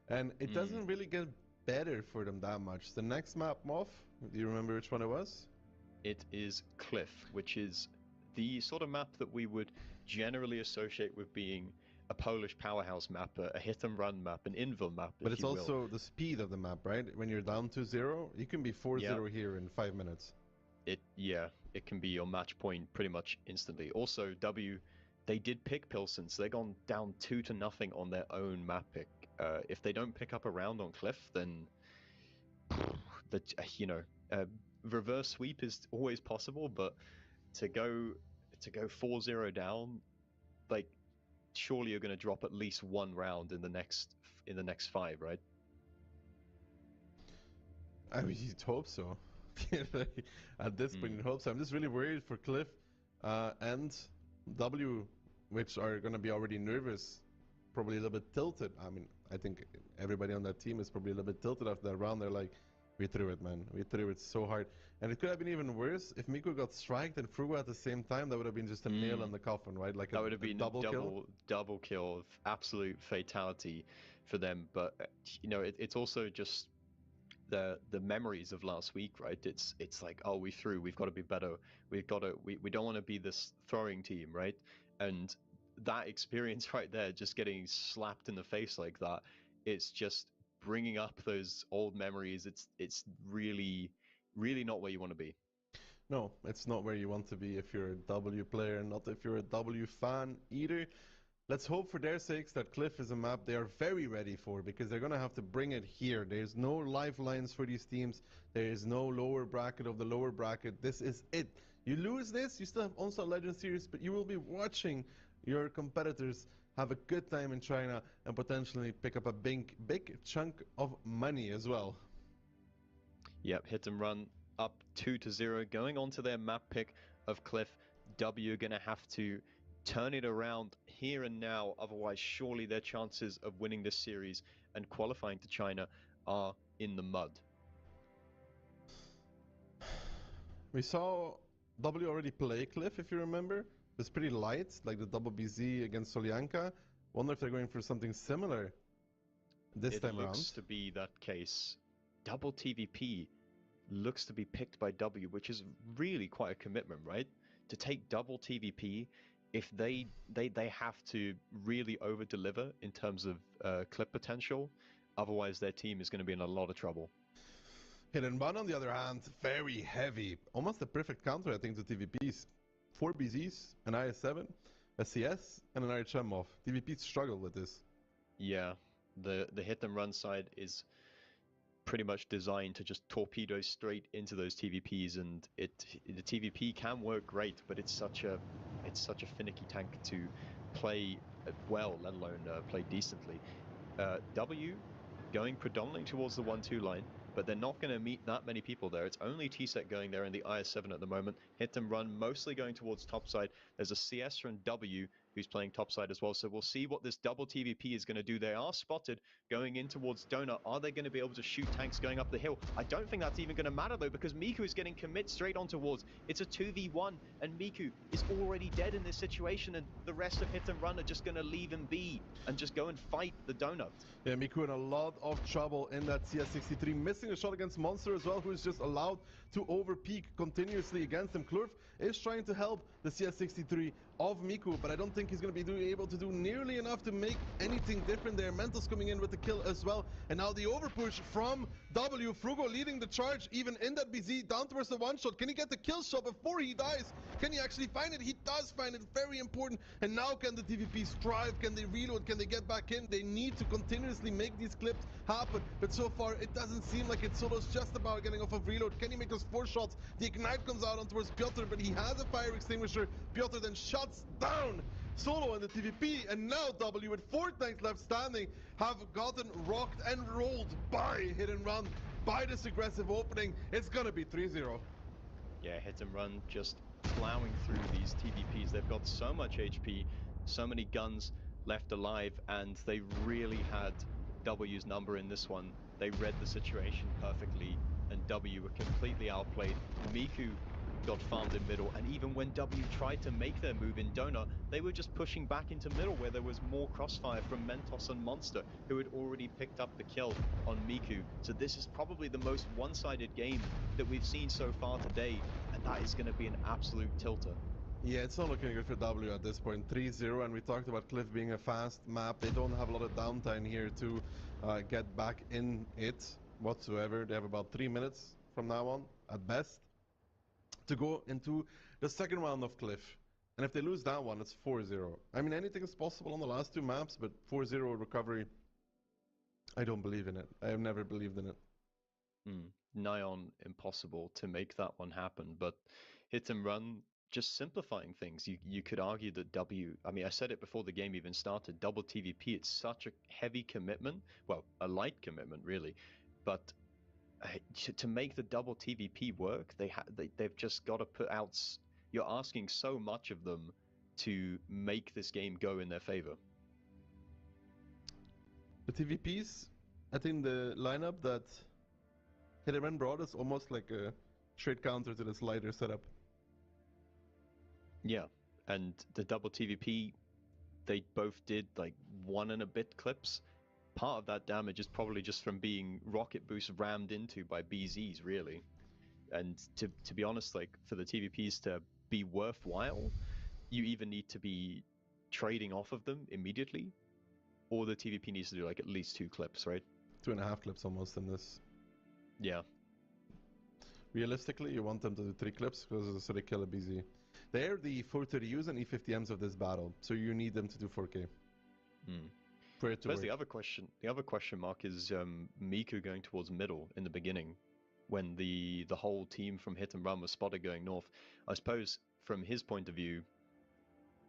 and it doesn't really get better for them that much. The next map, Moff, do you remember which one it was? It is Cliff, which is the sort of map that we would generally associate with being a Polish powerhouse map, a hit and run map, an invul map. But it's also the speed of the map, right? When you're down 2-0, you can be 4-0 here in 5 minutes. It can be your match point pretty much instantly. Also, W, they did pick Pilsen, so they've gone down 2-0 on their own map pick. If they don't pick up a round on Cliff, then reverse sweep is always possible, but to go 4-0 down, like, surely you're going to drop at least one round in the next 5, right? I mean, you'd hope so. At this point, you'd hope so. I'm just really worried for Cliff and W, which are going to be already nervous, probably a little bit tilted. I mean, I think everybody on that team is probably a little bit tilted after that round. They're like, we threw it, man. We threw it so hard. And it could have been even worse if Miku got striked and Frugo at the same time. That would have been just a nail in the coffin, right? Like that would have been double kill, absolute fatality for them. But it's also just the memories of last week, right? It's like, oh, we threw. We've got to be better. We don't want to be this throwing team, right? And that experience right there, just getting slapped in the face like that, it's just bringing up those old memories. It's really not where you want to be. No, it's not where you want to be if you're a W player, not if you're a W fan either. Let's hope for their sakes that Cliff is a map they are very ready for, because they're going to have to bring it here. There's no lifelines for these teams. There is no lower bracket of the lower bracket. This is it. You lose this, you still have Onslaught Legend Series, but you will be watching your competitors have a good time in China and potentially pick up a big chunk of money as well. Yep, Hit and Run up 2-0, going on to their map pick of Cliff. W are going to have to turn it around here and now, otherwise surely their chances of winning this series and qualifying to China are in the mud. We saw W already play Cliff, if you remember. It's pretty light, like the double BZ against Solyanka. Wonder if they're going for something similar this time around. It looks to be that case. Double TVP looks to be picked by W, which is really quite a commitment, right? To take double TVP, if they have to really over-deliver in terms of clip potential, otherwise their team is going to be in a lot of trouble. Hit and Run, on the other hand, very heavy. Almost a perfect counter, I think, to TVPs. 4 BZs, an IS-7, a CS, and an RHM off. TVPs struggle with this. Yeah, the Hit and Run side is pretty much designed to just torpedo straight into those TVPs, and the TVP can work great, but it's such a finicky tank to play well, let alone play decently. W going predominantly towards the 1-2 line, but they're not going to meet that many people there. It's only T-Sec going there in the IS-7 at the moment. Hit and Run mostly going towards topside. There's a CS from W who's playing topside as well, so we'll see what this double TVP is going to do. They are spotted going in towards Donut. Are they going to be able to shoot tanks going up the hill? I don't think that's even going to matter though, because Miku is getting commit straight on towards. It's a 2v1 and Miku is already dead in this situation, and the rest of Hit and Run are just going to leave him be and just go and fight the Donut. Yeah, Miku in a lot of trouble in that CS63, missing a shot against Monster as well, who is just allowed to overpeak continuously against him. Klurf is trying to help the CS63 of Miku, but I don't think he's going to be able to do nearly enough to make anything different there. Mental's coming in with the kill as well, and now the overpush from W. Frugo leading the charge, even in that BZ, down towards the one-shot. Can he get the kill shot before he dies? Can he actually find it? He does find it, very important. And now can the TVP strive? Can they reload? Can they get back in? They need to continuously make these clips happen, but so far it doesn't seem like it. Solo's just about getting off of reload. Can he make those 4 shots? The ignite comes out on towards Piotr, but he has a fire extinguisher. Piotr then shuts down Solo and the TVP, and now W with 4 tanks left standing have gotten rocked and rolled by hit and run, by this aggressive opening. It's gonna be 3-0. Yeah, hit and run just plowing through these TVPs. They've got so much HP, so many guns left alive, and they really had W's number in this one. They read the situation perfectly, and W were completely outplayed. Miku got farmed in middle, and even when W tried to make their move in Donut, they were just pushing back into middle where there was more crossfire from Mentos and Monster, who had already picked up the kill on Miku. So this is probably the most one-sided game that we've seen so far today, and that is going to be an absolute tilter. Yeah, it's not looking good for W at this point. 3-0, and we talked about Cliff being a fast map. They don't have a lot of downtime here to get back in it whatsoever. They have about 3 minutes from now on, at best, to go into the second round of Cliff. And if they lose that one, it's 4-0. I mean, anything is possible on the last 2 maps, but 4-0 recovery, I don't believe in it. I have never believed in it. Nigh on impossible to make that one happen, but hit and run, just simplifying things. You could argue that W, I mean, I said it before the game even started, double TVP, it's such a heavy commitment, well, a light commitment really, but to make the double TVP work, they've just got to put out, you're asking so much of them to make this game go in their favor. The TVPs, I think the lineup that Hit and Run brought is almost like a straight counter to this lighter setup. Yeah, and the double TVP, they both did like 1 and a bit clips. Part of that damage is probably just from being rocket boost rammed into by BZs, really. And to be honest, like for the TVPs to be worthwhile, you either need to be trading off of them immediately, or the TVP needs to do like at least 2 clips, right? 2.5 clips almost in this. Yeah. Realistically, you want them to do 3 clips because so they kill a BZ. They're the 430Us and E50Ms of this battle, so you need them to do 4K. For it to work. The other question mark is Miku going towards middle in the beginning, when the whole team from Hit and Run was spotted going north. I suppose from his point of view,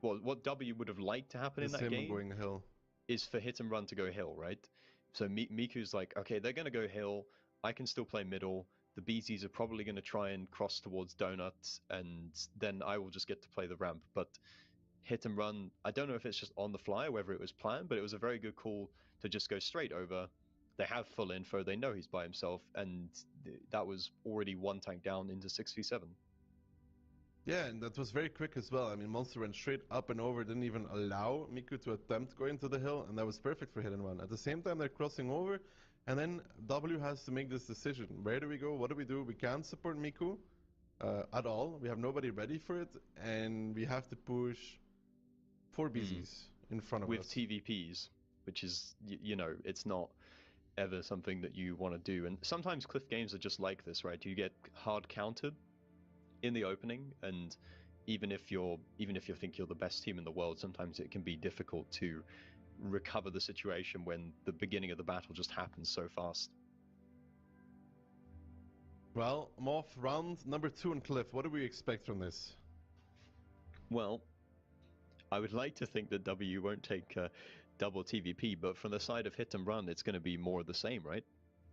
what W would have liked to happen in that game going hill is for Hit and Run to go hill, right? So Miku's like, okay, they're going to go hill. I can still play middle. The BZs are probably going to try and cross towards Donuts, and then I will just get to play the ramp. But Hit and Run, I don't know if it's just on the fly or whether it was planned, but it was a very good call to just go straight over. They have full info, they know he's by himself, and that was already 1 tank down into 6v7. Yeah, and that was very quick as well. I mean, Monster went straight up and over, didn't even allow Miku to attempt going to the hill, and that was perfect for Hit and Run. At the same time, they're crossing over, and then W has to make this decision. Where do we go? What do we do? We can't support Miku at all. We have nobody ready for it, and we have to push 4 BZs in front of us. With TVPs, which is, you know, it's not ever something that you want to do. And sometimes Cliff games are just like this, right? You get hard countered in the opening, and even if you think you're the best team in the world, sometimes it can be difficult to recover the situation when the beginning of the battle just happens so fast. Well, I'm off round number 2 on Cliff. What do we expect from this? Well, I would like to think that W won't take double TVP, but from the side of Hit and Run, it's going to be more of the same, right?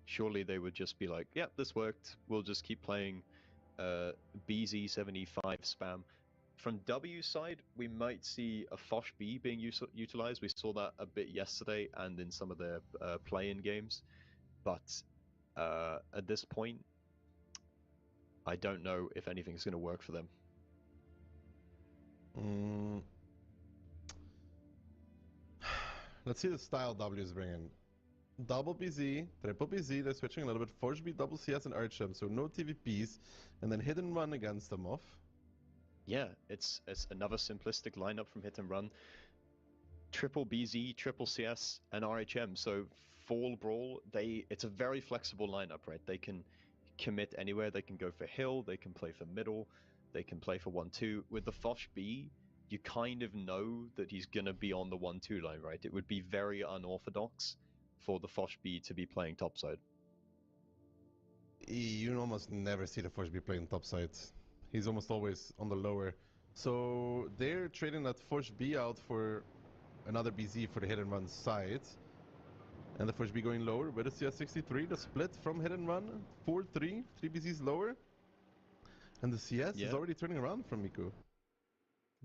Surely they would just be like, yep, this worked. We'll just keep playing BZ75 spam. From W's side, we might see a Foch B being utilized. We saw that a bit yesterday and in some of their play-in games. But at this point, I don't know if anything's going to work for them. Let's see the style W is bringing. Double BZ, triple BZ, they're switching a little bit. Forge B, double CS, and Archim, so no TVPs. And then Hit and Run against them off. Yeah, it's another simplistic lineup from Hit and Run. Triple BZ, triple CS, and RHM. So Fall Brawl, it's a very flexible lineup, right? They can commit anywhere. They can go for hill, they can play for middle, they can play for 1-2. With the Foch B, you kind of know that he's going to be on the 1-2 line, right? It would be very unorthodox for the Foch B to be playing topside. You almost never see the Foch be playing topside. He's almost always on the lower. So they're trading that Foch B out for another BZ for the hit and run side. And the Foch B going lower with a CS63. The split from hit and run, 4-3, 3 BZs lower. And the CS is already turning around from Miku.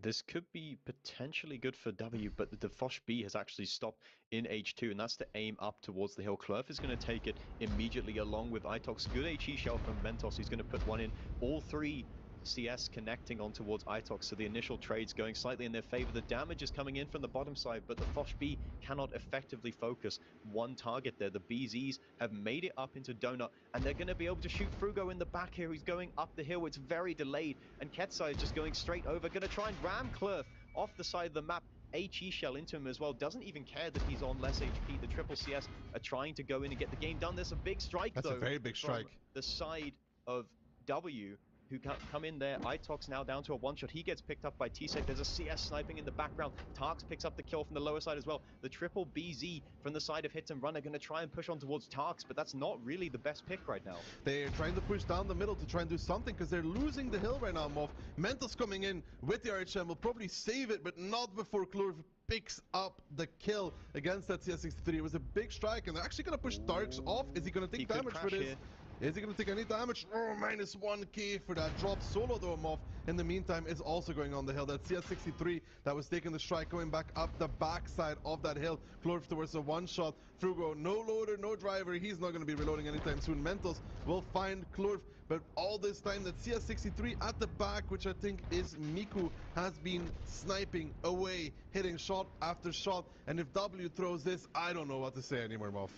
This could be potentially good for W, but the Foch B has actually stopped in H2, and that's to aim up towards the hill. Klurf is going to take it immediately along with Itox. Good HE shell from Mentos. He's going to put one in. All three CS connecting on towards Itox, so the initial trade's going slightly in their favor. The damage is coming in from the bottom side, but the Foch B cannot effectively focus one target there. The BZs have made it up into Donut, and they're going to be able to shoot Frugo in the back here. He's going up the hill. It's very delayed, and Ketsai is just going straight over. Going to try and ram Klurf off the side of the map. HE shell into him as well. Doesn't even care that he's on less HP. The triple CS are trying to go in and get the game done. There's a big strike, though. That's a very big strike. From the side of W, who come in there. Itox now down to a one-shot. He gets picked up by T-Sec. There's a CS sniping in the background. Tarks picks up the kill from the lower side as well. The triple BZ from the side of Hit and Run are going to try and push on towards Tarks, but that's not really the best pick right now. They're trying to push down the middle to try and do something because they're losing the hill right now, Moff. Mentos coming in with the RHM will probably save it, but not before Klurf picks up the kill against that CS63. It was a big strike, and they're actually going to push Tarks off. Is he going to take damage for this? Here. Is he going to take any damage? Oh, minus 1k for that drop. Solo though, Moff, in the meantime, is also going on the hill. That CS63 that was taking the strike going back up the backside of that hill. Klurf towards a one-shot. Frugo, no loader, no driver. He's not going to be reloading anytime soon. Mentos will find Klurf, but all this time that CS63 at the back, which I think is Miku, has been sniping away, hitting shot after shot. And if W throws this, I don't know what to say anymore, Moff.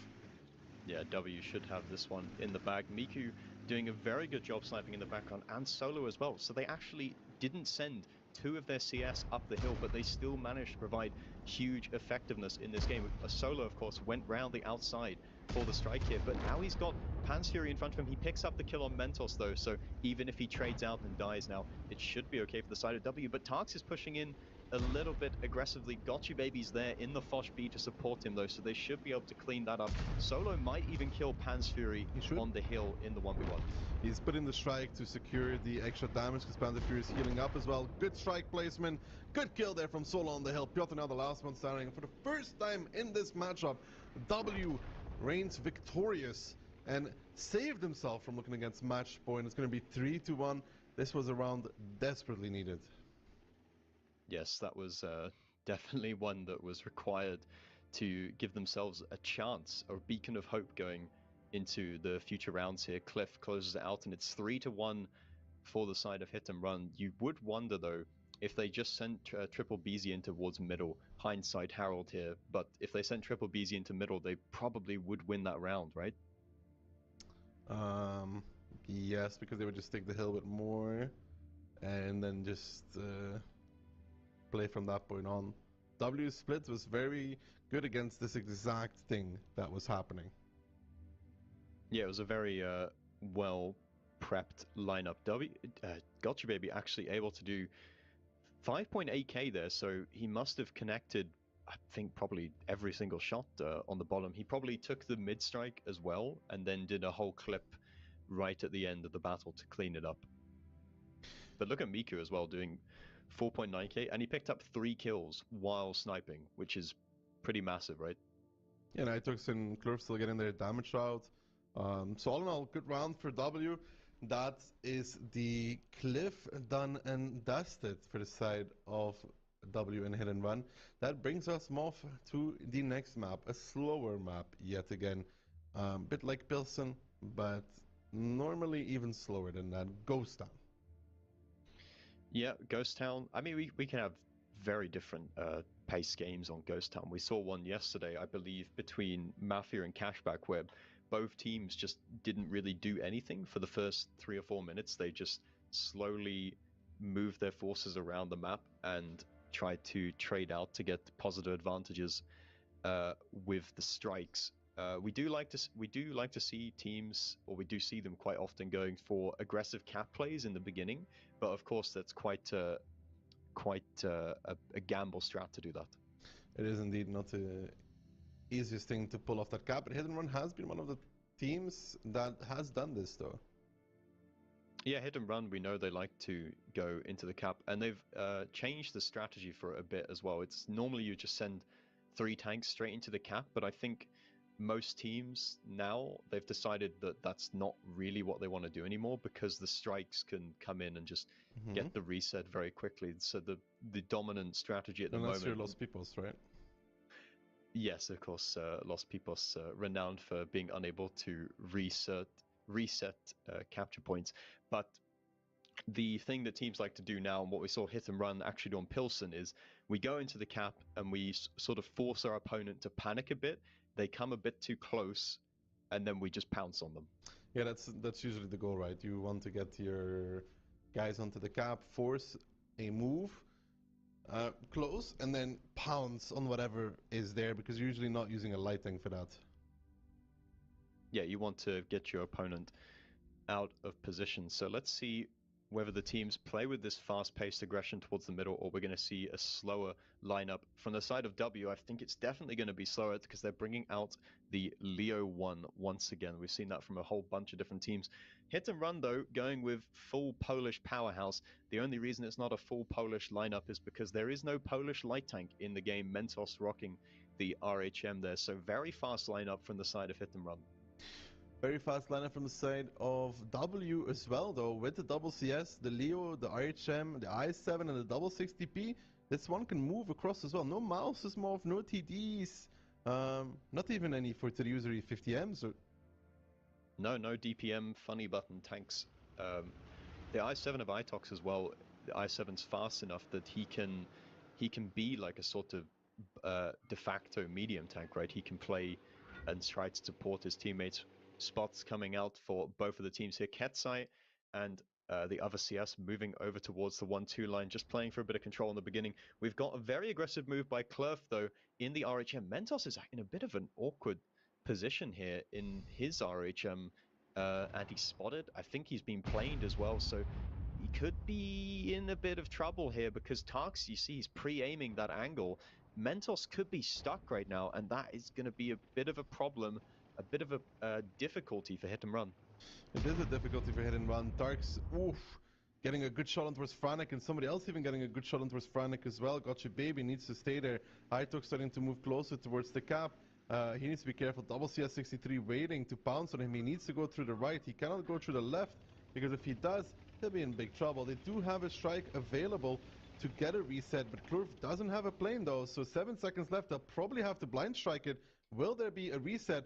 Yeah, W should have this one in the bag. Miku doing a very good job sniping in the background, and Solo as well. So they actually didn't send two of their CS up the hill, but they still managed to provide huge effectiveness in this game. Solo, of course, went round the outside for the strike here, but now he's got Pan's Fury in front of him. He picks up the kill on Mentos, though, so even if he trades out and dies now, it should be okay for the side of W. But Tarks is pushing in a little bit aggressively. Gotcha Baby's there in the Foch B to support him, though, so they should be able to clean that up. Solo might even kill Pan's Fury on the hill in the 1v1. He's putting the strike to secure the extra damage because Pan's Fury is healing up as well. Good strike placement. Good kill there from Solo on the hill. Piotr now the last one standing. For the first time in this matchup, W reigns victorious and saved himself from looking against match point. It's going to be 3-1. This was a round desperately needed. Yes, that was definitely one that was required to give themselves a chance, a beacon of hope going into the future rounds here. Cliff closes it out, and it's 3-1 for the side of Hit and Run. You would wonder, though, if they just sent triple BZ in towards middle. Hindsight Harold here, but if they sent triple BZ into middle, they probably would win that round, right? Yes, because they would just take the hill with more, and then just play from that point on. W split was very good against this exact thing that was happening. Yeah, it was a very well prepped lineup. Gotcha Baby actually able to do 5.8k there, so he must have connected, I think, probably every single shot on the bottom. He probably took the mid strike as well, and then did a whole clip right at the end of the battle to clean it up. But look at Miku as well, doing 4.9k, and he picked up 3 kills while sniping, which is pretty massive, right? Yeah, and Itox and Klurf still getting their damage out. So all in all, good round for W. That is the cliff done and dusted for the side of W and Hit and Run. That brings us off to the next map, a slower map yet again. Bit like Pilsen, but normally even slower than that. Ghost Town. Yeah, Ghost Town. I mean, we can have very different pace games on Ghost Town. We saw one yesterday, I believe, between Mafia and Cashback, where both teams just didn't really do anything for the first 3 or 4 minutes. They just slowly move their forces around the map and try to trade out to get positive advantages with the strikes. We do like to see teams, or we do see them quite often going for aggressive cap plays in the beginning, but of course that's quite a gamble strat to do that. It is indeed not the easiest thing to pull off that cap, but Hit and Run has been one of the teams that has done this though. Yeah, Hit and Run, we know they like to go into the cap, and they've changed the strategy for it a bit as well. It's normally you just send 3 tanks straight into the cap, but I think most teams now, they've decided that that's not really what they want to do anymore, because the strikes can come in and just get the reset very quickly. So the dominant strategy at the moment... Unless you're Los Pipos, right? Yes, of course, Los Pipos, renowned for being unable to reset capture points. But the thing that teams like to do now, and what we saw Hit and Run actually do on Pilsen, is we go into the cap and we sort of force our opponent to panic a bit. They come a bit too close, and then we just pounce on them. Yeah, that's usually the goal, right? You want to get your guys onto the cap, force a move close, and then pounce on whatever is there, because you're usually not using a light tank for that. Yeah, you want to get your opponent out of position. So let's see whether the teams play with this fast-paced aggression towards the middle, or we're going to see a slower lineup. From the side of W, I think it's definitely going to be slower, because they're bringing out the Leo 1 once again. We've seen that from a whole bunch of different teams. Hit and Run, though, going with full Polish powerhouse. The only reason it's not a full Polish lineup is because there is no Polish light tank in the game. Mentos rocking the RHM there. So very fast lineup from the side of Hit and Run. Very fast lineup from the side of W as well, though, with the double CS, the Leo, the RHM, the i7, and the double 60p. This one can move across as well. No mouses, MOV, no TDs, not even any for the user 50Ms. Or... No DPM funny button tanks. The i7 of Itox as well. The i7's fast enough that he can be like a sort of de facto medium tank, right? He can play and try to support his teammates. Spots coming out for both of the teams here. Ketsai and the other CS moving over towards the 1-2 line, just playing for a bit of control in the beginning. We've got a very aggressive move by Klurf, though, in the RHM. Mentos is in a bit of an awkward position here in his RHM, and he's spotted. I think he's been planed as well, so he could be in a bit of trouble here, because Tarks, you see, he's pre-aiming that angle. Mentos could be stuck right now, and that is going to be a bit of a problem. A bit of a difficulty for Hit and Run. It is a difficulty for Hit and Run. Tarks, oof, getting a good shot on towards Franek, and somebody else even getting a good shot on towards Franek as well. Gotcha Baby needs to stay there. Itok starting to move closer towards the cap. He needs to be careful. Double CS63 waiting to pounce on him. He needs to go through the right. He cannot go through the left, because if he does, he'll be in big trouble. They do have a strike available to get a reset, but Klurf doesn't have a plane though, so 7 seconds left. They'll probably have to blind strike it. Will there be a reset?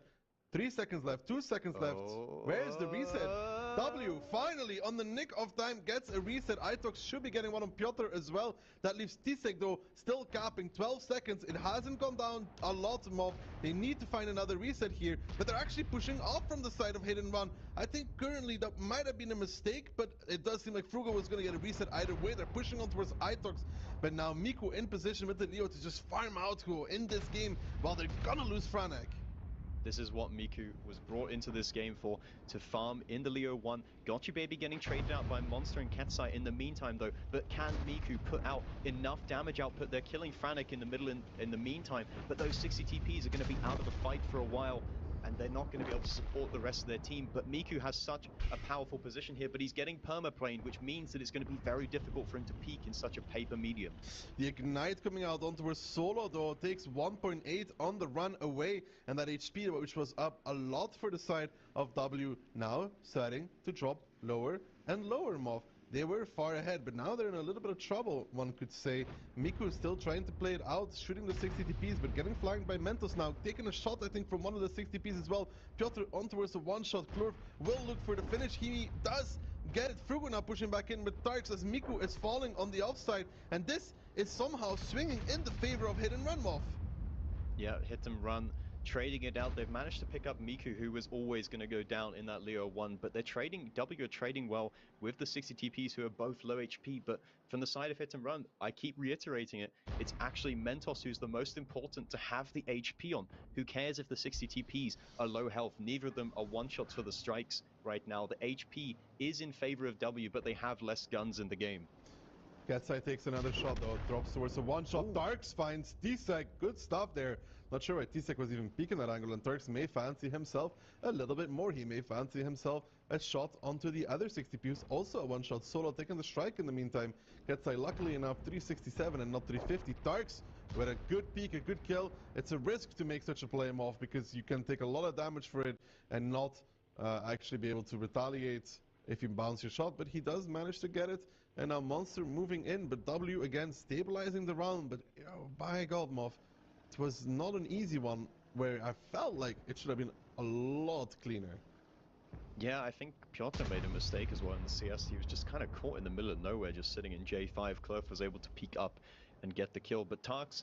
3 seconds left, 2 seconds left. Where's the reset? W finally on the nick of time gets a reset. Itox should be getting one on Piotr as well. That leaves Tisek though still capping 12 seconds. It hasn't gone down a lot, Mob. They need to find another reset here, but they're actually pushing off from the side of Hit and Run. I think currently that might have been a mistake, but it does seem like Frugo was going to get a reset either way. They're pushing on towards Itox, but now Miku in position with the Leo to just farm out in this game while they're gonna lose Franek. This is what Miku was brought into this game for, to farm in the Leo 1. Gotcha Baby getting traded out by Monster and Ketsai in the meantime though, but can Miku put out enough damage output? They're killing Franek in the middle in the meantime, but those 60 TPs are going to be out of the fight for a while, and they're not going to be able to support the rest of their team. But Miku has such a powerful position here, but he's getting permaplaned, which means that it's going to be very difficult for him to peak in such a paper medium. The Ignite coming out onto Solo though takes 1.8 on the run away, and that HP, which was up a lot for the side of W, now starting to drop lower and lower, Moth. They were far ahead, but now they're in a little bit of trouble, one could say. Miku is still trying to play it out, shooting the 60 TPs, but getting flanked by Mentos now. Taking a shot, I think, from one of the 60 TPs as well. Piotr on towards the one-shot. Klurf will look for the finish. He does get it. Frugo now pushing back in with Tarks as Miku is falling on the offside. And this is somehow swinging in the favor of Hit and Run, Moff. Yeah, Hit and Run trading it out. They've managed to pick up Miku, who was always going to go down in that Leo 1, but they're trading, W are trading well with the 60 TPs who are both low HP, but from the side of Hit and Run, I keep reiterating it, it's actually Mentos who's the most important to have the HP on. Who cares if the 60 TPs are low health? Neither of them are one-shots for the strikes right now. The HP is in favor of W, but they have less guns in the game. Gatsai takes another shot though, drops towards a one-shot. Darks finds Tsek, good stuff there. Not sure why Tsek was even peeking that angle, and Turks may fancy himself a little bit more. He may fancy himself a shot onto the other 60 P's, also a one-shot. Solo taking the strike in the meantime. Gatsai luckily enough 367 and not 350. Tarks with a good peek, a good kill. It's a risk to make such a play him off because you can take a lot of damage for it and not actually be able to retaliate if you bounce your shot, but he does manage to get it. And now Monster moving in, but W again stabilizing the round. But by God, Moff, it was not an easy one where I felt like it should have been a lot cleaner. Yeah, I think Piotr made a mistake as well in the CS. He was just kind of caught in the middle of nowhere, just sitting in J5. Clef was able to peek up and get the kill, but Tarks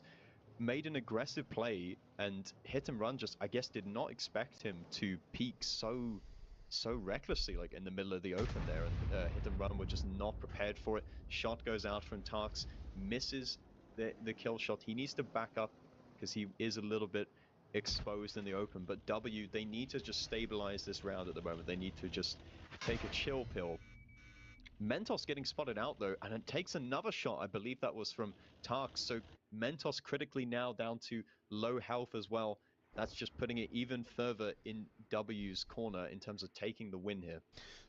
made an aggressive play, and Hit and Run just, I guess, did not expect him to peek so recklessly, like in the middle of the open there, and Hit and Run were just not prepared for it. Shot goes out from Tarks, misses the kill shot. He needs to back up because he is a little bit exposed in the open, but W, they need to just stabilize this round at the moment. They need to just take a chill pill. Mentos getting spotted out though, and it takes another shot. I believe that was from Tarks, so Mentos critically now down to low health as well. That's just putting it even further in W's corner in terms of taking the win here.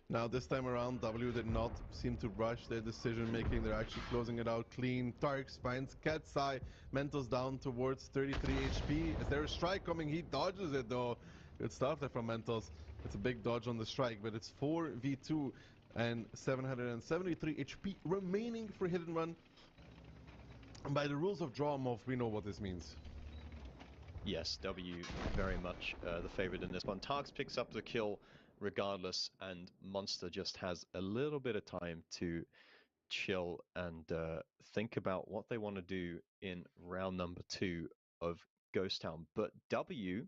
Now this time around, W did not seem to rush their decision making. They're actually closing it out clean. Tarks finds Katsai. Mentos down towards 33 HP. Is there a strike coming? He dodges it though. Good stuff there from Mentos. It's a big dodge on the strike, but it's 4v2 and 773 HP remaining for Hit and Run. And by the rules of draw off, we know what this means. Yes, W very much the favorite in this one. Tarks picks up the kill regardless, and Monster just has a little bit of time to chill and think about what they want to do in round number 2 of Ghost Town. But W,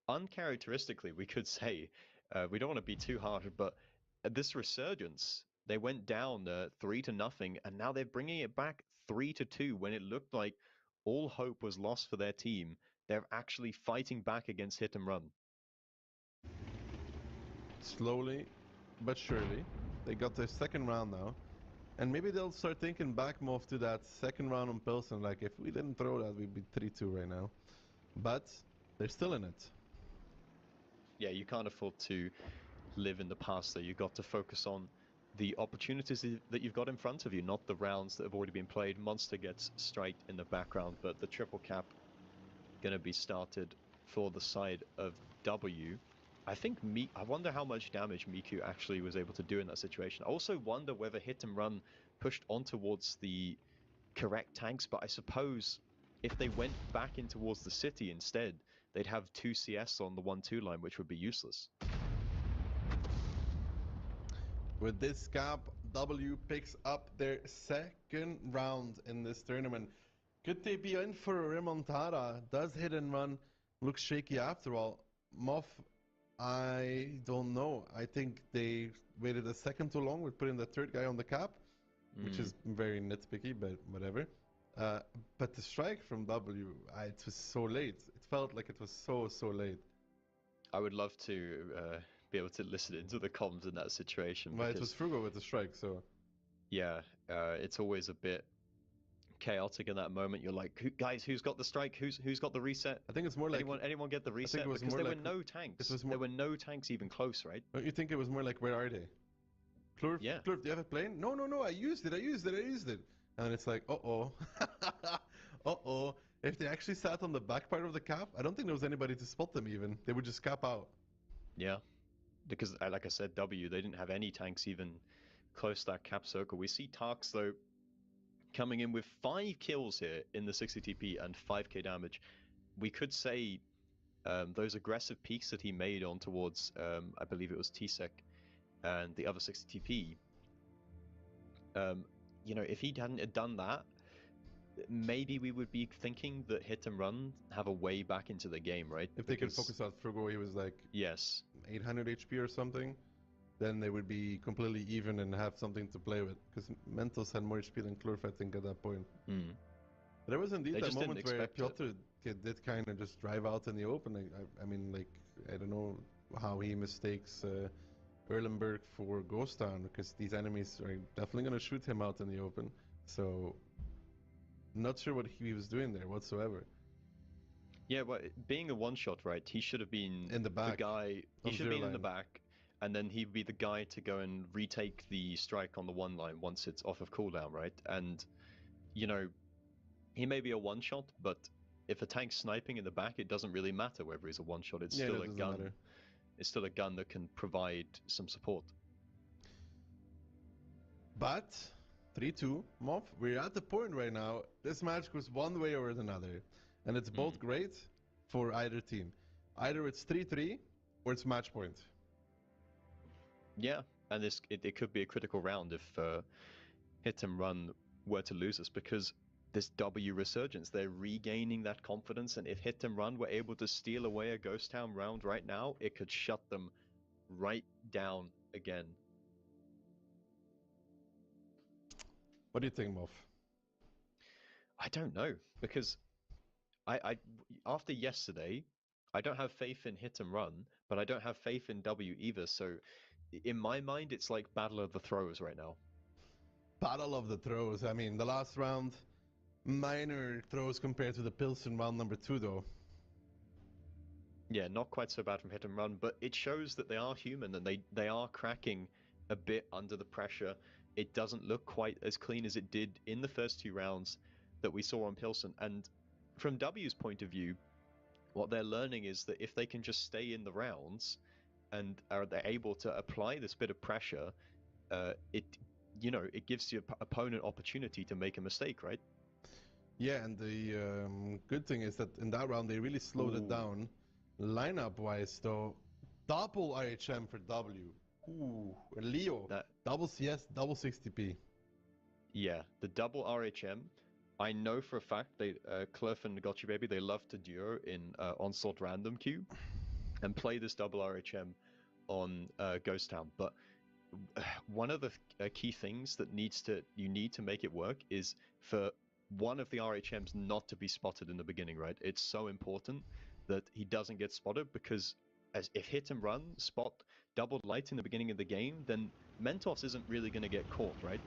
uncharacteristically, we could say, we don't want to be too harsh, but this resurgence, they went down 3-0, and now they're bringing it back 3-2 when it looked like all hope was lost for their team. They're actually fighting back against Hit and Run. Slowly but surely, they got their second round now. And maybe they'll start thinking back more to that second round on Pilsen. Like, if we didn't throw that, we'd be 3-2 right now. But they're still in it. Yeah, you can't afford to live in the past there. You've got to focus on the opportunities that you've got in front of you, not the rounds that have already been played. Monster gets striked in the background, but the triple cap going to be started for the side of W. I think I wonder how much damage Miku actually was able to do in that situation. I also wonder whether Hit and Run pushed on towards the correct tanks, but I suppose if they went back in towards the city instead, they'd have 2 CS on the 1-2 line, which would be useless. With this cap, W picks up their second round in this tournament. Could they be in for a remontada? Does Hit and Run look shaky after all? Moff, I don't know. I think they waited a second too long with putting the third guy on the cap, which is very nitpicky, but whatever. But the strike from W, it was so late. It felt like it was so late. I would love to be able to listen into the comms in that situation. Well, it was Frugal with the strike, so... Yeah, it's always a bit chaotic in that moment. You're like, guys, who's got the strike? Who's got the reset? I think it's more like anyone get the reset? Because there were no tanks. There were no tanks even close, right? Don't you think it was more like, where are they? Klurf, yeah. Klurf, do you have a plane? No, I used it. And it's like, uh-oh. Uh-oh. If they actually sat on the back part of the cap, I don't think there was anybody to spot them even. They would just cap out. Yeah, because like I said, W, they didn't have any tanks even close to that cap circle. We see Tarks, though, coming in with 5 kills here in the 60 TP and 5k damage. We could say those aggressive peaks that he made on towards, I believe it was Tsek and the other 60 TP, you know, if he hadn't done that, maybe we would be thinking that hit and run have a way back into the game, right? If they can focus on Frugo, he was like yes, 800 HP or something, then they would be completely even and have something to play with. Because Mentos had more HP than Klurf, I think, at that point. Mm. But there was indeed They that just moment didn't where expect Piotr did kind of just drive out in the open. I mean, like, I don't know how he mistakes Erlenberg for Ghost Town, because these enemies are definitely going to shoot him out in the open. So, not sure what he was doing there whatsoever. Yeah, well, being a one-shot, right, he should have been in the back. The guy, he should have been in the back, and then he'd be the guy to go and retake the strike on the one line once it's off of cooldown, right? And, you know, he may be a one-shot, but if a tank's sniping in the back, it doesn't really matter whether he's a one-shot. It's still a gun. Matter. It's still a gun that can provide some support. But 3-2, Moff, we're at the point right now. This match goes one way or another, and it's both great for either team. Either it's 3-3 or it's match point. Yeah, and it could be a critical round if hit and run were to lose us, because this W resurgence, they're regaining that confidence, and if hit and run were able to steal away a Ghost Town round right now, it could shut them right down again. What do you think, Moff? I don't know, because I after yesterday, I don't have faith in hit and run, but I don't have faith in W either, so in my mind it's like battle of the throws right now. Battle of the throws. I mean, the last round, minor throws compared to the Pilsen round number 2, though. Yeah, not quite so bad from hit and run, but it shows that they are human and they are cracking a bit under the pressure. It doesn't look quite as clean as it did in the first 2 rounds that we saw on Pilsen. And from W's point of view, what they're learning is that if they can just stay in the rounds and are they able to apply this bit of pressure, it gives the opponent opportunity to make a mistake, right? Yeah, and the good thing is that in that round they really slowed it down. Lineup-wise, though, double RHM for W. Ooh, Leo, double CS, double 60p. Yeah, the double RHM. I know for a fact they, Cliff and Gotchi Baby, they love to duo in Onslaught Random queue and play this double RHM on Ghost Town. But one of the key things that you need to make it work is for one of the RHMs not to be spotted in the beginning, right? It's so important that he doesn't get spotted, because if hit and run spot double light in the beginning of the game, then Mentos isn't really going to get caught, right?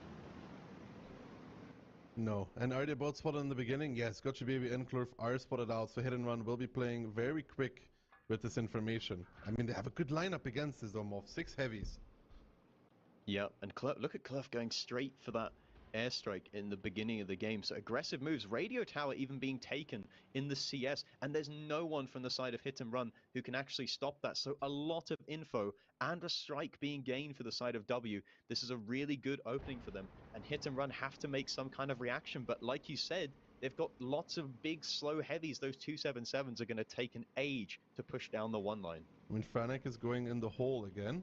No. And are they both spotted in the beginning? Yes, Gotcha Baby and Klurf are spotted out, so hit and run will be playing very quick with this information. I mean, they have a good lineup against this, though, Moff. 6 heavies. Yeah, and look at Klurf going straight for that airstrike in the beginning of the game. So aggressive moves, radio tower even being taken in the CS, and there's no one from the side of hit and run who can actually stop that. So a lot of info and a strike being gained for the side of W. This is a really good opening for them, and hit and run have to make some kind of reaction. But like you said, they've got lots of big slow heavies. Those 277s are going to take an age to push down the one line. I mean, Franek is going in the hole again.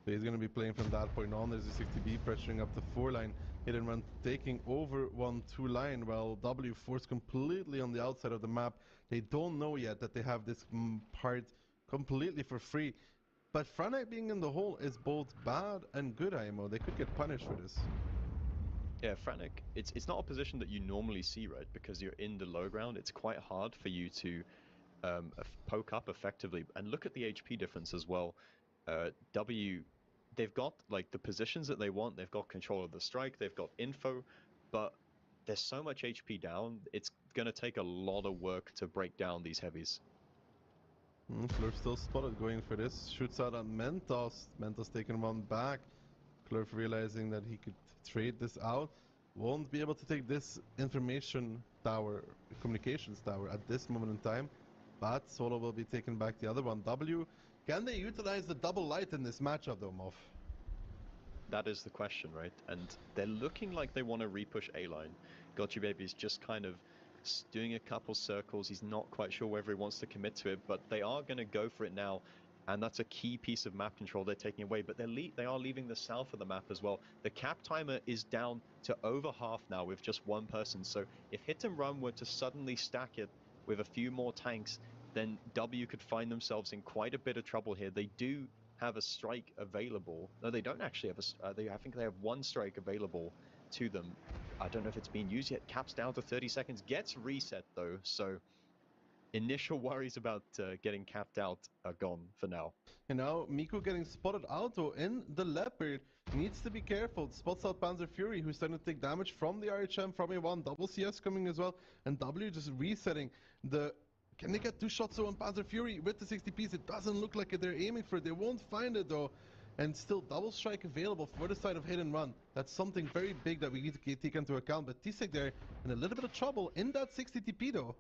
So he's going to be playing from that point on. There's a 60B pressuring up the 4 line. Hit and run taking over 1-2 line, while W forced completely on the outside of the map. They don't know yet that they have this part completely for free. But Franek being in the hole is both bad and good, IMO. They could get punished for this. Yeah, Franek, it's not a position that you normally see, right? Because you're in the low ground. It's quite hard for you to poke up effectively. And look at the HP difference as well. W, they've got like the positions that they want. They've got control of the strike. They've got info, but there's so much HP down. It's going to take a lot of work to break down these heavies. Klurf still spotted going for this. Shoots out on Mentos. Mentos taking one back. Klurf realizing that he could trade this out. Won't be able to take this information tower, communications tower at this moment in time. But Solo will be taking back the other one. W, can they utilize the double light in this matchup though, Moff? That is the question, right? And they're looking like they want to repush A-line. Gotchi Baby's just kind of doing a couple circles. He's not quite sure whether he wants to commit to it, but they are going to go for it now. and that's a key piece of map control they're taking away. But they are leaving the south of the map as well. The cap timer is down to over half now with just one person. So if Hit and Run were to suddenly stack it with a few more tanks, then W could find themselves in quite a bit of trouble here. They do have a strike available. No, they don't actually have I think they have one strike available to them. I don't know if it's being used yet. Cap's down to 30 seconds. Gets reset though, so initial worries about getting capped out are gone for now. And now Miku getting spotted out though in the Leopard. Needs to be careful. Spots out Panzer Fury, who's starting to take damage from the RHM, from A1. Double CS coming as well. And W just resetting the... Can they get 2 shots on Panzer Fury with the 60 piece? It doesn't look like it. They're aiming for it. They won't find it though. And still double strike available for the side of Hit and Run. That's something very big that we need to take into account. But T-Sec there in a little bit of trouble in that 60 TP though.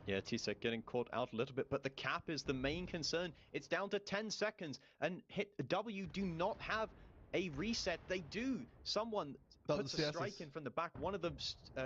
Yeah, T-Sec getting caught out a little bit, but the cap is the main concern. It's down to 10 seconds, and W do not have a reset. They do. Someone puts a strike in from the back. One of the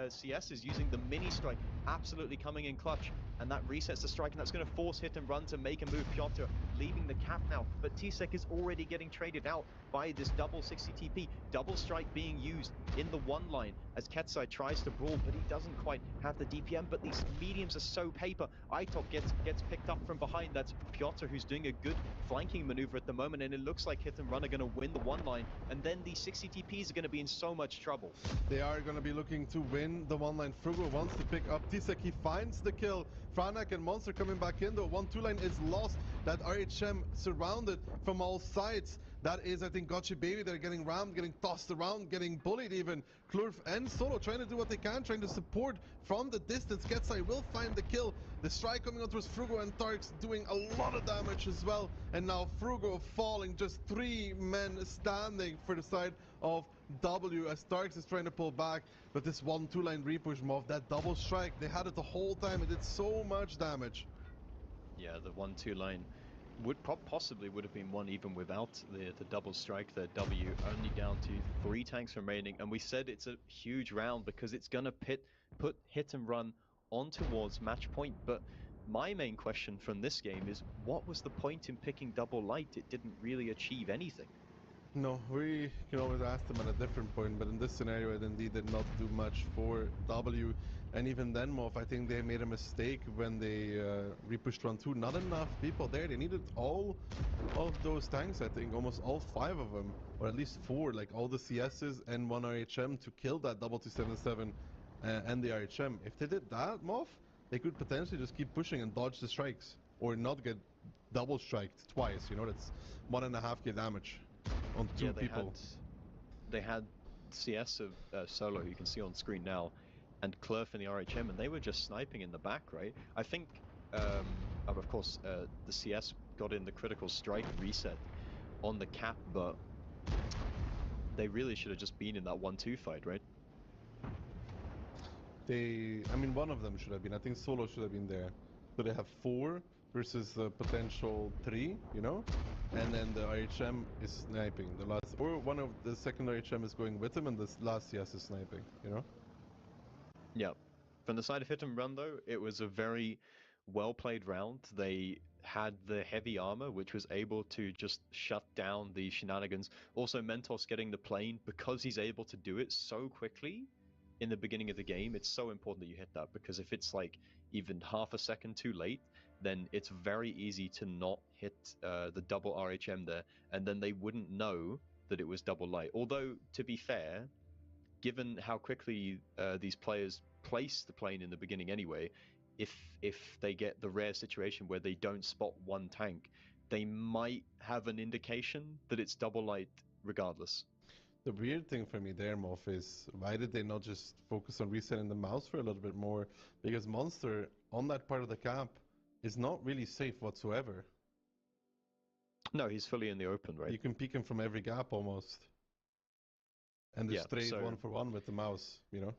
CS is using the mini strike, absolutely coming in clutch, and that resets the strike, and that's going to force Hit and Run to make a move. Piotr leaving the cap now, but T-Sec is already getting traded out by this double 60 TP. Double strike being used in the one line as Ketsai tries to brawl, but he doesn't quite have the DPM, but these mediums are so paper. Aitok gets picked up from behind. That's Piotr who's doing a good flanking maneuver at the moment, and it looks like Hit and Run are going to win the one line, and then these 60 TPs are going to be in so much trouble. They are going to be looking to win the one line. Frugo wants to pick up T-Sec. He finds the kill. Franak and Monster coming back in though. 1-2 line is lost. That RHM surrounded from all sides. That is, I think, Gotchi Baby. They're getting rammed, getting tossed around, getting bullied even. Klurf and Solo trying to do what they can, trying to support from the distance. Ketsai will find the kill. The strike coming out towards Frugo and Tarks doing a lot of damage as well. And now Frugo falling, just 3 men standing for the side of W as Tarks is trying to pull back. But this 1-2 line repush move, that double strike, they had it the whole time. It did so much damage. Yeah, the 1-2 line possibly would have been won even without the double strike there. W only down to 3 tanks remaining, and we said it's a huge round because it's gonna put Hit and Run on towards match point. But my main question from this game is, what was the point in picking double light? It didn't really achieve anything. No, we can always ask them at a different point, but in this scenario it indeed did not do much for W. And even then, Moff, I think they made a mistake when they repushed 1-2. Not enough people there. They needed all of those tanks, I think, almost all 5 of them, or at least 4, like all the CSs and 1 RHM to kill that double 277 and the RHM. If they did that, Moff, they could potentially just keep pushing and dodge the strikes, or not get double striked twice. You know, that's 1.5k damage on 2 people. They had CS of Solo, you can see on screen now, and Klurf in the RHM, and they were just sniping in the back, right? I think, of course, the CS got in the critical strike reset on the cap, but they really should have just been in that 1-2 fight, right? I mean, one of them should have been. I think Solo should have been there. So they have 4 versus the potential 3, you know? And then the RHM is sniping. Or one of the second RHM is going with him, and the last CS is sniping, you know? Yeah. From the side of Hit and Run, though, it was a very well-played round. They had the heavy armor, which was able to just shut down the shenanigans. Also, Mentos getting the plane, because he's able to do it so quickly in the beginning of the game, it's so important that you hit that, because if it's like even half a second too late, then it's very easy to not hit the double RHM there, and then they wouldn't know that it was double light. Although, to be fair, given how quickly these players place the plane in the beginning anyway, if they get the rare situation where they don't spot one tank, they might have an indication that it's double light regardless. The weird thing for me there, Moff, is why did they not just focus on resetting the mouse for a little bit more? Because Monster, on that part of the camp, is not really safe whatsoever. No, he's fully in the open, right? You can peek him from every gap almost. And just trade 1-for-1 with the mouse, you know?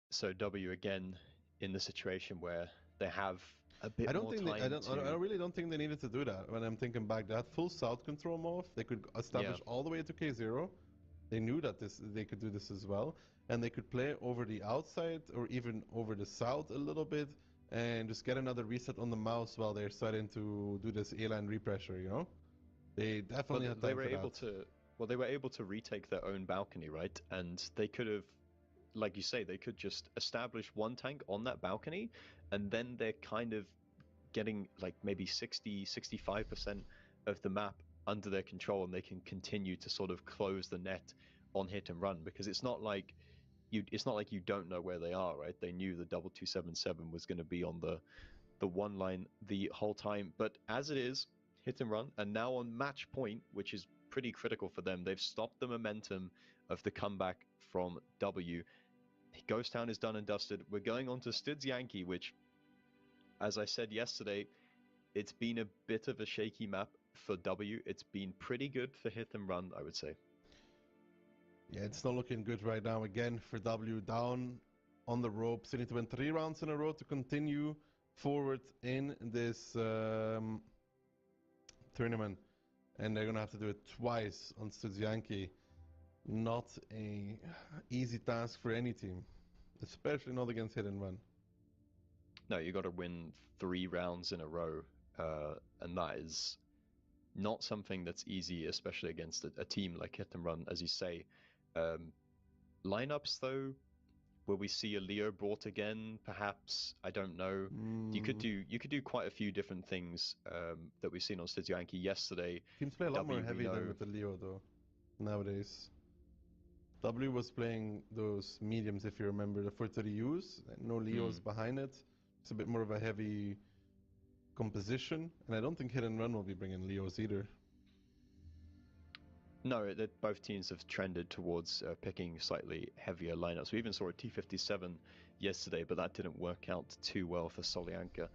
So W again in the situation where they have a bit more time. I really don't think they needed to do that. When I'm thinking back, they had full south control Moff. They could establish all the way to K0. They knew that they could do this as well, and they could play over the outside or even over the south a little bit, and just get another reset on the mouse while they're starting to do this A-line repressure, you know? They definitely had time they were for able that. to. Well, they were able to retake their own balcony, right? And they could have, like you say, they could just establish one tank on that balcony, and then they're kind of getting like maybe 60-65% of the map under their control, and they can continue to sort of close the net on hit and run, because it's not like you don't know where they are, right? They knew the 2277 was going to be on the one line the whole time. But as it is, hit and run, and now on match point, which is pretty critical for them, they've stopped the momentum of the comeback from W. Ghost Town is done and dusted. We're going on to Studs Yankee, which, as I said yesterday, it's been a bit of a shaky map for W. It's been pretty good for hit and run, I would say. Yeah, it's not looking good right now. Again, for W, down on the ropes. They need to win 3 rounds in a row to continue forward in this tournament. And they're going to have to do it twice on Studs Yankee. Not a easy task for any team, especially not against hit and run. No, you got to win 3 rounds in a row, and that is not something that's easy, especially against a team like hit and run, as you say. Lineups though, will we see a Leo brought again? Perhaps, I don't know. You could do quite a few different things that we've seen on Studs Yankee yesterday. Teams play a lot more W, heavy than with the Leo though nowadays. W was playing those mediums, if you remember, the 430Us, no Leos behind it. It's a bit more of a heavy composition, and I don't think hit and run will be bringing Leos either. No, both teams have trended towards picking slightly heavier lineups. We even saw a T57 yesterday, but that didn't work out too well for Solyanka.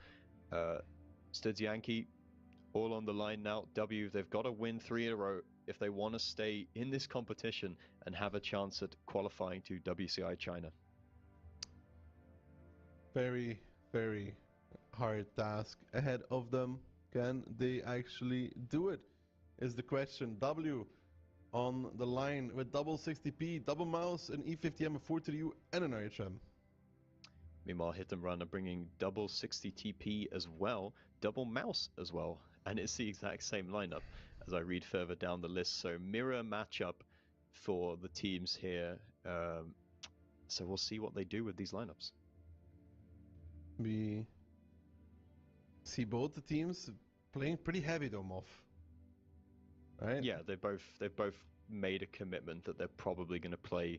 Studs Yankee, all on the line now. W, they've got to win 3 in a row if they want to stay in this competition and have a chance at qualifying to WCI China. Very, very hard task ahead of them. Can they actually do it? Is the question. W on the line with double 60p, double mouse, an E50M, a 430U, and an RHM. Meanwhile, Hit and Run are bringing double 60 TP as well, double mouse as well, and it's the exact same lineup as I read further down the list. So mirror matchup for the teams here. So we'll see what they do with these lineups. We see both the teams playing pretty heavy though, Moff. Right? Yeah, they've both made a commitment that they're probably going to play,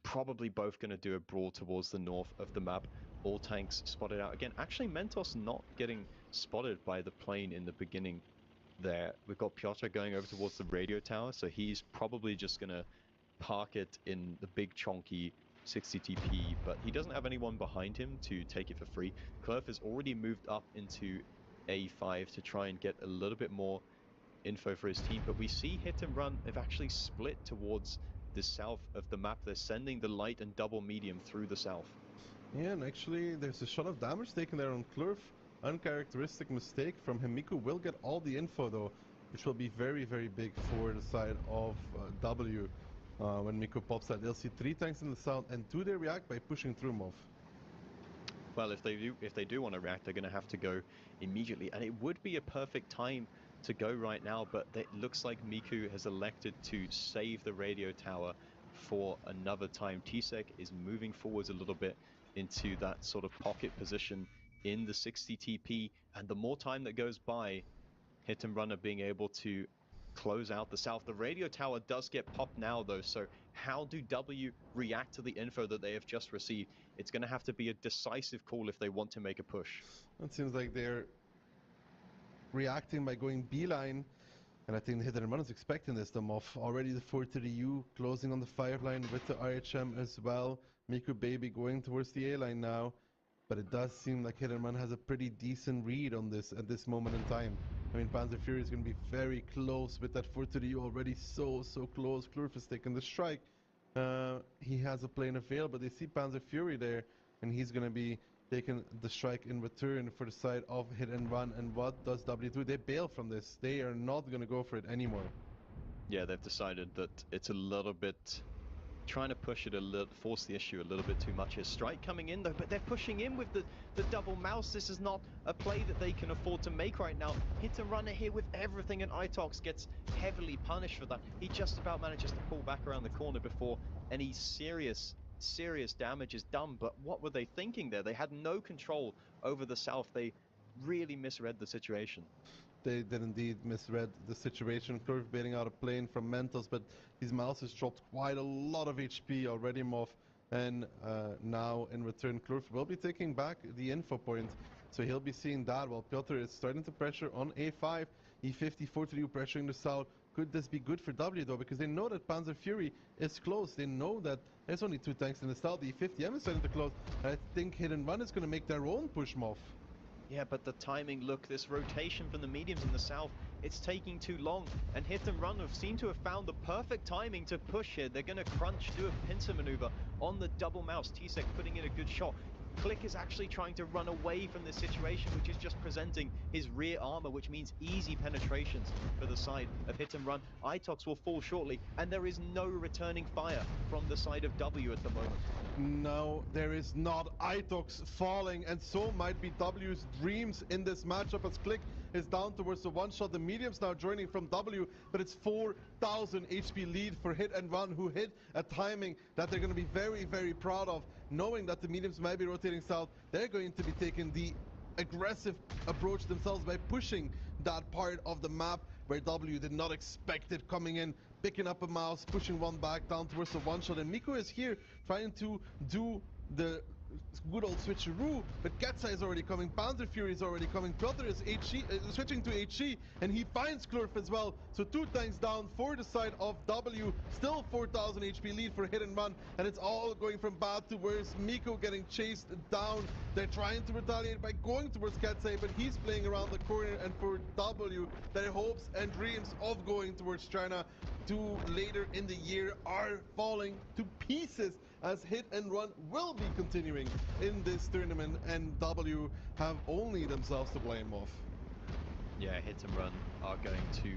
probably both going to do a brawl towards the north of the map. All tanks spotted out again. Actually, Mentos not getting spotted by the plane in the beginning there. We've got Piotr going over towards the radio tower, so he's probably just going to park it in the big chonky 60 TP, but he doesn't have anyone behind him to take it for free. Clerf has already moved up into A5 to try and get a little bit more info for his team, but we see Hit and Run have actually split towards the south of the map. They're sending the light and double medium through the south. Yeah, and actually there's a shot of damage taken there on Clerf. Uncharacteristic mistake from him. Miku will get all the info though, which will be very, very big for the side of W. When Miku pops that, they'll see 3 tanks in the south, and do they react by pushing through Mov? Well, if they do want to react, they're going to have to go immediately, and it would be a perfect time to go right now, but it looks like Miku has elected to save the radio tower for another time. Tsek is moving forwards a little bit into that sort of pocket position in the 60 TP, and the more time that goes by, Hit and Run are being able to close out the south. The radio tower does get popped now though, so how do W react to the info that they have just received? It's going to have to be a decisive call if they want to make a push. It seems like they're reacting by going beeline, and I think the Hit and Run is expecting this. Them off already. The 430U closing on the 5 line with the RHM as well. Miku Baby going towards the A line now, but it does seem like Hit and Run has a pretty decent read on this at this moment in time. I mean, Panzer Fury is going to be very close with that 430U already, so close. Klurf is taking the strike. He has a plane available, but they see Panzer Fury there, and he's going to be taking the strike in return for the side of Hit and Run. And what does W do? They bail from this. They are not going to go for it anymore. Yeah, they've decided that it's a little bit trying to push it a little, force the issue a little bit too much here. Strike coming in though, but they're pushing in with the double mouse. This is not a play that they can afford to make right now. Hit and runner here with everything, and Itox gets heavily punished for that. He just about manages to pull back around the corner before any serious damage is done. But what were they thinking there? They had no control over the south. They really misread the situation. They did indeed misread the situation. Curve baiting out a plane from Mentos, but his mouse has dropped quite a lot of HP already, Moff. And now in return, Klurf will be taking back the info point. So he'll be seeing that while Piotr is starting to pressure on A5. E50, 42 pressuring the south. Could this be good for W though? Because they know that Panzer Fury is close. They know that there's only 2 tanks in the south. The E50M is starting to close. And I think Hit and Run is going to make their own push, Moff. Yeah, but the timing, look, this rotation from the mediums in the south, it's taking too long. And Hit and Run seem to have found the perfect timing to push here. They're going to crunch, do a pincer maneuver on the double mouse. T-Sec putting in a good shot. Click is actually trying to run away from this situation, which is just presenting his rear armor, which means easy penetrations for the side of Hit and Run. Itox will fall shortly, and there is no returning fire from the side of W at the moment. No, there is not. Itox falling, and so might be W's dreams in this matchup as Click is down towards the one shot. The mediums now joining from W, but it's 4,000 HP lead for Hit and Run, who hit a timing that they're going to be very, very proud of. Knowing that the mediums might be rotating south, they're going to be taking the aggressive approach themselves by pushing that part of the map where W did not expect it coming in, picking up a mouse, pushing one back down towards the one shot. And Miko is here trying to do the good old switcheroo, but Ketsa is already coming, Panzer Fury is already coming, Piotr is switching to HE, and he finds Klurf as well. So 2 tanks down for the side of W, still 4,000 HP lead for Hit and Run, and it's all going from bad to worse. Miko getting chased down. They're trying to retaliate by going towards Ketsa, but he's playing around the corner, and for W, their hopes and dreams of going towards China to later in the year are falling to pieces, as Hit and Run will be continuing in this tournament, and W have only themselves to blame off. Yeah, Hit and Run are going to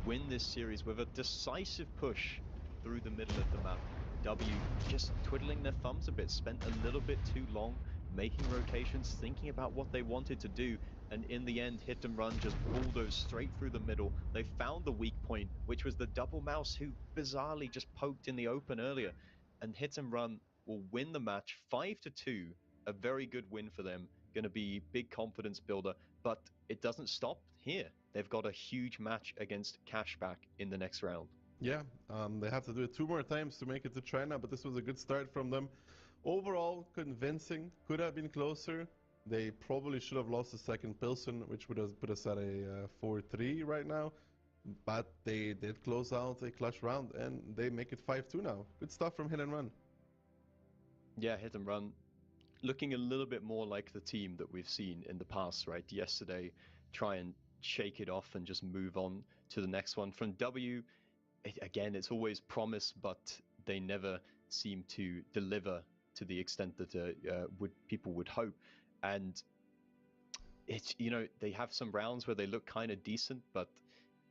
win this series with a decisive push through the middle of the map. W just twiddling their thumbs a bit, spent a little bit too long making rotations, thinking about what they wanted to do, and in the end, Hit and Run just bulldozed straight through the middle. They found the weak point, which was the double mouse, who bizarrely just poked in the open earlier, and Hit and Run will win the match 5-2. A very good win for them. Going to be big confidence builder, but it doesn't stop here. They've got a huge match against Cashback in the next round. Yeah, they have to do it 2 more times to make it to China, but this was a good start from them. Overall, convincing. Could have been closer. They probably should have lost the second Pilsen, which would have put us at a 4-3 right now. But they did close out a clutch round, and they make it 5-2 now. Good stuff from Hit and Run. Yeah, Hit and Run looking a little bit more like the team that we've seen in the past, right? Yesterday, try and shake it off and just move on to the next one. From W, again, it's always promise, but they never seem to deliver to the extent that people would hope. And it's, you know, they have some rounds where they look kind of decent, but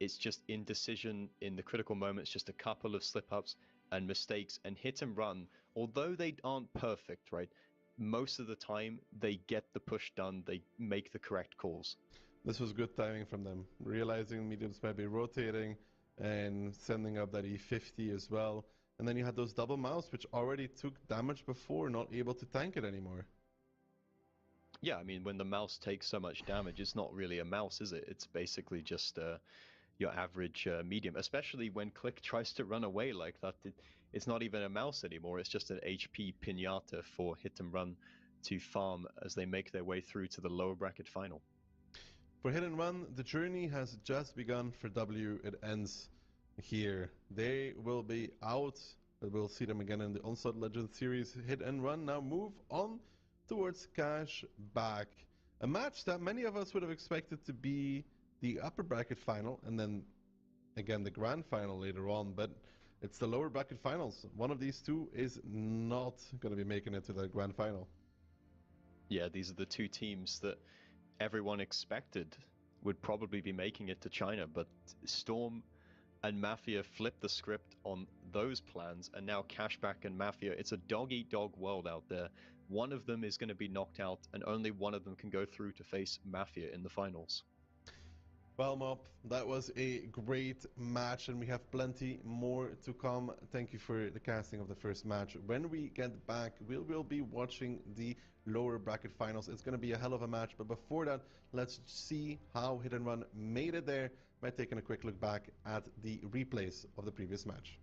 it's just indecision in the critical moments, just a couple of slip-ups and mistakes. And Hit and Run, although they aren't perfect, right, most of the time they get the push done, they make the correct calls. This was good timing from them, realizing mediums might be rotating and sending up that E50 as well. And then you had those double mouse, which already took damage before, not able to tank it anymore. Yeah, I mean, when the mouse takes so much damage, it's not really a mouse, is it? It's basically just your average medium, especially when Click tries to run away like that. It's not even a mouse anymore. It's just an HP pinata for Hit and Run to farm as they make their way through to the lower bracket final. For Hit and Run, the journey has just begun. For W, it ends here. They will be out. We'll see them again in the Onslaught Legends series. Hit and Run now move on towards Cashback. A match that many of us would have expected to be the upper bracket final, and then again the grand final later on, but it's the lower bracket finals. One of these two is not going to be making it to the grand final. Yeah, these are the 2 teams that everyone expected would probably be making it to China, but Storm and Mafia flipped the script on those plans, and now Cashback and Mafia, it's a dog-eat-dog world out there. One of them is going to be knocked out, and only one of them can go through to face Mafia in the finals. Well, Mop, that was a great match, and we have plenty more to come. Thank you for the casting of the first match. When we get back, we will be watching the lower bracket finals. It's going to be a hell of a match, but before that, let's see how Hit and Run made it there by taking a quick look back at the replays of the previous match.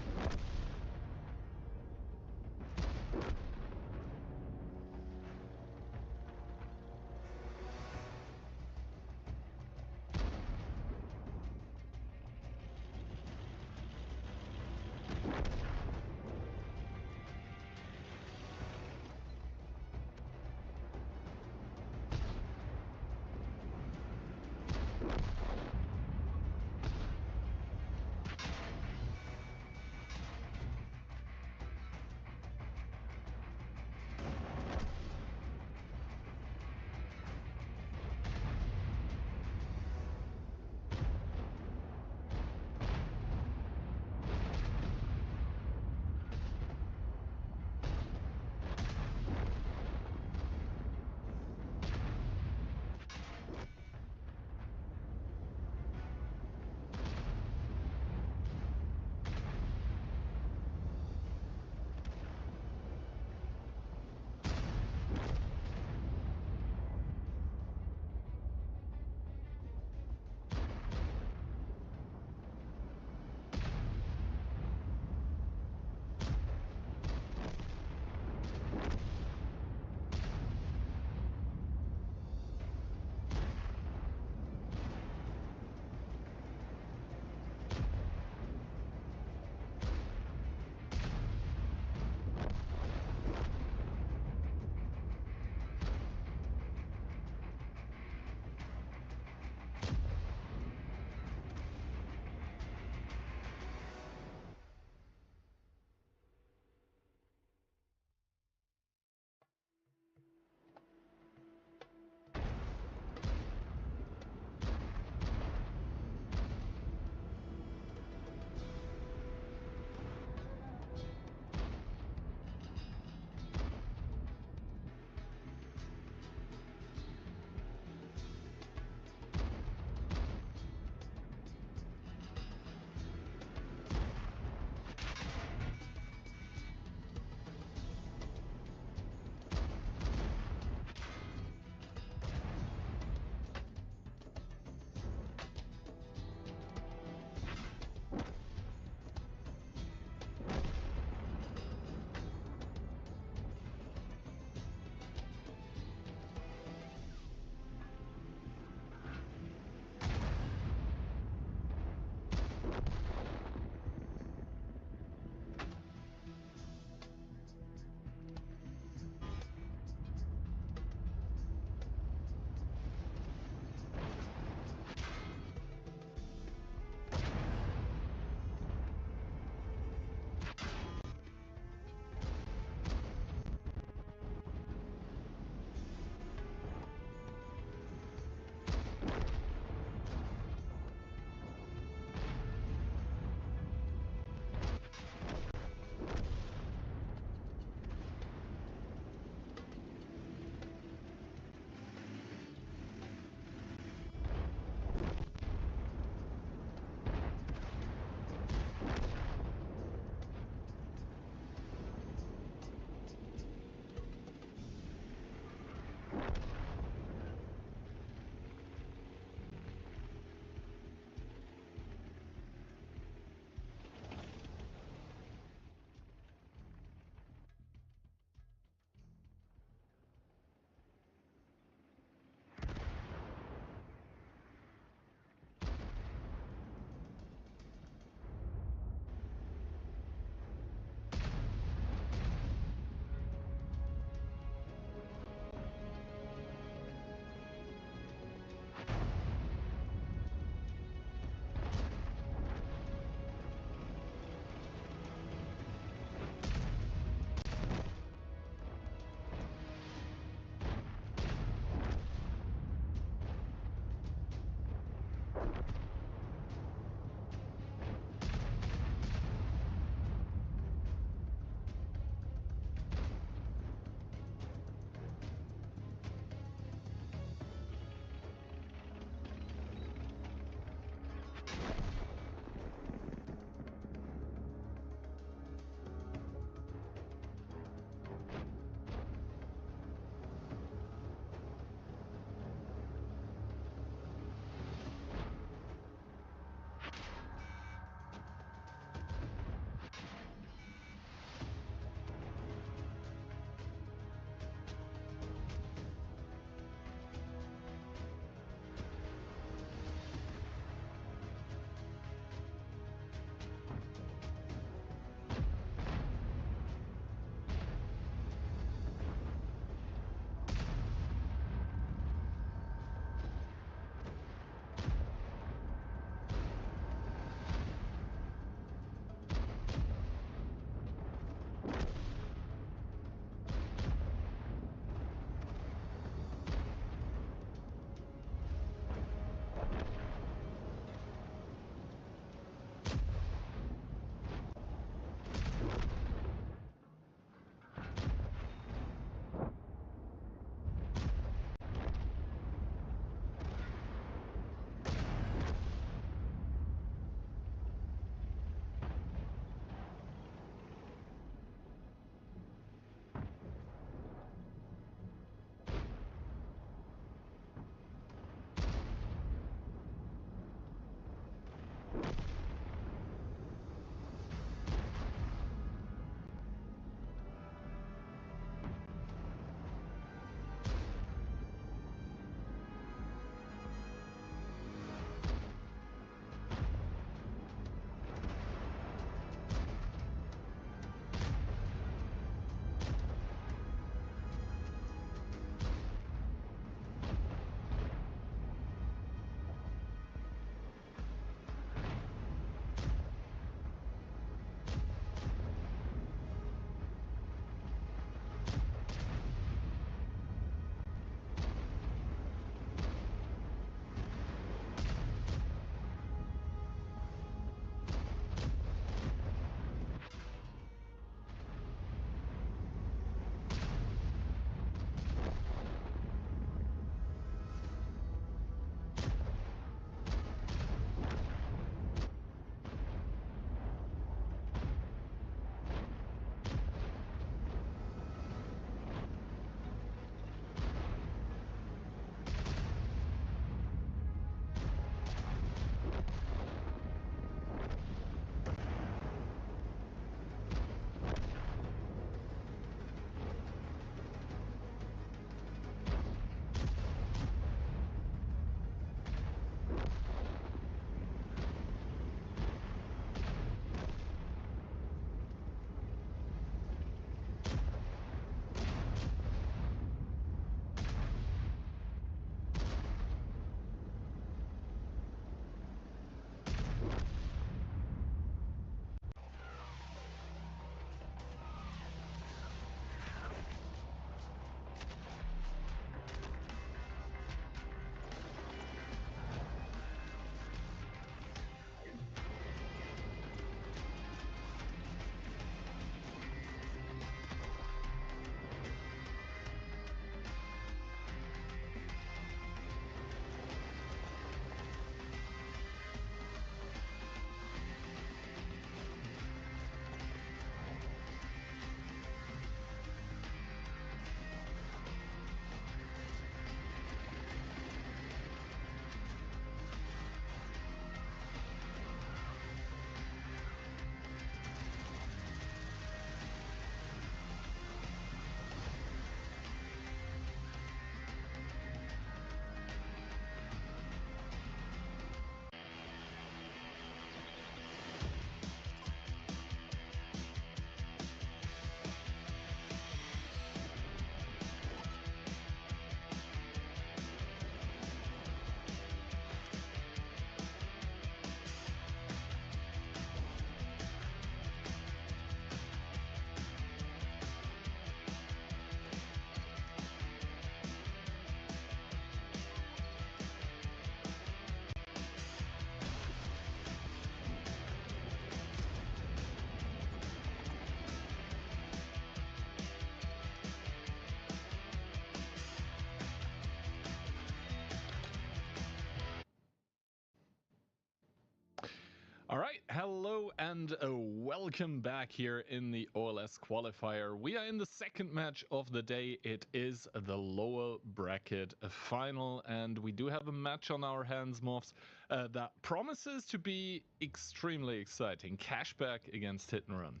All right, hello and welcome back here in the OLS qualifier. We are in the second match of the day. It is the lower bracket final, and we do have a match on our hands, Morphs, that promises to be extremely exciting. Cashback against Hit and Run.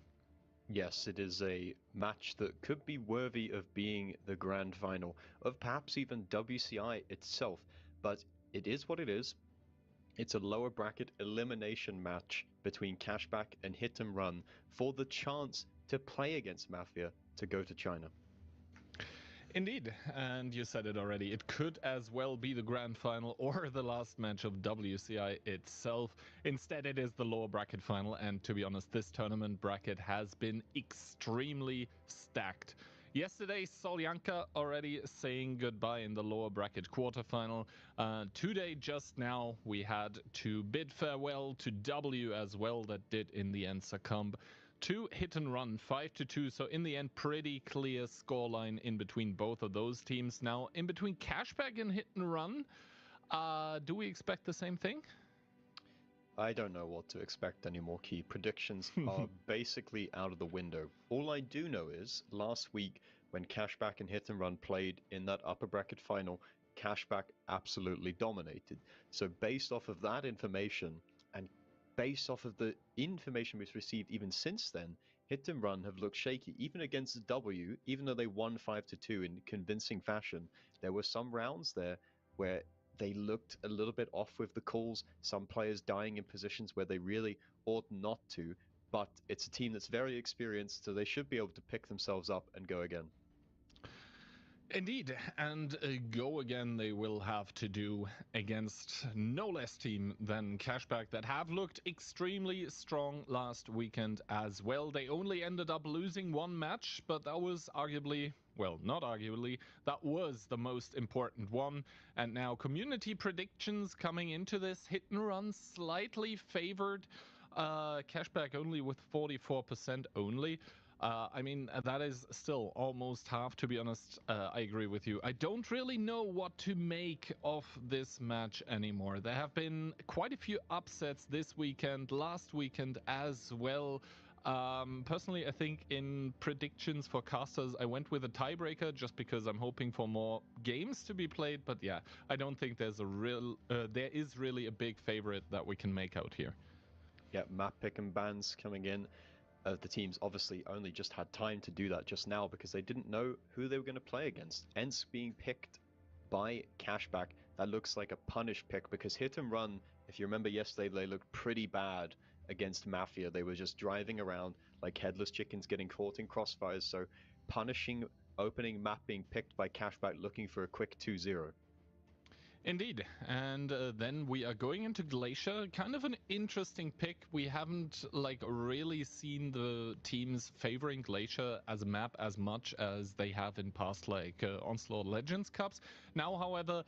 Yes, it is a match that could be worthy of being the grand final, of perhaps even WCI itself, but it is what it is. It's a lower bracket elimination match between Cashback and Hit and Run for the chance to play against Mafia to go to China. Indeed, and you said it already, it could as well be the grand final or the last match of WCI itself. Instead, it is the lower bracket final, and to be honest, this tournament bracket has been extremely stacked. Yesterday, Solyanka already saying goodbye in the lower bracket quarterfinal. Today, just now, we had to bid farewell to W as well, that did in the end succumb to Hit and Run 5-2. So in the end, pretty clear scoreline in between both of those teams. Now, in between Cashback and Hit and Run, do we expect the same thing? I don't know what to expect anymore, Key. Predictions are basically out of the window. All I do know is, last week, when Cashback and Hit and Run played in that upper bracket final, Cashback absolutely dominated. So based off of that information, and based off of the information we've received even since then, Hit and Run have looked shaky. Even against W, even though they won 5-2 in convincing fashion, there were some rounds there where they looked a little bit off with the calls, some players dying in positions where they really ought not to, but it's a team that's very experienced, so they should be able to pick themselves up and go again. Indeed, and go again they will have to do against no less team than Cashback, that have looked extremely strong last weekend as well. They only ended up losing one match, but that was arguably, well, not arguably, that was the most important one. And now community predictions coming into this. Hit and Run slightly favored, Cashback only with 44% only. I mean, that is still almost half, to be honest. I agree with you. I don't really know what to make of this match anymore. There have been quite a few upsets this weekend, last weekend as well. Personally, I think in predictions for casters, I went with a tiebreaker just because I'm hoping for more games to be played. But yeah, I don't think there's a real, there is really a big favorite that we can make out here. Yeah, map pick and bans coming in. The teams obviously only just had time to do that just now because they didn't know who they were going to play against. Hence being picked by Cashback, that looks like a punish pick because Hit and Run, if you remember yesterday, they looked pretty bad against Mafia. They were just driving around like headless chickens getting caught in crossfires. So punishing opening map being picked by Cashback, looking for a quick 2-0. Indeed, and then we are going into Glacier. Kind of an interesting pick. We haven't like really seen the teams favoring Glacier as a map as much as they have in past like Onslaught Legends Cups. Now, however,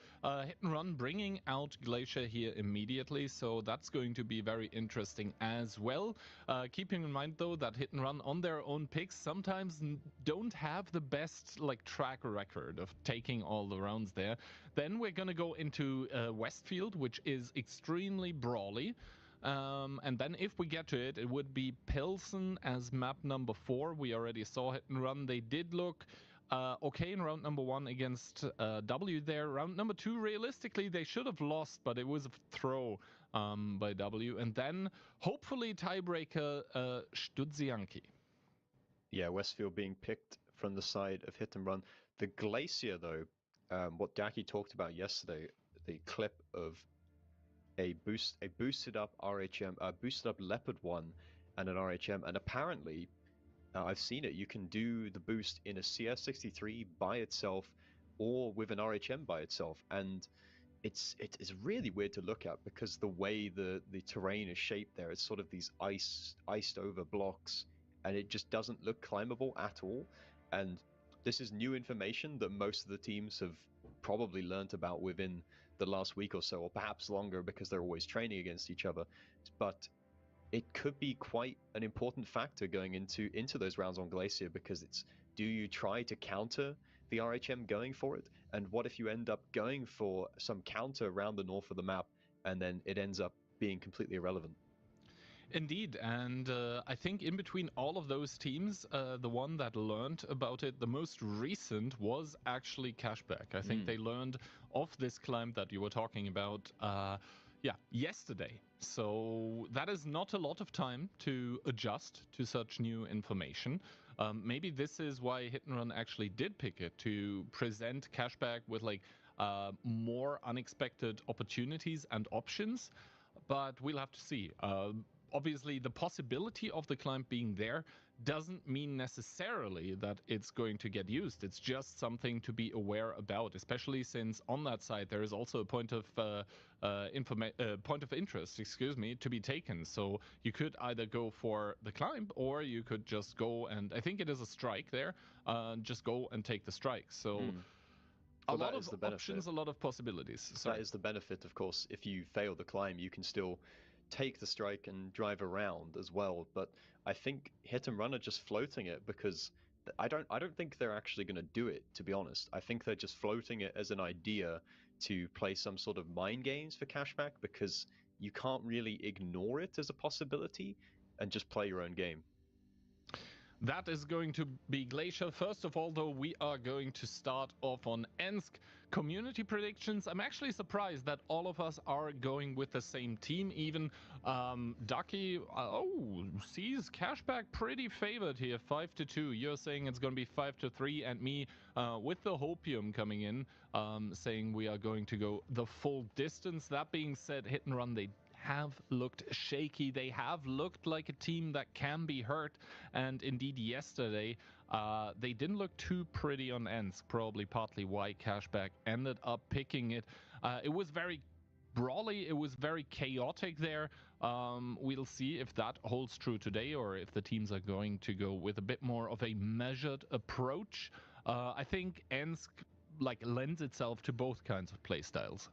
Hit and Run bringing out Glacier here immediately, so that's going to be very interesting as well. Keeping in mind though that Hit and Run on their own picks sometimes don't have the best like track record of taking all the rounds there. Then we're gonna go into Westfield, which is extremely brawly. And then if we get to it, it would be Pilsen as map number 4. We already saw Hit and Run. They did look okay in round number 1 against W there. Round number 2, realistically, they should have lost, but it was a throw by W. And then, hopefully, tiebreaker Studzianki. Yeah, Westfield being picked from the side of Hit and Run. The Glacier, though, what Daki talked about yesterday, the clip of a boosted up RHM, boosted up Leopard 1 and an RHM, and apparently, I've seen it, you can do the boost in a CR63 by itself or with an RHM by itself, and it is really weird to look at because the way the terrain is shaped there, it's sort of these iced over blocks, and it just doesn't look climbable at all. And this is new information that most of the teams have probably learnt about within the last week or so, or perhaps longer because they're always training against each other. But it could be quite an important factor going into those rounds on Glacier, because it's, do you try to counter the RHM going for it? And what if you end up going for some counter around the north of the map and then it ends up being completely irrelevant? Indeed, and I think in between all of those teams, the one that learned about it the most recent was actually Cashback. I think they learned of this climb that you were talking about, yesterday. So that is not a lot of time to adjust to such new information. Maybe this is why Hit and Run actually did pick it, to present Cashback with like more unexpected opportunities and options. But we'll have to see. Obviously, the possibility of the climb being there doesn't mean necessarily that it's going to get used. It's just something to be aware about, especially since on that side there is also a point of interest, to be taken. So you could either go for the climb or you could just go and, I think it is a strike there, just go and take the strike. So a lot of options, a lot of possibilities. That is the benefit, of course. If you fail the climb, you can still take the strike and drive around as well. But I think Hit and Run are just floating it because I don't think they're actually going to do it, to be honest. I think they're just floating it as an idea to play some sort of mind games for Cashback, because you can't really ignore it as a possibility and just play your own game. That is going to be Glacier. First of all, though, we are going to start off on Ensk. Community predictions. I'm actually surprised that all of us are going with the same team. Even Ducky, sees Cashback pretty favored here, 5-2. You're saying it's going to be 5-3, and me with the Hopium coming in, saying we are going to go the full distance. That being said, Hit and Run, they have looked shaky. They have looked like a team that can be hurt, and indeed yesterday they didn't look too pretty on Ensk, probably partly why Cashback ended up picking it. It was very brawly, it was very chaotic there. We'll see if that holds true today, or if the teams are going to go with a bit more of a measured approach. I think Ensk lends itself to both kinds of play styles.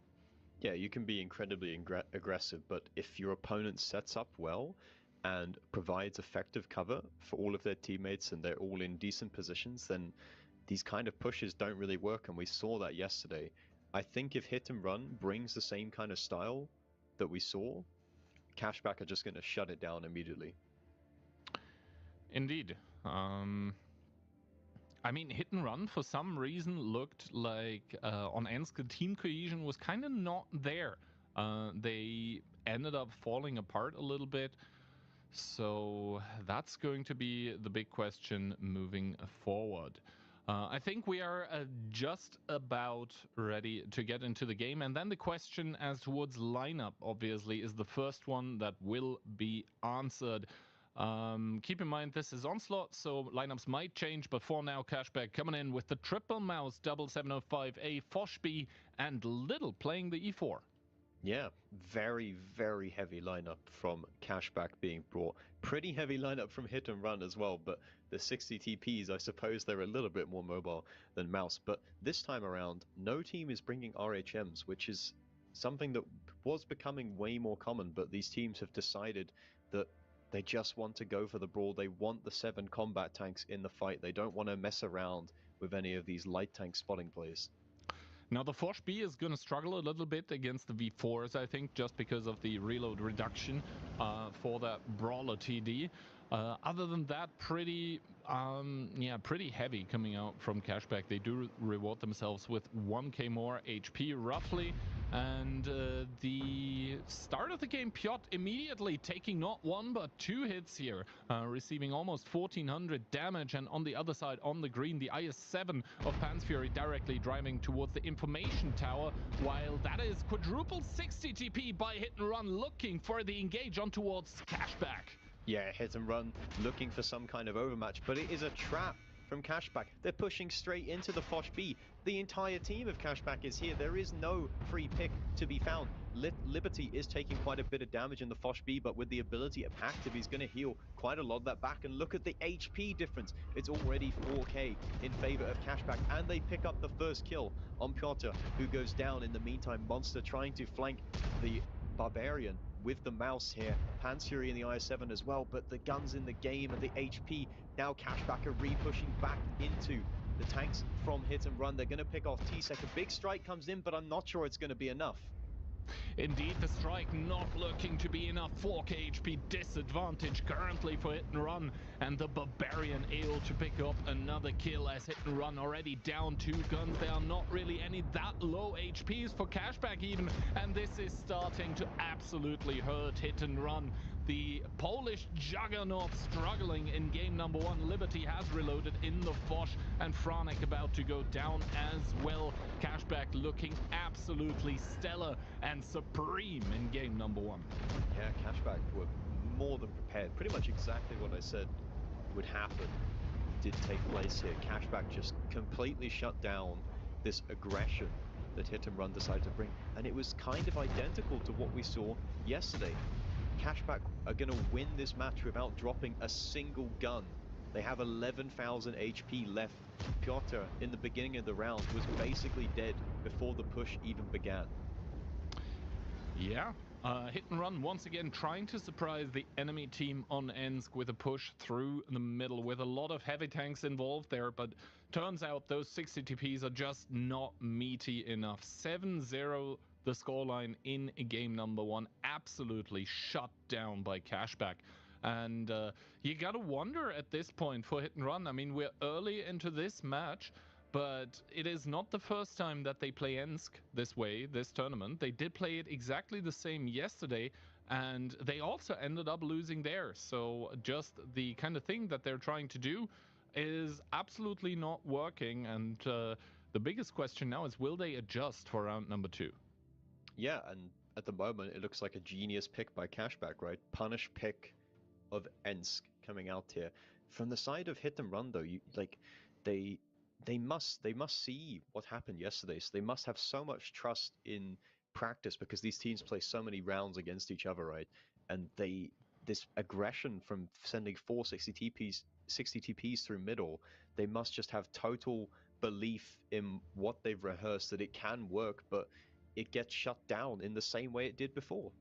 Yeah, you can be incredibly aggressive, but if your opponent sets up well and provides effective cover for all of their teammates and they're all in decent positions, then these kind of pushes don't really work, and we saw that yesterday. I think if Hit and Run brings the same kind of style that we saw, Cashback are just going to shut it down immediately. Indeed. I mean, Hit and Run for some reason looked like on Ensk the team cohesion was kind of not there. They ended up falling apart a little bit. So that's going to be the big question moving forward. I think we are just about ready to get into the game. And then the question as towards lineup, obviously, is the first one that will be answered. Keep in mind this is Onslaught, so lineups might change, but for now Cashback coming in with the triple mouse, double 705A, Foshby, and Little playing the E4. Yeah, very, very heavy lineup from Cashback being brought. Pretty heavy lineup from Hit and Run as well, but the 60 TPs, I suppose they're a little bit more mobile than Mouse. But this time around, no team is bringing RHMs, which is something that was becoming way more common, but these teams have decided that they just want to go for the brawl. They want the 7 combat tanks in the fight. They don't want to mess around with any of these light tank spotting plays. Now the Force B is going to struggle a little bit against the V4s, I think, just because of the reload reduction for that Brawler TD. Other than that, pretty heavy coming out from Cashback. They do reward themselves with 1k more HP roughly. And the start of the game, Piotr immediately taking not 1 but 2 hits here, receiving almost 1400 damage. And on the other side, on the green, the IS-7 of Pan's Fury directly driving towards the information tower, while that is quadruple 60 TP by Hit and Run, looking for the engage on towards Cashback. Yeah, Hit and Run looking for some kind of overmatch, but it is a trap from Cashback. They're pushing straight into the Fosh B. The entire team of Cashback is here. There is no free pick to be found. Liberty is taking quite a bit of damage in the Fosh B, but with the ability of Active, he's going to heal quite a lot of that back. And look at the HP difference. It's already 4k in favor of Cashback, and they pick up the first kill on Piotr, who goes down. In the meantime, Monster trying to flank the Barbarian with the mouse here. Pan's Fury in the IS-7 as well, but the guns in the game and the HP. Now Cashback are re-pushing back into the tanks from Hit and Run. They're going to pick off T-Sec. A big strike comes in, but I'm not sure it's going to be enough. Indeed, the strike not looking to be enough. 4k HP disadvantage currently for Hit and Run, and the Barbarian able to pick up another kill as Hit and Run already down 2 guns. There are not really any that low HPs for Cashback even, and this is starting to absolutely hurt Hit and Run. The Polish juggernaut struggling in game number 1. Liberty has reloaded in the Foch, and Franek about to go down as well. Cashback looking absolutely stellar and supreme in game number 1. Yeah, Cashback were more than prepared. Pretty much exactly what I said would happen did take place here. Cashback just completely shut down this aggression that Hit and Run decided to bring, and it was kind of identical to what we saw yesterday. Cashback are going to win this match without dropping a single gun. They have 11,000 HP left. Piotr, in the beginning of the round, was basically dead before the push even began. Yeah, Hit and Run once again trying to surprise the enemy team on Ensk with a push through the middle with a lot of heavy tanks involved there, but turns out those 60 TPs are just not meaty enough. 7-0 the scoreline in game number 1, absolutely shut down by Cashback. And you gotta wonder at this point for Hit and Run. I mean, we're early into this match, but it is not the first time that they play Ensk this way, this tournament. They did play it exactly the same yesterday, and they also ended up losing there. So just the kind of thing that they're trying to do is absolutely not working. And the biggest question now is, will they adjust for round number 2? Yeah, and at the moment, it looks like a genius pick by Cashback, right? Punish pick of Ensk coming out here. From the side of Hit and Run, though, they must see what happened yesterday. So they must have so much trust in practice because these teams play so many rounds against each other, right? And this aggression from sending 460 TPs through middle, they must just have total belief in what they've rehearsed that it can work, but it gets shut down in the same way it did before.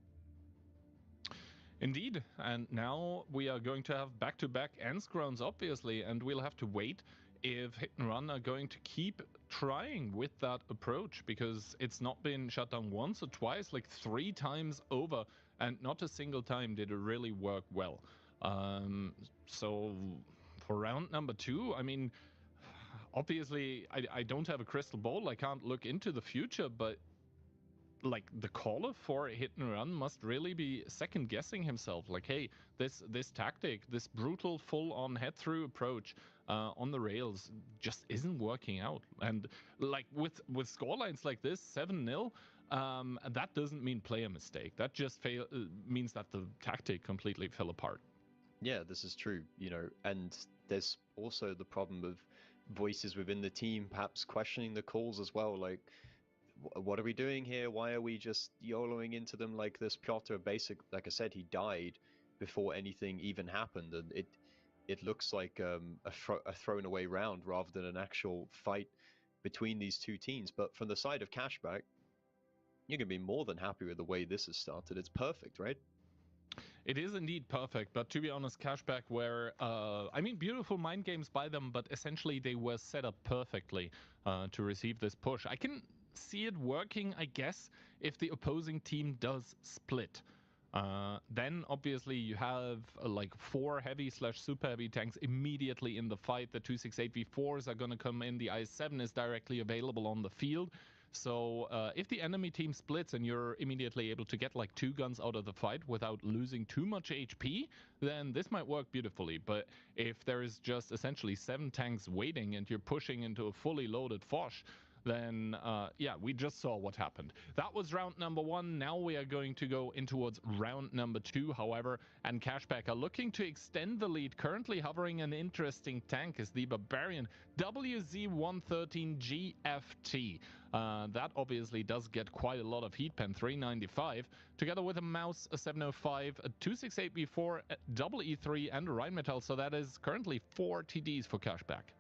Indeed, and now we are going to have back-to-back Ensk rounds, obviously, and we'll have to wait if Hit and Run are going to keep trying with that approach, because it's not been shut down once or twice, like 3 times over, and not a single time did it really work well. So for round number 2, I mean, obviously I don't have a crystal ball, I can't look into the future, but like the caller for Hit and Run must really be second guessing himself, like, hey, this tactic, this brutal full-on head-through approach on the rails just isn't working out. And like with scorelines like this, 7-0, that doesn't mean play a mistake. That just means that the tactic completely fell apart. Yeah, this is true, you know, and there's also the problem of voices within the team perhaps questioning the calls as well, like, what are we doing here? Why are we just YOLOing into them like this? Piotr, like I said, he died before anything even happened, and it looks like a thrown away round rather than an actual fight between these two teams. But from the side of Cashback, you're gonna be more than happy with the way this has started. It's perfect, right? It is indeed perfect, but to be honest, Cashback were, I mean, beautiful mind games by them, but essentially they were set up perfectly to receive this push. I can see it working, I guess, if the opposing team does split. Then obviously you have like 4 heavy/super heavy tanks immediately in the fight. The 268v4s are going to come in. The IS-7 is directly available on the field. So if the enemy team splits and you're immediately able to get like 2 guns out of the fight without losing too much HP, then this might work beautifully. But if there is just essentially 7 tanks waiting and you're pushing into a fully loaded Foch, then yeah, we just saw what happened. That was round number 1. Now we are going to go in towards round number 2, however, and Cashback are looking to extend the lead. Currently hovering an interesting tank is the Barbarian WZ-113 GFT. That obviously does get quite a lot of heat pen, 395, together with a Mouse, a 705, a 268v4, a double E3, and a Rheinmetall. So that is currently 4 TDs for Cashback.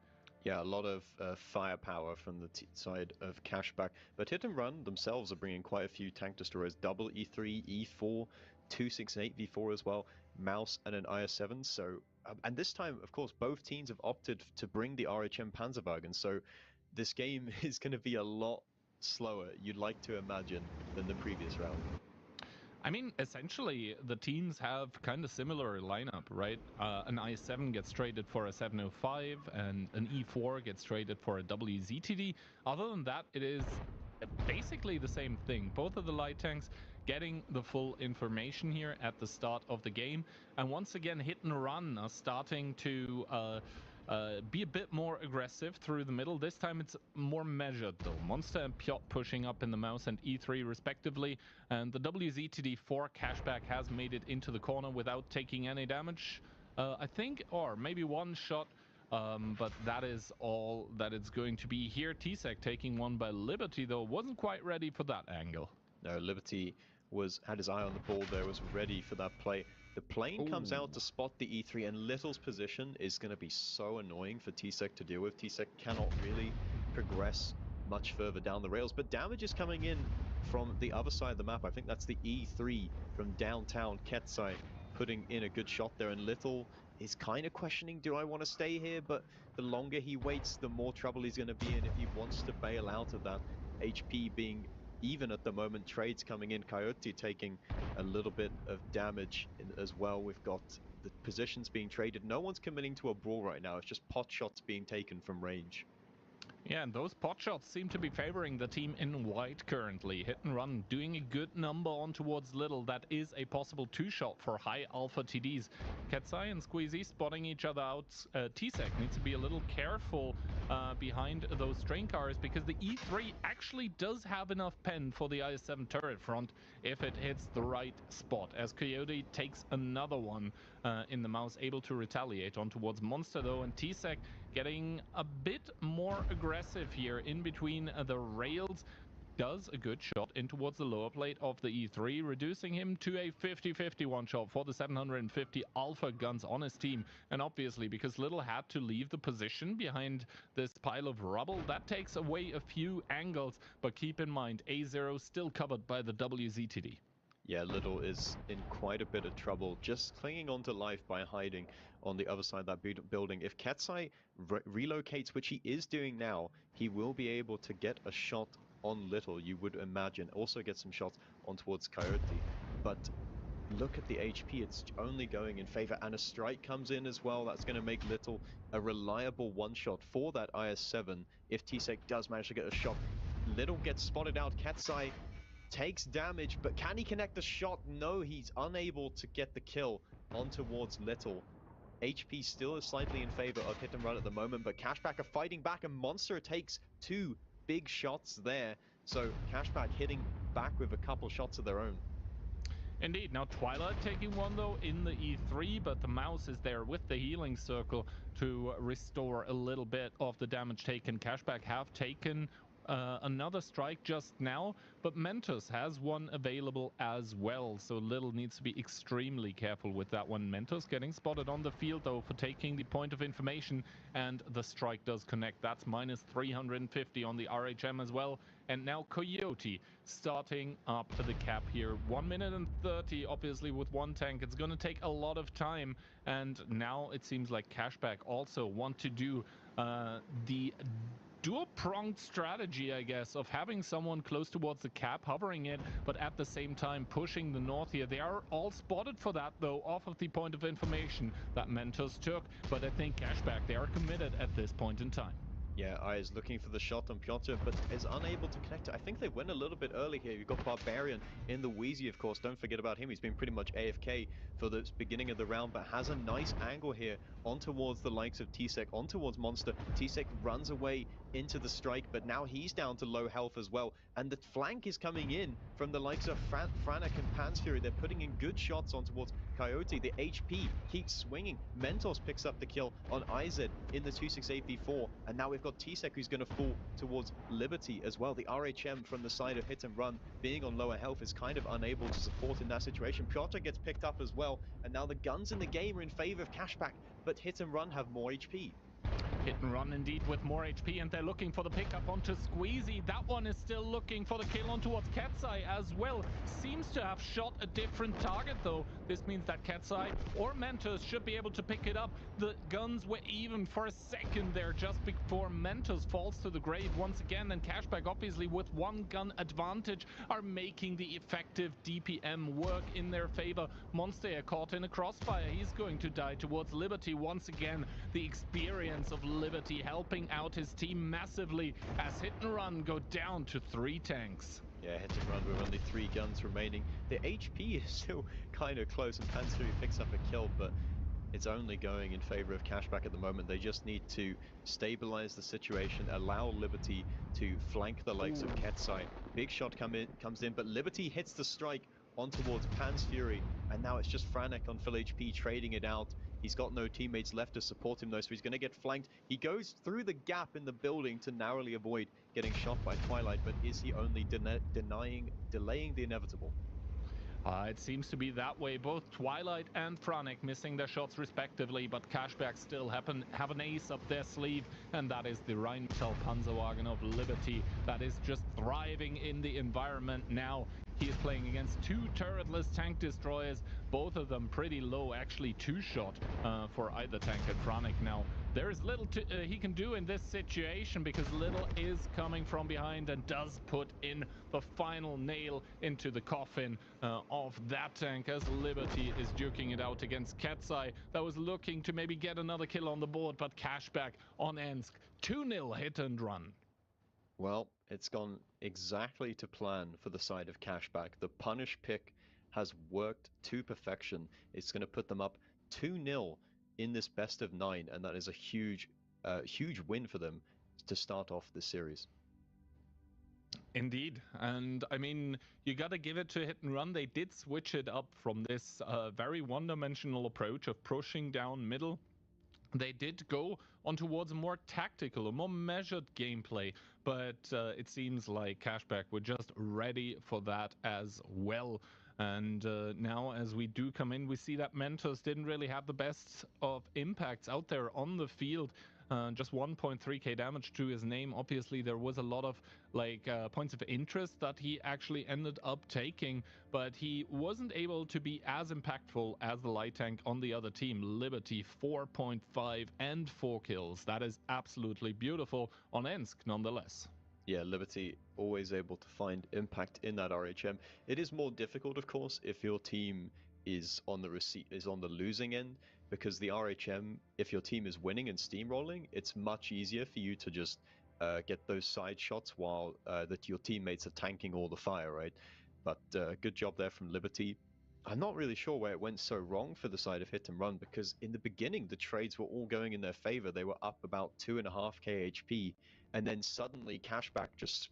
Yeah, a lot of firepower from the side of Cashback. But Hit and Run themselves are bringing quite a few tank destroyers. Double E3, E4, 268v4 as well, Mouse and an IS-7. So, and this time, of course, both teams have opted to bring the RHM Panzerwagen. So this game is going to be a lot slower, you'd like to imagine, than the previous round. I mean, essentially, the teams have kind of similar lineup, right? An i7 gets traded for a 705, and an E4 gets traded for a WZTD. Other than that, it is basically the same thing. Both of the light tanks getting the full information here at the start of the game. And once again, Hit and Run are starting to be a bit more aggressive through the middle. This time it's more measured though. Monster and Piotr pushing up in the mouse and E3 respectively. And the WZTD4 cashback has made it into the corner without taking any damage, I think, or maybe one shot. But that is all that it's going to be here. T-Sec taking one by Liberty though, wasn't quite ready for that angle. No, Liberty had his eye on the ball there, was ready for that play. The plane comes out to spot the E3, and Little's position is going to be so annoying for T-Sec to deal with. T-Sec cannot really progress much further down the rails, but damage is coming in from the other side of the map. I think that's the E3 from downtown. Ketsai putting in a good shot there, and Little is kind of questioning, do I want to stay here? But the longer he waits, the more trouble he's going to be in if he wants to bail out of that. HP being even at the moment, trades coming in. Coyote taking a little bit of damage as well. We've got the positions being traded. No one's committing to a brawl right now. It's just pot shots being taken from range. Yeah, and those pot shots seem to be favoring the team in white currently. Hit and Run doing a good number on towards Little. That is a possible two-shot for high alpha TDs. Ketsai and Squeezy spotting each other out. T-Sec needs to be a little careful behind those train cars, because the E3 actually does have enough pen for the IS-7 turret front if it hits the right spot, as Coyote takes another one in the mouse, able to retaliate on towards Monster though, and T-Sec getting a bit more aggressive here in between the rails. Does a good shot in towards the lower plate of the E3, reducing him to a 50-50 one shot for the 750 alpha guns on his team. And obviously, because Little had to leave the position behind this pile of rubble, that takes away a few angles. But keep in mind, A0 still covered by the WZTD. Yeah, Little is in quite a bit of trouble, just clinging on to life by hiding on the other side of that building. If Ketsai relocates, which he is doing now, he will be able to get a shot on Little, you would imagine. Also get some shots on towards Coyote. But look at the HP, it's only going in favor, and a strike comes in as well. That's going to make Little a reliable one-shot for that IS-7 if T-Sec does manage to get a shot. Little gets spotted out. Ketsai takes damage, but can he connect the shot? No, he's unable to get the kill on towards Little. HP still is slightly in favor of Hit and Run at the moment, but Cashback are fighting back, and Monster takes two big shots there. So Cashback hitting back with a couple shots of their own. Indeed. Now Twilight taking one though in the E3, but the mouse is there with the healing circle to restore a little bit of the damage taken. Cashback have taken another strike just now, but Mentos has one available as well, so Little needs to be extremely careful with that one. Mentos getting spotted on the field though for taking the point of information, and the strike does connect. That's minus 350 on the RHM as well. And now Coyote starting up the cap here. 1 minute and 30, obviously with one tank. It's going to take a lot of time, and now it seems like Cashback also want to do the dual-pronged strategy, I guess, of having someone close towards the cap, hovering it, but at the same time pushing the north here. They are all spotted for that, though, off of the point of information that Mentos took, but I think Cashback, they are committed at this point in time. Yeah, I is looking for the shot on Piotr, but is unable to connect it. I think they went a little bit early here. You've got Barbarian in the Wheezy, of course. Don't forget about him. He's been pretty much AFK for the beginning of the round, but has a nice angle here on towards the likes of T-Sec, on towards Monster. T-Sec runs away into the strike, but now he's down to low health as well. And the flank is coming in from the likes of Franek and Pansfury. They're putting in good shots on towards Coyote. The HP keeps swinging. Mentos picks up the kill on IZ in the 268v4, and now we've got T-Sec who's going to fall towards Liberty as well. The RHM from the side of Hit and Run, being on lower health, is kind of unable to support in that situation. Piotr gets picked up as well, and now the guns in the game are in favor of Cashback, but Hit and Run have more HP. Hit and run indeed with more HP, and they're looking for the pickup onto Squeezy. That one is still looking for the kill on towards Katsai as well. Seems to have shot a different target though. This means that Katsai or Mentos should be able to pick it up. The guns were even for a second there just before Mentos falls to the grave once again, and Cashback obviously with one gun advantage are making the effective DPM work in their favor. Monster caught in a crossfire. He's going to die towards Liberty once again. The experience of Liberty helping out his team massively as Hit and Run go down to 3 tanks. Yeah, Hit and Run with only 3 guns remaining. The HP is still kind of close, and Pansuri picks up a kill, but it's only going in favor of Cashback at the moment. They just need to stabilize the situation, allow Liberty to flank the likes of Ketsai. Big shot comes in, but Liberty hits the strike on towards Pan's Fury, and now it's just Franek on full HP trading it out. He's got no teammates left to support him though, so he's going to get flanked. He goes through the gap in the building to narrowly avoid getting shot by Twilight, but is he only delaying the inevitable? It seems to be that way. Both Twilight and Franek missing their shots respectively, but Cashback still have an ace up their sleeve, and that is the Rheinmetall Panzerwagen of Liberty that is just thriving in the environment now. He is playing against 2 turretless tank destroyers, both of them pretty low, actually 2-shot for either tank and Franek. Now, there is little he can do in this situation because Little is coming from behind and does put in the final nail into the coffin of that tank as Liberty is duking it out against Katsai that was looking to maybe get another kill on the board, but Cashback on Ensk. 2-0 Hit and Run. Well, it's gone exactly to plan for the side of Cashback. The punish pick has worked to perfection. It's going to put them up 2-0 in this best of 9, and that is a huge win for them to start off this series. Indeed, and I mean, you gotta give it to Hit and Run. They did switch it up from this very one-dimensional approach of pushing down middle. They did go on towards a more tactical, a more measured gameplay, but it seems like Cashback were just ready for that as well. And now as we do come in, we see that Mentos didn't really have the best of impacts out there on the field. Just 1.3k damage to his name. Obviously, there was a lot of points of interest that he actually ended up taking, but he wasn't able to be as impactful as the light tank on the other team. Liberty 4.5 and 4 kills. That is absolutely beautiful on Ensk nonetheless. Yeah, Liberty always able to find impact in that RHM. It is more difficult, of course, if your team is on the losing end, because the RHM, if your team is winning and steamrolling, it's much easier for you to just get those side shots while that your teammates are tanking all the fire, right? But good job there from Liberty. I'm not really sure where it went so wrong for the side of Hit and Run, because in the beginning the trades were all going in their favor. They were up about 2.5k HP, and then suddenly Cashback just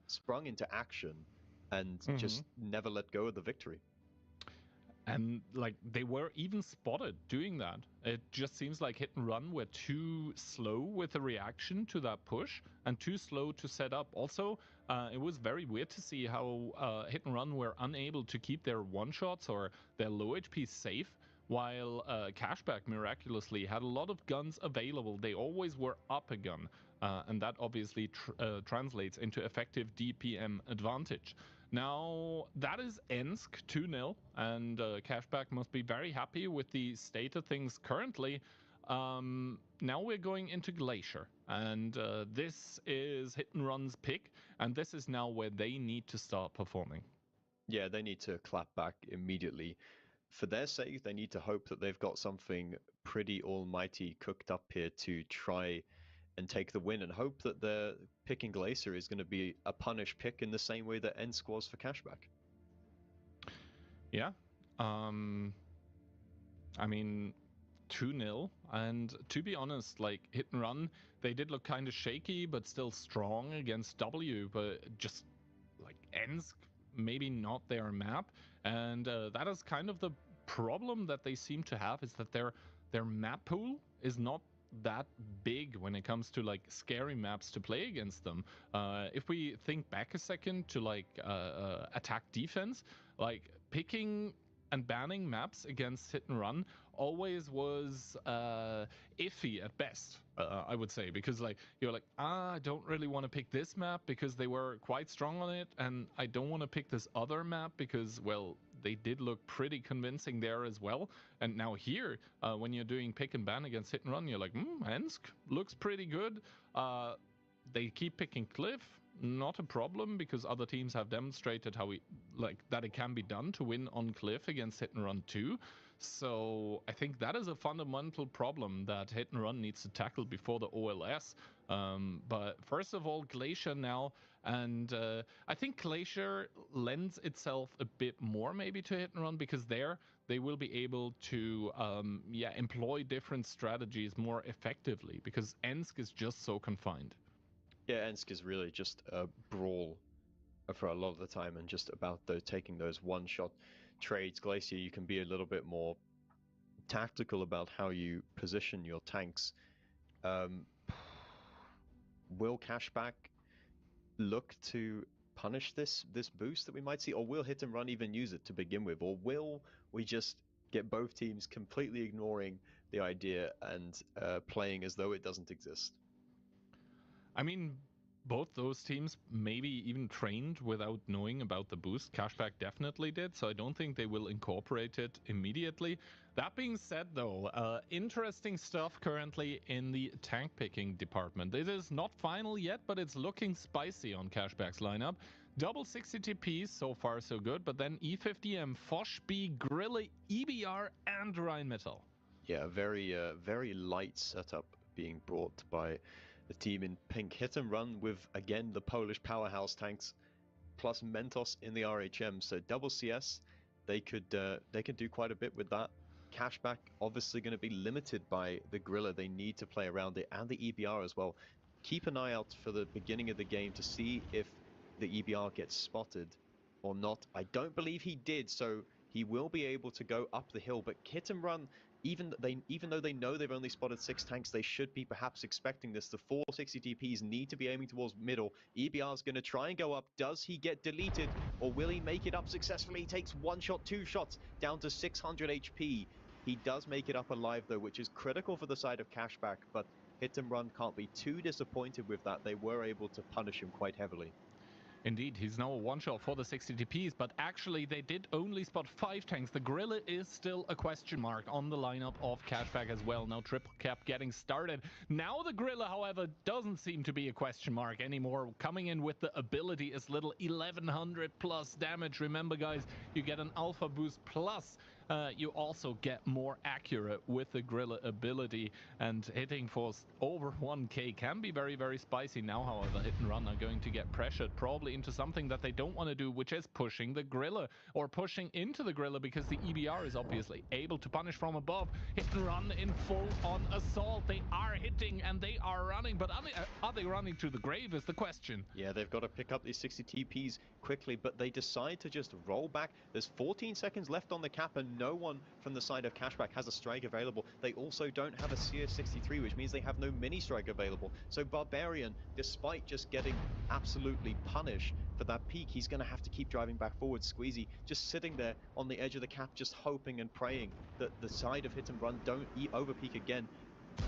sprung into action and just never let go of the victory. And they were even spotted doing that. It just seems like Hit and Run were too slow with the reaction to that push and too slow to set up. Also, it was very weird to see how Hit and Run were unable to keep their one-shots or their low HP safe, while Cashback miraculously had a lot of guns available. They always were up a gun, and that obviously translates into effective DPM advantage. Now, that is Ensk 2-0, and Cashback must be very happy with the state of things currently. Now we're going into Glacier, and this is Hit and Run's pick, and this is now where they need to start performing. Yeah, they need to clap back immediately. For their sake, they need to hope that they've got something pretty almighty cooked up here to try and take the win, and hope that their picking Glacier is going to be a punish pick in the same way that Ensk was for Cashback. Yeah. I mean, 2-0, and to be honest, Hit and Run, they did look kind of shaky but still strong against W, but just Ensk, maybe not their map, and that is kind of the problem that they seem to have, is that their map pool is not that big when it comes to scary maps to play against them. If we think back a second to attack defense, picking and banning maps against Hit and Run always was iffy at best, I would say, because like you're like, I don't really want to pick this map because they were quite strong on it, and I don't want to pick this other map because, well, they did look pretty convincing there as well. And now here, when you're doing pick and ban against hit and run, you're like, Ensk looks pretty good. They keep picking Cliff, not a problem, because other teams have demonstrated how that it can be done to win on Cliff against hit and run too. So I think that is a fundamental problem that hit and run needs to tackle before the OLS. But first of all, Glacier now, and I think Glacier lends itself a bit more maybe to hit and run, because there they will be able to employ different strategies more effectively, because Ensk is just so confined. Yeah, Ensk is really just a brawl for a lot of the time, and just about taking those one-shot trades. Glacier, you can be a little bit more tactical about how you position your tanks. Will Cashback look to punish this boost that we might see, or will hit and run even use it to begin with, or will we just get both teams completely ignoring the idea and playing as though it doesn't exist? I mean, both those teams maybe even trained without knowing about the boost. Cashback definitely did, so I don't think they will incorporate it immediately. That being said, though, interesting stuff currently in the tank picking department. It is not final yet, but it's looking spicy on Cashback's lineup. Double 60 TPs, so far so good, but then E50M, Foch B, Grille, EBR, and Rheinmetall. Yeah, very light setup being brought by the team in pink. Hit and run with, again, the Polish powerhouse tanks, plus Mentos in the RHM. So double CS, they could do quite a bit with that. Cashback obviously going to be limited by the Grilla. They need to play around it, and the EBR as well. Keep an eye out for the beginning of the game to see if the EBR gets spotted or not. I don't believe he did, so he will be able to go up the hill. But hit and run, even though they know they've only spotted 6 tanks, they should be perhaps expecting this. The 460 TPs need to be aiming towards middle. EBR is going to try and go up. Does he get deleted, or will he make it up successfully? He takes 1 shot, 2 shots, down to 600 HP. He does make it up alive, though, which is critical for the side of Cashback, but hit and run can't be too disappointed with that. They were able to punish him quite heavily. Indeed, he's now a one-shot for the 60 TPs, but actually they did only spot 5 tanks. The Gorilla is still a question mark on the lineup of Cashback as well. Now triple cap getting started. Now the Gorilla, however, doesn't seem to be a question mark anymore. Coming in with the ability as little 1100 plus damage. Remember, guys, you get an alpha boost plus you also get more accurate with the Gorilla ability, and hitting for over 1k can be very, very spicy. Now, however, hit and run are going to get pressured probably into something that they don't want to do, which is pushing the Gorilla, or pushing into the Gorilla, because the EBR is obviously able to punish from above. Hit and run in full-on assault. They are hitting and they are running, but are they running to the grave is the question. Yeah, they've got to pick up these 60 TPs quickly, but they decide to just roll back. There's 14 seconds left on the cap, and no one from the side of Cashback has a strike available. They also don't have a CS63, which means they have no mini strike available. So Barbarian, despite just getting absolutely punished for that peak, he's going to have to keep driving back forward. Squeezy just sitting there on the edge of the cap, just hoping and praying that the side of hit and run don't overpeak again.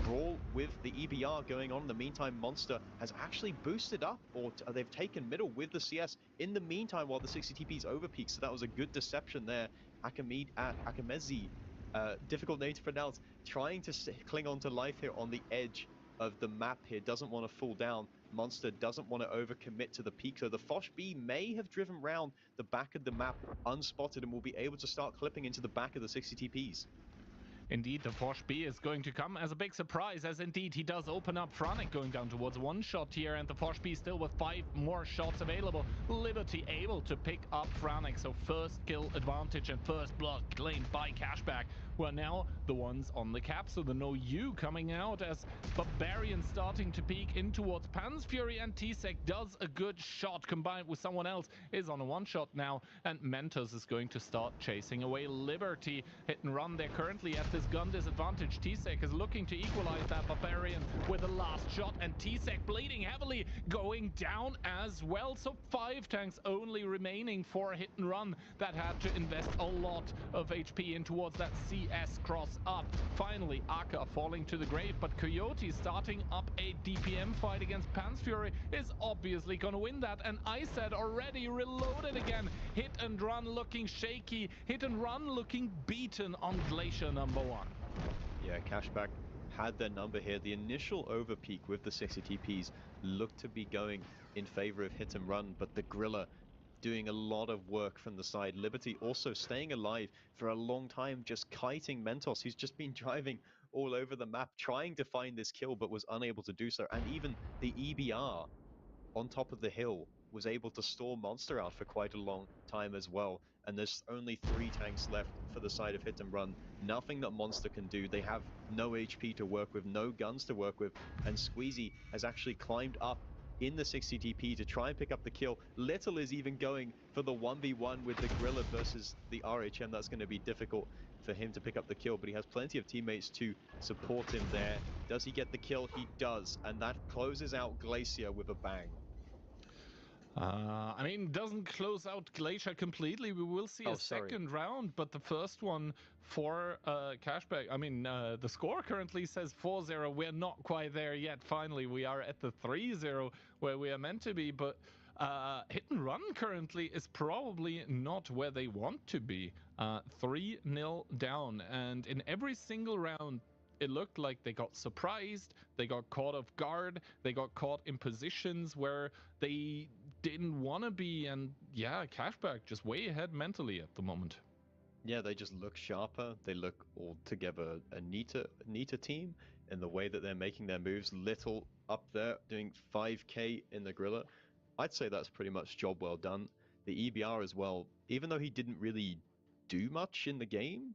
Brawl with the EBR going on. In the meantime, Monster has actually boosted up, or they've taken middle with the CS in the meantime while the 60 TPs overpeak, so that was a good deception there. Akamezi, difficult name to pronounce, trying to cling on to life here on the edge of the map here, doesn't want to fall down. Monster doesn't want to overcommit to the peak, so the Foch B may have driven round the back of the map unspotted and will be able to start clipping into the back of the 60 TPs. Indeed, the Foch B is going to come as a big surprise, as indeed he does open up. Franek going down towards 1 shot here, and the Foch B still with 5 more shots available. Liberty able to pick up Franek, so first kill advantage and first blood claimed by Cashback, who are now the ones on the cap. So the No U coming out as Barbarian starting to peek in towards Pan's Fury, and T-Sec does a good shot combined with someone else, is on a 1 shot now, and Mentos is going to start chasing away Liberty. Hit and run, they're currently at this gun disadvantage. T-Sec is looking to equalize that Barbarian with the last shot, and T-Sec bleeding heavily, going down as well. So 5 tanks only remaining for Hit and Run that had to invest a lot of HP in towards that CS cross up. Finally, Aka falling to the grave, but Coyote starting up a DPM fight against Pansfury is obviously going to win that, and I said already reloaded again. Hit and Run looking shaky, Hit and Run looking beaten on Glacier number 1. Yeah, Cashback had their number here. The initial overpeak with the 60 TPs looked to be going in favor of Hit and Run, but the Gorilla doing a lot of work from the side. Liberty also staying alive for a long time, just kiting Mentos, who's just been driving all over the map, trying to find this kill, but was unable to do so. And even the EBR on top of the hill was able to stall Monster out for quite a long time as well. And there's only 3 tanks left for the side of Hit and Run. Nothing that Monster can do. They have no HP to work with, no guns to work with, and Squeezy has actually climbed up in the 60 TP to try and pick up the kill. Little is even going for the 1v1 with the Gorilla versus the RHM. That's going to be difficult for him to pick up the kill, but he has plenty of teammates to support him there. Does he get the kill? He does, and that closes out Glacier with a bang. I mean, doesn't close out Glacier completely. We will see a second round, but the first one for Cashback. I mean, the score currently says 4-0. We're not quite there yet. Finally, we are at the 3-0 where we are meant to be, but Hit and Run currently is probably not where they want to be. 3-0 down, and in every single round, it looked like they got surprised, they got caught off guard, they got caught in positions where they didn't want to be, and yeah, Cashback just way ahead mentally at the moment. Yeah, they just look sharper, they look altogether a neater team in the way that they're making their moves. Little up there doing 5k in the Gorilla. I'd say that's pretty much job well done. The EBR as well, even though he didn't really do much in the game,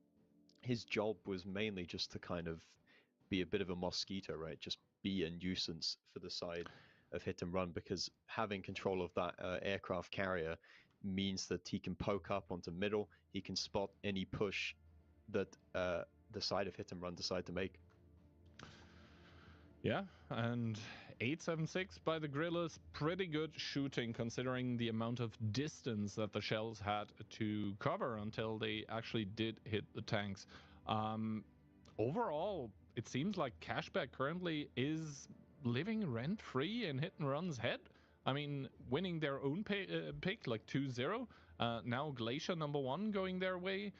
his job was mainly just to kind of be a bit of a mosquito, right? Just be a nuisance for the side of Hit and Run, because having control of that aircraft carrier means that he can poke up onto middle, he can spot any push that the side of Hit and Run decide to make. Yeah, and 876 by the Gorillas, pretty good shooting considering the amount of distance that the shells had to cover until they actually did hit the tanks. Overall, it seems like Cashback currently is living rent-free in Hit and Run's head. I mean, winning their own pick, like 2-0. Now Glacier number 1 going their way.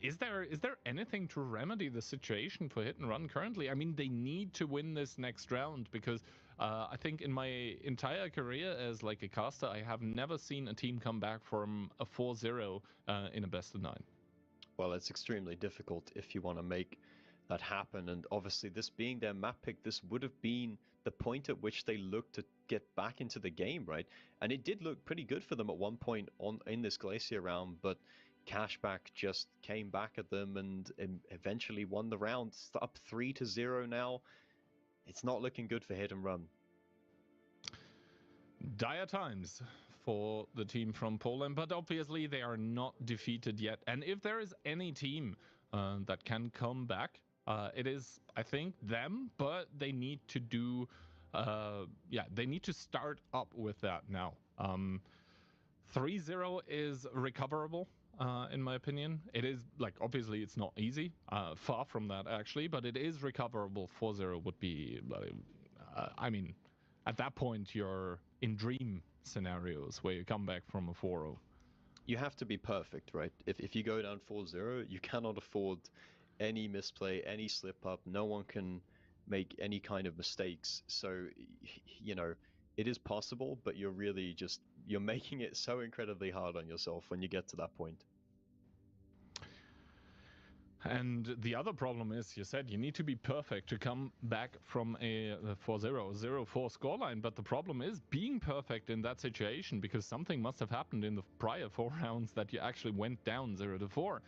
Is there anything to remedy the situation for Hit and Run currently? I mean, they need to win this next round, because I think in my entire career as like a caster, I have never seen a team come back from a 4-0 in a best of 9. Well, it's extremely difficult if you want to make that happen, and obviously this being their map pick, this would have been the point at which they looked to get back into the game, right? And it did look pretty good for them at one point in this Glacier round, but Cashback just came back at them and eventually won the round. It's up 3-0 now. It's not looking good for Hit and Run. Dire times for the team from Poland, but obviously they are not defeated yet. And if there is any team that can come back, it is, I think, them, but they need to do, they need to start up with that now. 3-0 is recoverable. In my opinion, it is, like, obviously it's not easy, far from that actually, but it is recoverable. 4-0 would be, I mean, at that point you're in dream scenarios where you come back from a 4-0. You have to be perfect, right? If you go down 4-0, you cannot afford any misplay, any slip up. No one can make any kind of mistakes. So, you know, it is possible, but you're really just, you're making it so incredibly hard on yourself when you get to that point. And the other problem is, you said you need to be perfect to come back from a 4-0, 0-4 scoreline. But the problem is being perfect in that situation, because something must have happened in the prior 4 rounds that you actually went down 0-4.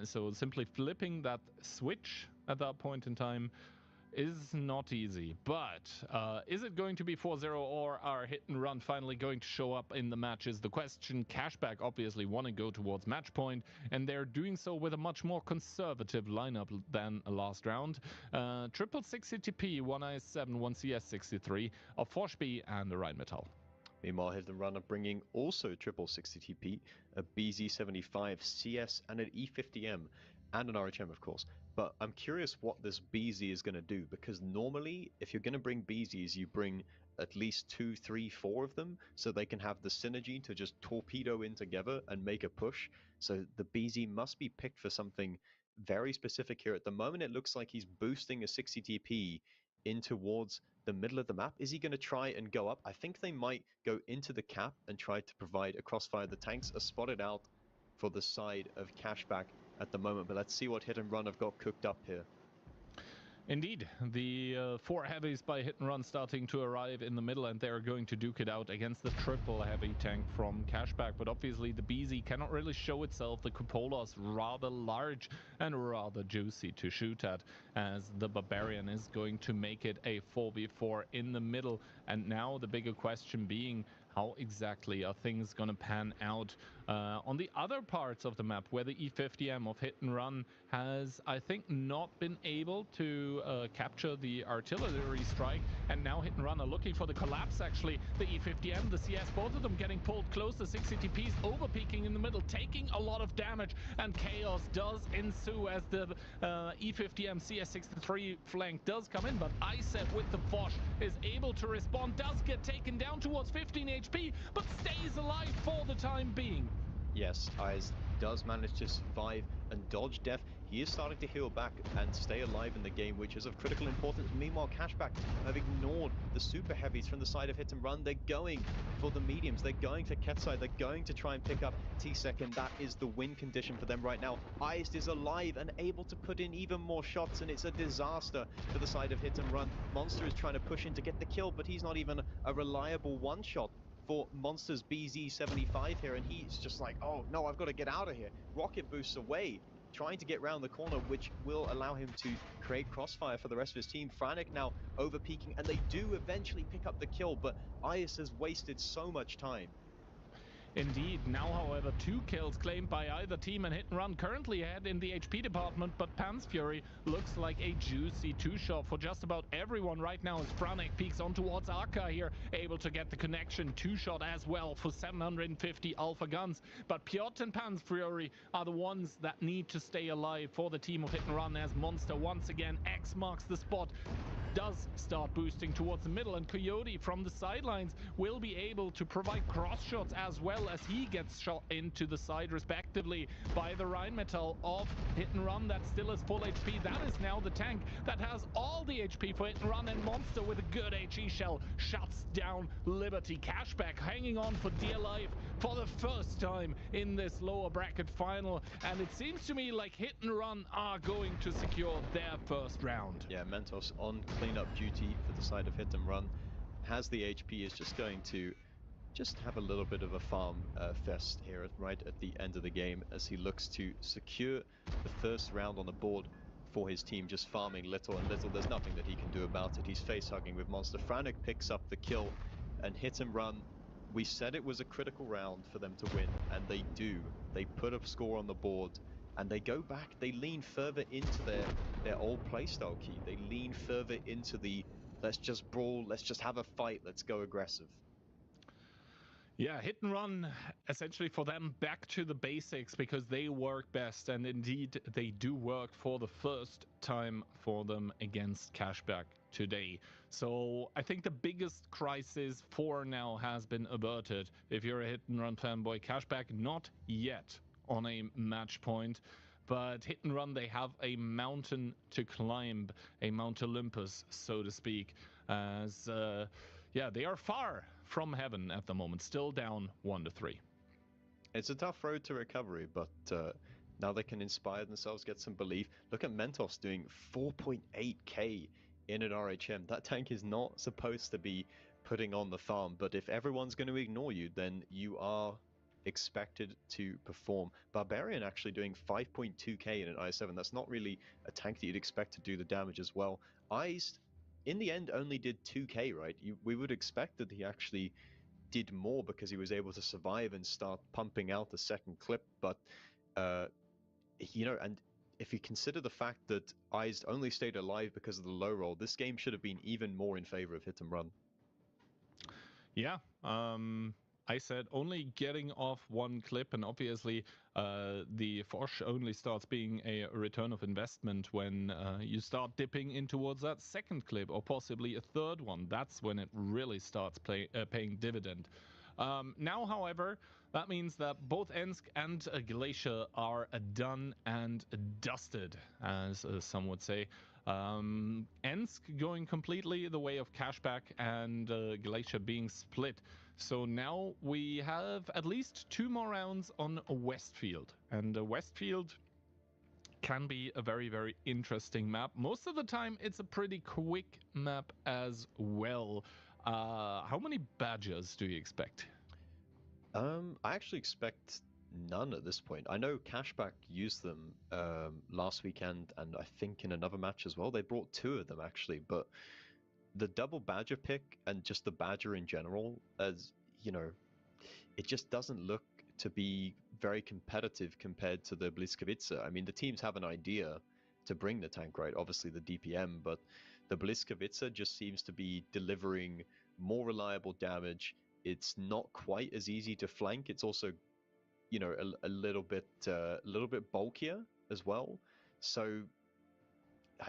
So simply flipping that switch at that point in time is not easy. But is it going to be 4-0, or are Hit and Run finally going to show up in the match is the question. Cashback obviously want to go towards match point, and they're doing so with a much more conservative lineup than last round. Triple 60TP, 1 IS7, 1 CS63 of Forsby and the Rheinmetall. Meanwhile, Hit and Run are bringing also triple 60TP, a BZ75 CS and an E50M, and an RHM of course. But I'm curious what this BZ is going to do, because normally if you're going to bring BZs, you bring at least 2, 3, 4 of them so they can have the synergy to just torpedo in together and make a push. So the BZ must be picked for something very specific here. At the moment it looks like he's boosting a 60TP in towards the middle of the map. Is he going to try and go up? I think they might go into the cap and try to provide a crossfire. The tanks are spotted out for the side of Cashback at the moment, but let's see what Hit and Run have got cooked up here. Indeed, the 4 heavies by Hit and Run starting to arrive in the middle, and they're going to duke it out against the triple heavy tank from Cashback. But obviously the BZ cannot really show itself. The Cupola's rather large and rather juicy to shoot at, as the Barbarian is going to make it a 4v4 in the middle. And now the bigger question being, how exactly are things going to pan out on the other parts of the map, where the E50M of Hit and Run has, I think, not been able to capture the artillery strike, and now Hit and Run are looking for the collapse. Actually, the E50M, the CS, both of them getting pulled close. The 60TPs over peaking in the middle, taking a lot of damage, and chaos does ensue as the E50M CS63 flank does come in, but ISEP with the Foch is able to respond, does get taken down towards 15 HP, but stays alive for the time being. Yes, Eyes does manage to survive and dodge death. He is starting to heal back and stay alive in the game, which is of critical importance. Meanwhile, Cashback have ignored the super heavies from the side of Hit and Run. They're going for the mediums. They're going for Ketsai. They're going to try and pick up T-Sec, and that is the win condition for them right now. Iced is alive and able to put in even more shots, and it's a disaster for the side of Hit and Run. Monster is trying to push in to get the kill, but he's not even a reliable one-shot for Monster's BZ75 here, and he's just like, oh no, I've got to get out of here. Rocket boosts away, trying to get round the corner, which will allow him to create crossfire for the rest of his team. Frantic now over peaking, and they do eventually pick up the kill, but Ias has wasted so much time. Indeed. Now, however, 2 kills claimed by either team, and Hit and Run currently ahead in the HP department, but Pan's Fury looks like a juicy 2-shot for just about everyone right now as Franek peeks on towards Arca here, able to get the connection. 2-shot as well for 750 Alpha guns, but Piotr and Pan's Fury are the ones that need to stay alive for the team of Hit and Run, as Monster once again X marks the spot, does start boosting towards the middle, and Coyote from the sidelines will be able to provide cross shots as well as he gets shot into the side respectively by the Rheinmetall of Hit and Run that still has full HP. That is now the tank that has all the HP for Hit and Run, and Monster with a good HE shell shuts down Liberty. Cashback hanging on for dear life for the first time in this lower bracket final, and it seems to me like Hit and Run are going to secure their first round. Yeah, Mentos on cleanup duty for the side of Hit and Run, has the HP, is just going to have a little bit of a farm fest here right at the end of the game as he looks to secure the first round on the board for his team, just farming little and little. There's nothing that he can do about it. He's face hugging with Monster. Frantic picks up the kill, and Hit and Run, we said it was a critical round for them to win, and they do. They put a score on the board, and they go back, they lean further into their old playstyle key. They lean further into the let's just brawl, let's just have a fight, let's go aggressive. Yeah, Hit and Run, essentially for them, back to the basics, because they work best, and indeed they do work for the first time for them against Cashback today. So I think the biggest crisis for now has been averted. If you're a Hit and Run fanboy, Cashback not yet on a match point, but Hit and Run, they have a mountain to climb, a Mount Olympus, so to speak, as yeah, they are far from heaven at the moment, still down 1-3. It's a tough road to recovery, but now they can inspire themselves, get some belief. Look at Mentos doing 4.8k in an RHM. That tank is not supposed to be putting on the farm, but if everyone's going to ignore you, then you are expected to perform. Barbarian actually doing 5.2k in an i7. That's not really a tank that you'd expect to do the damage as well. Iced, in the end, only did 2k, right? We would expect that he actually did more because he was able to survive and start pumping out the second clip, but you know, and if you consider the fact that Iced only stayed alive because of the low roll, this game should have been even more in favor of hit and run. Yeah, I said only getting off one clip, and obviously the Foch only starts being a return of investment when you start dipping in towards that second clip, or possibly a third one. That's when it really starts paying dividend. Now, however, that means that both Ensk and Glacier are done and dusted, as some would say. Ensk going completely the way of Cashback, and Glacier being split. So now we have at least 2 more rounds on Westfield, and Westfield can be a very, very interesting map. Most of the time it's a pretty quick map as well. How many badgers do you expect? I actually expect none at this point. I know Cashback used them last weekend, and I think in another match as well. They brought 2 of them actually, but the double badger pick and just the badger in general, as you know, it just doesn't look to be very competitive compared to the Bliskovica. I mean, the teams have an idea to bring the tank, right? Obviously the DPM, but the Bliskovica just seems to be delivering more reliable damage. It's not quite as easy to flank. It's also, you know, a little bit bulkier as well. So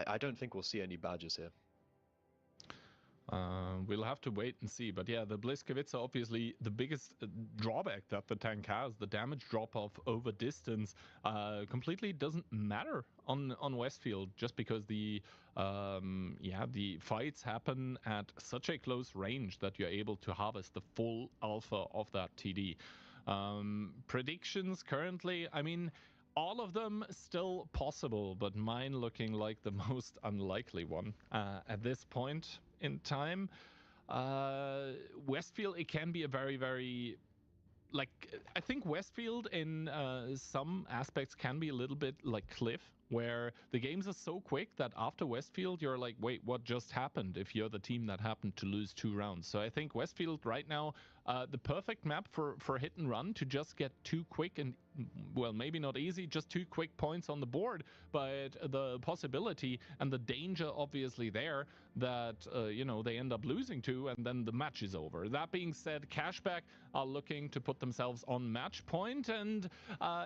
I don't think we'll see any badgers here. We'll have to wait and see, but yeah, the Bliskovica obviously the biggest drawback that the tank has, the damage drop off over distance, completely doesn't matter on Westfield, just because the fights happen at such a close range that you're able to harvest the full alpha of that TD. Predictions currently, I mean, all of them still possible, but mine looking like the most unlikely one at this point in time. Westfield, it can be a very, very, like, I think Westfield in some aspects can be a little bit like Cliff, where the games are so quick that after Westfield you're like, wait, what just happened, if you're the team that happened to lose 2 rounds. So I think Westfield right now, the perfect map for hit and run, to just get 2 quick and, well, maybe not easy, just 2 quick points on the board, but the possibility and the danger obviously there that you know, they end up losing 2 and then the match is over. That being said, Cashback are looking to put themselves on match point, and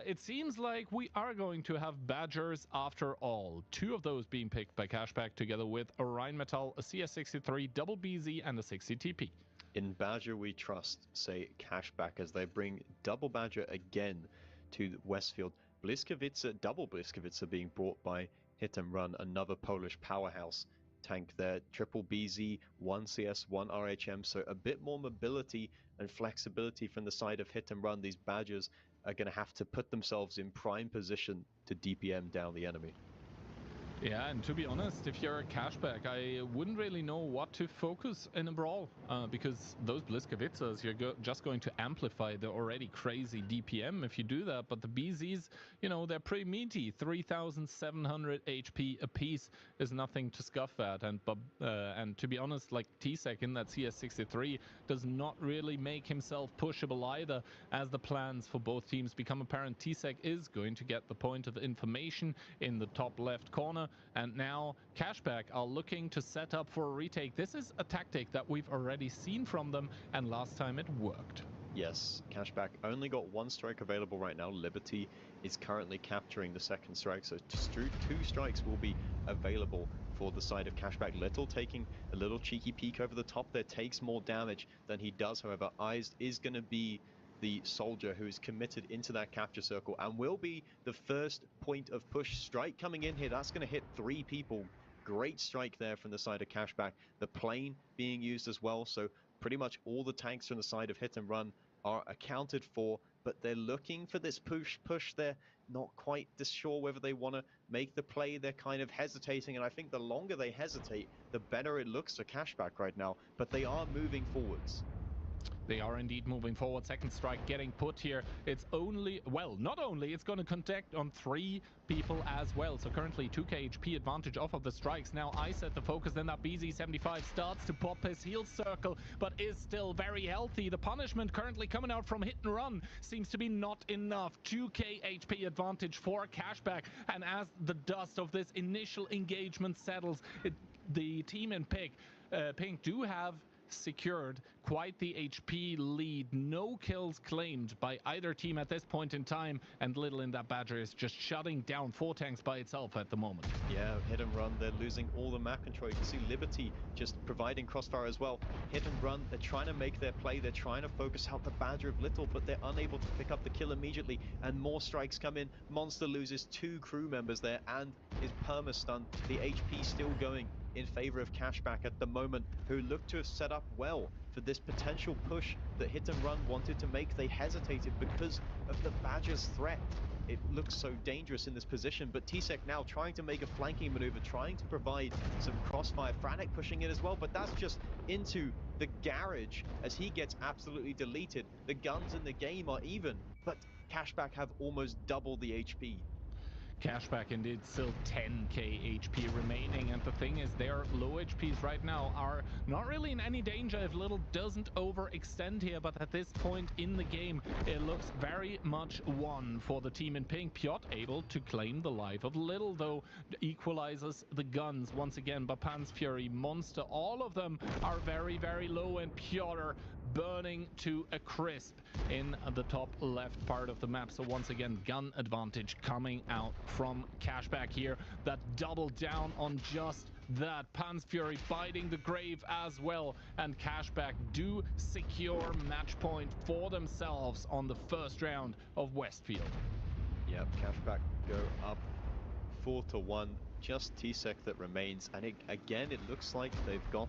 it seems like we are going to have badgers after all. 2 of those being picked by Cashback, together with a Rheinmetall, a CS63, double BZ, and a 60 TP. In Badger we trust, say Cashback, as they bring double Badger again to Westfield. Bliskovica, double Bliskovica being brought by Hit and Run, another Polish powerhouse tank there. Triple BZ, 1 CS, 1 RHM, so a bit more mobility and flexibility from the side of Hit and Run. These Badgers are going to have to put themselves in prime position to DPM down the enemy. Yeah, and to be honest, if you're a Cashback, I wouldn't really know what to focus in a brawl, because those Bliskovicas, you're just going to amplify the already crazy DPM if you do that. But the BZs, you know, they're pretty meaty. 3,700 HP apiece is nothing to scoff at. And to be honest, like T-Sec in that CS63 does not really make himself pushable either, as the plans for both teams become apparent. T-Sec is going to get the point of information in the top left corner. And now Cashback are looking to set up for a retake. This is a tactic that we've already seen from them, and last time it worked. Yes, Cashback only got 1 strike available right now. Liberty is currently capturing the second strike, so 2 strikes will be available for the side of Cashback. Little taking a little cheeky peek over the top there, takes more damage than he does. However, Iced is going to be the soldier who is committed into that capture circle and will be the first point of push. Strike coming in here, that's going to hit 3 people. Great strike there from the side of Cashback. The plane being used as well, so pretty much all the tanks from the side of Hit and Run are accounted for, but they're looking for this push. They're not quite sure whether they want to make the play. They're kind of hesitating, and I think the longer they hesitate, the better it looks for Cashback right now, but they are moving forwards. They are indeed moving forward. Second strike getting put here. It's only, well, not only, it's going to connect on 3 people as well. So currently 2k HP advantage off of the strikes. Now I set the focus, then that BZ75 starts to pop his heal circle, but is still very healthy. The punishment currently coming out from Hit and Run seems to be not enough. 2k HP advantage for Cashback, and as the dust of this initial engagement settles, the team in Pink do have secured quite the HP lead. No kills claimed by either team at this point in time, and Little in that Badger is just shutting down 4 tanks by itself at the moment. Yeah, Hit and Run, they're losing all the map control. You can see Liberty just providing crossfire as well. Hit and Run, they're trying to make their play, they're trying to focus out the Badger of Little, but they're unable to pick up the kill immediately, and more strikes come in. Monster loses 2 crew members there and is perma-stunned. The HP still going in favor of Cashback at the moment, who look to have set up well for this potential push that Hit and Run wanted to make. They hesitated because of the Badger's threat. It looks so dangerous in this position, but TSEC now trying to make a flanking maneuver, trying to provide some crossfire. Frantic pushing in as well, but that's just into the garage as he gets absolutely deleted. The guns in the game are even, but Cashback have almost double the HP. Cashback indeed still 10k HP remaining, and the thing is their low HPs right now are not really in any danger if Little doesn't overextend here, but at this point in the game it looks very much won for the team in Pink. Piotr able to claim the life of Little, though equalizes the guns once again. Bapan's Fury, Monster, all of them are very, very low, and Piotr burning to a crisp in the top left part of the map. So once again, gun advantage coming out from Cashback here. That double down on just that. Pan's Fury biting the grave as well, and Cashback do secure match point for themselves on the first round of Westfield. Yep, Cashback go up 4-1. Just TSEC that remains, and again it looks like they've got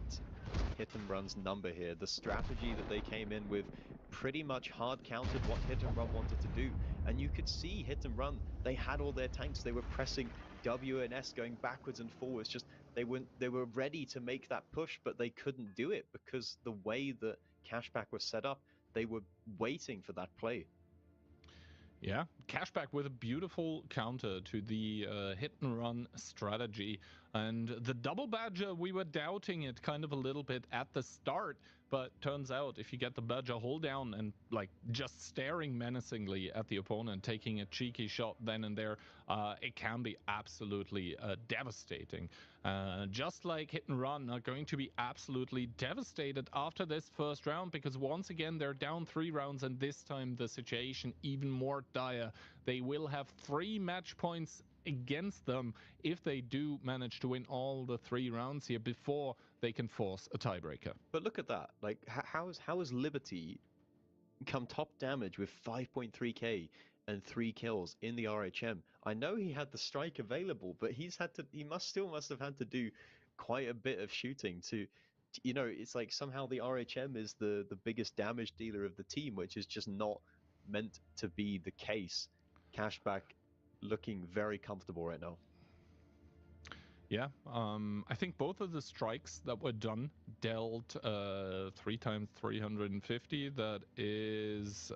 Hit and Run's number here. The strategy that they came in with pretty much hard countered what Hit and Run wanted to do, and you could see Hit and Run, they had all their tanks, they were pressing W and S going backwards and forwards, just they were ready to make that push, but they couldn't do it because the way that Cashback was set up, they were waiting for that play. Yeah, Cashback with a beautiful counter to the Hit and Run strategy. And the double Badger, we were doubting it kind of a little bit at the start, but turns out if you get the Badger hold down and like just staring menacingly at the opponent, taking a cheeky shot then and there, it can be absolutely devastating. Just like Hit and Run are going to be absolutely devastated after this first round, because once again they're down 3 rounds, and this time the situation even more dire. They will have 3 match points against them if they do manage to win all the 3 rounds here before they can force a tiebreaker. But look at that, like how is Liberty come top damage with 5.3k and 3 kills in the RHM? I know he had the strike available, but he must have had to do quite a bit of shooting to, you know, it's like somehow the RHM is the biggest damage dealer of the team, which is just not meant to be the case. Cashback looking very comfortable right now. Yeah, I think both of the strikes that were done dealt 3 times 350. That is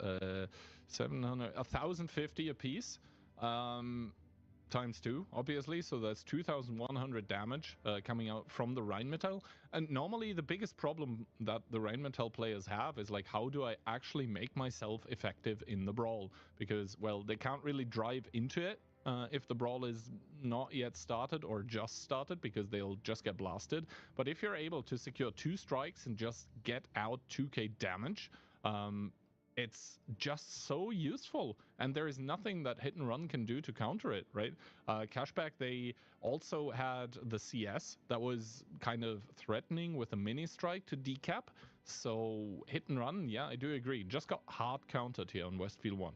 1,050 apiece. Times 2, obviously, so that's 2,100 damage coming out from the Rheinmetall. And normally the biggest problem that the Rheinmetall players have is like, how do I actually make myself effective in the brawl? Because, well, they can't really drive into it if the brawl is not yet started or just started, because they'll just get blasted. But if you're able to secure 2 strikes and just get out 2k damage, it's just so useful, and there is nothing that Hit and Run can do to counter it, right? Cashback, they also had the CS that was kind of threatening with a mini strike to decap. So Hit and Run, yeah, I do agree, just got hard countered here on Westfield 1.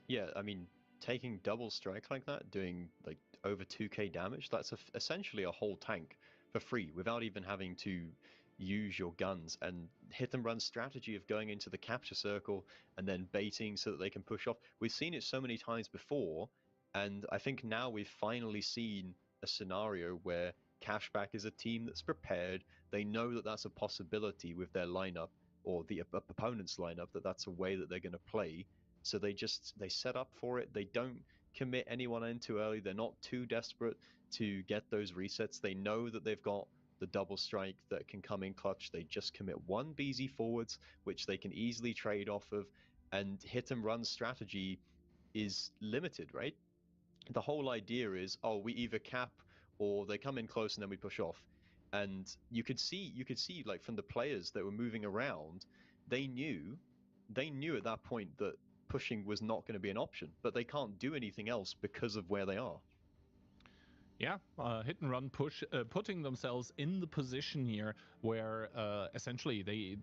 Yeah, I mean, taking double strike like that, doing like over 2k damage, that's essentially a whole tank for free without even having to use your guns. And Hit and Run strategy of going into the capture circle and then baiting so that they can push off, we've seen it so many times before, and I think now we've finally seen a scenario where Cashback is a team that's prepared. They know that that's a possibility with their lineup. or the opponent's lineup, that's a way that they're going to play. So they set up for it. They don't commit anyone in too early. They're not too desperate to get those resets. They know that they've got the double strike that can come in clutch. They just commit one BZ forwards, which they can easily trade off of, and hit and run strategy is limited, right? The whole idea is, oh, we either cap or they come in close and then we push off. And you could see like from the players that were moving around, they knew at that point that pushing was not going to be an option, but they can't do anything else because of where they are. Yeah, hit and run push, putting themselves in the position here where essentially the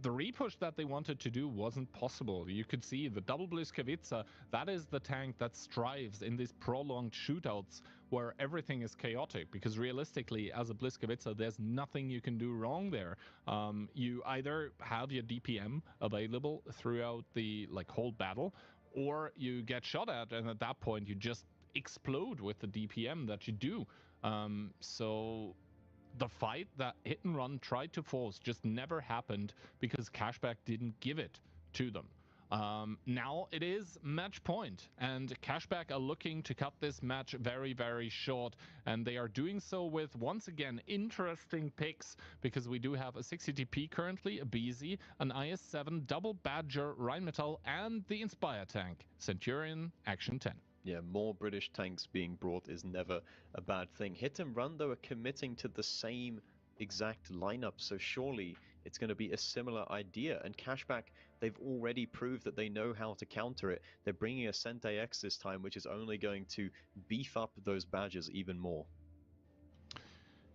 repush that they wanted to do wasn't possible. You could see the double Bliskavitsa, that is the tank that strives in these prolonged shootouts where everything is chaotic, because realistically as a Bliskavitsa there's nothing you can do wrong there. You either have your DPM available throughout the whole battle, or you get shot at, and at that point you just explode with the DPM that you do. So the fight that Hit and Run tried to force just never happened because Cashback didn't give it to them. Now it is match point, and Cashback are looking to cut this match very, very short, and they are doing so with, once again, interesting picks, because we do have a 60TP currently, a BZ, an IS-7, double Badger, Rheinmetall, and the Inspire tank, Centurion Action 10. Yeah, more British tanks being brought is never a bad thing. Hit and Run, though, are committing to the same exact lineup, so surely it's going to be a similar idea. And Cashback, they've already proved that they know how to counter it. They're bringing a Sente X this time, which is only going to beef up those badges even more.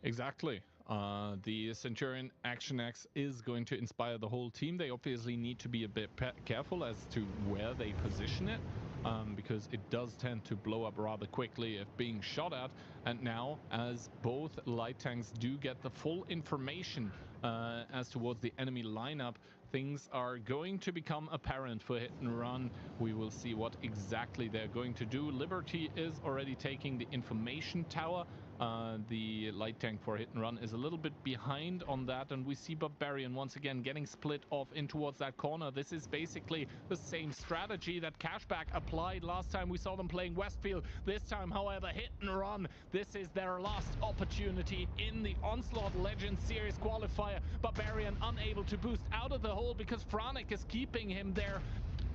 Exactly. The Centurion Action X is going to inspire the whole team. They obviously need to be a bit careful as to where they position it, because it does tend to blow up rather quickly if being shot at. And now, as both light tanks do get the full information as towards the enemy lineup, things are going to become apparent for Hit and Run. We will see what exactly they're going to do. Liberty is already taking the information tower. The light tank for Hit and Run is a little bit behind on that, and we see Barbarian once again getting split off in towards that corner. This is basically the same strategy that Cashback applied last time we saw them playing Westfield. This time, however, Hit and Run, this is their last opportunity in the Onslaught Legends Series qualifier. Barbarian unable to boost out of the hole because Franek is keeping him there,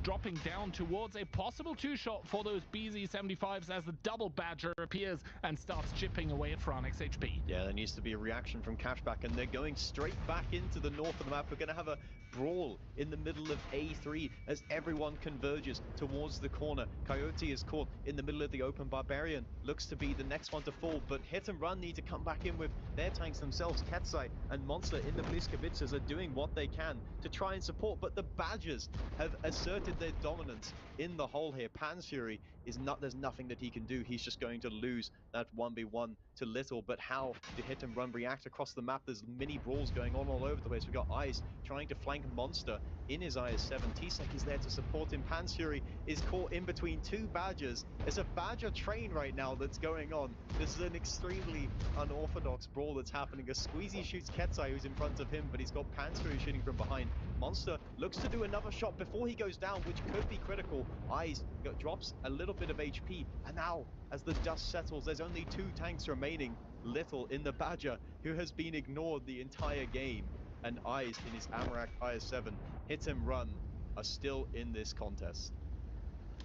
dropping down towards a possible two-shot for those BZ-75s as the double Badger appears and starts chipping away at Franek's HP. Yeah, there needs to be a reaction from Cashback, and they're going straight back into the north of the map. We're going to have a brawl in the middle of A3 as everyone converges towards the corner. Coyote is caught in the middle of the open. Barbarian looks to be the next one to fall, but Hit and Run need to come back in with their tanks themselves. Ketsai and Monster in the Bliskavitsas are doing what they can to try and support, but the Badgers have asserted their dominance in the hole here. Pan's Fury is not, there's nothing that he can do. He's just going to lose that 1v1 to Little. But how did Hit and Run react across the map? There's mini brawls going on all over the place. We've got Ice trying to flank Monster in his IS-7. T-Sec is there to support him. Pan's Fury is caught in between two Badgers. It's a Badger train right now that's going on. This is an extremely unorthodox brawl that's happening. A Squeezy shoots Ketsai, who's in front of him, but he's got Pan's Fury shooting from behind. Monster looks to do another shot before he goes down, which could be critical. Eyes drops a little bit of HP, and now as the dust settles, there's only two tanks remaining. Little in the Badger, who has been ignored the entire game, and Eyes in his Amarak IS-7. Hit and Run are still in this contest.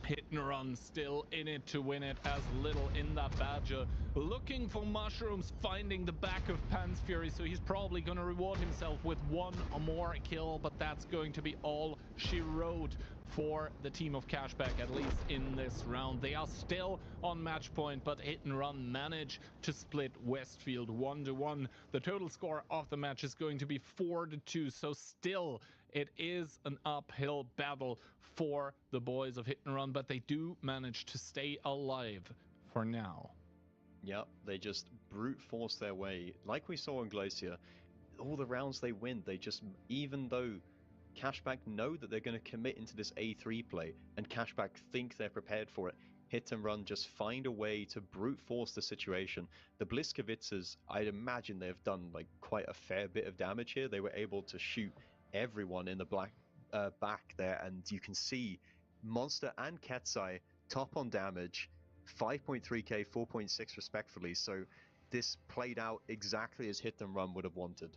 Hit and Run still in it to win it, as Little in that Badger looking for mushrooms, finding the back of Pan's Fury, so he's probably going to reward himself with one or more kill, but that's going to be all she wrote for the team of Cashback, at least in this round. They are still on match point, but Hit and Run managed to split Westfield 1-1. The total score of the match is going to be 4-2, so still it is an uphill battle for the boys of Hit and Run, but they do manage to stay alive for now. Yep, they just brute force their way. Like we saw in Glacier, all the rounds they win, they just, even though Cashback know that they're going to commit into this A3 play, and Cashback think they're prepared for it, Hit and Run just find a way to brute force the situation. The Bliskavitsas, I'd imagine they've done like quite a fair bit of damage here. They were able to shoot everyone in the back there, and you can see Monster and Ketsai top on damage, 5.3k, 4.6 respectively. So this played out exactly as Hit and Run would have wanted.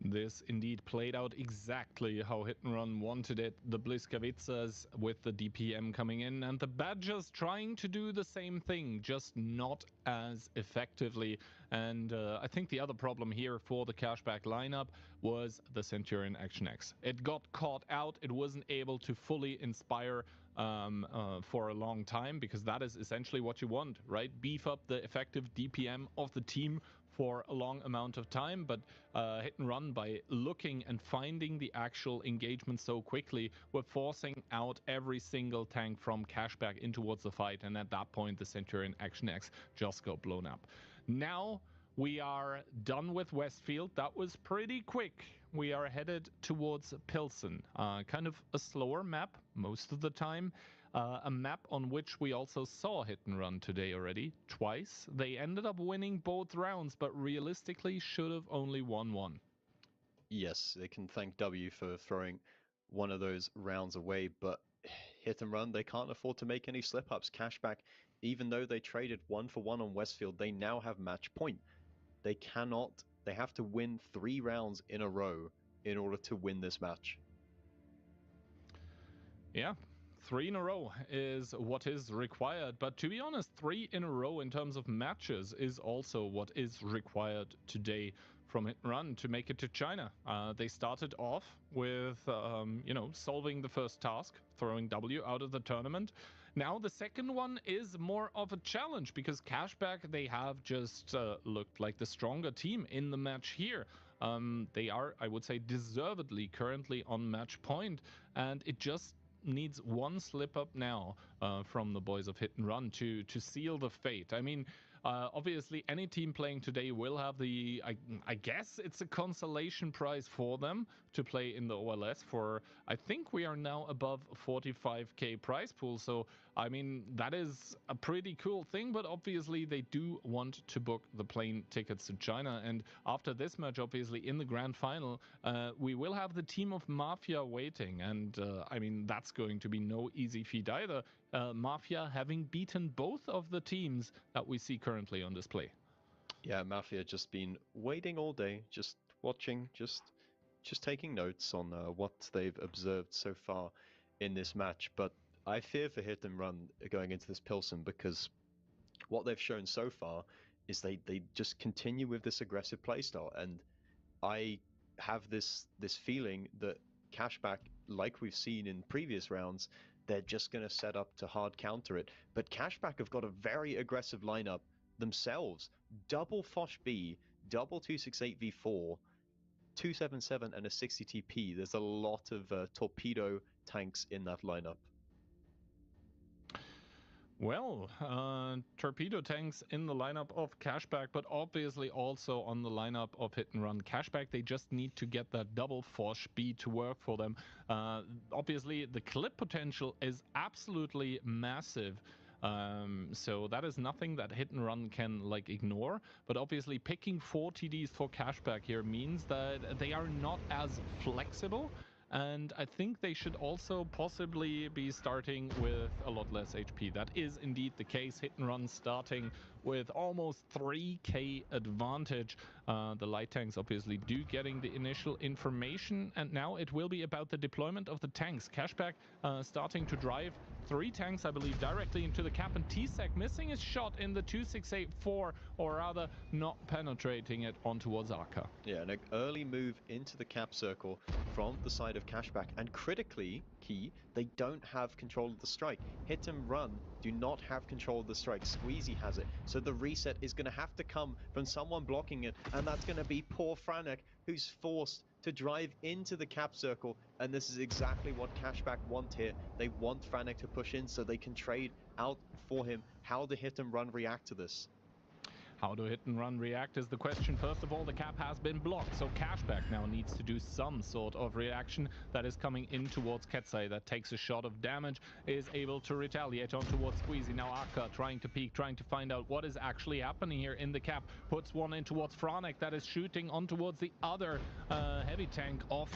This indeed played out exactly how Hit and Run wanted it. The Bliskavicas with the DPM coming in, and the Badgers trying to do the same thing, just not as effectively. And I think the other problem here for the Cashback lineup was the Centurion Action X. It got caught out. It wasn't able to fully inspire for a long time, because that is essentially what you want, right? Beef up the effective DPM of the team for a long amount of time, but Hit and Run, by looking and finding the actual engagement so quickly, were forcing out every single tank from Cashback in towards the fight, and at that point the Centurion Action X just got blown up. Now we are done with Westfield. That was pretty quick. We are headed towards Pilsen, kind of a slower map most of the time. A map on which we also saw Hit and Run today already, twice. They ended up winning both rounds, but realistically should have only won one. Yes, they can thank W for throwing one of those rounds away, but Hit and Run, they can't afford to make any slip-ups. Cashback, even though they traded 1-for-1 on Westfield, they now have match point. They have to win 3 rounds in a row in order to win this match. Yeah. 3 in a row is what is required, but to be honest, 3 in a row in terms of matches is also what is required today from Hit and Run to make it to China. They started off with, solving the first task, throwing W out of the tournament. Now the second one is more of a challenge, because Cashback, they have just looked like the stronger team in the match here. They are, I would say, deservedly currently on match point, and it just needs one slip up now from the boys of Hit and Run to seal the fate. I mean, obviously any team playing today will have the, I guess it's a consolation prize for them to play in the OLS for, I think we are now above 45k prize pool. So, I mean, that is a pretty cool thing, but obviously they do want to book the plane tickets to China. And after this match, obviously in the grand final, we will have the team of Mafia waiting. And I mean, that's going to be no easy feat either. Mafia having beaten both of the teams that we see currently on display. Yeah, Mafia just been waiting all day, just watching, just taking notes on what they've observed so far in this match. But I fear for Hit and Run going into this Pilsen, because what they've shown so far is they just continue with this aggressive playstyle, and I have this feeling that Cashback, like we've seen in previous rounds, they're just going to set up to hard counter it. But Cashback have got a very aggressive lineup themselves. Double Foch B, double 268v4, 277 and a 60 TP. There's a lot of torpedo tanks in that lineup. Well, torpedo tanks in the lineup of Cashback, but obviously also on the lineup of Hit and Run. Cashback, they just need to get that double Foch B to work for them. Obviously, the clip potential is absolutely massive. So that is nothing that Hit and Run can ignore, but obviously picking 4 TDs for Cashback here means that they are not as flexible, and I think they should also possibly be starting with a lot less HP. That is indeed the case. Hit and Run starting with almost 3k advantage. The light tanks obviously do getting the initial information, and now it will be about the deployment of the tanks. Cashback starting to drive 3 tanks, I believe, directly into the cap, and T-Sec missing his shot in the 2684, or rather not penetrating it on towards Arca. Yeah, an early move into the cap circle from the side of Cashback, and critically key, they don't have control of the strike. Hit and Run do not have control of the strike. Squeezy has it, so the reset is going to have to come from someone blocking it, and that's going to be poor Franek, who's forced to drive into the cap circle, and this is exactly what Cashback want here. They want Franek to push in so they can trade out for him. How do Hit and Run react to this? How do Hit and Run react is the question. First of all, the cap has been blocked, so Cashback now needs to do some sort of reaction. That is coming in towards Ketsai, that takes a shot of damage, is able to retaliate on towards Squeezy. Now Akka trying to peek, trying to find out what is actually happening here in the cap. Puts one in towards Franek, that is shooting on towards the other heavy tank of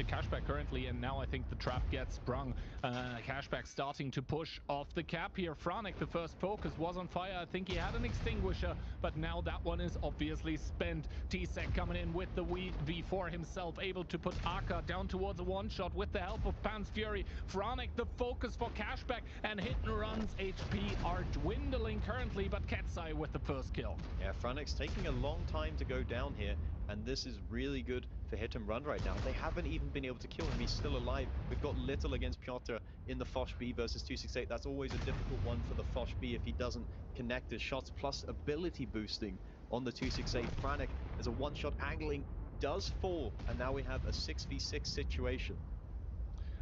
Cashback currently, and now I think the trap gets sprung. Cashback starting to push off the cap here. Franek, the first focus, was on fire. I think he had an extinguisher, but now that one is obviously spent. T-Sec coming in with the V4 himself, able to put Akka down towards a one-shot with the help of Pan's Fury. Franek, the focus for Cashback, and Hit and Run's HP are dwindling currently, but Ketsai with the first kill. Yeah, Franek's taking a long time to go down here, and this is really good for Hit and Run right now. They haven't even been able to kill him. He's still alive. We've got little against Piotr in the Foch B versus 268. That's always a difficult one for the Foch B if he doesn't connect his shots, plus ability boosting on the 268. Franek, as a one-shot angling, does fall, and now we have a 6v6 situation.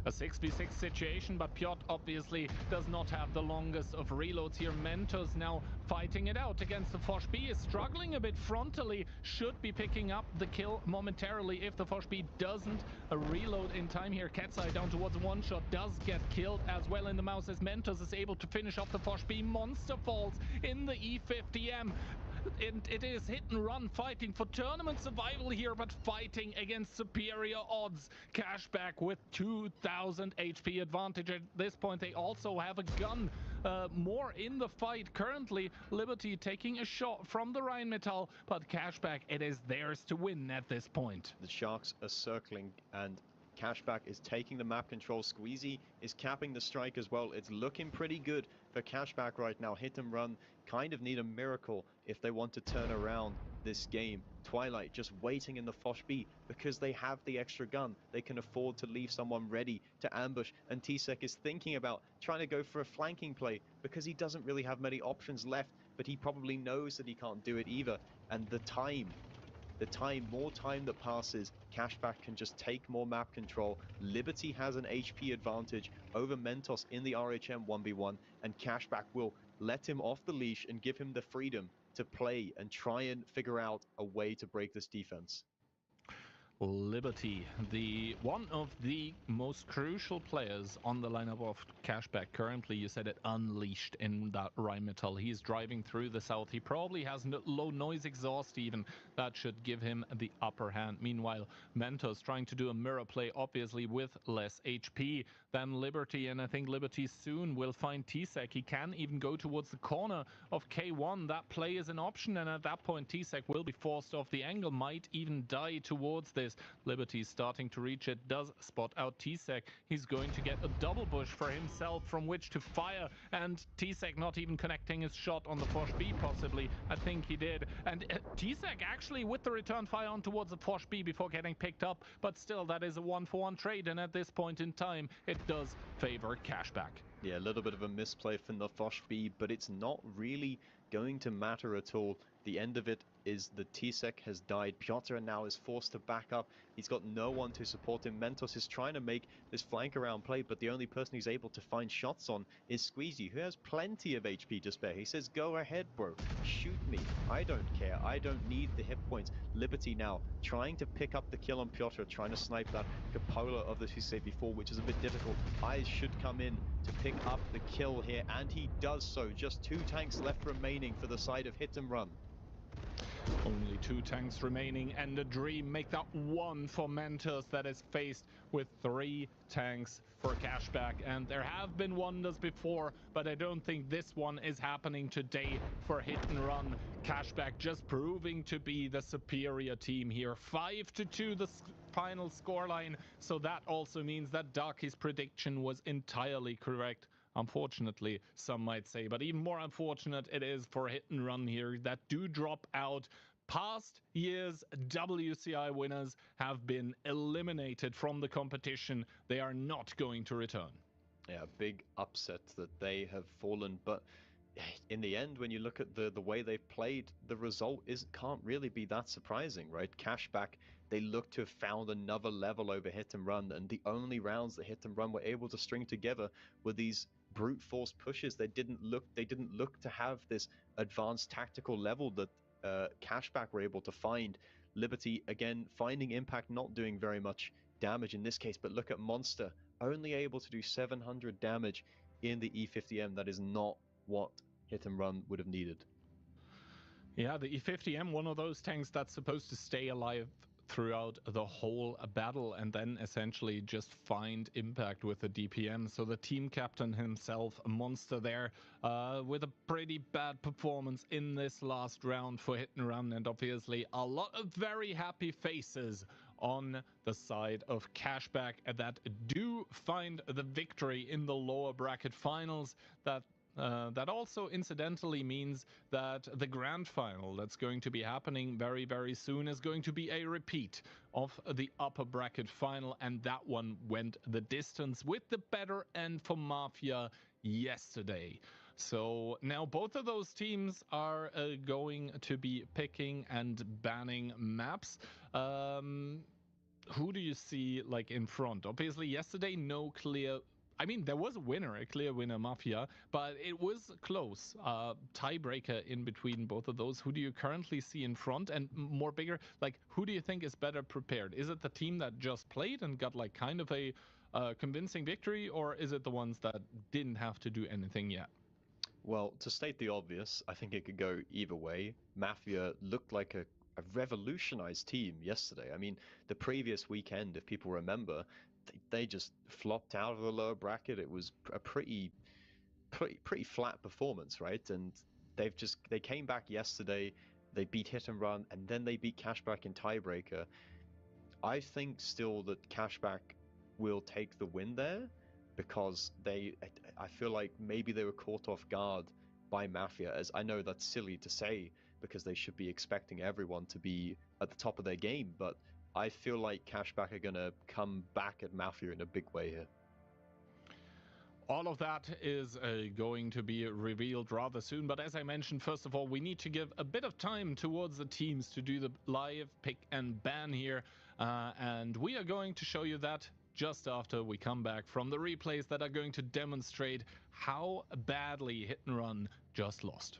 A 6v6 situation, but Piotr obviously does not have the longest of reloads here. Mentos now fighting it out against the Foch B, is struggling a bit frontally, should be picking up the kill momentarily if the Foch B doesn't reload in time here. Ketsai down towards one shot, does get killed as well in the mouse as Mentos is able to finish off the Foch B. Monster falls in the E50M. It is Hit and Run fighting for tournament survival here, but fighting against superior odds. Cashback with 2000 HP advantage at this point. They also have a gun more in the fight currently. Liberty taking a shot from the Rheinmetall, but Cashback, it is theirs to win at this point. The Sharks are circling, and Cashback is taking the map control. Squeezy is capping the strike as well. It's looking pretty good for Cashback right now. Hit and Run kind of need a miracle if they want to turn around this game. Twilight just waiting in the Foch B because they have the extra gun. They can afford to leave someone ready to ambush, and T-Sec is thinking about trying to go for a flanking play because he doesn't really have many options left, but he probably knows that he can't do it either. And more time that passes, Cashback can just take more map control. Liberty has an HP advantage over Mentos in the RHM 1v1, and Cashback will let him off the leash and give him the freedom to play and try and figure out a way to break this defense. Liberty, one of the most crucial players on the lineup of Cashback currently. You said it, unleashed in that Rheinmetall. He's driving through the south. He probably has low noise exhaust even. That should give him the upper hand. Meanwhile, Mentos trying to do a mirror play, obviously with less HP than Liberty, and I think Liberty soon will find T-Sec. He can even go towards the corner of K1. That play is an option, and at that point T-Sec will be forced off the angle, might even die towards this. Liberty starting to reach it, does spot out T-Sec. He's going to get a double bush for himself from which to fire, and T-Sec not even connecting his shot on the Foch B possibly. I think he did. And T-Sec actually with the return fire on towards the Foch B before getting picked up, but still that is a 1-for-1 trade, and at this point in time it does favor Cashback. Yeah, a little bit of a misplay from the Foch B, but it's not really going to matter at all. The end of it is the T-Sec has died. Piotr now is forced to back up. He's got no one to support him. Mentos is trying to make this flank around play, but the only person he's able to find shots on is Squeezy, who has plenty of HP to spare. He says, go ahead, bro. Shoot me. I don't care. I don't need the hit points. Liberty now trying to pick up the kill on Piotr, trying to snipe that cupola of the 264, which is a bit difficult. Eyes should come in to pick up the kill here, and he does so. Just 2 tanks left remaining for the side of Hit and Run. Only 2 tanks remaining, and a dream make that 1 for Mentos that is faced with 3 tanks for Cashback. And there have been wonders before, but I don't think this one is happening today for Hit and Run. Cashback just proving to be the superior team here. 5-2 the final scoreline, so that also means that Darky's prediction was entirely correct. Unfortunately, some might say, but even more unfortunate it is for Hit and Run here that do drop out. Past years' WCI winners have been eliminated from the competition. They are not going to return. Yeah, big upset that they have fallen, but in the end, when you look at the way they've played, the result can't really be that surprising, right? Cashback, they look to have found another level over Hit and Run, and the only rounds that Hit and Run were able to string together were these brute force pushes. They didn't look to have this advanced tactical level that Cashback were able to find. Liberty, again, finding Impact, not doing very much damage in this case, but look at Monster, only able to do 700 damage in the E50M. That is not what Hit and Run would have needed. Yeah, the E50M, one of those tanks that's supposed to stay alive throughout the whole battle and then essentially just find impact with the DPM. So the team captain himself, Monster there, with a pretty bad performance in this last round for Hit and Run, and obviously a lot of very happy faces on the side of Cashback that do find the victory in the lower bracket finals. That also incidentally means that the grand final that's going to be happening very, very soon is going to be a repeat of the upper bracket final, and that one went the distance with the better end for Mafia yesterday. So now both of those teams are going to be picking and banning maps. Who do you see like in front? Obviously yesterday no clear, I mean, there was a winner, a clear winner, Mafia, but it was close. Tiebreaker in between both of those. Who do you currently see in front? And more bigger, like, who do you think is better prepared? Is it the team that just played and got like kind of a convincing victory, or is it the ones that didn't have to do anything yet? Well, to state the obvious, I think it could go either way. Mafia looked like a revolutionized team yesterday. I mean, the previous weekend, if people remember, they just flopped out of the lower bracket. It was a pretty flat performance, right? And they came back yesterday, they beat Hit and Run, and then they beat Cashback in tiebreaker. I think still that Cashback will take the win there, because I feel like maybe they were caught off guard by Mafia, as I know that's silly to say because they should be expecting everyone to be at the top of their game, but I feel like Cashback are going to come back at Mafia in a big way here. All of that is going to be revealed rather soon, but as I mentioned, first of all, we need to give a bit of time towards the teams to do the live pick and ban here, and we are going to show you that just after we come back from the replays that are going to demonstrate how badly Hit and Run just lost.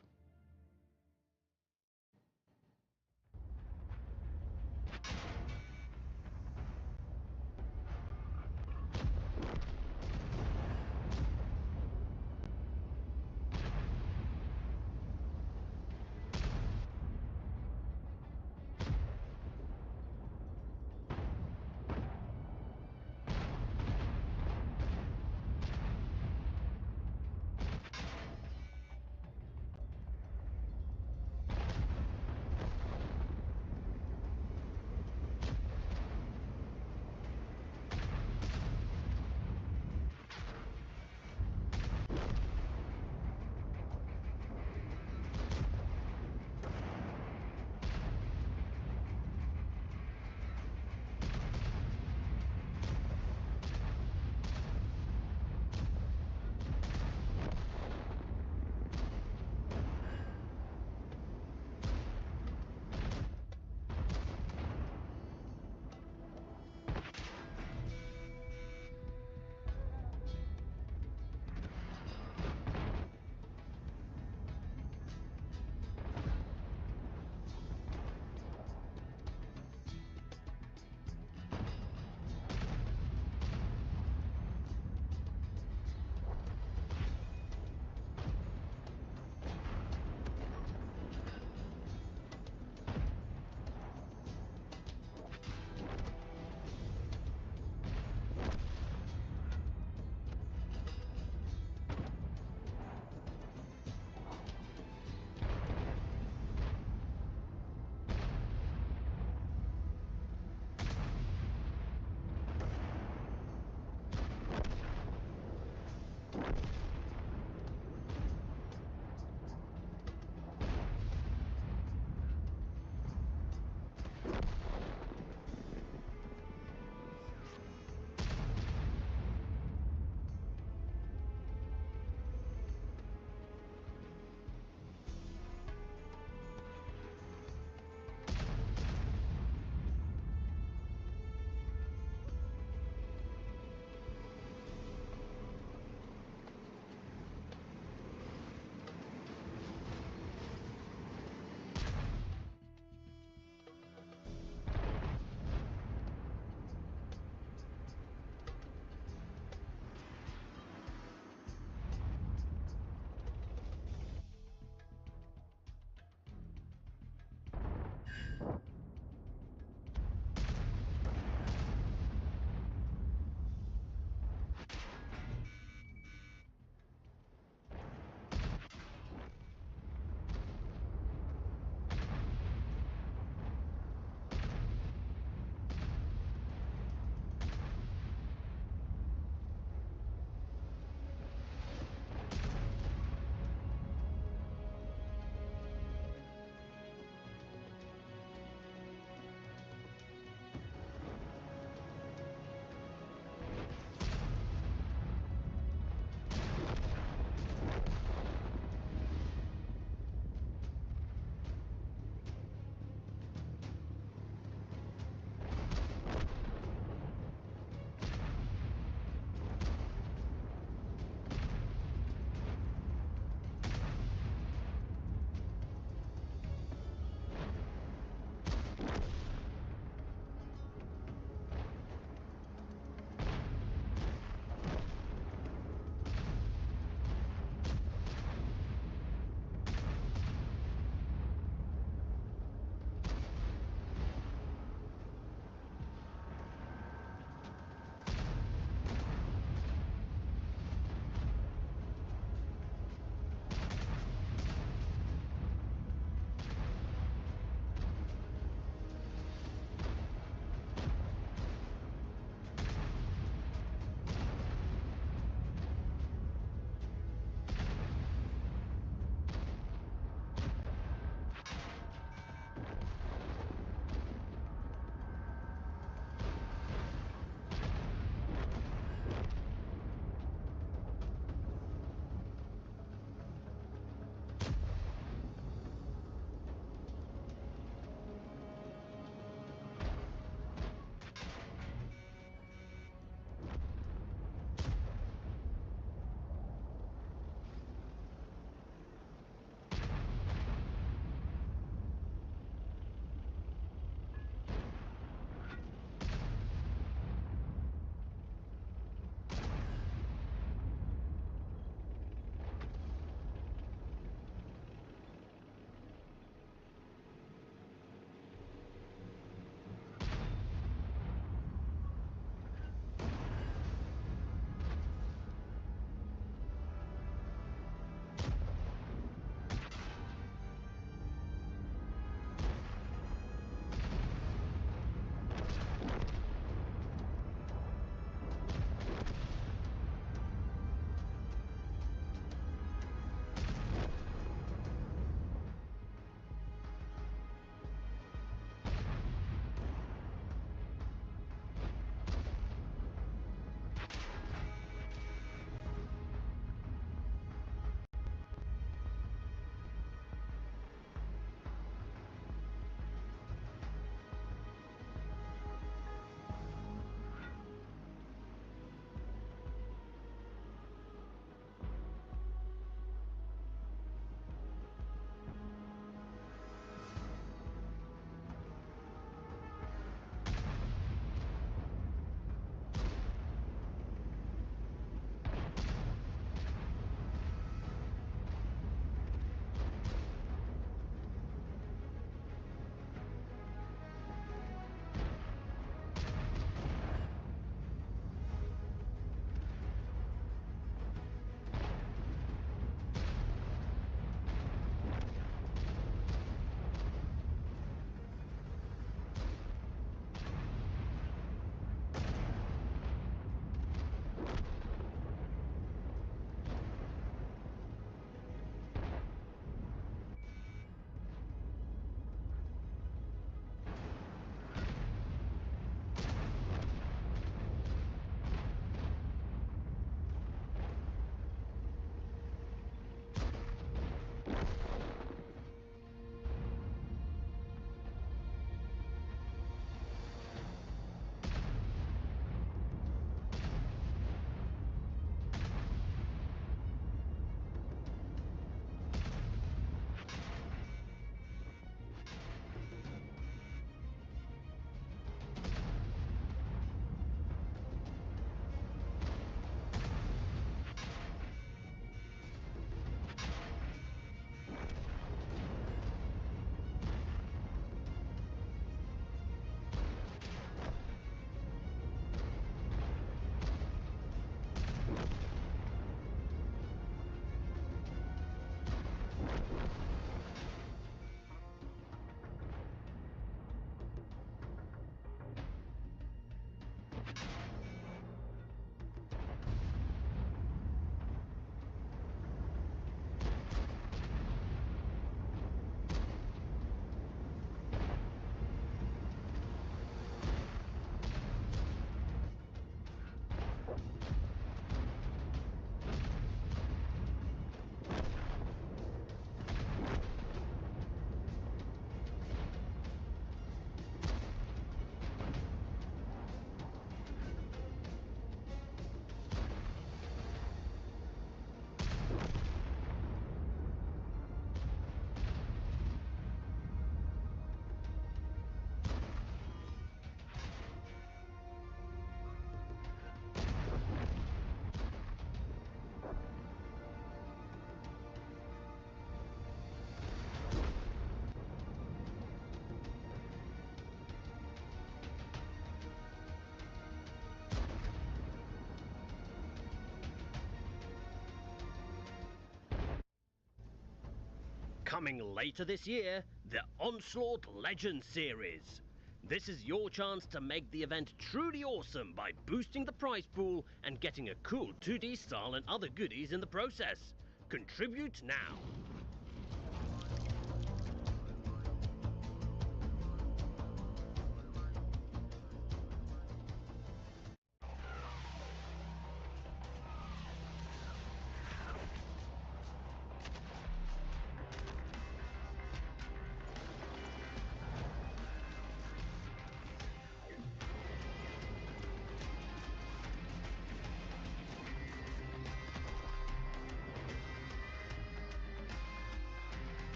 Coming later this year, the Onslaught Legends Series. This is your chance to make the event truly awesome by boosting the prize pool and getting a cool 2D style and other goodies in the process. Contribute now.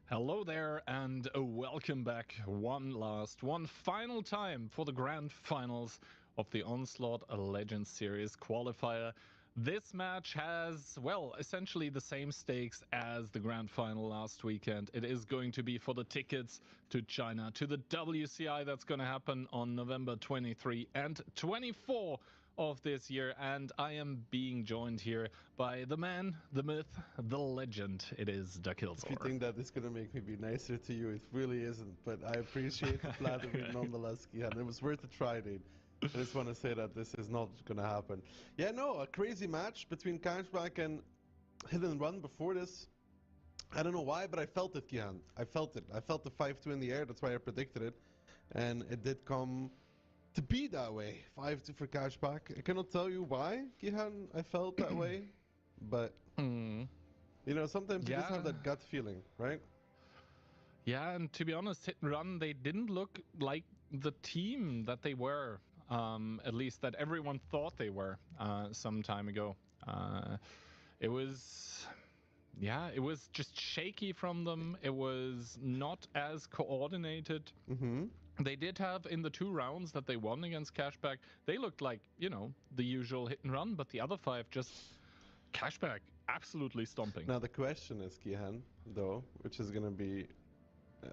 Hello there and welcome back one final time for the grand finals of the Onslaught Legends Series qualifier. This match has, well, essentially the same stakes as the grand final last weekend. It is going to be for the tickets to China, to the WCI that's going to happen on November 23 and 24 of this year, and I am being joined here by the man, the myth, the legend. It is Dakilzor. If you think that is going to make me be nicer to you, it really isn't, but I appreciate the flattery nonetheless, Kian. It was worth a try, dude. I just want to say that this is not going to happen. Yeah, no, a crazy match between Cashback and Hit and Run before this. I don't know why, but I felt it, Kian. I felt it. I felt the 5-2 in the air, that's why I predicted it. And it did come to be that way. 5-2 for Cashback. I cannot tell you why, Kihan, I felt that way. But, you know, sometimes you just have that gut feeling, right? Yeah, and to be honest, Hit and Run, they didn't look like the team that they were. At least that everyone thought they were some time ago. It was just shaky from them. It was not as coordinated. They did have in the 2 rounds that they won against Cashback, they looked like, you know, the usual Hit and Run, but the other 5 just Cashback absolutely stomping. Now the question is, Kihan, though, which is going to be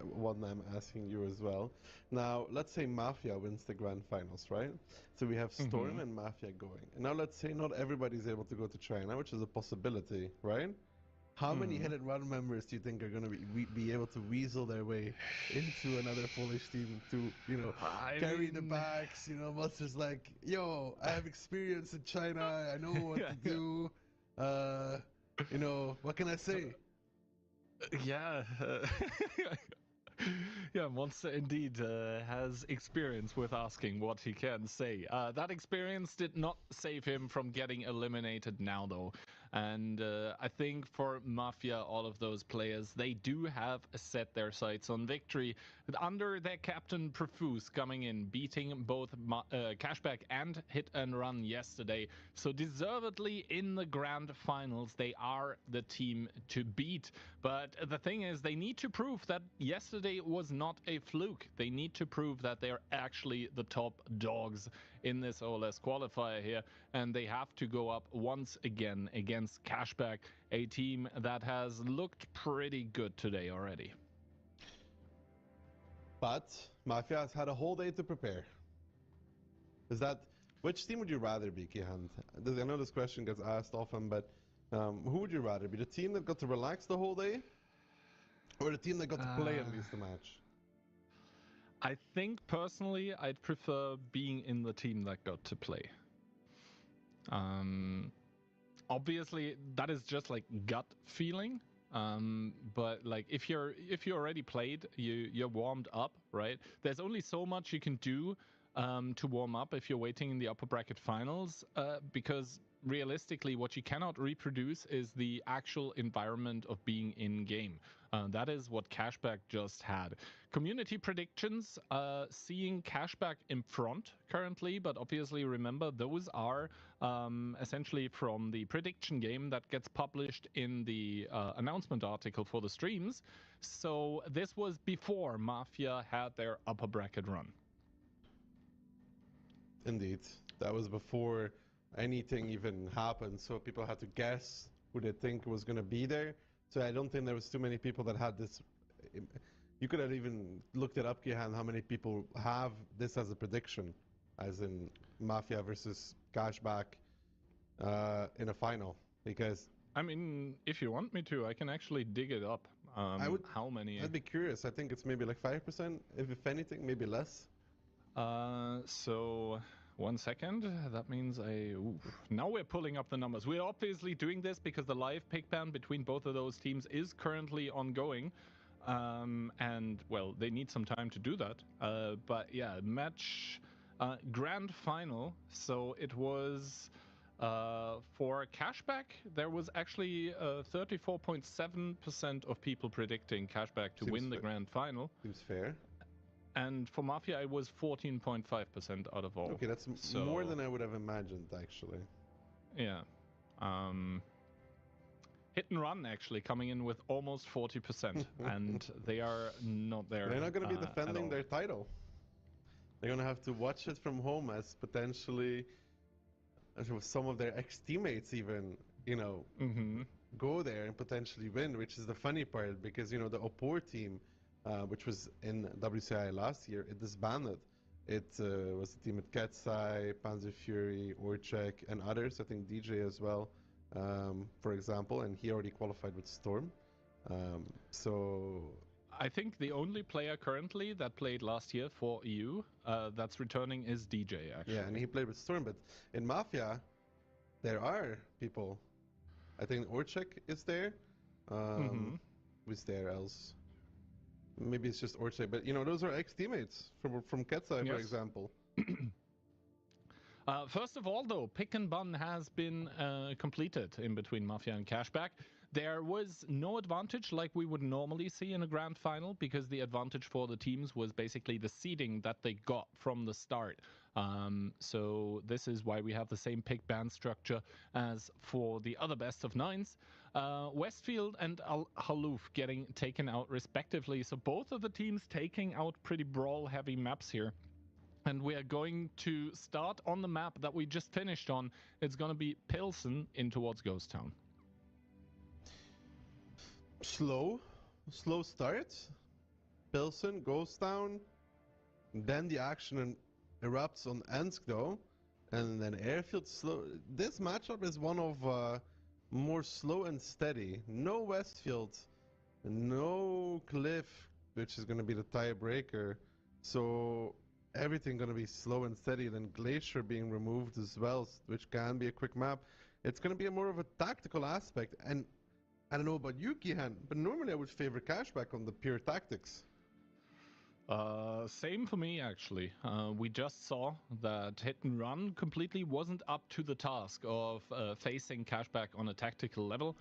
one I'm asking you as well. Now, let's say Mafia wins the grand finals, right? So we have Storm and Mafia going. And now let's say not everybody's able to go to China, which is a possibility, right? How many Hit and Run members do you think are going to be able to weasel their way into another Polish team to, you know, carry the bags? You know, Monster's like, yo, I have experience in China, I know what to do. You know, what can I say? Yeah. Yeah, Monster indeed has experience with asking what he can say. That experience did not save him from getting eliminated now, though. And I think for Mafia, all of those players, they do have set their sights on victory under their captain Profuse coming in, beating both Cashback and Hit and Run yesterday. So deservedly in the grand finals, they are the team to beat. But the thing is, they need to prove that yesterday was not a fluke. They need to prove that they're actually the top dogs in this OLS qualifier here, and they have to go up once again against Cashback, a team that has looked pretty good today already. But Mafia has had a whole day to prepare. Which team would you rather be, Kihan? I know this question gets asked often, but who would you rather be? The team that got to relax the whole day, or the team that got to play at least the match? I think personally I'd prefer being in the team that got to play. Obviously that is just like gut feeling. But like if you already played, you're warmed up, right? There's only so much you can do to warm up if you're waiting in the upper bracket finals, because realistically, what you cannot reproduce is the actual environment of being in game. That is what Cashback just had. Community predictions, seeing Cashback in front currently, but obviously remember those are essentially from the prediction game that gets published in the announcement article for the streams. So this was before Mafia had their upper bracket run. Indeed. That was before anything even happened, so people had to guess who they think was going to be there. So I don't think there was too many people that had this. You could have even looked it up, Kihan, how many people have this as a prediction, as in Mafia versus Cashback in a final. Because I mean, if you want me to, I can actually dig it up. How many? I'd be curious. I think it's maybe like 5%, if anything, maybe less. So 1 second. That means now we're pulling up the numbers. We're obviously doing this because the live pick ban between both of those teams is currently ongoing. And well, they need some time to do that. But yeah, match grand final. So it was for Cashback, there was actually 34.7% of people predicting Cashback to win the grand final. Seems fair. And for Mafia, it was 14.5% out of all. Okay, that's more than I would have imagined, actually. Yeah. Hit and Run actually coming in with almost 40%, and they are not there. They're not going to be defending their title. They're going to have to watch it from home as potentially some of their ex-teammates even, you know, go there and potentially win, which is the funny part, because, you know, the Opor team, which was in WCI last year, it disbanded. It was a team with Ketsai, Panzer Fury, Orchek, and others. I think DJ as well, for example, and he already qualified with Storm. So I think the only player currently that played last year for EU that's returning is DJ, actually. Yeah, and he played with Storm, but in Mafia, there are people. I think Orchek is there. Who's there else? Maybe it's just Orchek, but you know, those are ex-teammates from Ketsai, for example. First of all, though, pick and bun has been completed in between Mafia and Cashback. There was no advantage like we would normally see in a grand final, because the advantage for the teams was basically the seeding that they got from the start. So this is why we have the same pick ban structure as for the other best of nines. Westfield and Al-Haluf getting taken out respectively. So both of the teams taking out pretty brawl-heavy maps here. And we are going to start on the map that we just finished on. It's going to be Pilsen in towards Ghost Town. Slow start. Pilsen, Ghost Town. Then the action erupts on Ensk though. And then Airfield slow. This matchup is one of more slow and steady. No Westfield. No Cliff, which is going to be the tiebreaker. So everything going to be slow and steady. Then Glacier being removed as well, which can be a quick map. It's going to be more of a tactical aspect. And I don't know about you, Kihan, but normally I would favor Cashback on the pure tactics. Same for me, actually. We just saw that Hit and Run completely wasn't up to the task of facing Cashback on a tactical level.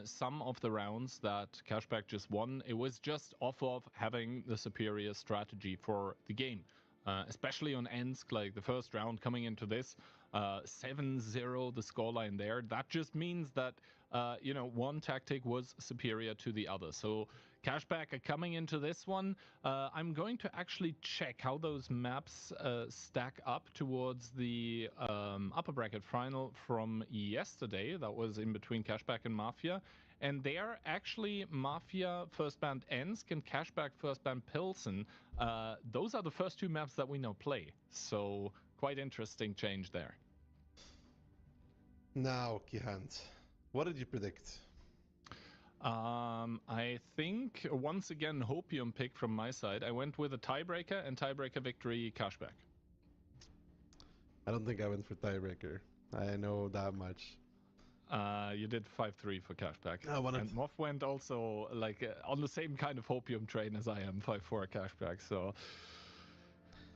Some of the rounds that Cashback just won, it was just off of having the superior strategy for the game. Especially on Ensk, like the first round coming into this, 7-0 the scoreline there. That just means that, you know, one tactic was superior to the other. So Cashback are coming into this one. I'm going to actually check how those maps stack up towards the upper bracket final from yesterday. That was in between Cashback and Mafia. And there, actually, Mafia first band Ensk and Cashback first band Pilsen. Those are the first two maps that we know play. So quite interesting change there. Now, Kihant, what did you predict? I think, once again, Hopium pick from my side. I went with a tiebreaker and tiebreaker victory Cashback. I don't think I went for tiebreaker. I know that much. You did 5-3 for Cashback. And Moff went also like on the same kind of Hopium train as I am, 5-4 Cashback. So,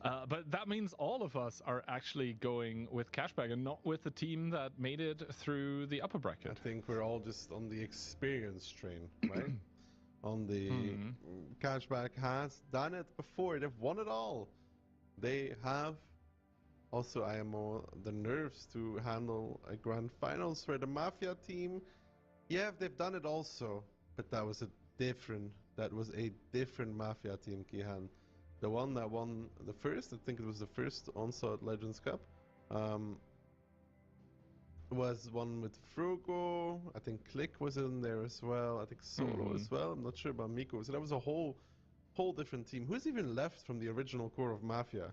but that means all of us are actually going with Cashback and not with the team that made it through the upper bracket. I think we're all just on the experience train, right? On the Cashback has done it before. They've won it all. They have also IMO the nerves to handle a grand finals for the Mafia team. Yeah, they've done it also, but that was a different Mafia team, Kihan. The one that won the first, I think it was the first Onslaught Legends Cup, was one with Frugo. I think Click was in there as well. I think Solo as well. I'm not sure about Miko. So that was a whole different team. Who's even left from the original core of Mafia?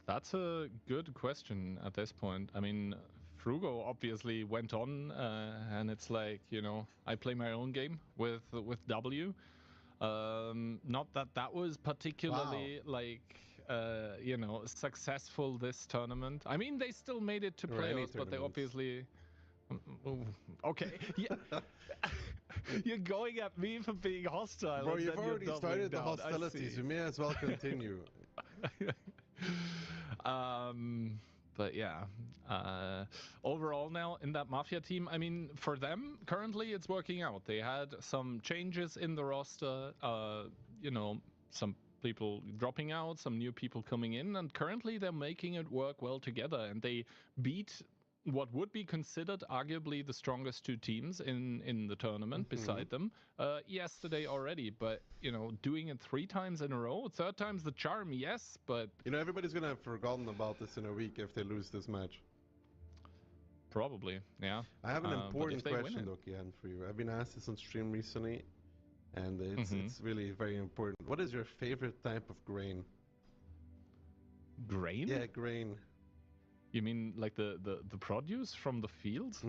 That's a good question at this point. I mean, Frugo obviously went on, and it's like, you know, I play my own game with W. Not that was particularly you know, successful this tournament. I mean, they still made it to playoffs, but they obviously. Okay, yeah. You're going at me for being hostile. Bro, you've already started the hostilities. You may as well continue. But yeah, overall now in that Mafia team, I mean, for them, currently it's working out. They had some changes in the roster, you know, some people dropping out, some new people coming in, and currently they're making it work well together, and they beat what would be considered arguably the strongest two teams in the tournament beside them yesterday already. But, you know, doing it 3 times in a row, 3rd time's the charm, yes, but... You know, everybody's gonna have forgotten about this in a week if they lose this match. Probably, yeah. I have an important question, though, Kian, for you. I've been asked this on stream recently, and it's really very important. What is your favorite type of grain? Grain? Yeah, grain. You mean like the produce from the fields?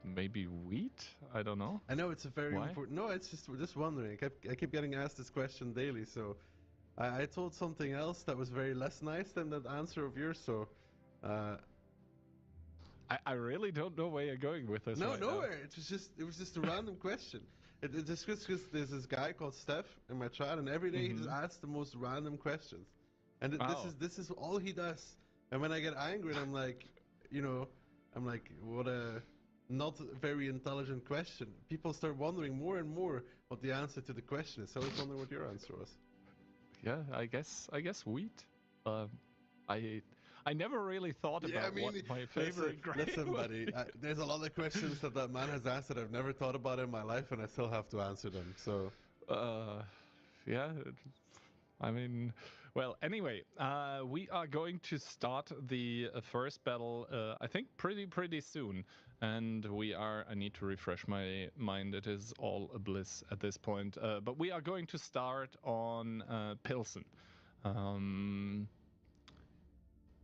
Maybe wheat? I don't know. I know it's a very important... No, it's just wondering. I keep getting asked this question daily, so... I told something else that was very less nice than that answer of yours, so... I really don't know where you're going with this. No, nowhere. It was just a random question. It's just because there's this guy called Steph in my chat, and every day he just asks the most random questions. And this is all he does. And when I get angry, I'm like, you know, what a not very intelligent question. People start wondering more and more what the answer to the question is. So I was wondering what your answer was. Yeah, I guess wheat. I never really thought about what my favorite grain Listen, buddy, there's a lot of questions that man has asked that I've never thought about in my life, and I still have to answer them. So, yeah, I mean, well, anyway, we are going to start the first battle, I think pretty soon, and I need to refresh my mind. It is all a bliss at this point, but we are going to start on Pilsen.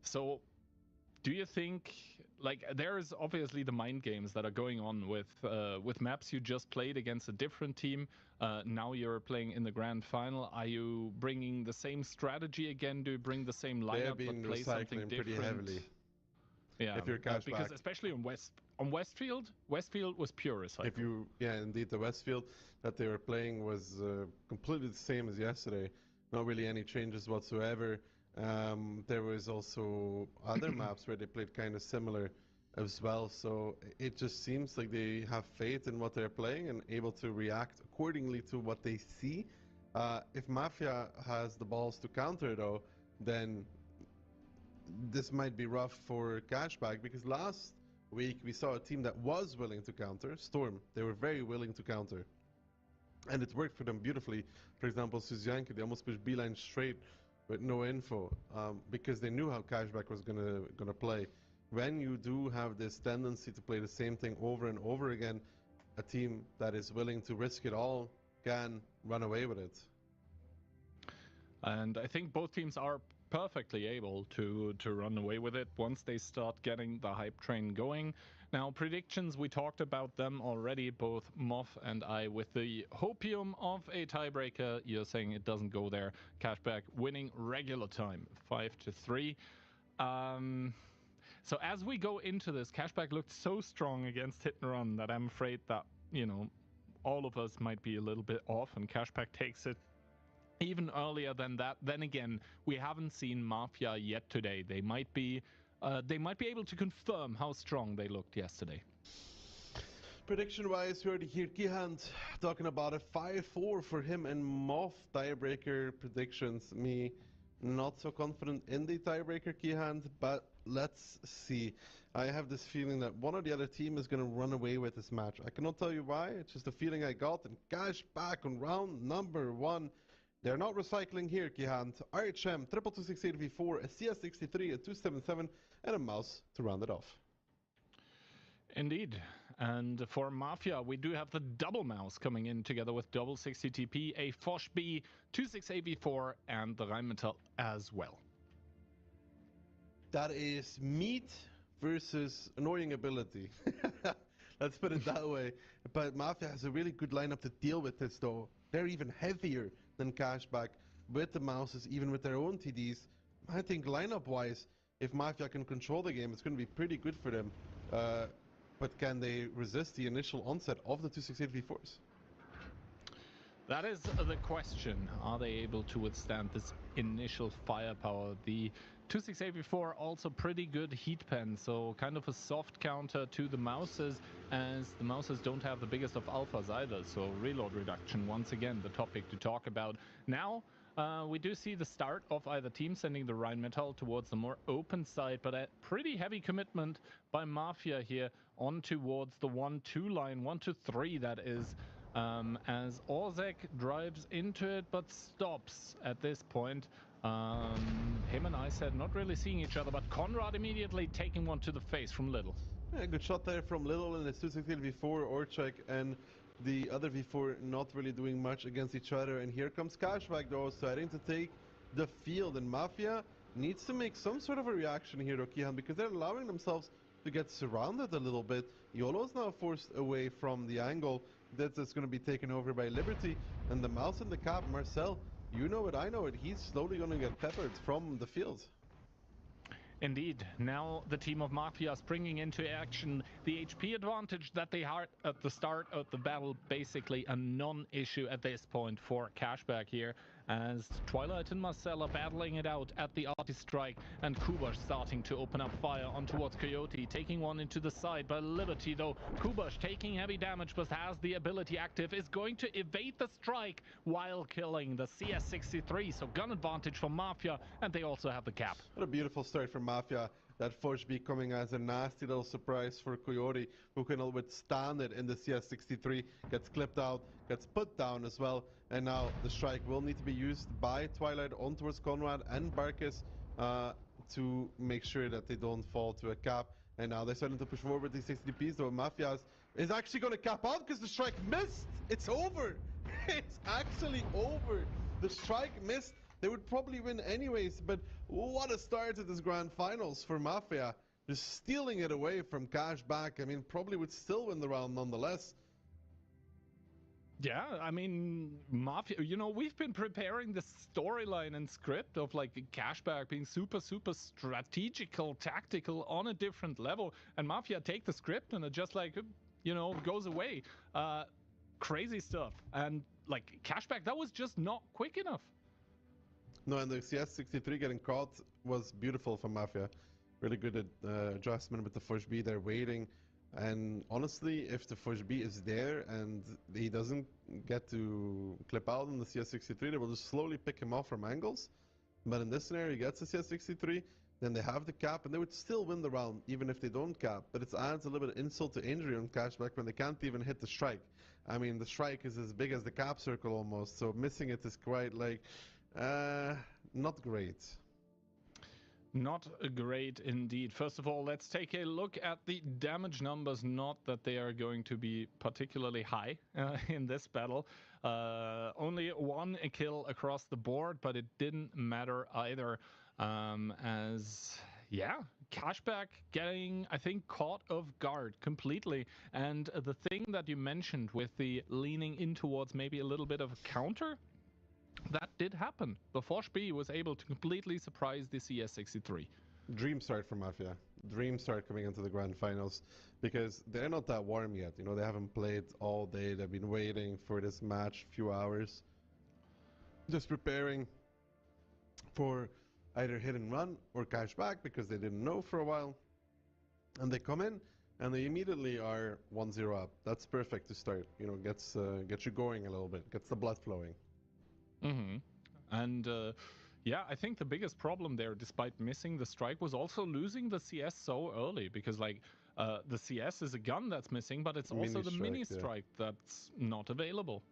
So, do you think, like, there's obviously the mind games that are going on with maps you just played against a different team. Now you're playing in the grand final. Are you bringing the same strategy again? Do you bring the same lineup but play something different? Pretty heavily. Yeah, if you're because especially on Westfield was pure recycling. Indeed, the Westfield that they were playing was completely the same as yesterday. Not really any changes whatsoever. There was also other maps where they played kind of similar as well, so it just seems like they have faith in what they're playing and able to react accordingly to what they see. If Mafia has the balls to counter, though, then this might be rough for Cashback, because last week we saw a team that was willing to counter, Storm. They were very willing to counter, and it worked for them beautifully. For example, Suzianki, they almost pushed Beeline straight with no info, because they knew how Cashback was gonna play. When you do have this tendency to play the same thing over and over again, a team that is willing to risk it all can run away with it. And I think both teams are perfectly able to run away with it once they start getting the hype train going. Now, predictions, we talked about them already, both Moff and I, with the hopium of a tiebreaker. You're saying it doesn't go there. Cashback winning regular time, 5-3. So as we go into this, Cashback looked so strong against Hit and Run that I'm afraid that, you know, all of us might be a little bit off, and Cashback takes it even earlier than that. Then again, we haven't seen Mafia yet today. They might be able to confirm how strong they looked yesterday. Prediction-wise, we already hear Kihand talking about a 5-4 for him and Moth tiebreaker predictions. Me, not so confident in the tiebreaker, Kihand, but let's see. I have this feeling that one or the other team is going to run away with this match. I cannot tell you why, it's just a feeling I got. And cash back on round number 1. They're not recycling here, Kihand. RHM, 2268v4, a CS63, a 277, and a mouse to round it off. Indeed. And for Mafia, we do have the double mouse coming in together with double 60TP, a Foch B, 26AV4, and the Rheinmetall as well. That is meat versus annoying ability. Let's put it that way. But Mafia has a really good lineup to deal with this, though. They're even heavier than Cashback with the mouses, even with their own TDs. I think lineup-wise, if Mafia can control the game, it's going to be pretty good for them. But can they resist the initial onset of the 268v4s? That is the question. Are they able to withstand this initial firepower? The 26AV4 also pretty good heat pen, so kind of a soft counter to the mouses, as the mouses don't have the biggest of alphas either. So reload reduction, once again, the topic to talk about. Now, we do see the start of either team sending the Rheinmetall towards the more open side, but a pretty heavy commitment by Mafia here on towards the 1-2 line, 1-3 that is. As Orzek drives into it but stops at this point. Him and I said not really seeing each other, but Conrad immediately taking one to the face from Little. Yeah, good shot there from Little and his 268 v4, Orchek and the other v4 not really doing much against each other. And here comes Cashback though, starting to take the field, and Mafia needs to make some sort of a reaction here, Okihan, because they're allowing themselves to get surrounded a little bit. Yolo's now forced away from the angle that's going to be taken over by Liberty, and the mouse in the cap, Marcel, you know it, I know it, he's slowly going to get peppered from the field. Indeed. Now the team of Mafia springing into action. The HP advantage that they had at the start of the battle, basically a non-issue at this point for Cashback here, as Twilight and Marcella battling it out at the artist strike, and Kubash starting to open up fire on towards Coyote, taking one into the side by Liberty though. Kubash taking heavy damage but has the ability active, is going to evade the strike while killing the CS63, so gun advantage for Mafia, and they also have the cap. What a beautiful start for Mafia. That Foch B coming as a nasty little surprise for Coyote, who can withstand it in the CS63, gets clipped out, gets put down as well, and now the strike will need to be used by Twilight on towards Conrad and Barkis to make sure that they don't fall to a cap. And now they're starting to push forward these 60DPs, though Mafia is actually going to cap out because the strike missed! It's over! It's actually over! The strike missed. They would probably win anyways, but what a start to this grand finals for Mafia. Just stealing it away from Cashback. I mean, probably would still win the round nonetheless. Yeah, I mean, Mafia, you know, we've been preparing the storyline and script of like Cashback being super strategical, tactical on a different level, and Mafia take the script and it just like, you know, goes away. Crazy stuff. And like Cashback, that was just not quick enough. No, and the CS63 getting caught was beautiful for Mafia. Really good adjustment with the Foch B. They're waiting. And honestly, if the Foch B is there and he doesn't get to clip out on the CS63, they will just slowly pick him off from angles. But in this scenario, he gets the CS63, then they have the cap, and they would still win the round, even if they don't cap. But it adds a little bit of insult to injury on Cashback when they can't even hit the strike. I mean, the strike is as big as the cap circle almost, so missing it is quite like... not great. Not great indeed. First of all, let's take a look at the damage numbers. Not that they are going to be particularly high in this battle. Only one kill across the board, but it didn't matter either. As, yeah, Cashback getting, I think, caught off guard completely. And the thing that you mentioned with the leaning in towards maybe a little bit of a counter, that did happen. The Foch B was able to completely surprise the CS63. Dream start for Mafia. Dream start coming into the grand finals, because they're not that warm yet. You know, they haven't played all day. They've been waiting for this match a few hours. just preparing for either hit and run or cash back because they didn't know for a while. And they come in and they immediately are 1-0 up. That's perfect to start. You know, gets you going a little bit, gets the blood flowing. Mm-hmm. And yeah, I think the biggest problem there, despite missing the strike, was also losing the CS so early, because like the CS is a gun that's missing, but it's also the mini strike that's not available.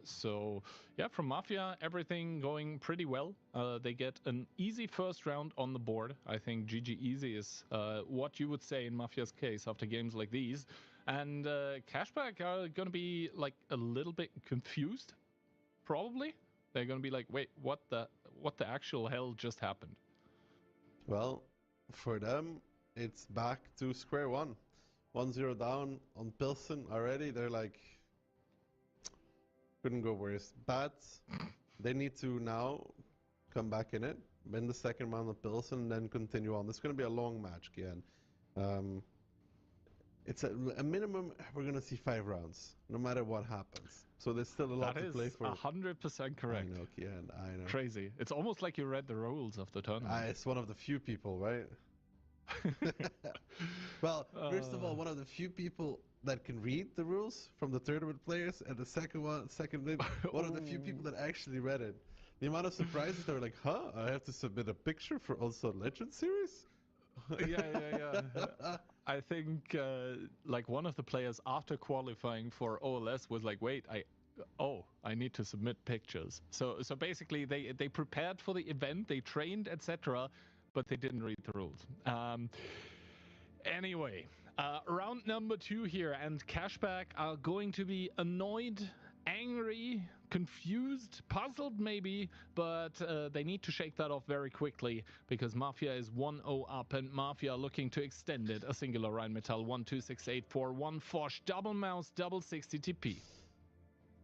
So yeah, from Mafia, everything going pretty well. They get an easy first round on the board. I think GG easy is what you would say in Mafia's case after games like these. And Cashback are going to be like a little bit confused, probably. They're going to be like, wait, what the actual hell just happened? Well, for them, it's back to square one. 1-0 down on Pilsen already. They're like, couldn't go worse. But they need to now come back in it, win the second round of Pilsen, and then continue on. This is going to be a long match, Kian. It's a minimum, we're going to see 5 rounds, no matter what happens. So there's still a lot to play for. That is 100% correct. I know, Kian, I know. Crazy. It's almost like you read the rules of the tournament. It's one of the few people, right? Well, first of all, one of the few people that can read the rules from the tournament players, and the second one of the few people that actually read it. The amount of surprises they were like, huh? I have to submit a picture for also Legend Series? Yeah. I think like one of the players after qualifying for OLS was like, wait, I need to submit pictures. So basically they prepared for the event, they trained, etc., but they didn't read the rules. Anyway, round number 2 here, and Cashback are going to be annoyed, angry, confused, puzzled maybe, but they need to shake that off very quickly, because Mafia is 1-0 up, and Mafia looking to extend it. A singular Rheinmetall, 12684, 1 Foch, double mouse, double 60 TP.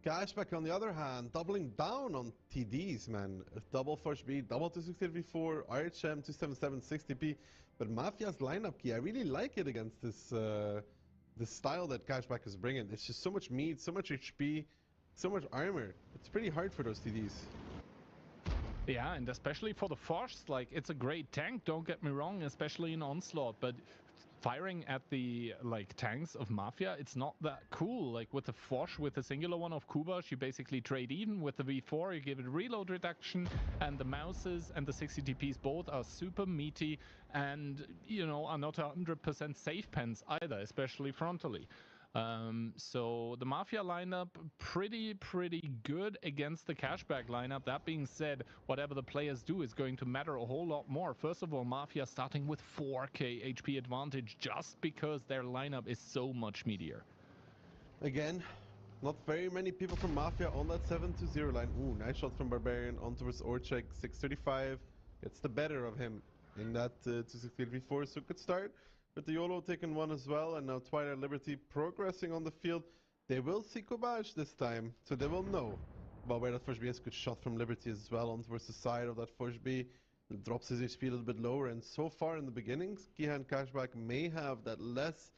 Cashback, on the other hand, doubling down on TDs, man. Double Foch B, double 268v4, RHM 277 60p. But Mafia's lineup key, I really like it against this this style that Cashback is bringing. It's just so much meat, so much HP, so much armor. It's pretty hard for those TDs. Yeah, and especially for the Foch, like, it's a great tank, don't get me wrong, especially in Onslaught, but firing at the like tanks of Mafia, it's not that cool. Like with the Foch, with the singular one of Kubash, you basically trade even. With the V4, you give it reload reduction, and the mouses and the 60 TPs both are super meaty and, you know, are not 100% safe pens either, especially frontally. So the Mafia lineup pretty good against the Cashback lineup. That being said, whatever the players do is going to matter a whole lot more. First of all, Mafia starting with 4k HP advantage just because their lineup is so much meatier. Again, not very many people from Mafia on that 7-0 line. Ooh, nice shot from Barbarian on towards Orchek. 635 gets the better of him in that 268v4, so good start. With the YOLO taking one as well, and now Twilight Liberty progressing on the field. They will see Kobash this time, so they will know about where that Foch B is. Good shot from Liberty as well on towards the side of that Foch B. It drops his HP a little bit lower, and so far in the beginnings, Kihan Cashback may have that less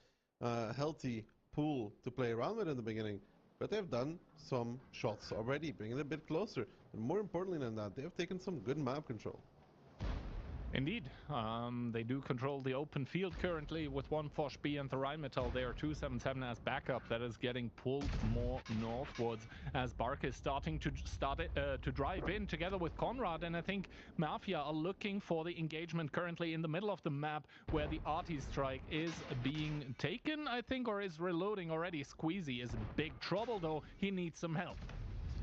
healthy pool to play around with in the beginning, but they've done some shots already, bringing it a bit closer. And more importantly than that, they have taken some good map control. Indeed, they do control the open field currently with 1 Foch B and the Rheinmetall there, 277 as backup that is getting pulled more northwards as Bark is starting to drive in together with Conrad, and I think Mafia are looking for the engagement currently in the middle of the map where the Arty strike is being taken, I think, or is reloading already. Squeezy is in big trouble though, he needs some help.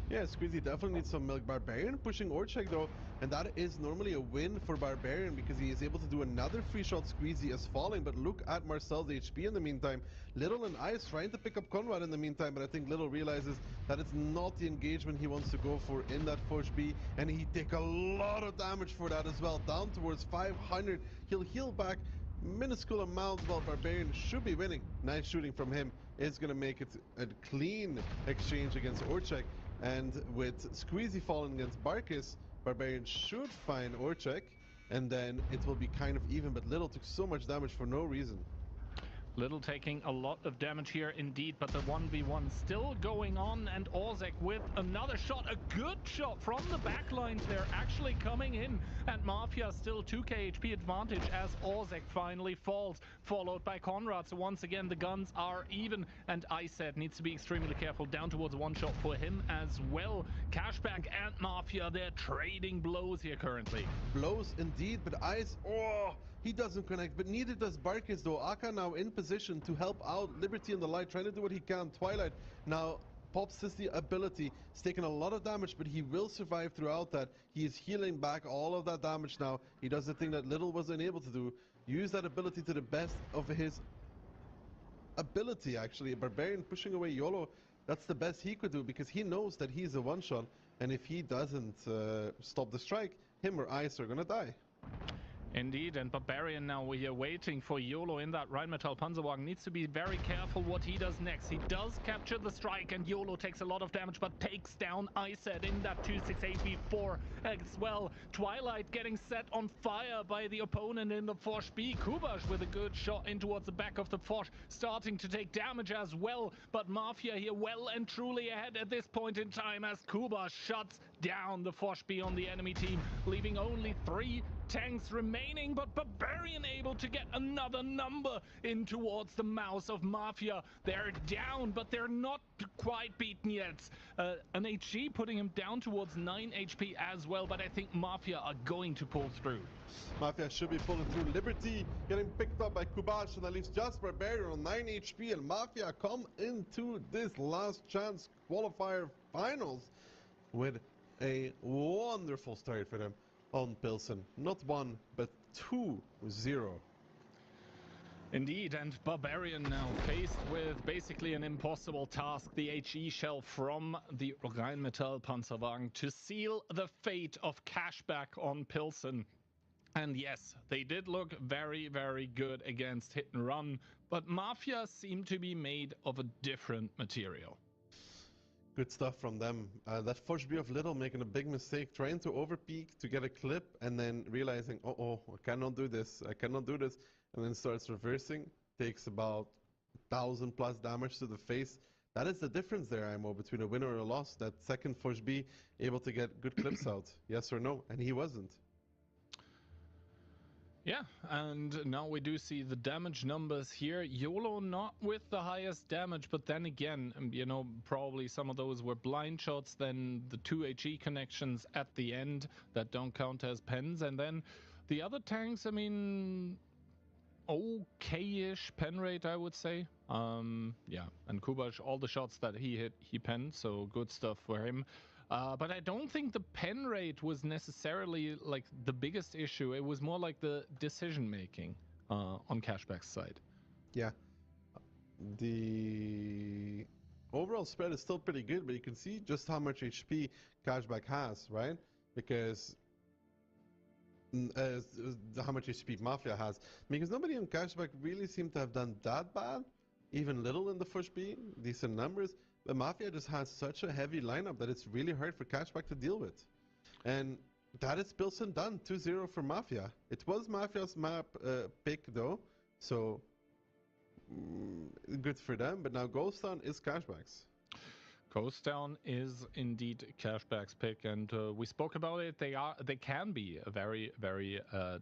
Yeah, Squeezy definitely needs some milk. Barbarian pushing Orchek though, and that is normally a win for Barbarian because he is able to do another free shot. Squeezy is falling, but look at Marcel's HP in the meantime. Little and Ice trying to pick up Conrad in the meantime, but I think Little realizes that it's not the engagement he wants to go for in that Foch B, and he take a lot of damage for that as well, down towards 500. He'll heal back minuscule amount while Barbarian should be winning. Nice shooting from him is going to make it a clean exchange against Orchek. And with Squeezy falling against Barkis, Barbarian should find Orchek, and then it will be kind of even, but Little took so much damage for no reason. Little taking a lot of damage here indeed, but the 1v1 still going on, and Orzek with another shot, a good shot from the back lines there, actually coming in, and Mafia still 2k HP advantage as Orzek finally falls, followed by Conrad. So once again, the guns are even, and Iset needs to be extremely careful, down towards one shot for him as well. Cashback and Mafia, they're trading blows here currently. Blows indeed, but Ice, he doesn't connect, but neither does Barkis though. Aka now in position to help out Liberty in the light, trying to do what he can. Twilight now pops his ability. He's taken a lot of damage, but he will survive throughout that. He is healing back all of that damage now. He does the thing that Little wasn't able to do. Use that ability to the best of his ability, actually. A Barbarian pushing away YOLO, that's the best he could do, because he knows that he's a one-shot, and if he doesn't stop the strike, him or Ice are gonna die. Indeed, and Barbarian now here waiting for YOLO in that Rheinmetall Panzerwagen. Needs to be very careful what he does next. He does capture the strike, and YOLO takes a lot of damage, but takes down Iset in that 268v4 as well. Twilight getting set on fire by the opponent in the Foch B. Kubash with a good shot in towards the back of the Foch, starting to take damage as well, but Mafia here well and truly ahead at this point in time as Kubash shuts down the Foch B on the enemy team, leaving only 3 tanks remaining, but Barbarian able to get another number in towards the mouse of Mafia. They're down, but they're not quite beaten yet. An HG putting him down towards 9 HP as well, but I think Mafia are going to pull through. Mafia should be pulling through. Liberty getting picked up by Kubash, and that leaves just Barbarian on 9 HP, and Mafia come into this last chance qualifier finals with a wonderful start for them on Pilsen. Not 1, but 2-0. Indeed, and Barbarian now faced with basically an impossible task, the HE shell from the Rheinmetall Panzerwagen to seal the fate of Cashback on Pilsen. And yes, they did look very, very good against Hit and Run, but Mafia seemed to be made of a different material. Good stuff from them. That Foch B of Little making a big mistake, trying to overpeak to get a clip, and then realizing, oh, I cannot do this, and then starts reversing, takes about 1,000+ damage to the face. That is the difference there, Imo, between a win or a loss. That second Foch B able to get good clips out, yes or no, and he wasn't. Yeah, and now we do see the damage numbers here. YOLO not with the highest damage, but then again, you know, probably some of those were blind shots, then the 2 HE connections at the end that don't count as pens, and then the other tanks, I mean, okay-ish pen rate, I would say. Yeah, and Kubash, all the shots that he hit, he penned, so good stuff for him. But I don't think the pen rate was necessarily like the biggest issue. It was more like the decision making on Cashback's side. Yeah, the overall spread is still pretty good, but you can see just how much HP Cashback has, right? Because how much HP Mafia has, because nobody in Cashback really seemed to have done that bad. Even Little in the Foch B, decent numbers. But Mafia just has such a heavy lineup that it's really hard for Cashback to deal with. And that is Pilsen done, 2-0 for Mafia. It was Mafia's map pick though, so good for them. But now Ghost Town is Cashback's. Ghost Town is indeed Cashback's pick, and we spoke about it. They can be a very, very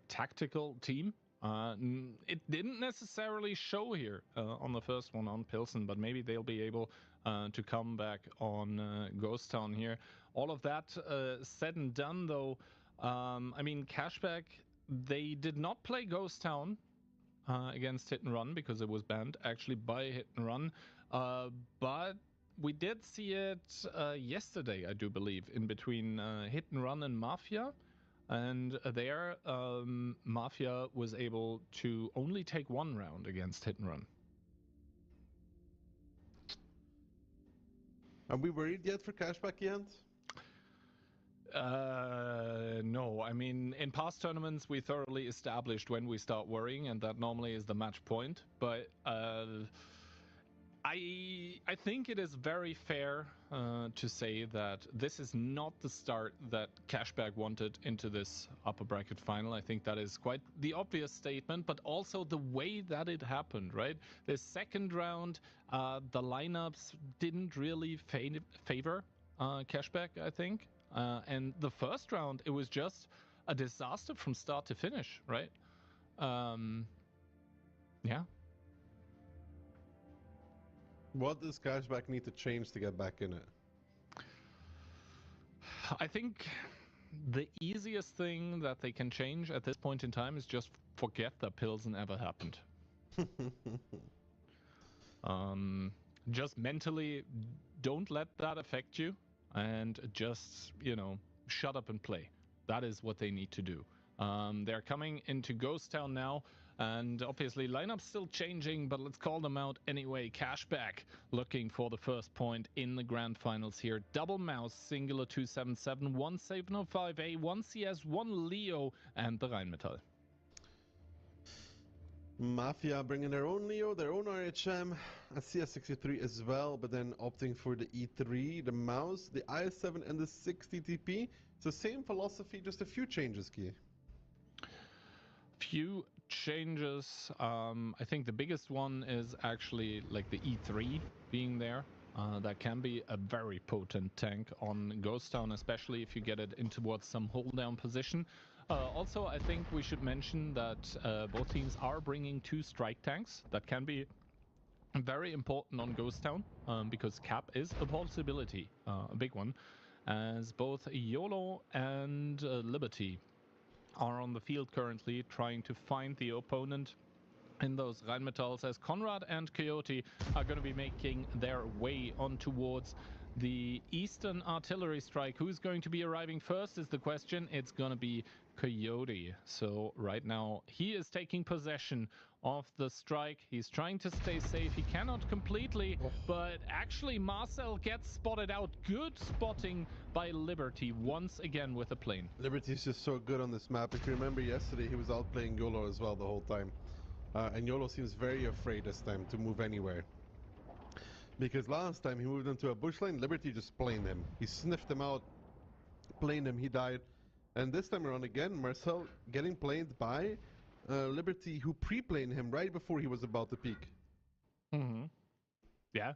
tactical team. It didn't necessarily show here on the first one on Pilsen, but maybe they'll be able to come back on Ghost Town here. All of that said and done, though, I mean, Cashback, they did not play Ghost Town against Hit and Run because it was banned actually by Hit and Run, but we did see it yesterday, I do believe, in between Hit and Run and Mafia. And there, Mafia was able to only take 1 round against Hit and Run. Are we worried yet for Cashback yet? No, I mean, in past tournaments, we thoroughly established when we start worrying, and that normally is the match point. But I think it is very fair to say that this is not the start that Cashback wanted into this upper bracket final. I think that is quite the obvious statement, but also the way that it happened, right? The second round, the lineups didn't really favor Cashback, I think. And the first round, it was just a disaster from start to finish, right? Yeah. What does Cashback need to change to get back in it? I think the easiest thing that they can change at this point in time is just forget that Pilsen ever happened. Just mentally, don't let that affect you, and just, you know, shut up and play. That is what they need to do. They're coming into Ghost Town now, and obviously lineup's still changing, but let's call them out anyway. Cashback looking for the first point in the grand finals here. Double Mouse, singular 277, 1705A, 1 CS, 1 Leo, and the Rheinmetall. Mafia bringing their own Leo, their own RHM, a CS63 as well, but then opting for the E3, the Mouse, the IS7, and the 60 TP. It's the same philosophy, just a few changes, Key. Few changes. I think the biggest one is actually like the E3 being there. That can be a very potent tank on Ghost Town, especially if you get it in towards some hold down position. Also, I think we should mention that both teams are bringing 2 strike tanks. That can be very important on Ghost Town, because cap is a possibility, a big one, as both YOLO and Liberty are on the field currently trying to find the opponent in those Rheinmetalls, as Conrad and Coyote are going to be making their way on towards the Eastern Artillery Strike. Who's going to be arriving first is the question. It's going to be Coyote. So right now he is taking possession of the strike. He's trying to stay safe. He cannot completely, but actually Marcel gets spotted out. Good spotting by Liberty once again with a plane. Liberty's just so good on this map. If you remember yesterday, he was outplaying YOLO as well the whole time. And YOLO seems very afraid this time to move anywhere. Because last time he moved into a bush lane, Liberty just planed him. He sniffed him out, planed him, he died. And this time around again, Marcel getting planed by Liberty, who pre-planed him right before he was about to peak. Yeah,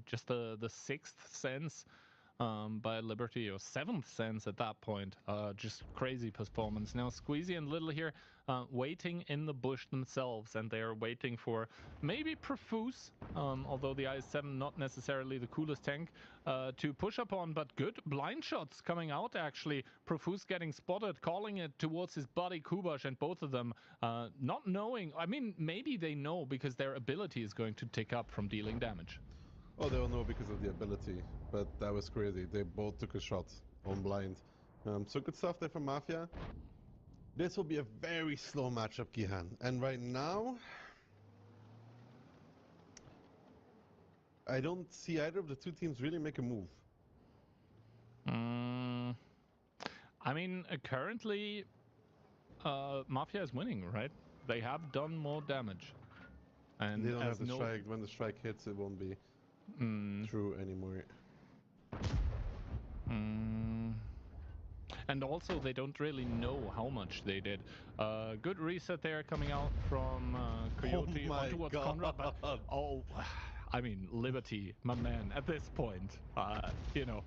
just the 6th sense by Liberty, or 7th sense at that point. Just crazy performance. Now Squeezy and Little here waiting in the bush themselves, and they're waiting for maybe Profuse, although the IS-7 not necessarily the coolest tank to push up on, but good blind shots coming out actually. Profuse getting spotted, calling it towards his buddy Kubash, and both of them not knowing. I mean, maybe they know because their ability is going to tick up from dealing damage. Oh, they'll know because of the ability, but that was crazy. They both took a shot on blind. So good stuff there from Mafia. This will be a very slow matchup, Gihan. And right now, I don't see either of the two teams really make a move. I mean, currently, Mafia is winning, right? They have done more damage. And they don't have the strike. When the strike hits, it won't be true anymore. And also, they don't really know how much they did. Good reset there coming out from Coyote onto Conrad. But, oh, I mean, Liberty, my man, at this point, you know.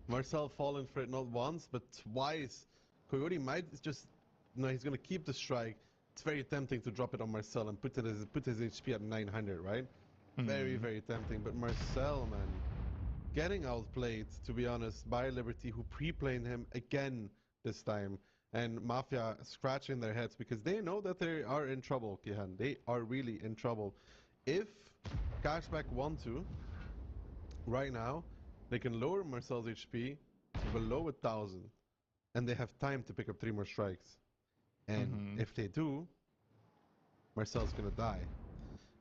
Marcel falling for it not once, but twice. Coyote might just, no, he's going to keep the strike. It's very tempting to drop it on Marcel and put his HP at 900, right? Very, very tempting. But Marcel, man, getting outplayed, to be honest, by Liberty, who pre-planed him again this time. And Mafia scratching their heads because they know that they are in trouble, Kihan. They are really in trouble. If Cashback want to, right now, they can lower Marcel's HP to below 1,000. And they have time to pick up 3 more strikes. And if they do, Marcel's gonna die.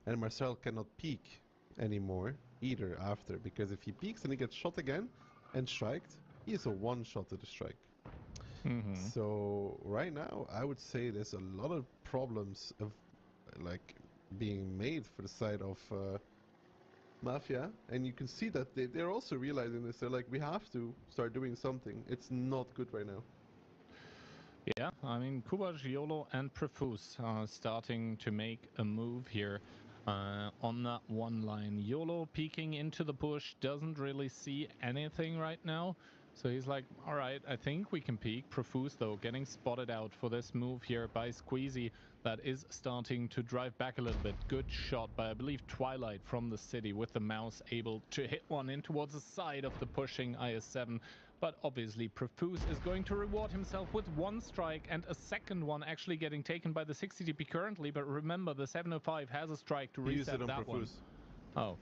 And Marcel cannot peek anymore either after, because if he peeks and he gets shot again and striked, he is a one-shot to the strike. So right now, I would say there's a lot of problems of like being made for the side of Mafia, and you can see that they're also realizing this. They're like, we have to start doing something. It's not good right now. Yeah, I mean, Kubaj, YOLO, and Profuse are starting to make a move here on that one line. YOLO peeking into the bush, doesn't really see anything right now. So he's like, all right, I think we can peek. Profuse, though, getting spotted out for this move here by Squeezy. That is starting to drive back a little bit. Good shot by, I believe, Twilight from the city with the mouse able to hit one in towards the side of the pushing IS-7. But obviously, Profuse is going to reward himself with one strike and a second one actually getting taken by the 60 TP currently. But remember, the 705 has a strike to reset that one. Oh,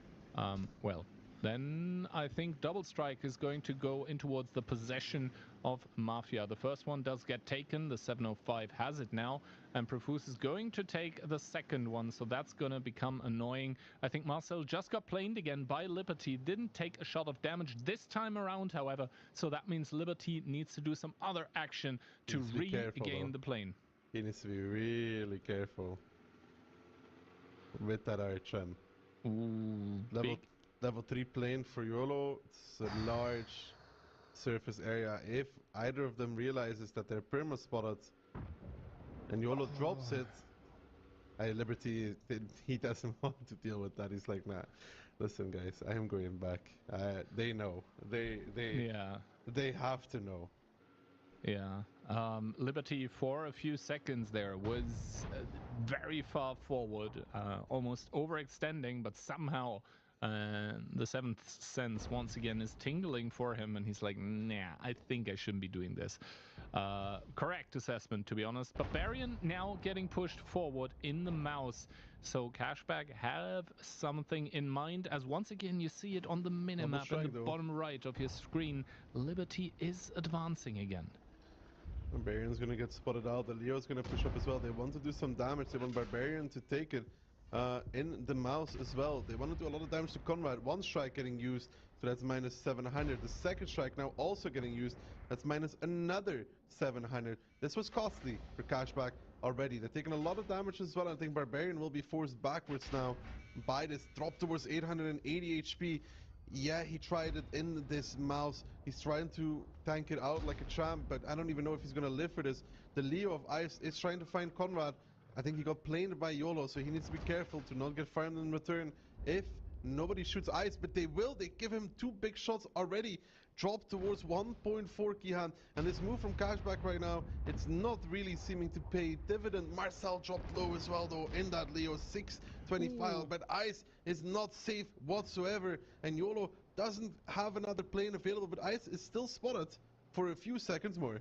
well. Then I think double strike is going to go in towards the possession of Mafia. The first one does get taken. The 705 has it now. And Profuse is going to take the second one. So that's going to become annoying. I think Marcel just got planed again by Liberty. Didn't take a shot of damage this time around, however. So that means Liberty needs to do some other action to regain the plane. He needs to be really careful with that RHM. Ooh, Level 3 plane for YOLO. It's a large surface area. If either of them realizes that they're perma spotted and YOLO drops it, Liberty, he doesn't want to deal with that. He's like, nah, listen guys, I am going back. They know. They have to know. Yeah, Liberty for a few seconds there was very far forward, almost overextending, but somehow the seventh sense once again is tingling for him, and he's like, nah, I think I shouldn't be doing this. Correct assessment, to be honest. Barbarian now getting pushed forward in the mouse. So Cashback have something in mind, as once again you see it on the minimap in the bottom right of your screen. Liberty is advancing again. Barbarian's gonna get spotted out. The Leo's gonna push up as well. They want to do some damage. They want Barbarian to take it in the mouse as well. They want to do a lot of damage to Conrad. One strike getting used, so that's minus 700. The second strike now also getting used. That's minus another 700. This was costly for Cashback already. They're taking a lot of damage as well. I think Barbarian will be forced backwards now by this drop towards 880 HP. Yeah, he tried it in this mouse. He's trying to tank it out like a champ, but I don't even know if he's gonna live for this. The Leo of Ice is trying to find Conrad. I think he got planed by YOLO, so he needs to be careful to not get farmed in return if nobody shoots Ice, but they will. They give him two big shots already. Drop towards 1.4 Kihan, and this move from Cashback right now, it's not really seeming to pay dividend. Marcel dropped low as well though in that Leo, 625, but Ice is not safe whatsoever, and YOLO doesn't have another plane available, but Ice is still spotted for a few seconds more.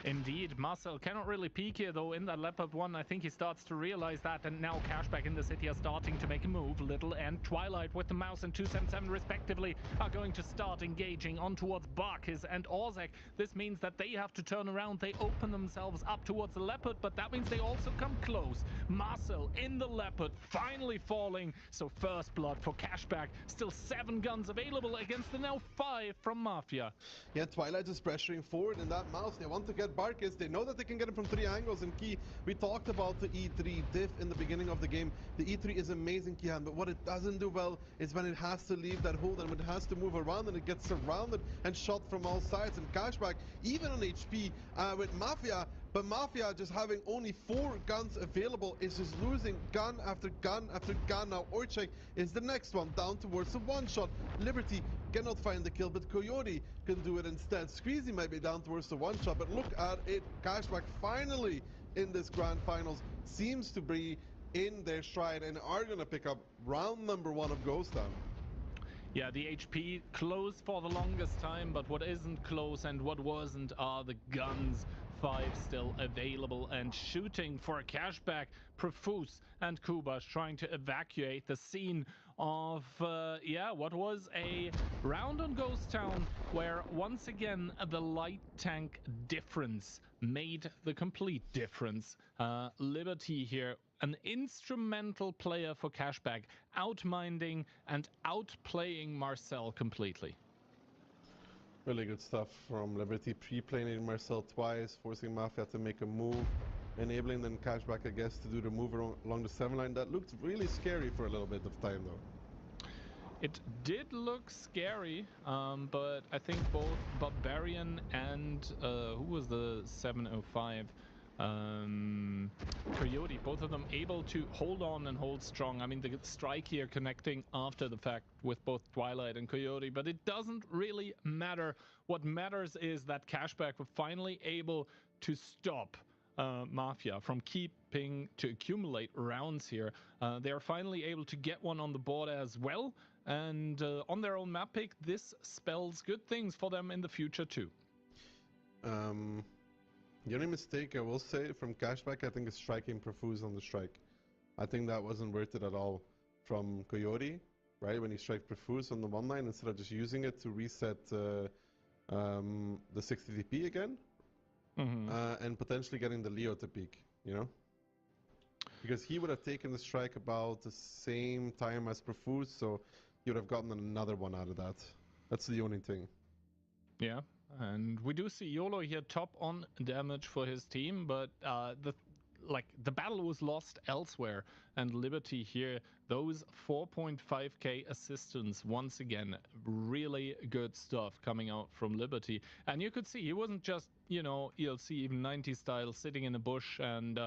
Indeed, Marcel cannot really peek here though in that Leopard 1. I think he starts to realize that, and now Cashback in the city are starting to make a move. Little and Twilight with the mouse and 277 respectively are going to start engaging on towards Barkis and Orzek. This means that they have to turn around. They open themselves up towards the Leopard, but that means they also come close. Marcel in the Leopard finally falling. So first blood for Cashback. Still 7 guns available against the now 5 from Mafia. Yeah, Twilight is pressuring forward in that mouse. They want to get Barkis. They know that they can get him from 3 angles. And Key, we talked about the E3 diff in the beginning of the game. The E3 is amazing, Kihan, but what it doesn't do well is when it has to leave that hold and when it has to move around and it gets surrounded and shot from all sides. And Cashback, even on HP with Mafia, but Mafia just having only 4 guns available is just losing gun after gun after gun. Now Orchek is the next one down towards the one shot. Liberty cannot find the kill, but Coyote can do it instead. Squeezy might be down towards the one shot, but look at it. Cashback finally in this grand finals seems to be in their stride and are going to pick up round number 1 of Ghost Town. Yeah, the HP close for the longest time, but what isn't close and what wasn't are the guns. 5 still available and shooting for a Cashback. Profuse and Kubash trying to evacuate the scene of, what was a round on Ghost Town where once again the light tank difference made the complete difference. Liberty here, an instrumental player for Cashback, outminding and outplaying Marcel completely. Really good stuff from Liberty, pre-planing Marcel twice, forcing Mafia to make a move, enabling then Cashback, I guess, to do the move along the 7 line. That looked really scary for a little bit of time though. It did look scary, but I think both Barbarian and who was the 705? Coyote, both of them able to hold on and hold strong. I mean, the strike here connecting after the fact with both Twilight and Coyote, but it doesn't really matter. What matters is that Cashback were finally able to stop Mafia from keeping to accumulate rounds here. They are finally able to get one on the board as well, and on their own map pick, this spells good things for them in the future too. The only mistake I will say from Cashback, I think, is striking Profuse on the strike. I think that wasn't worth it at all from Coyote, right? When he strikes Profuse on the one line instead of just using it to reset the 60 DP again, and potentially getting the Leo to peak, you know? Because he would have taken the strike about the same time as Profuse, so he would have gotten another one out of that. That's the only thing. Yeah. And we do see YOLO here top on damage for his team, but the battle was lost elsewhere, and Liberty here, those 4.5k assistance, once again, really good stuff coming out from Liberty. And you could see he wasn't just, you know, ELC even 90 style sitting in a bush and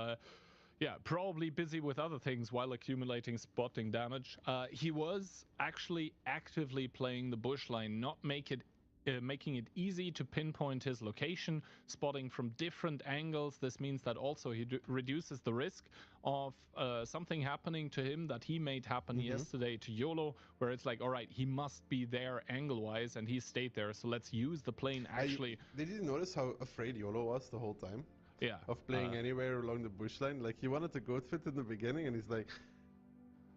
yeah, probably busy with other things while accumulating spotting damage. He was actually actively playing the bush line, not making it easy to pinpoint his location, spotting from different angles. This means that also he reduces the risk of something happening to him that he made happen yesterday to YOLO, where it's like, all right, he must be there angle-wise, and he stayed there, so let's use the plane actually. Did you notice how afraid YOLO was the whole time? Yeah. Of playing anywhere along the bush line? Like, he wanted to go fit in the beginning, and he's like,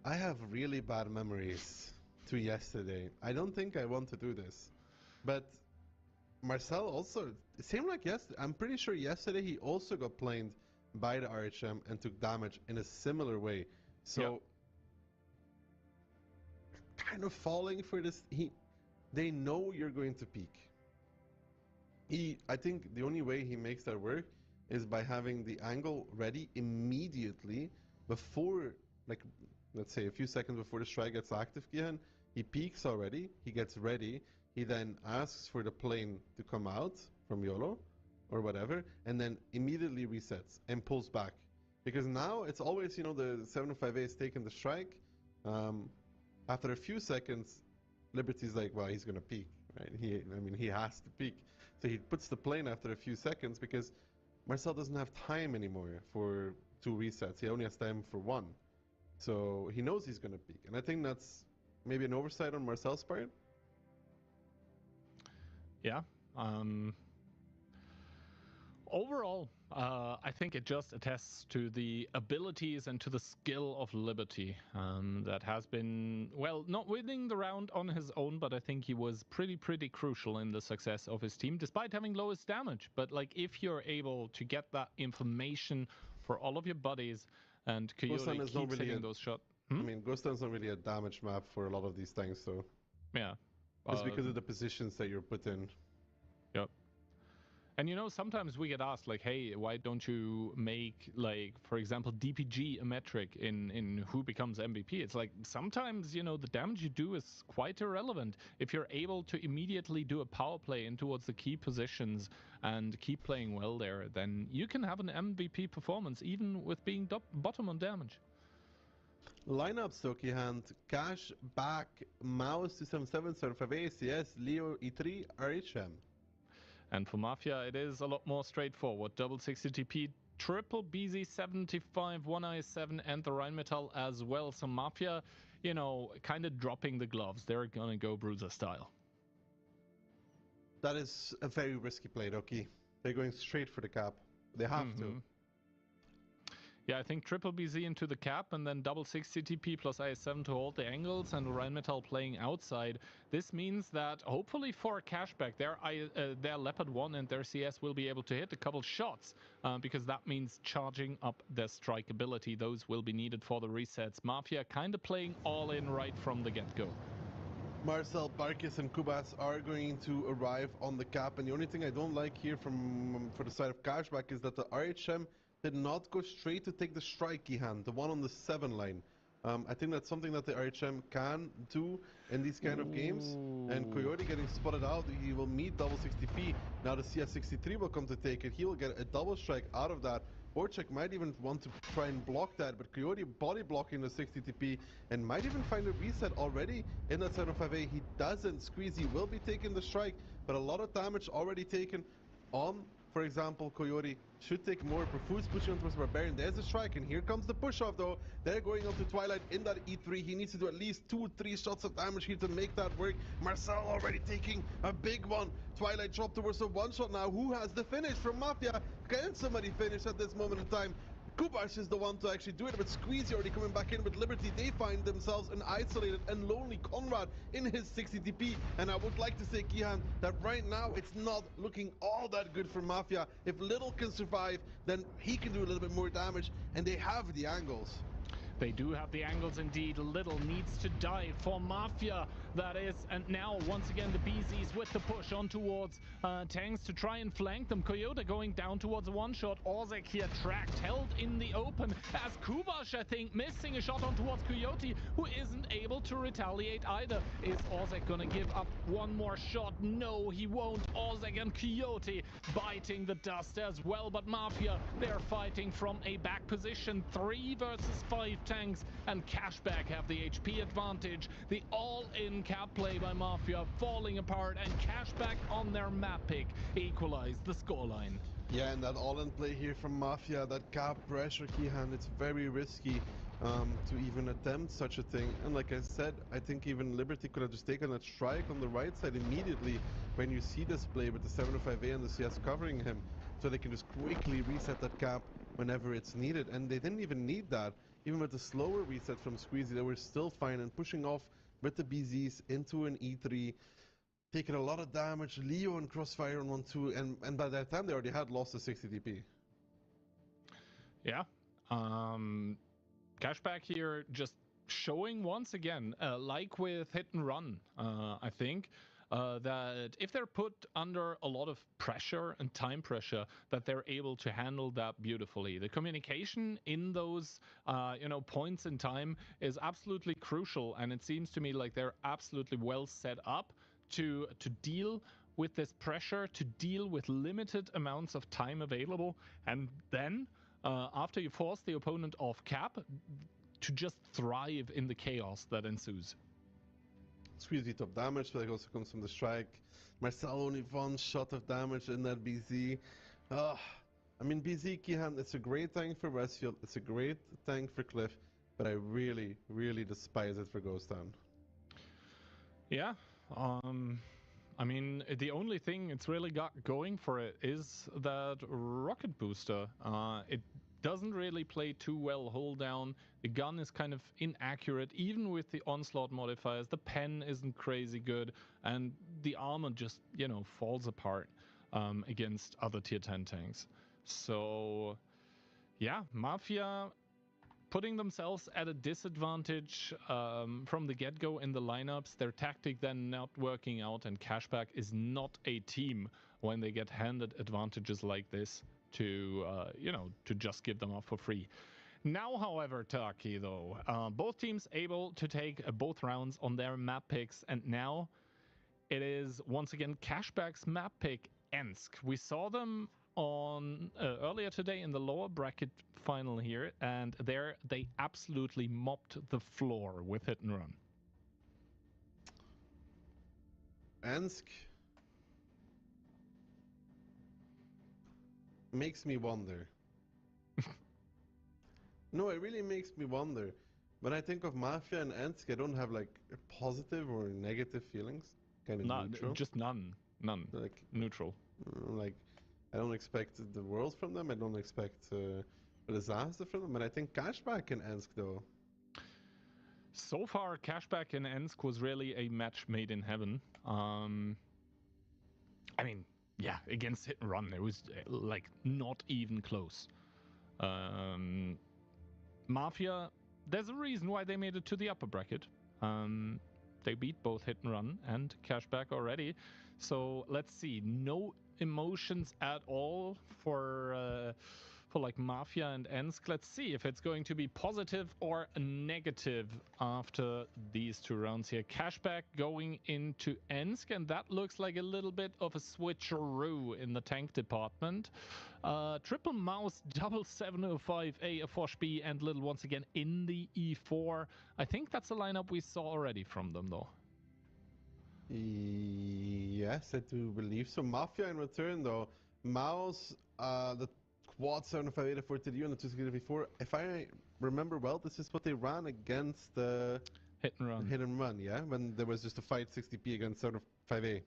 I have really bad memories to yesterday. I don't think I want to do this. But Marcel also, same like yesterday, I'm pretty sure yesterday he also got planed by the RHM and took damage in a similar way. So, kind of falling for this, they know you're going to peak. I think the only way he makes that work is by having the angle ready immediately before, like, let's say a few seconds before the strike gets active again. He peaks already, he gets ready, he then asks for the plane to come out from YOLO or whatever, and then immediately resets and pulls back. Because now it's always, you know, the 705A is taking the strike. After a few seconds, Liberty's like, well, he's gonna peak, right? He has to peak. So he puts the plane after a few seconds because Marcel doesn't have time anymore for 2 resets. He only has time for 1. So he knows he's gonna peak. And I think that's maybe an oversight on Marcel's part. Yeah. Overall, I think it just attests to the abilities and to the skill of Liberty that has been, well, not winning the round on his own, but I think he was pretty crucial in the success of his team, despite having lowest damage. But like, if you're able to get that information for all of your buddies, and Coyote keeps hitting those shots. I mean, Ghost Town's not really a damage map for a lot of these things, so... Yeah. It's because of the positions that you're put in. Yep. And you know, sometimes we get asked, like, hey, why don't you make, like, for example, DPG a metric in who becomes MVP? It's like, sometimes, you know, the damage you do is quite irrelevant. If you're able to immediately do a power play in towards the key positions and keep playing well there, then you can have an MVP performance, even with being bottom on damage. Lineups, Toki Hand, Cash, Back, Mouse 277, 75 ACS, Leo E3, RHM. And for Mafia, it is a lot more straightforward. Double 60 TP, triple BZ75, 1i7, and the Rheinmetall as well. So Mafia, you know, kind of dropping the gloves. They're gonna go Bruiser style. That is a very risky play, Doki. They're going straight for the cap. They have to. Yeah, I think triple BZ into the cap and then double 60 TP plus IS7 to hold the angles, and Rheinmetall playing outside. This means that hopefully for Cashback, their Leopard 1 and their CS will be able to hit a couple shots, because that means charging up their strike ability. Those will be needed for the resets. Mafia kind of playing all in right from the get-go. Marcel, Barkis, and Kubas are going to arrive on the cap, and the only thing I don't like here for the side of Cashback is that the RHM did not go straight to take the strikey hand, the one on the 7 line. I think that's something that the RHM can do in these kind of games. And Coyote getting spotted out, he will meet double 60p. Now the CS63 will come to take it. He will get a double strike out of that. Orchek might even want to try and block that, but Coyote body blocking the 60TP and might even find a reset already in that 705A. He doesn't. Squeezy will be taking the strike, but a lot of damage already taken on, for example, Coyote. Should take more. Perfu's pushing onto his Barbarian. There's a strike, and here comes the push-off, though. They're going up to Twilight in that E3. He needs to do at least 2-3 shots of damage here to make that work. Marcel already taking a big one. Twilight dropped towards the one-shot now. Who has the finish from Mafia? Can somebody finish at this moment in time? Kubash is the one to actually do it, but Squeezy already coming back in with Liberty. They find themselves an isolated and lonely Conrad in his 60 TP. And I would like to say, Kihan, that right now it's not looking all that good for Mafia. If Little can survive, then he can do a little bit more damage, and they have the angles. They do have the angles indeed. Little needs to die for Mafia, that is. And now, once again, the BZs with the push on towards tanks to try and flank them. Coyote going down towards a one-shot. Ozek here tracked, held in the open as Kubash, I think, missing a shot on towards Coyote, who isn't able to retaliate either. Is Ozek gonna give up one more shot? No, he won't. Ozek and Coyote biting the dust as well, but Mafia, they're fighting from a back position. 3 versus 5 tanks, and Cashback have the HP advantage. The all-in cap play by Mafia falling apart, and Cashback on their map pick equalized the scoreline. Yeah, and that all-in play here from Mafia, that cap pressure, Kihan, it's very risky to even attempt such a thing. And like I said, I think even Liberty could have just taken a strike on the right side immediately when you see this play with the 705A and the CS covering him, so they can just quickly reset that cap whenever it's needed. And they didn't even need that. Even with the slower reset from Squeezy, they were still fine and pushing off with the BZs into an E3, taking a lot of damage. Leo and Crossfire on 1-2, and by that time they already had lost the 60 DP. Yeah. Cashback here just showing once again, like with Hit and Run, I think, that if they're put under a lot of pressure and time pressure, that they're able to handle that beautifully. The communication in those, points in time is absolutely crucial, and it seems to me like they're absolutely well set up to deal with this pressure, to deal with limited amounts of time available, and then after you force the opponent off cap, to just thrive in the chaos that ensues. Squeezy top damage, but it also comes from the strike. Marcel only 1 shot of damage in that BZ. I mean, BZ Kihan, it's a great tank for Westfield, it's a great tank for Cliff, but I really, really despise it for Ghost Town. Yeah, I mean, the only thing it's really got going for it is that rocket booster. It doesn't really play too well hold down. The gun is kind of inaccurate, even with the onslaught modifiers. The pen isn't crazy good, and the armor just, falls apart against other tier 10 tanks. So, yeah, Mafia putting themselves at a disadvantage from the get-go in the lineups. Their tactic then not working out, and Cashback is not a team when they get handed advantages like this to just give them up for free. Now, however, Turkey, though, both teams able to take both rounds on their map picks, and now it is once again Cashback's map pick, Ensk. We saw them on earlier today in the lower bracket final here, and there they absolutely mopped the floor with Hit and Run. Ensk makes me wonder. No, it really makes me wonder. When I think of Mafia and Ensk, I don't have like positive or negative feelings. Kind of neutral. Just none. Like neutral. Like, I don't expect the world from them. I don't expect a disaster from them. But I think Cashback and Ensk, though. So far, Cashback and Ensk was really a match made in heaven. I mean, yeah, against Hit and Run, it was like not even close. Mafia, there's a reason why they made it to the upper bracket. They beat both Hit and Run and Cashback already. So let's see, no emotions at all for for like Mafia and Ensk. Let's see if it's going to be positive or negative after these 2 rounds here. Cashback going into Ensk, and that looks like a little bit of a switcheroo in the tank department. Triple Mouse, double 705A, a Foch B, and Little once again in the E4. I think that's a lineup we saw already from them, though. Yes, I do believe so. Mafia in return, though. Mouse, the quad 758 for TDU and the 264. If I remember well, this is what they ran against the Hit and run. Hit and run, yeah? When there was just a fight 60p against 705A.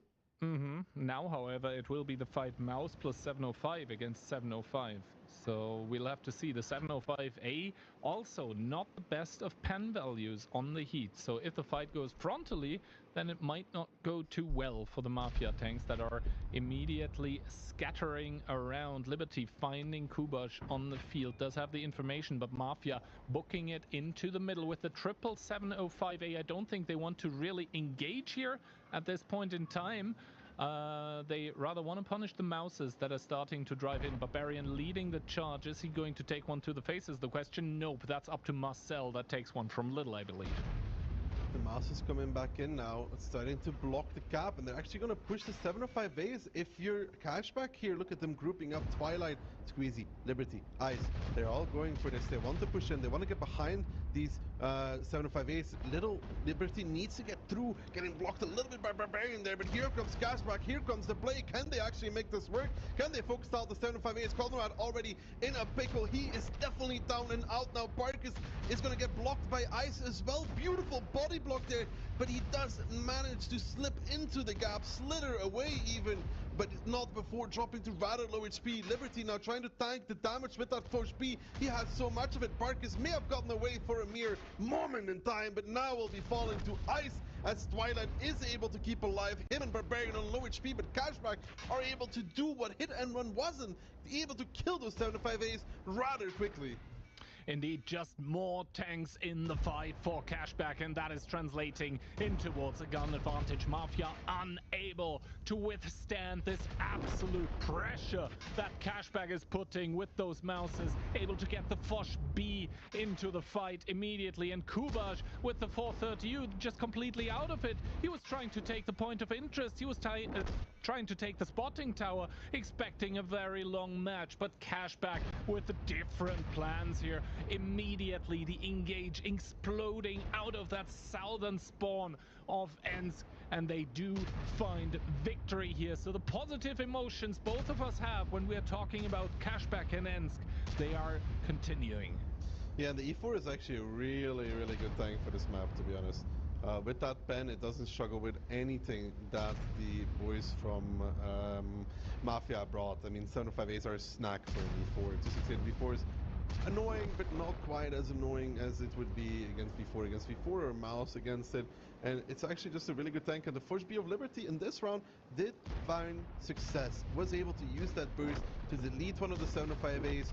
Now, however, it will be the fight Mouse plus 705 against 705. So we'll have to see. The 705A also not the best of pen values on the heat. So if the fight goes frontally, then it might not go too well for the Mafia tanks that are immediately scattering around. Liberty finding Kubash on the field, does have the information, but Mafia booking it into the middle with the triple 705A. I don't think they want to really engage here at this point in time. They rather want to punish the Mouses that are starting to drive in. Barbarian leading the charge. Is he going to take one to the face is the question. Nope, that's up to Marcel. That takes one from Little, I believe. The Mouse is coming back in now. It's starting to block the gap, and they're actually going to push the 705As. If you're Cashback here, look at them grouping up. Twilight, Squeezy, Liberty, Ice. They're all going for this. They want to push in. They want to get behind these 705As. Little Liberty needs to get through, getting blocked a little bit by Barbarian there, but here comes Cashback. Here comes the play. Can they actually make this work? Can they focus out the 705As? Conrad already in a pickle. He is definitely down and out now. Parkus is going to get blocked by Ice as well. Beautiful body block there, but he does manage to slip into the gap, slither away even, but not before dropping to rather low HP. Liberty now trying to tank the damage with that Foch B. He has so much of it. Parkus may have gotten away for a mere moment in time, but now will be falling to Ice as Twilight is able to keep alive him and Barbarian on low HP, but Cashback are able to do what Hit and Run wasn't, able to kill those 705As rather quickly. Indeed, just more tanks in the fight for Cashback, and that is translating in towards a gun advantage. Mafia unable to withstand this absolute pressure that Cashback is putting with those Mouses, able to get the Foch B into the fight immediately, and Kubash with the 430U just completely out of it. He was trying to take the point of interest, he was trying to take the spotting tower, expecting a very long match, but Cashback with the different plans here. Immediately the engage exploding out of that southern spawn of Ensk, and they do find victory here. So the positive emotions both of us have when we're talking about Cashback and Ensk, they are continuing. Yeah, the E4 is actually a really good tank for this map, to be honest. With that pen, it doesn't struggle with anything that the boys from Mafia brought. I mean, 705As are a snack for an E4. 268 V4 is annoying, but not quite as annoying as it would be against V4 or Mouse against it. And it's actually just a really good tank. And the Foch B of Liberty in this round did find success, was able to use that burst to delete one of the 705As,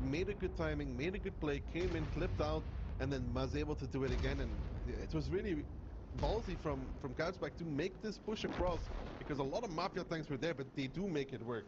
made a good timing, made a good play, came in, clipped out, and then was able to do it again. And it was really ballsy from Cashback to make this push across, because a lot of Mafia tanks were there, but they do make it work.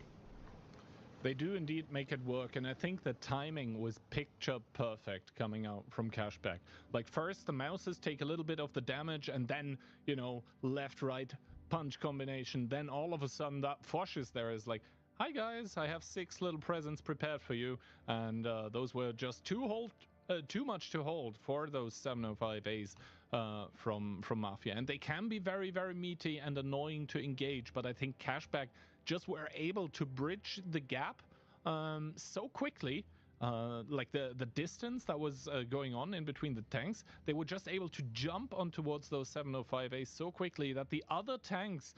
They do indeed make it work, and I think the timing was picture perfect coming out from Cashback. Like, first the Mouses take a little bit of the damage, and then, you know, left-right punch combination. Then all of a sudden that Foch is there, is like, hi guys, I have 6 little presents prepared for you, and those were just too much to hold for those 705As from Mafia. And they can be very meaty and annoying to engage, but I think Cashback just were able to bridge the gap so quickly. Like the distance that was going on in between the tanks, they were just able to jump on towards those 705As so quickly that the other tanks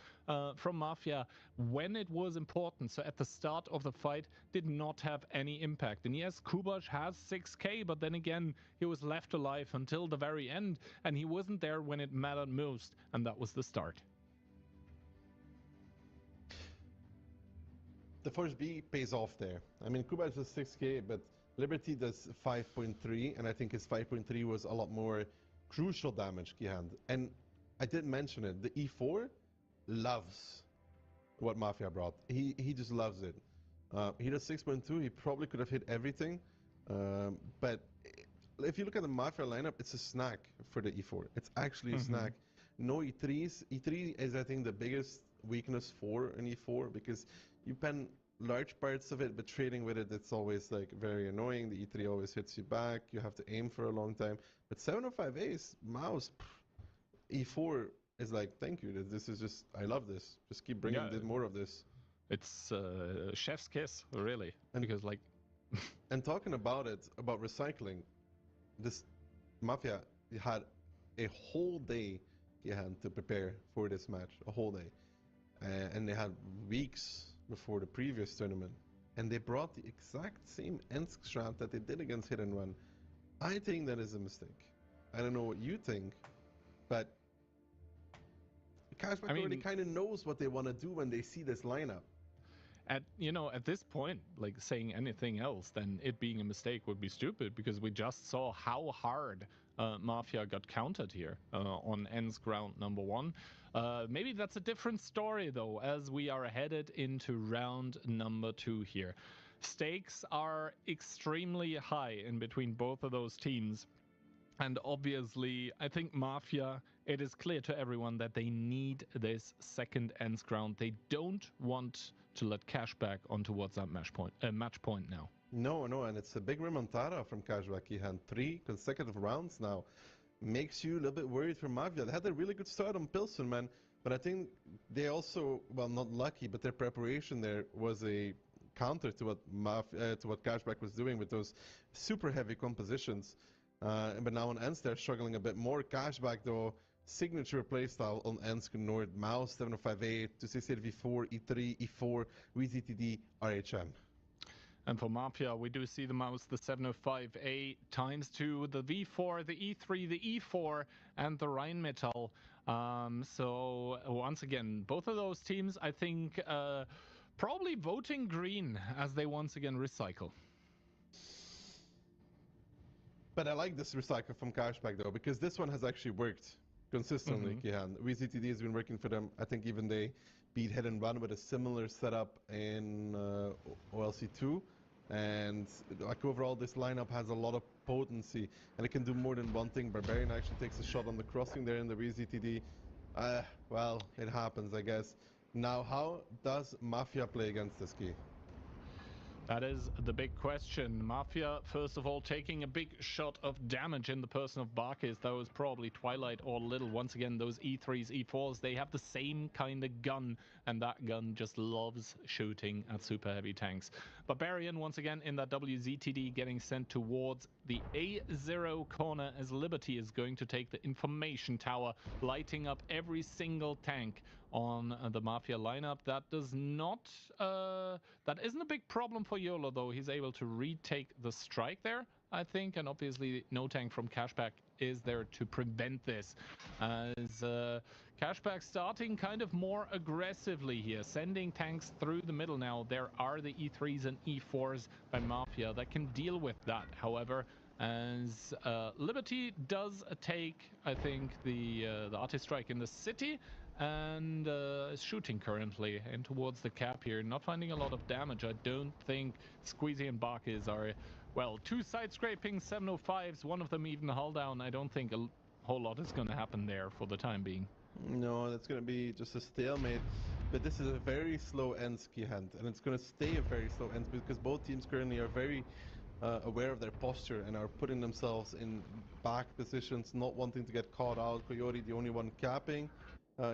from Mafia, when it was important, so at the start of the fight, did not have any impact. And yes, Kubash has 6k, but then again, he was left alive until the very end, and he wasn't there when it mattered most, and that was the start. The Foch B pays off there. I mean, Kubash does 6k, but Liberty does 5.3, and I think his 5.3 was a lot more crucial damage he had. And I did mention it, the E4 loves what Mafia brought. He just loves it. He does 6.2. He probably could have hit everything. But if you look at the Mafia lineup, it's a snack for the E4. It's actually a snack. No E3s. E3 is, I think, the biggest weakness for an E4 because you pen large parts of it, but trading with it, it's always like very annoying. The E3 always hits you back. You have to aim for a long time. But 705 Ace, mouse, E4 is like, thank you. This is just, I love this. Just keep bringing more of this. It's chef's kiss, really. And because like... and talking about it, about recycling, this Mafia had a whole day to prepare for this match, a whole day. And they had weeks before the previous tournament. And they brought the exact same Ensk strat that they did against Hit and Run. I think that is a mistake. I don't know what you think, but Cashback already kind of knows what they want to do when they see this lineup. At this point, like saying anything else than it being a mistake would be stupid because we just saw how hard Mafia got countered here on Ensk round number 1. Maybe that's a different story though, as we are headed into round number 2 here. Stakes are extremely high in between both of those teams. And obviously, I think Mafia, it is clear to everyone that they need this second Ensk round. They don't want to let Cashback on towards that match point now. No, and it's a big remontada from Cashback. He had 3 consecutive rounds now. Makes you a little bit worried for Mafia. They had a really good start on Pilsen, man. But I think they also, well, not lucky, but their preparation there was a counter to what Cashback was doing with those super heavy compositions. But now on Ensk, they're struggling a bit more. Cashback, though, signature playstyle on Ensk Nord, Mouse, 705A, 268 V4, E3, E4, VZTD, RHM. And for Mafia, we do see the Mouse, the 705A ×2, the V4, the E3, the E4, and the Rheinmetall. So once again, both of those teams, I think, probably voting green as they once again recycle. But I like this recycle from Cashback though, because this one has actually worked consistently. VZTD has been working for them. I think even they beat Hit and Run with a similar setup in OLC2. And like overall, this lineup has a lot of potency, and it can do more than one thing. Barbarian actually takes a shot on the crossing there in the VZTD. Well, it happens, I guess. Now, how does Mafia play against this key? That is the big question. Mafia, first of all, taking a big shot of damage in the person of Barkis. That was probably Twilight or Little. Once again, those E3s, E4s, they have the same kind of gun, and that gun just loves shooting at super heavy tanks. Barbarian, once again, in that WZTD, getting sent towards the A0 corner as Liberty is going to take the information tower, lighting up every single tank on the Mafia lineup. That does not, that isn't a big problem for YOLO though. He's able to retake the strike there, I think, and obviously no tank from Cashback is there to prevent this. As Cashback starting kind of more aggressively here, sending tanks through the middle now. There are the E3s and E4s by Mafia that can deal with that. However, as Liberty does take, I think, the artist strike in the city, and is shooting currently in towards the cap here, not finding a lot of damage. I don't think Squeezy and Barkis are, well, 2 side scraping 705s, one of them even hull down. I don't think a whole lot is going to happen there for the time being. No, that's going to be just a stalemate. But this is a very slow Enski hand, and it's going to stay a very slow end because both teams currently are very aware of their posture and are putting themselves in back positions, not wanting to get caught out. Coyote, the only one capping.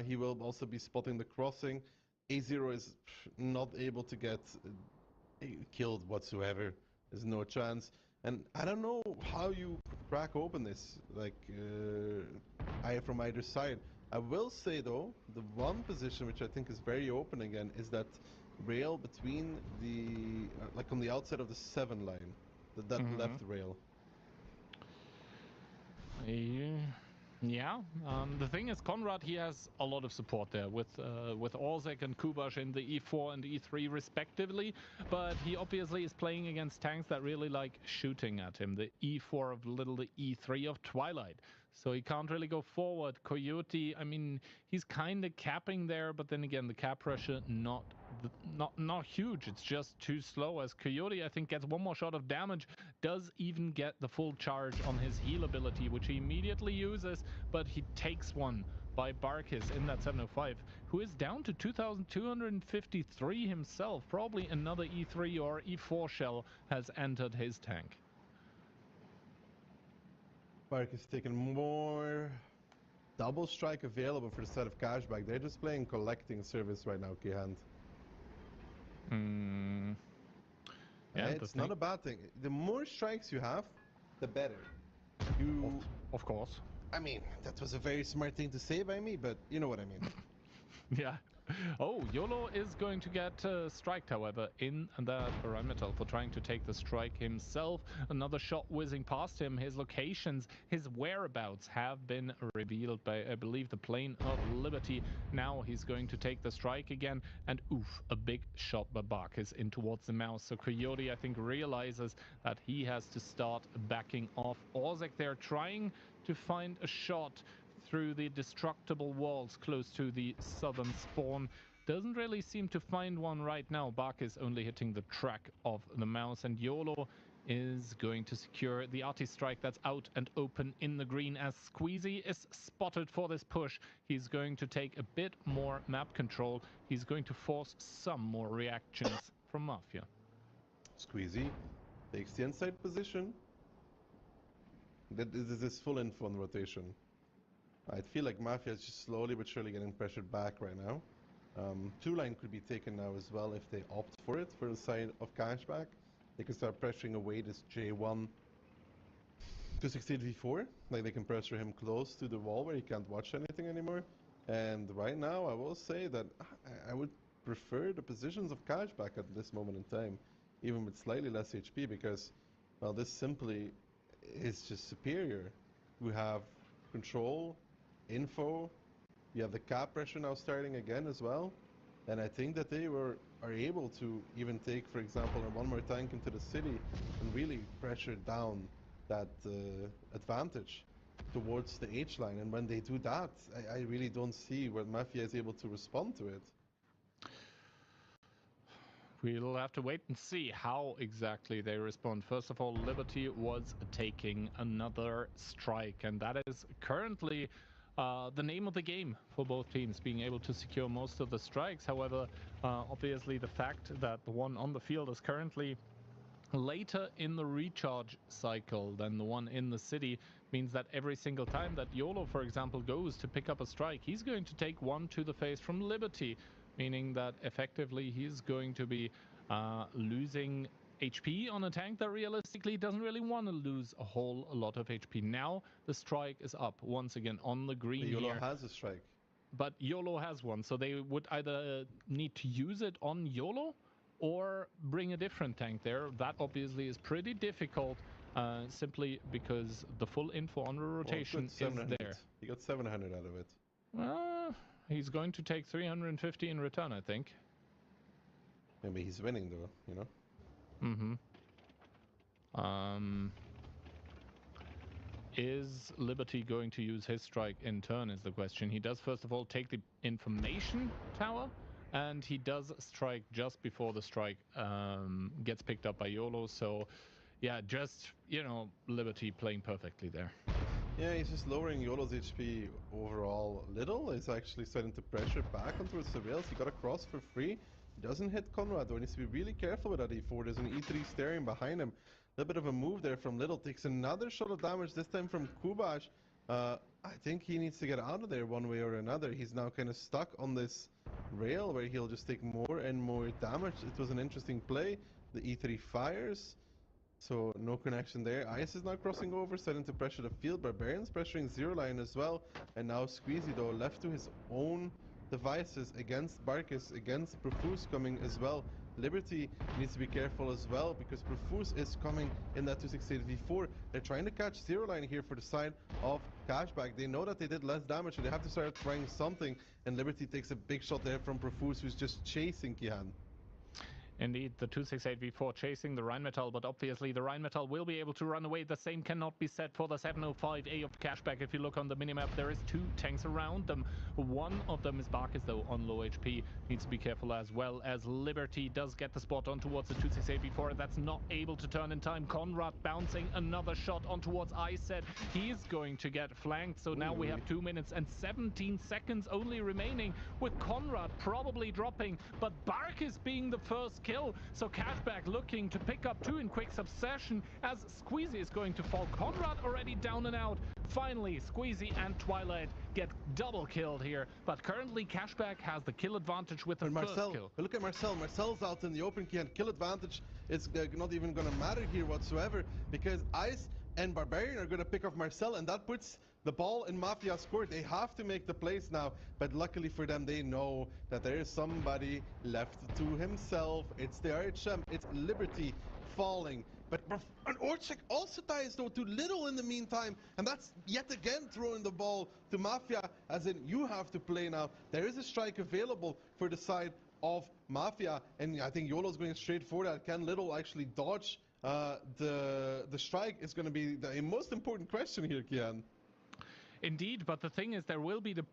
He will also be spotting the crossing. A0 is not able to get killed whatsoever. There's no chance. And I don't know how you crack open this, like, from either side. I will say though, the one position which I think is very open again is that rail between the, like on the outside of the 7 line, that left rail. Yeah, the thing is, Konrad, he has a lot of support there with Orzek and Kubash in the E4 and E3 respectively, but he obviously is playing against tanks that really like shooting at him. The E4 of Little, the E3 of Twilight. So he can't really go forward. Coyote, I mean, he's kind of capping there, but then again, the cap pressure not not huge. It's just too slow, as Coyote, I think, gets one more shot of damage, does even get the full charge on his heal ability, which he immediately uses, but he takes one by Barkis in that 705, who is down to 2,253 himself. Probably another E3 or E4 shell has entered his tank. Barkis taking more double strike available for the set of cashback. They're just playing collecting service right now, Kihan. Yeah, it's not a bad thing. The more strikes you have, the better. Of course. I mean, that was a very smart thing to say by me, but you know what I mean. Yeah. Oh, YOLO is going to get striked, however, in that Rheinmetall for trying to take the strike himself. Another shot whizzing past him. His locations, his whereabouts have been revealed by, I believe, the Plane of Liberty. Now he's going to take the strike again. And oof, a big shot by Barkis in towards the mouse. So Coyote, I think, realizes that he has to start backing off. Orzek, they're trying to find a shot through the destructible walls close to the southern spawn. Doesn't really seem to find one right now. Barkis only hitting the track of the mouse, and YOLO is going to secure the arty strike that's out and open in the green as Squeezy is spotted for this push. He's going to take a bit more map control. He's going to force some more reactions from Mafia. Squeezy takes the inside position. That is this full info on rotation. I feel like Mafia is just slowly but surely getting pressured back right now. Two line could be taken now as well if they opt for it, for the side of cashback. They can start pressuring away this J1 to 16v4. Like they can pressure him close to the wall where he can't watch anything anymore. And right now I will say that I would prefer the positions of cashback at this moment in time, even with slightly less HP, because, well, this simply is just superior. We have control, info, you have the cap pressure now starting again as well, and I think that they are able to even take, for example, one more tank into the city and really pressure down that advantage towards the H line. And when they do that, I really don't see where Mafia is able to respond to it. We'll have to wait and see how exactly they respond. First of all, Liberty was taking another strike, and that is currently the name of the game for both teams, being able to secure most of the strikes. However, obviously the fact that the one on the field is currently later in the recharge cycle than the one in the city means that every single time that YOLO, for example, goes to pick up a strike, he's going to take one to the face from Liberty, meaning that effectively he's going to be losing HP on a tank that realistically doesn't really want to lose a whole lot of HP. Now the strike is up once again on the green here. YOLO has a strike. But YOLO has one, so they would either need to use it on YOLO or bring a different tank there. That obviously is pretty difficult, simply because the full info on the rotation is there. He got 700 out of it. He's going to take 350 in return, I think. Maybe he's winning though, you know? Is Liberty going to use his strike in turn is the question. He does first of all take the information tower, and he does strike just before the strike gets picked up by YOLO. So yeah, just, you know, Liberty playing perfectly there. Yeah, he's just lowering YOLO's HP overall a little. He's actually starting to pressure back onto the rails. He got a cross for free. He doesn't hit Conrad though. He needs to be really careful with that E4. There's an E3 staring behind him. A little bit of a move there from Little. Takes another shot of damage, this time from Kubash. I think he needs to get out of there one way or another. He's now kind of stuck on this rail where he'll just take more and more damage. It was an interesting play. The E3 fires. So no connection there. Ice is now crossing over, starting to pressure the field. Barbarian's pressuring Zero Line as well. And now Squeezy though, left to his own devices against Barkis, against Profuse coming as well. Liberty needs to be careful as well, because Profuse is coming in that 268v4. They're trying to catch Zero Line here for the side of Cashback. They know that they did less damage, so they have to start trying something. And Liberty takes a big shot there from Profuse, who's just chasing Kihan. Indeed, the 268v4 chasing the Rheinmetall, but obviously the Rheinmetall will be able to run away. The same cannot be said for the 705A of Cashback. If you look on the minimap, there is 2 tanks around them. One of them is Barkis, though, on low HP. Needs to be careful, as well as Liberty does get the spot on towards the 268v4. That's not able to turn in time. Conrad bouncing another shot on towards Iset. He's going to get flanked, so now we have 2 minutes and 17 seconds only remaining, with Conrad probably dropping, but Barkis being the first kill. So Cashback looking to pick up 2 in quick succession, as Squeezy is going to fall. Conrad already down and out. Finally, Squeezy and Twilight get double killed here, but currently Cashback has the kill advantage with the first kill. Look at Marcel. Marcel's out in the open key, and kill advantage is not even going to matter here whatsoever, because Ice and Barbarian are going to pick off Marcel, and that puts the ball in Mafia's court. They have to make the plays now, but luckily for them, they know that there is somebody left to himself. It's the RHM, it's Liberty falling. But Orchek also dies, though, too little in the meantime, and that's yet again throwing the ball to Mafia, as in, you have to play now. There is a strike available for the side of Mafia, and I think YOLO's going straight for that. Can Little actually dodge the strike is going to be the most important question here, Kian. Indeed, but the thing is, there will be the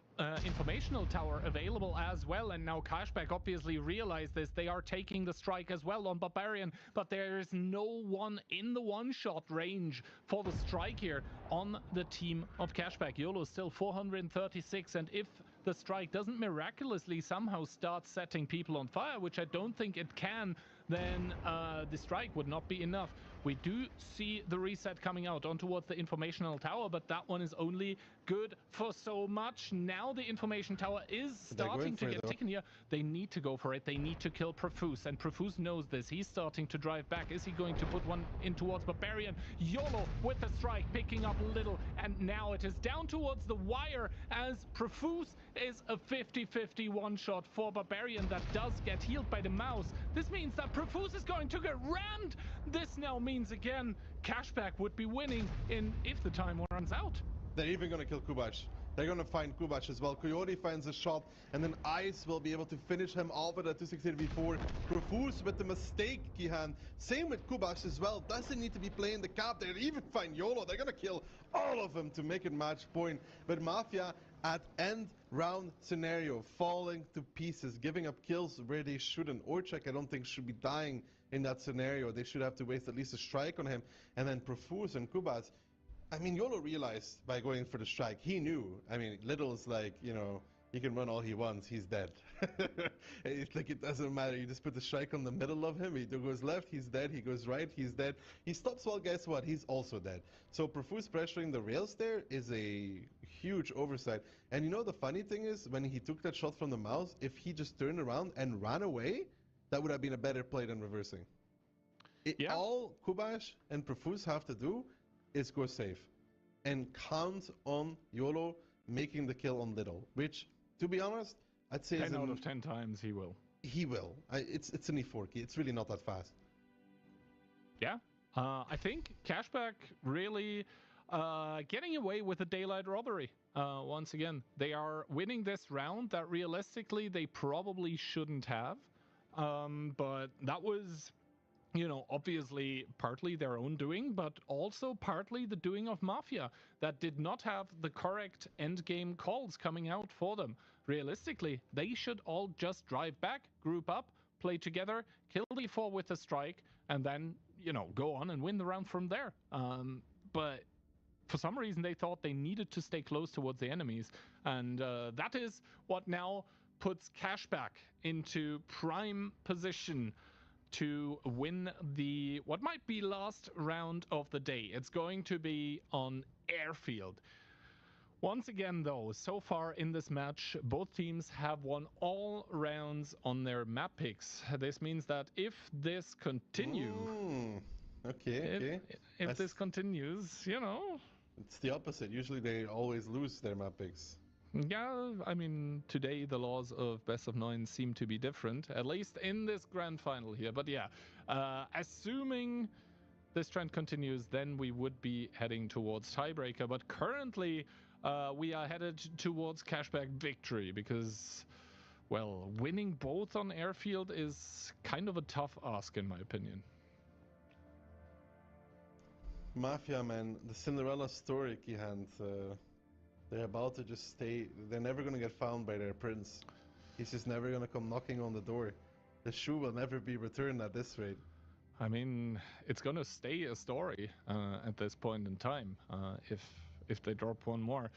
informational tower available as well, and now Cashback obviously realized this. They are taking the strike as well on Barbarian, but there is no one in the one-shot range for the strike here on the team of Cashback. YOLO is still 436, and if the strike doesn't miraculously somehow start setting people on fire, which I don't think it can, then the strike would not be enough. We do see the reset coming out on towards the informational tower, but that one is only good for so much. Now the information tower is starting to get taken here. They need to go for it. They need to kill Profuse, and Profuse knows this. He's starting to drive back. Is he going to put one in towards Barbarian? YOLO with the strike, picking up Little, and now it is down towards the wire, as Profuse is a 50-50 one-shot for Barbarian that does get healed by the mouse. This means that Profuse is going to get rammed. This now means again Cashback would be winning if the time runs out. They're even going to kill Kubash. They're going to find Kubash as well. Coyote finds a shot, and then Ice will be able to finish him off at a 268v4. Profuse with the mistake, Kihan. Same with Kubash as well. Doesn't need to be playing the cap. They even find YOLO. They're going to kill all of them to make it match point. But Mafia at end round scenario, falling to pieces, giving up kills where they shouldn't. Orchek, I don't think, should be dying in that scenario. They should have to waste at least a strike on him. And then Profuse and Kubash. I mean, YOLO realized by going for the strike, he knew. I mean, Little's like, you know, he can run all he wants, he's dead. It's like, it doesn't matter, you just put the strike on the middle of him, he goes left, he's dead, he goes right, he's dead. He stops, well, guess what, he's also dead. So Profuse pressuring the rails there is a huge oversight. And you know, the funny thing is, when he took that shot from the mouse, if he just turned around and ran away, that would have been a better play than reversing. All Kubash and Profuse have to do is go safe and count on YOLO making the kill on Little, which, to be honest, I'd say 10 out of 10 times he will. He will. It's an E4 key. It's really not that fast. Yeah. I think Cashback really getting away with a daylight robbery. Once again, they are winning this round that realistically they probably shouldn't have. But that was, you know, obviously partly their own doing, but also partly the doing of Mafia that did not have the correct endgame calls coming out for them. Realistically, they should all just drive back, group up, play together, kill the 4 with a strike, and then, you know, go on and win the round from there. But for some reason, they thought they needed to stay close towards the enemies. And that is what now puts Cashback into prime position to win the what might be last round of the day. It's going to be on Airfield. Once again, though, so far in this match, both teams have won all rounds on their map picks. This means that if this continues, if this continues, you know, it's the opposite. Usually they always lose their map picks. Yeah, I mean, today the laws of best of 9 seem to be different, at least in this grand final here. But yeah, assuming this trend continues, then we would be heading towards tiebreaker. But currently, we are headed towards Cashback victory because, well, winning both on airfield is kind of a tough ask in my opinion. Mafia, man, the Cinderella story, Kihand. They're about to just stay. They're never gonna get found by their prince. He's just never gonna come knocking on the door. The shoe will never be returned at this rate. I mean, it's gonna stay a story at this point in time if they drop one more.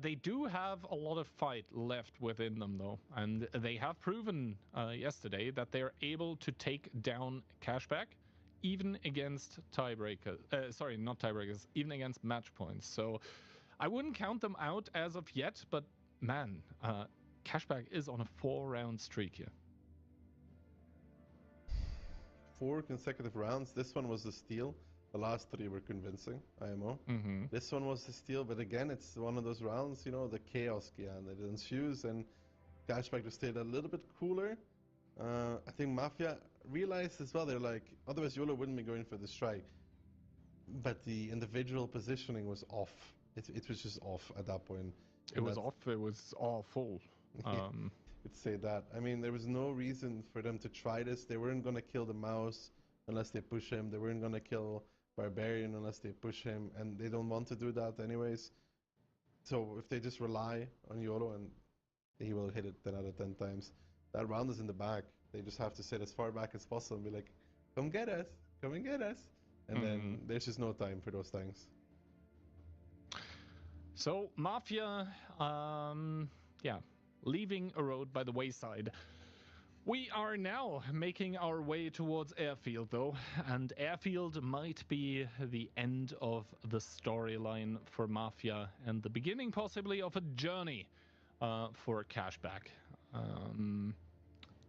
They do have a lot of fight left within them though, and they have proven yesterday that they're able to take down Cashback even against tiebreakers. Sorry, not tiebreakers, even against match points. So I wouldn't count them out as of yet, but man, Cashback is on a 4-round streak here. 4 consecutive rounds. This one was the steal. The last 3 were convincing, IMO. This one was the steal, but again, it's one of those rounds, you know, the chaos that it ensues, and Cashback just stayed a little bit cooler. I think Mafia realized as well, they're like, otherwise YOLO wouldn't be going for the strike. But the individual positioning was off. It was just off at that point. It was off, it was awful. Could say that. I mean, there was no reason for them to try this. They weren't going to kill the mouse unless they push him. They weren't going to kill Barbarian unless they push him, and they don't want to do that anyways. So if they just rely on YOLO, and he will hit it 10 out of 10 times. That round is in the back. They just have to sit as far back as possible and be like, come get us, come and get us. And then there's just no time for those things. So Mafia, yeah, leaving a road by the wayside. We are now making our way towards airfield though, and airfield might be the end of the storyline for Mafia and the beginning possibly of a journey for Cashback.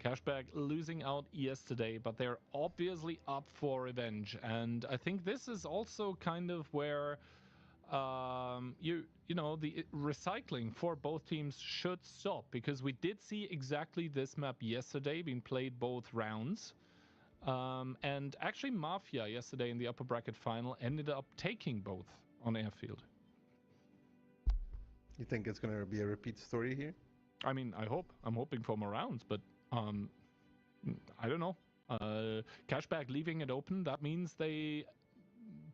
Cashback losing out yesterday, but they're obviously up for revenge, and I think this is also kind of where you know, the recycling for both teams should stop, because we did see exactly this map yesterday being played both rounds, and actually Mafia yesterday in the upper bracket final ended up taking both on airfield. You think it's gonna be a repeat story here? I mean, I'm hoping for more rounds, but I don't know. Cashback leaving it open, that means they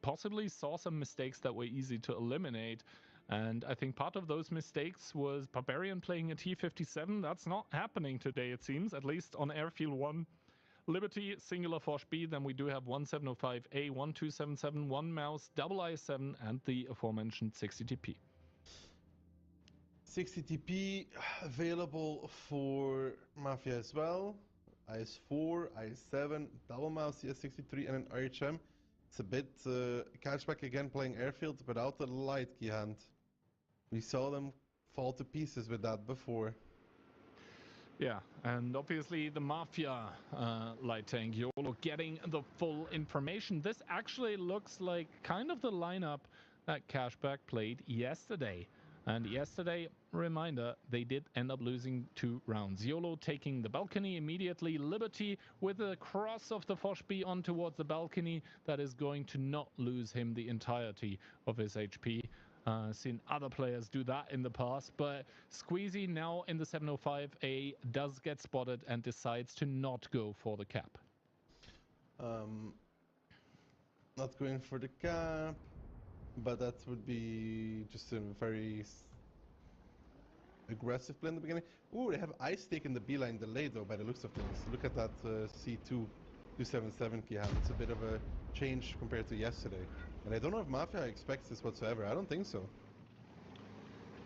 possibly saw some mistakes that were easy to eliminate, and I think part of those mistakes was Barbarian playing a T57. That's not happening today, it seems, at least on airfield 1. Liberty, singular Force B, then we do have 1705A, 1277, 1 mouse, double IS7, and the aforementioned 60TP. 60TP available for Mafia as well. IS4, IS7, double mouse, CS63, and an RHM. It's a bit Cashback again playing airfield without the light key hand. We saw them fall to pieces with that before. Yeah, and obviously the Mafia light tank, YOLO getting the full information. This actually looks like kind of the lineup that Cashback played yesterday. And yesterday, reminder, they did end up losing 2 rounds. YOLO taking the balcony immediately. Liberty with a cross of the Foch B on towards the balcony. That is going to not lose him the entirety of his HP. Seen other players do that in the past. But Squeezy now in the 705A does get spotted and decides to not go for the cap. Not going for the cap. But that would be just a very aggressive play in the beginning. Ooh, they have ice taking the B-line delay though, by the looks of things. Look at that C2 277 key hand. It's a bit of a change compared to yesterday. And I don't know if Mafia expects this whatsoever. I don't think so.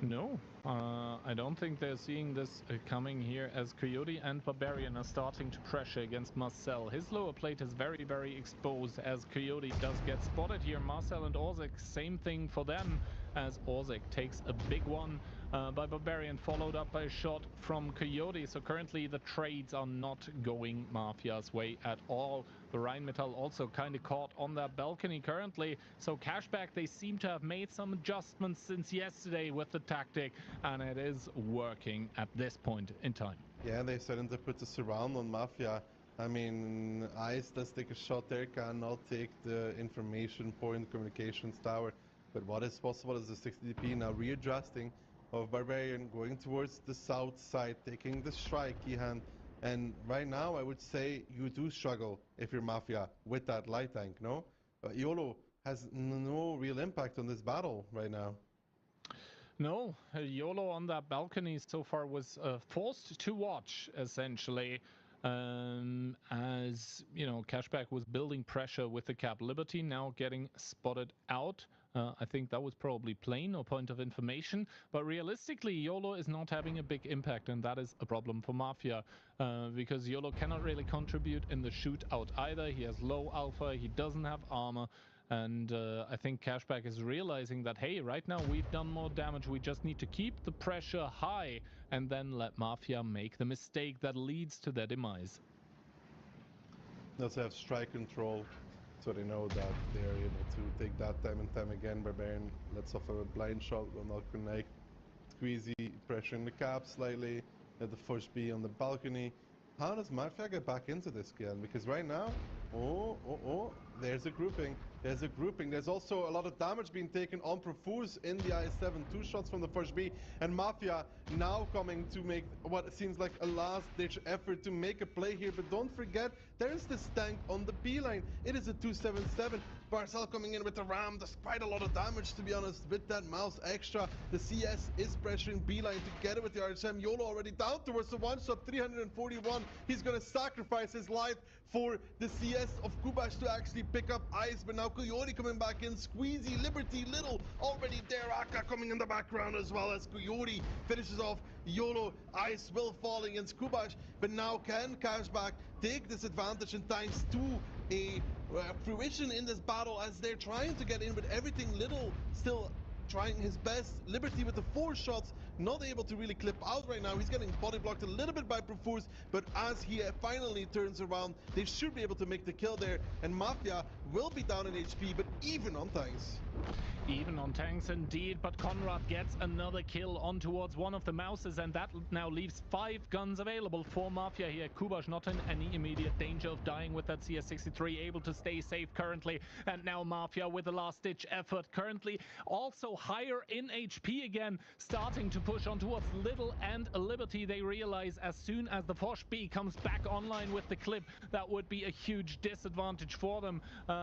No, I don't think they're seeing this coming here, as Coyote and Barbarian are starting to pressure against Marcel. His lower plate is very, very exposed as Coyote does get spotted here. Marcel and Orzek, same thing for them, as Orzek takes a big one by Barbarian, followed up by a shot from Coyote. So currently the trades are not going Mafia's way at all. The Rheinmetall also kind of caught on that balcony currently. So Cashback, they seem to have made some adjustments since yesterday with the tactic, and it is working at this point in time. Yeah, they're starting to put the surround on Mafia. I mean, Ice does take a shot there, cannot take the information point communications tower. But what is possible is the 60DP now readjusting. of Barbarian going towards the south side, taking the strike hand. And right now, I would say you do struggle if you're Mafia with that light tank, no? YOLO has no real impact on this battle right now. No, YOLO on that balcony so far was forced to watch, essentially, as, you know, Cashback was building pressure with the Cap Liberty, now getting spotted out. I think that was probably plain or point of information, but realistically, YOLO is not having a big impact, and that is a problem for Mafia, because YOLO cannot really contribute in the shootout either. He has low alpha, he doesn't have armor, and I think Cashback is realizing that, hey, right now we've done more damage, we just need to keep the pressure high and then let Mafia make the mistake that leads to their demise. They also have strike control, so they know that they're able to take that time and time again. Barbarian lets off a blind shot, will not connect. Squeezy pressuring the cap slightly, at the first B on the balcony. How does Mafia get back into this again? Because right now, there's a grouping. There's a grouping. There's also a lot of damage being taken on Profuse in the IS-7. 2 shots from the first B. And Mafia now coming to make what seems like a last-ditch effort to make a play here. But don't forget, there's this tank on the B line. It is a 277. Barcel coming in with the ram. There's quite a lot of damage, to be honest, with that mouse extra. The CS is pressuring B line together with the RHM. YOLO already down towards the one shot, 341. He's going to sacrifice his life for the CS of Kubash to actually pick up Ice, but now Coyote coming back in, Squeezy, Liberty, Little already there, Aka coming in the background as well as Coyote finishes off YOLO. Ice will fall against Kubash, but now can Cashback take this advantage and thanks to a fruition in this battle as they're trying to get in with everything. Little still trying his best. Liberty with the 4 shots, not able to really clip out right now. He's getting body blocked a little bit by Profuse, but as he finally turns around, they should be able to make the kill there. And Mafia will be down in HP, but even on tanks. Even on tanks indeed, but Conrad gets another kill on towards one of the mouses, and that now leaves 5 guns available for Mafia here. Kubash not in any immediate danger of dying with that CS63, able to stay safe currently, and now Mafia with a last-ditch effort, currently also higher in HP again, starting to push on towards Little and Liberty. They realize as soon as the Foch B comes back online with the clip, that would be a huge disadvantage for them.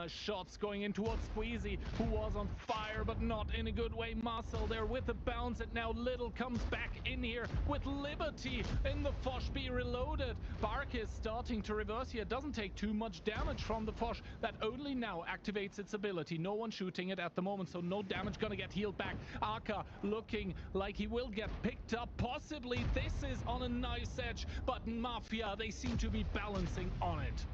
Shots going in towards Squeezy, who was on fire, but not in a good way. Marcel there with the bounce, and now Little comes back in here with Liberty in the Foch B reloaded. Bark is starting to reverse here. Doesn't take too much damage from the Foch. That only now activates its ability. No one shooting it at the moment, so no damage gonna get healed back. Aka looking like he will get picked up, possibly. This is on a nice edge, but Mafia, they seem to be balancing on it.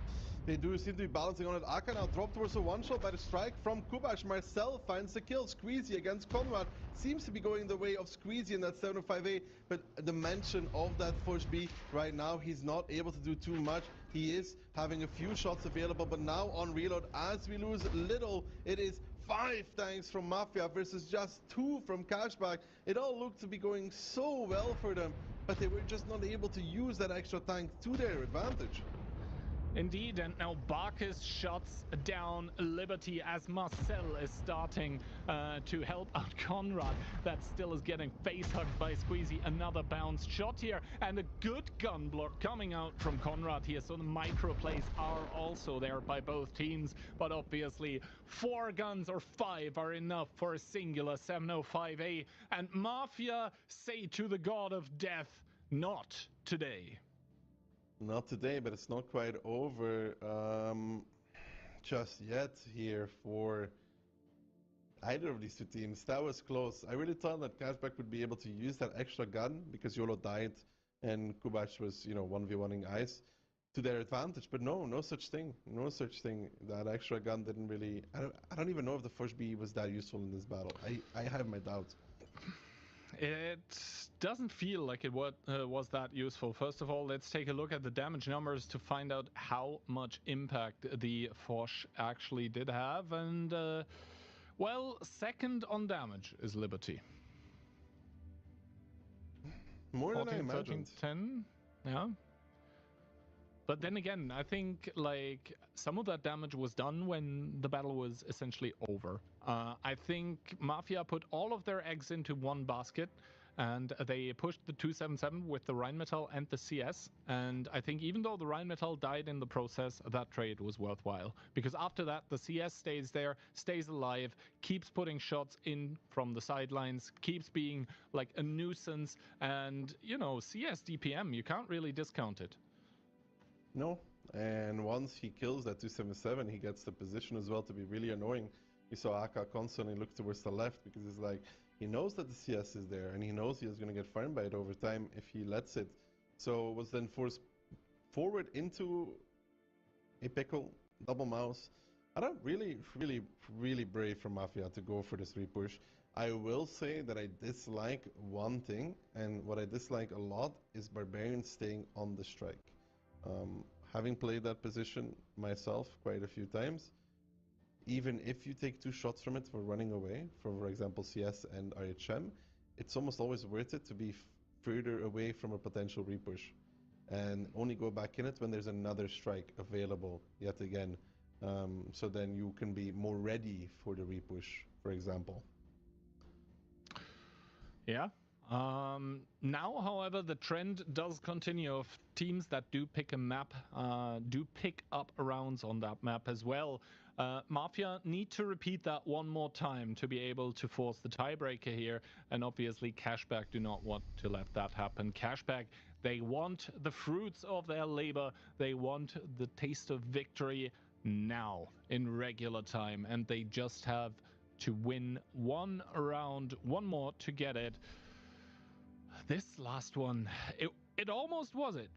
They do seem to be balancing on it. Aka now dropped towards a one-shot by the strike from Kubash. Marcel finds the kill. Squeezy against Conrad seems to be going the way of Squeezy in that 705A, but the mention of that Foch B right now, he's not able to do too much. He is having a few shots available, but now on reload, as we lose Little, it is 5 tanks from Mafia versus just 2 from Cashback. It all looked to be going so well for them, but they were just not able to use that extra tank to their advantage. Indeed, and now Barkis shuts down Liberty as Marcel is starting to help out Conrad. That still is getting face hugged by Squeezy. Another bounced shot here, and a good gun block coming out from Conrad here. So the micro plays are also there by both teams, but obviously 4 guns or 5 are enough for a singular 705A. And Mafia say to the god of death, not today. Not today, but it's not quite over just yet here for either of these 2 teams. That was close. I really thought that Cashback would be able to use that extra gun because YOLO died and Kubash was, you know, 1v1ing Ice to their advantage. But no such thing. No such thing. That extra gun didn't really... I don't even know if the Foch B was that useful in this battle. I have my doubts. It doesn't feel like it was that useful. First of all, let's take a look at the damage numbers to find out how much impact the Foch actually did have. And, well, second on damage is Liberty. More 14, than I imagined. 13, 10, yeah. But then again, I think like some of that damage was done when the battle was essentially over. I think Mafia put all of their eggs into one basket and they pushed the 277 with the Rheinmetall and the CS. And I think even though the Rheinmetall died in the process, that trade was worthwhile, because after that the CS stays there, stays alive, keeps putting shots in from the sidelines, keeps being like a nuisance, and you know, CS DPM, you can't really discount it. No, and once he kills that 277, he gets the position as well to be really annoying. You saw Aka constantly look towards the left because it's like, he knows that the CS is there and he knows he is going to get farmed by it over time if he lets it. So was then forced forward into a pickle, double mouse. I don't really brave from Mafia to go for this repush. I will say that I dislike one thing, and what I dislike a lot is Barbarian staying on the strike. Having played that position myself quite a few times, even if you take 2 shots from it for running away, for example CS and RHM, it's almost always worth it to be further away from a potential repush and only go back in it when there's another strike available yet again. So then you can be more ready for the repush, for example. Yeah. Now, however, the trend does continue of teams that do pick a map, do pick up rounds on that map as well. Mafia need to repeat that one more time to be able to force the tiebreaker here, and obviously Cashback do not want to let that happen. Cashback, they want the fruits of their labor, they want the taste of victory now in regular time, and they just have to win one round, one more to get it. This last one, it almost was it.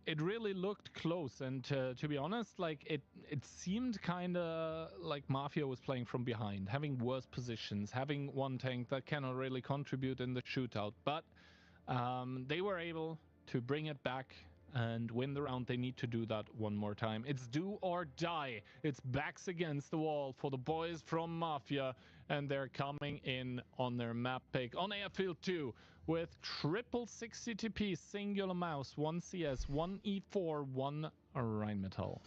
It really looked close, and to be honest, like it seemed kind of like Mafia was playing from behind, having worse positions, having one tank that cannot really contribute in the shootout, but they were able to bring it back and win the round. They need to do that one more time. It's do or die. It's backs against the wall for the boys from Mafia, and they're coming in on their map pick on Airfield 2 with triple 60TP, singular mouse, 1 CS, 1 E4, 1 Rheinmetall.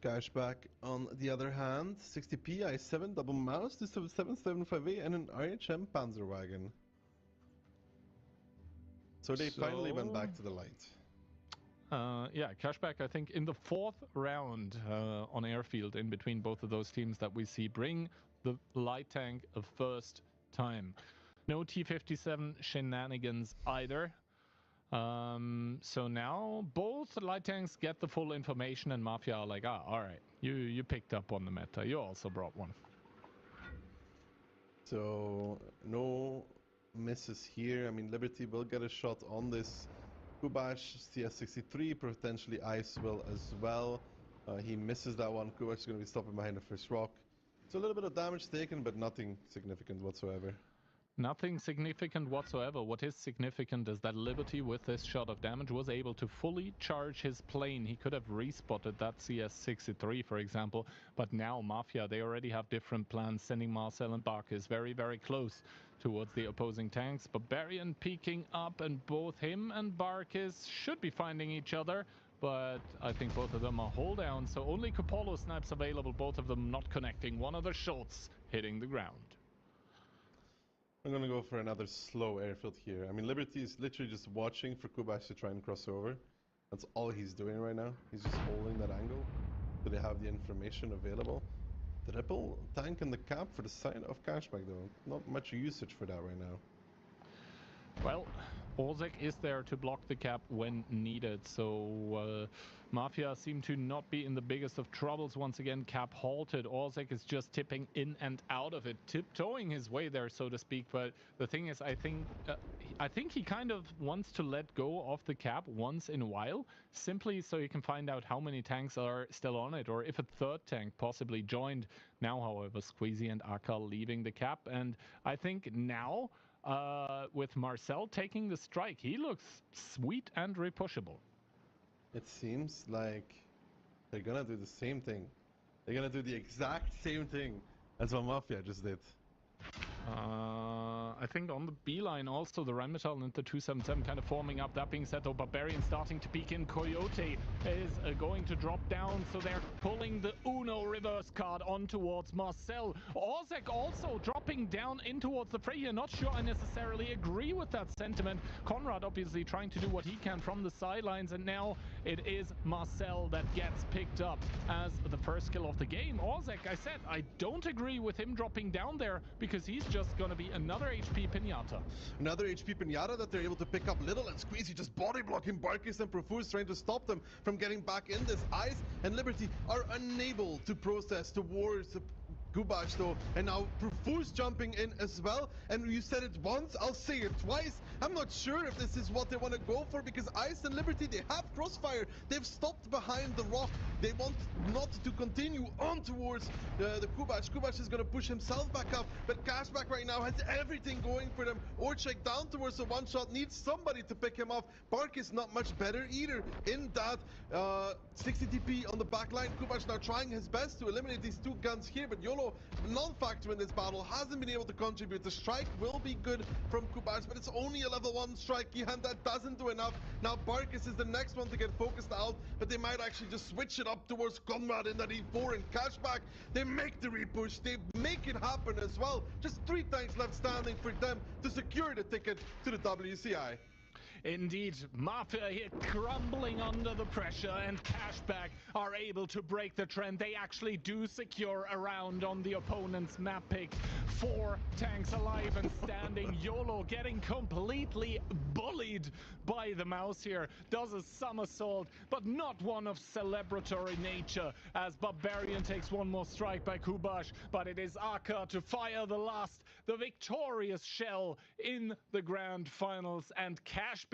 Cashback, on the other hand, 60p, i7, double mouse, 277, 75A, and an RHM Panzerwagen. So they finally went back to the light. Yeah, Cashback, I think, in the 4th round on Airfield, in between both of those teams that we see, bring the light tank a first time. No T57 shenanigans either. So now both light tanks get the full information, and Mafia are like, ah, all right, you picked up on the meta. You also brought one. So no misses here. I mean, Liberty will get a shot on this Kubash, CS63, potentially Ice will as well. He misses that one. Kubash is going to be stopping behind the first rock. So a little bit of damage taken, but nothing significant whatsoever. Nothing significant whatsoever. What is significant is that Liberty, with this shot of damage, was able to fully charge his plane. He could have respotted that CS63, for example, but now Mafia, they already have different plans, sending Marcel and Barkis very, very close towards the opposing tanks. Barbarian peeking up, and both him and Barkis should be finding each other, but I think both of them are hold down, so only Coppola snipes available, both of them not connecting. One of the shots hitting the ground. I'm gonna go for another slow airfield here. I mean, Liberty is literally just watching for Kubash to try and cross over. That's all he's doing right now. He's just holding that angle, so they have the information available. Triple tank in the cap for the side of Cashback though. Not much usage for that right now. Well, Orzek is there to block the cap when needed, so Mafia seem to not be in the biggest of troubles once again. Cap halted. Orzek is just tipping in and out of it, tiptoeing his way there, so to speak. But the thing is, I think he kind of wants to let go of the cap once in a while, simply so he can find out how many tanks are still on it, or if a third tank possibly joined. Now, however, Squeezy and Aka leaving the cap, and I think now, with Marcel taking the strike, he looks sweet and repushable. It seems like they're gonna do the same thing. They're gonna do the exact same thing as what Mafia just did. I think on the B line also the Rheinmetall and the 277 kind of forming up. That being said, though, Barbarian starting to peek in. Coyote is going to drop down, so they're pulling the Uno reverse card on towards Marcel. Orzek also dropping down in towards the fray here. Not sure I necessarily agree with that sentiment. Conrad obviously trying to do what he can from the sidelines, and now it is Marcel that gets picked up as the first kill of the game. Orzek, I said, I don't agree with him dropping down there because he's just going to be another HP Pinata. Another HP Pinata that they're able to pick up. Little and Squeezy just body blocking Barkis and Profuse, trying to stop them from getting back in this. Ice and Liberty are unable to process towards Kubash though, and now Profuse jumping in as well. And you said it once, I'll say it twice. I'm not sure if this is what they want to go for, because Ice and Liberty, they have Crossfire. They've stopped behind the rock. They want not to continue on towards the Kubash. Kubash is going to push himself back up, but Cashback right now has everything going for them. Orchek down towards the one shot, needs somebody to pick him off. Bark is not much better either in that 60 TP on the back line. Kubash now trying his best to eliminate these two guns here, but YOLO, non-factor in this battle, hasn't been able to contribute. The strike will be good from Kubash, but it's only a level 1 strike, and that doesn't do enough. Now Barkis is the next one to get focused out, but they might actually just switch it up towards Conrad in that E4 and Cashback. They make the repush, they make it happen as well. Just 3 tanks left standing for them to secure the ticket to the WCI. Indeed, Mafia here crumbling under the pressure, and Cashback are able to break the trend. They actually do secure a round on the opponent's map pick. 4 tanks alive and standing. YOLO getting completely bullied by the mouse here. Does a somersault, but not one of celebratory nature, as Barbarian takes one more strike by Kubash, but it is Aka to fire the victorious shell in the grand finals, and Cashback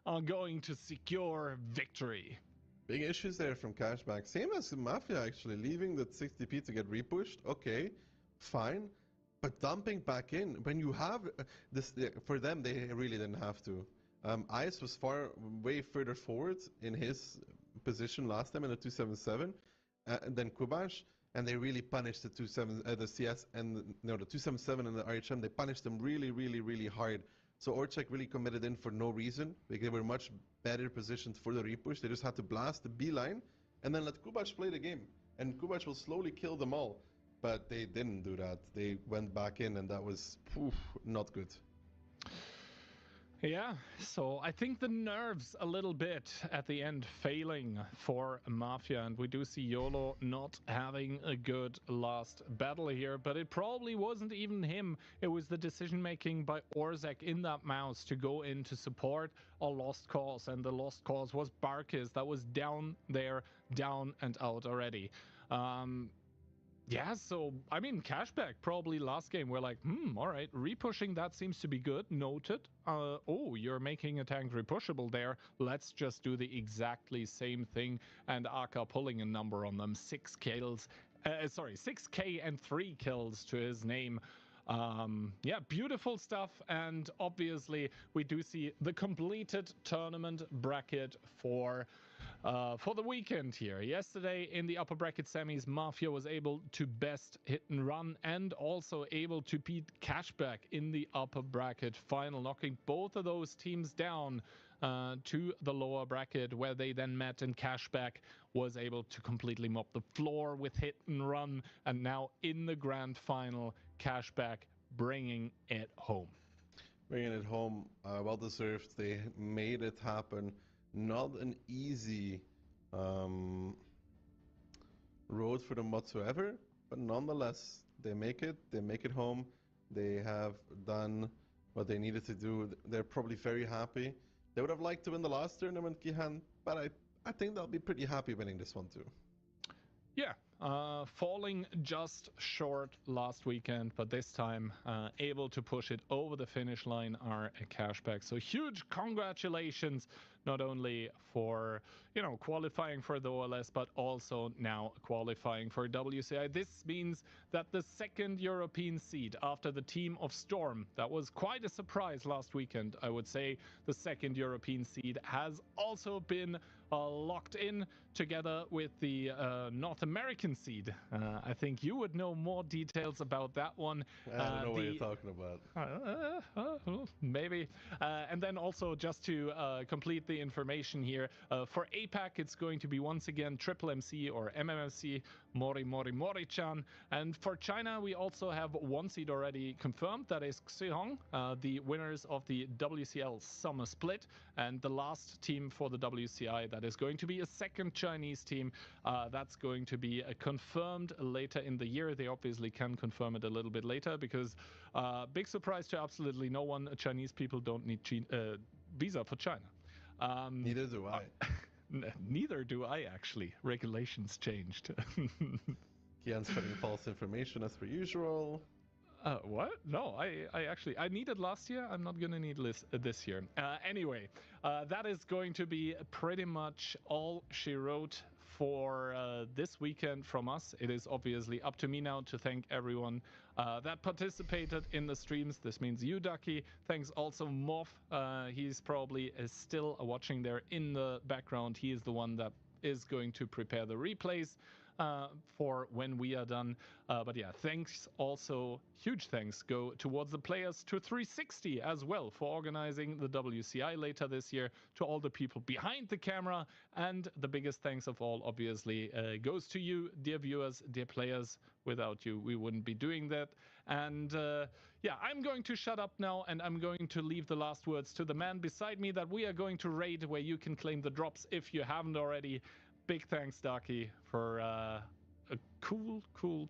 are going to secure victory. Big issues there from Cashback. Same as Mafia, actually. Leaving the 60p to get repushed. Okay, fine. But dumping back in, when you have this, for them, they really didn't have to. Ice was way further forward in his position last time in the 277 than Kubash, and they really punished the CS and the 277 and the RHM. They punished them really hard. So Orchek really committed in for no reason. They were much better positioned for the repush. They just had to blast the B line and then let Kubash play the game. And Kubash will slowly kill them all. But they didn't do that. They went back in, and that was not good. Yeah, so I think the nerves a little bit at the end failing for Mafia, and we do see YOLO not having a good last battle here, but it probably wasn't even him. It was the decision making by Orzek in that mouse to go in to support a lost cause, and the lost cause was Barkis that was down there, down and out already. Yeah, so, I mean, Cashback, probably last game, we're like, all right, repushing, that seems to be good, noted. Oh, you're making a tank repushable there. Let's just do the exactly same thing, and Aka pulling a number on them, 6 kills, 6k and 3 kills to his name. Yeah, beautiful stuff, and obviously we do see the completed tournament bracket for the weekend here. Yesterday in the upper bracket semis, Mafia was able to best hit and run, and also able to beat Cashback in the upper bracket final, knocking both of those teams down to the lower bracket, where they then met, and Cashback was able to completely mop the floor with hit and run, and now in the grand final, Cashback bringing it home. Bringing it home, well deserved. They made it happen. Not an easy road for them whatsoever, but nonetheless, they make it home. They have done what they needed to do. They're probably very happy. They would have liked to win the last tournament, Kihan, but I think they'll be pretty happy winning this one too. Yeah, falling just short last weekend, but this time able to push it over the finish line are a Cashback. So huge congratulations, not only for you know, qualifying for the OLS, but also now qualifying for WCI. This means that the second European seed after the team of Storm, that was quite a surprise last weekend, I would say, the second European seed has also been locked in together with the North American seed. I think you would know more details about that one. I don't know what you're talking about. Maybe. And then also just to complete the information here, for APAC it's going to be once again Triple MC or MMFC, Mori-Chan. And for China we also have one seed already confirmed, that is Xihong, the winners of the WCL Summer Split, and the last team for the WCI that is going to be a second Chinese team. That's going to be confirmed later in the year. They obviously can confirm it a little bit later because big surprise to absolutely no one, Chinese people don't need visa for China. Neither do I. Neither do I, actually. Regulations changed. Kian's spreading false information as per usual. What? No, I needed last year. I'm not gonna need this year. Anyway, that is going to be pretty much all she wrote for this weekend from us. It is obviously up to me now to thank everyone that participated in the streams. This means you, Ducky. Thanks also Morph. He's probably still watching there in the background. He is the one that is going to prepare the replays for when we are done. But yeah, thanks also, huge thanks go towards the players, to 360 as well for organizing the WCI later this year, to all the people behind the camera, and the biggest thanks of all obviously goes to you, dear viewers, dear players. Without you we wouldn't be doing that. And yeah, I'm going to shut up now, and I'm going to leave the last words to the man beside me that we are going to raid, where you can claim the drops if you haven't already. Big thanks, Darky, for a cool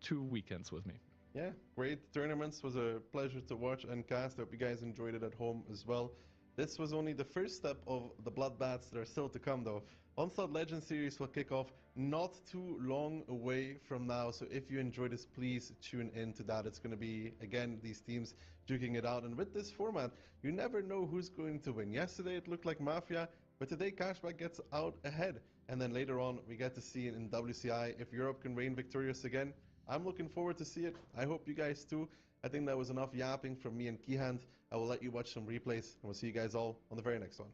2 weekends with me. Yeah, great tournaments. Was a pleasure to watch and cast. I hope you guys enjoyed it at home as well. This was only the first step of the bloodbaths that are still to come, though. Onslaught Legend Series will kick off not too long away from now, so if you enjoyed this, please tune in to that. It's going to be, again, these teams duking it out, and with this format, you never know who's going to win. Yesterday it looked like Mafia, but today Cashback gets out ahead, and then later on we get to see it in WCI if Europe can reign victorious again. I'm looking forward to see it. I hope you guys too. I think that was enough yapping from me and Keyhand. I will let you watch some replays, and we'll see you guys all on the very next one.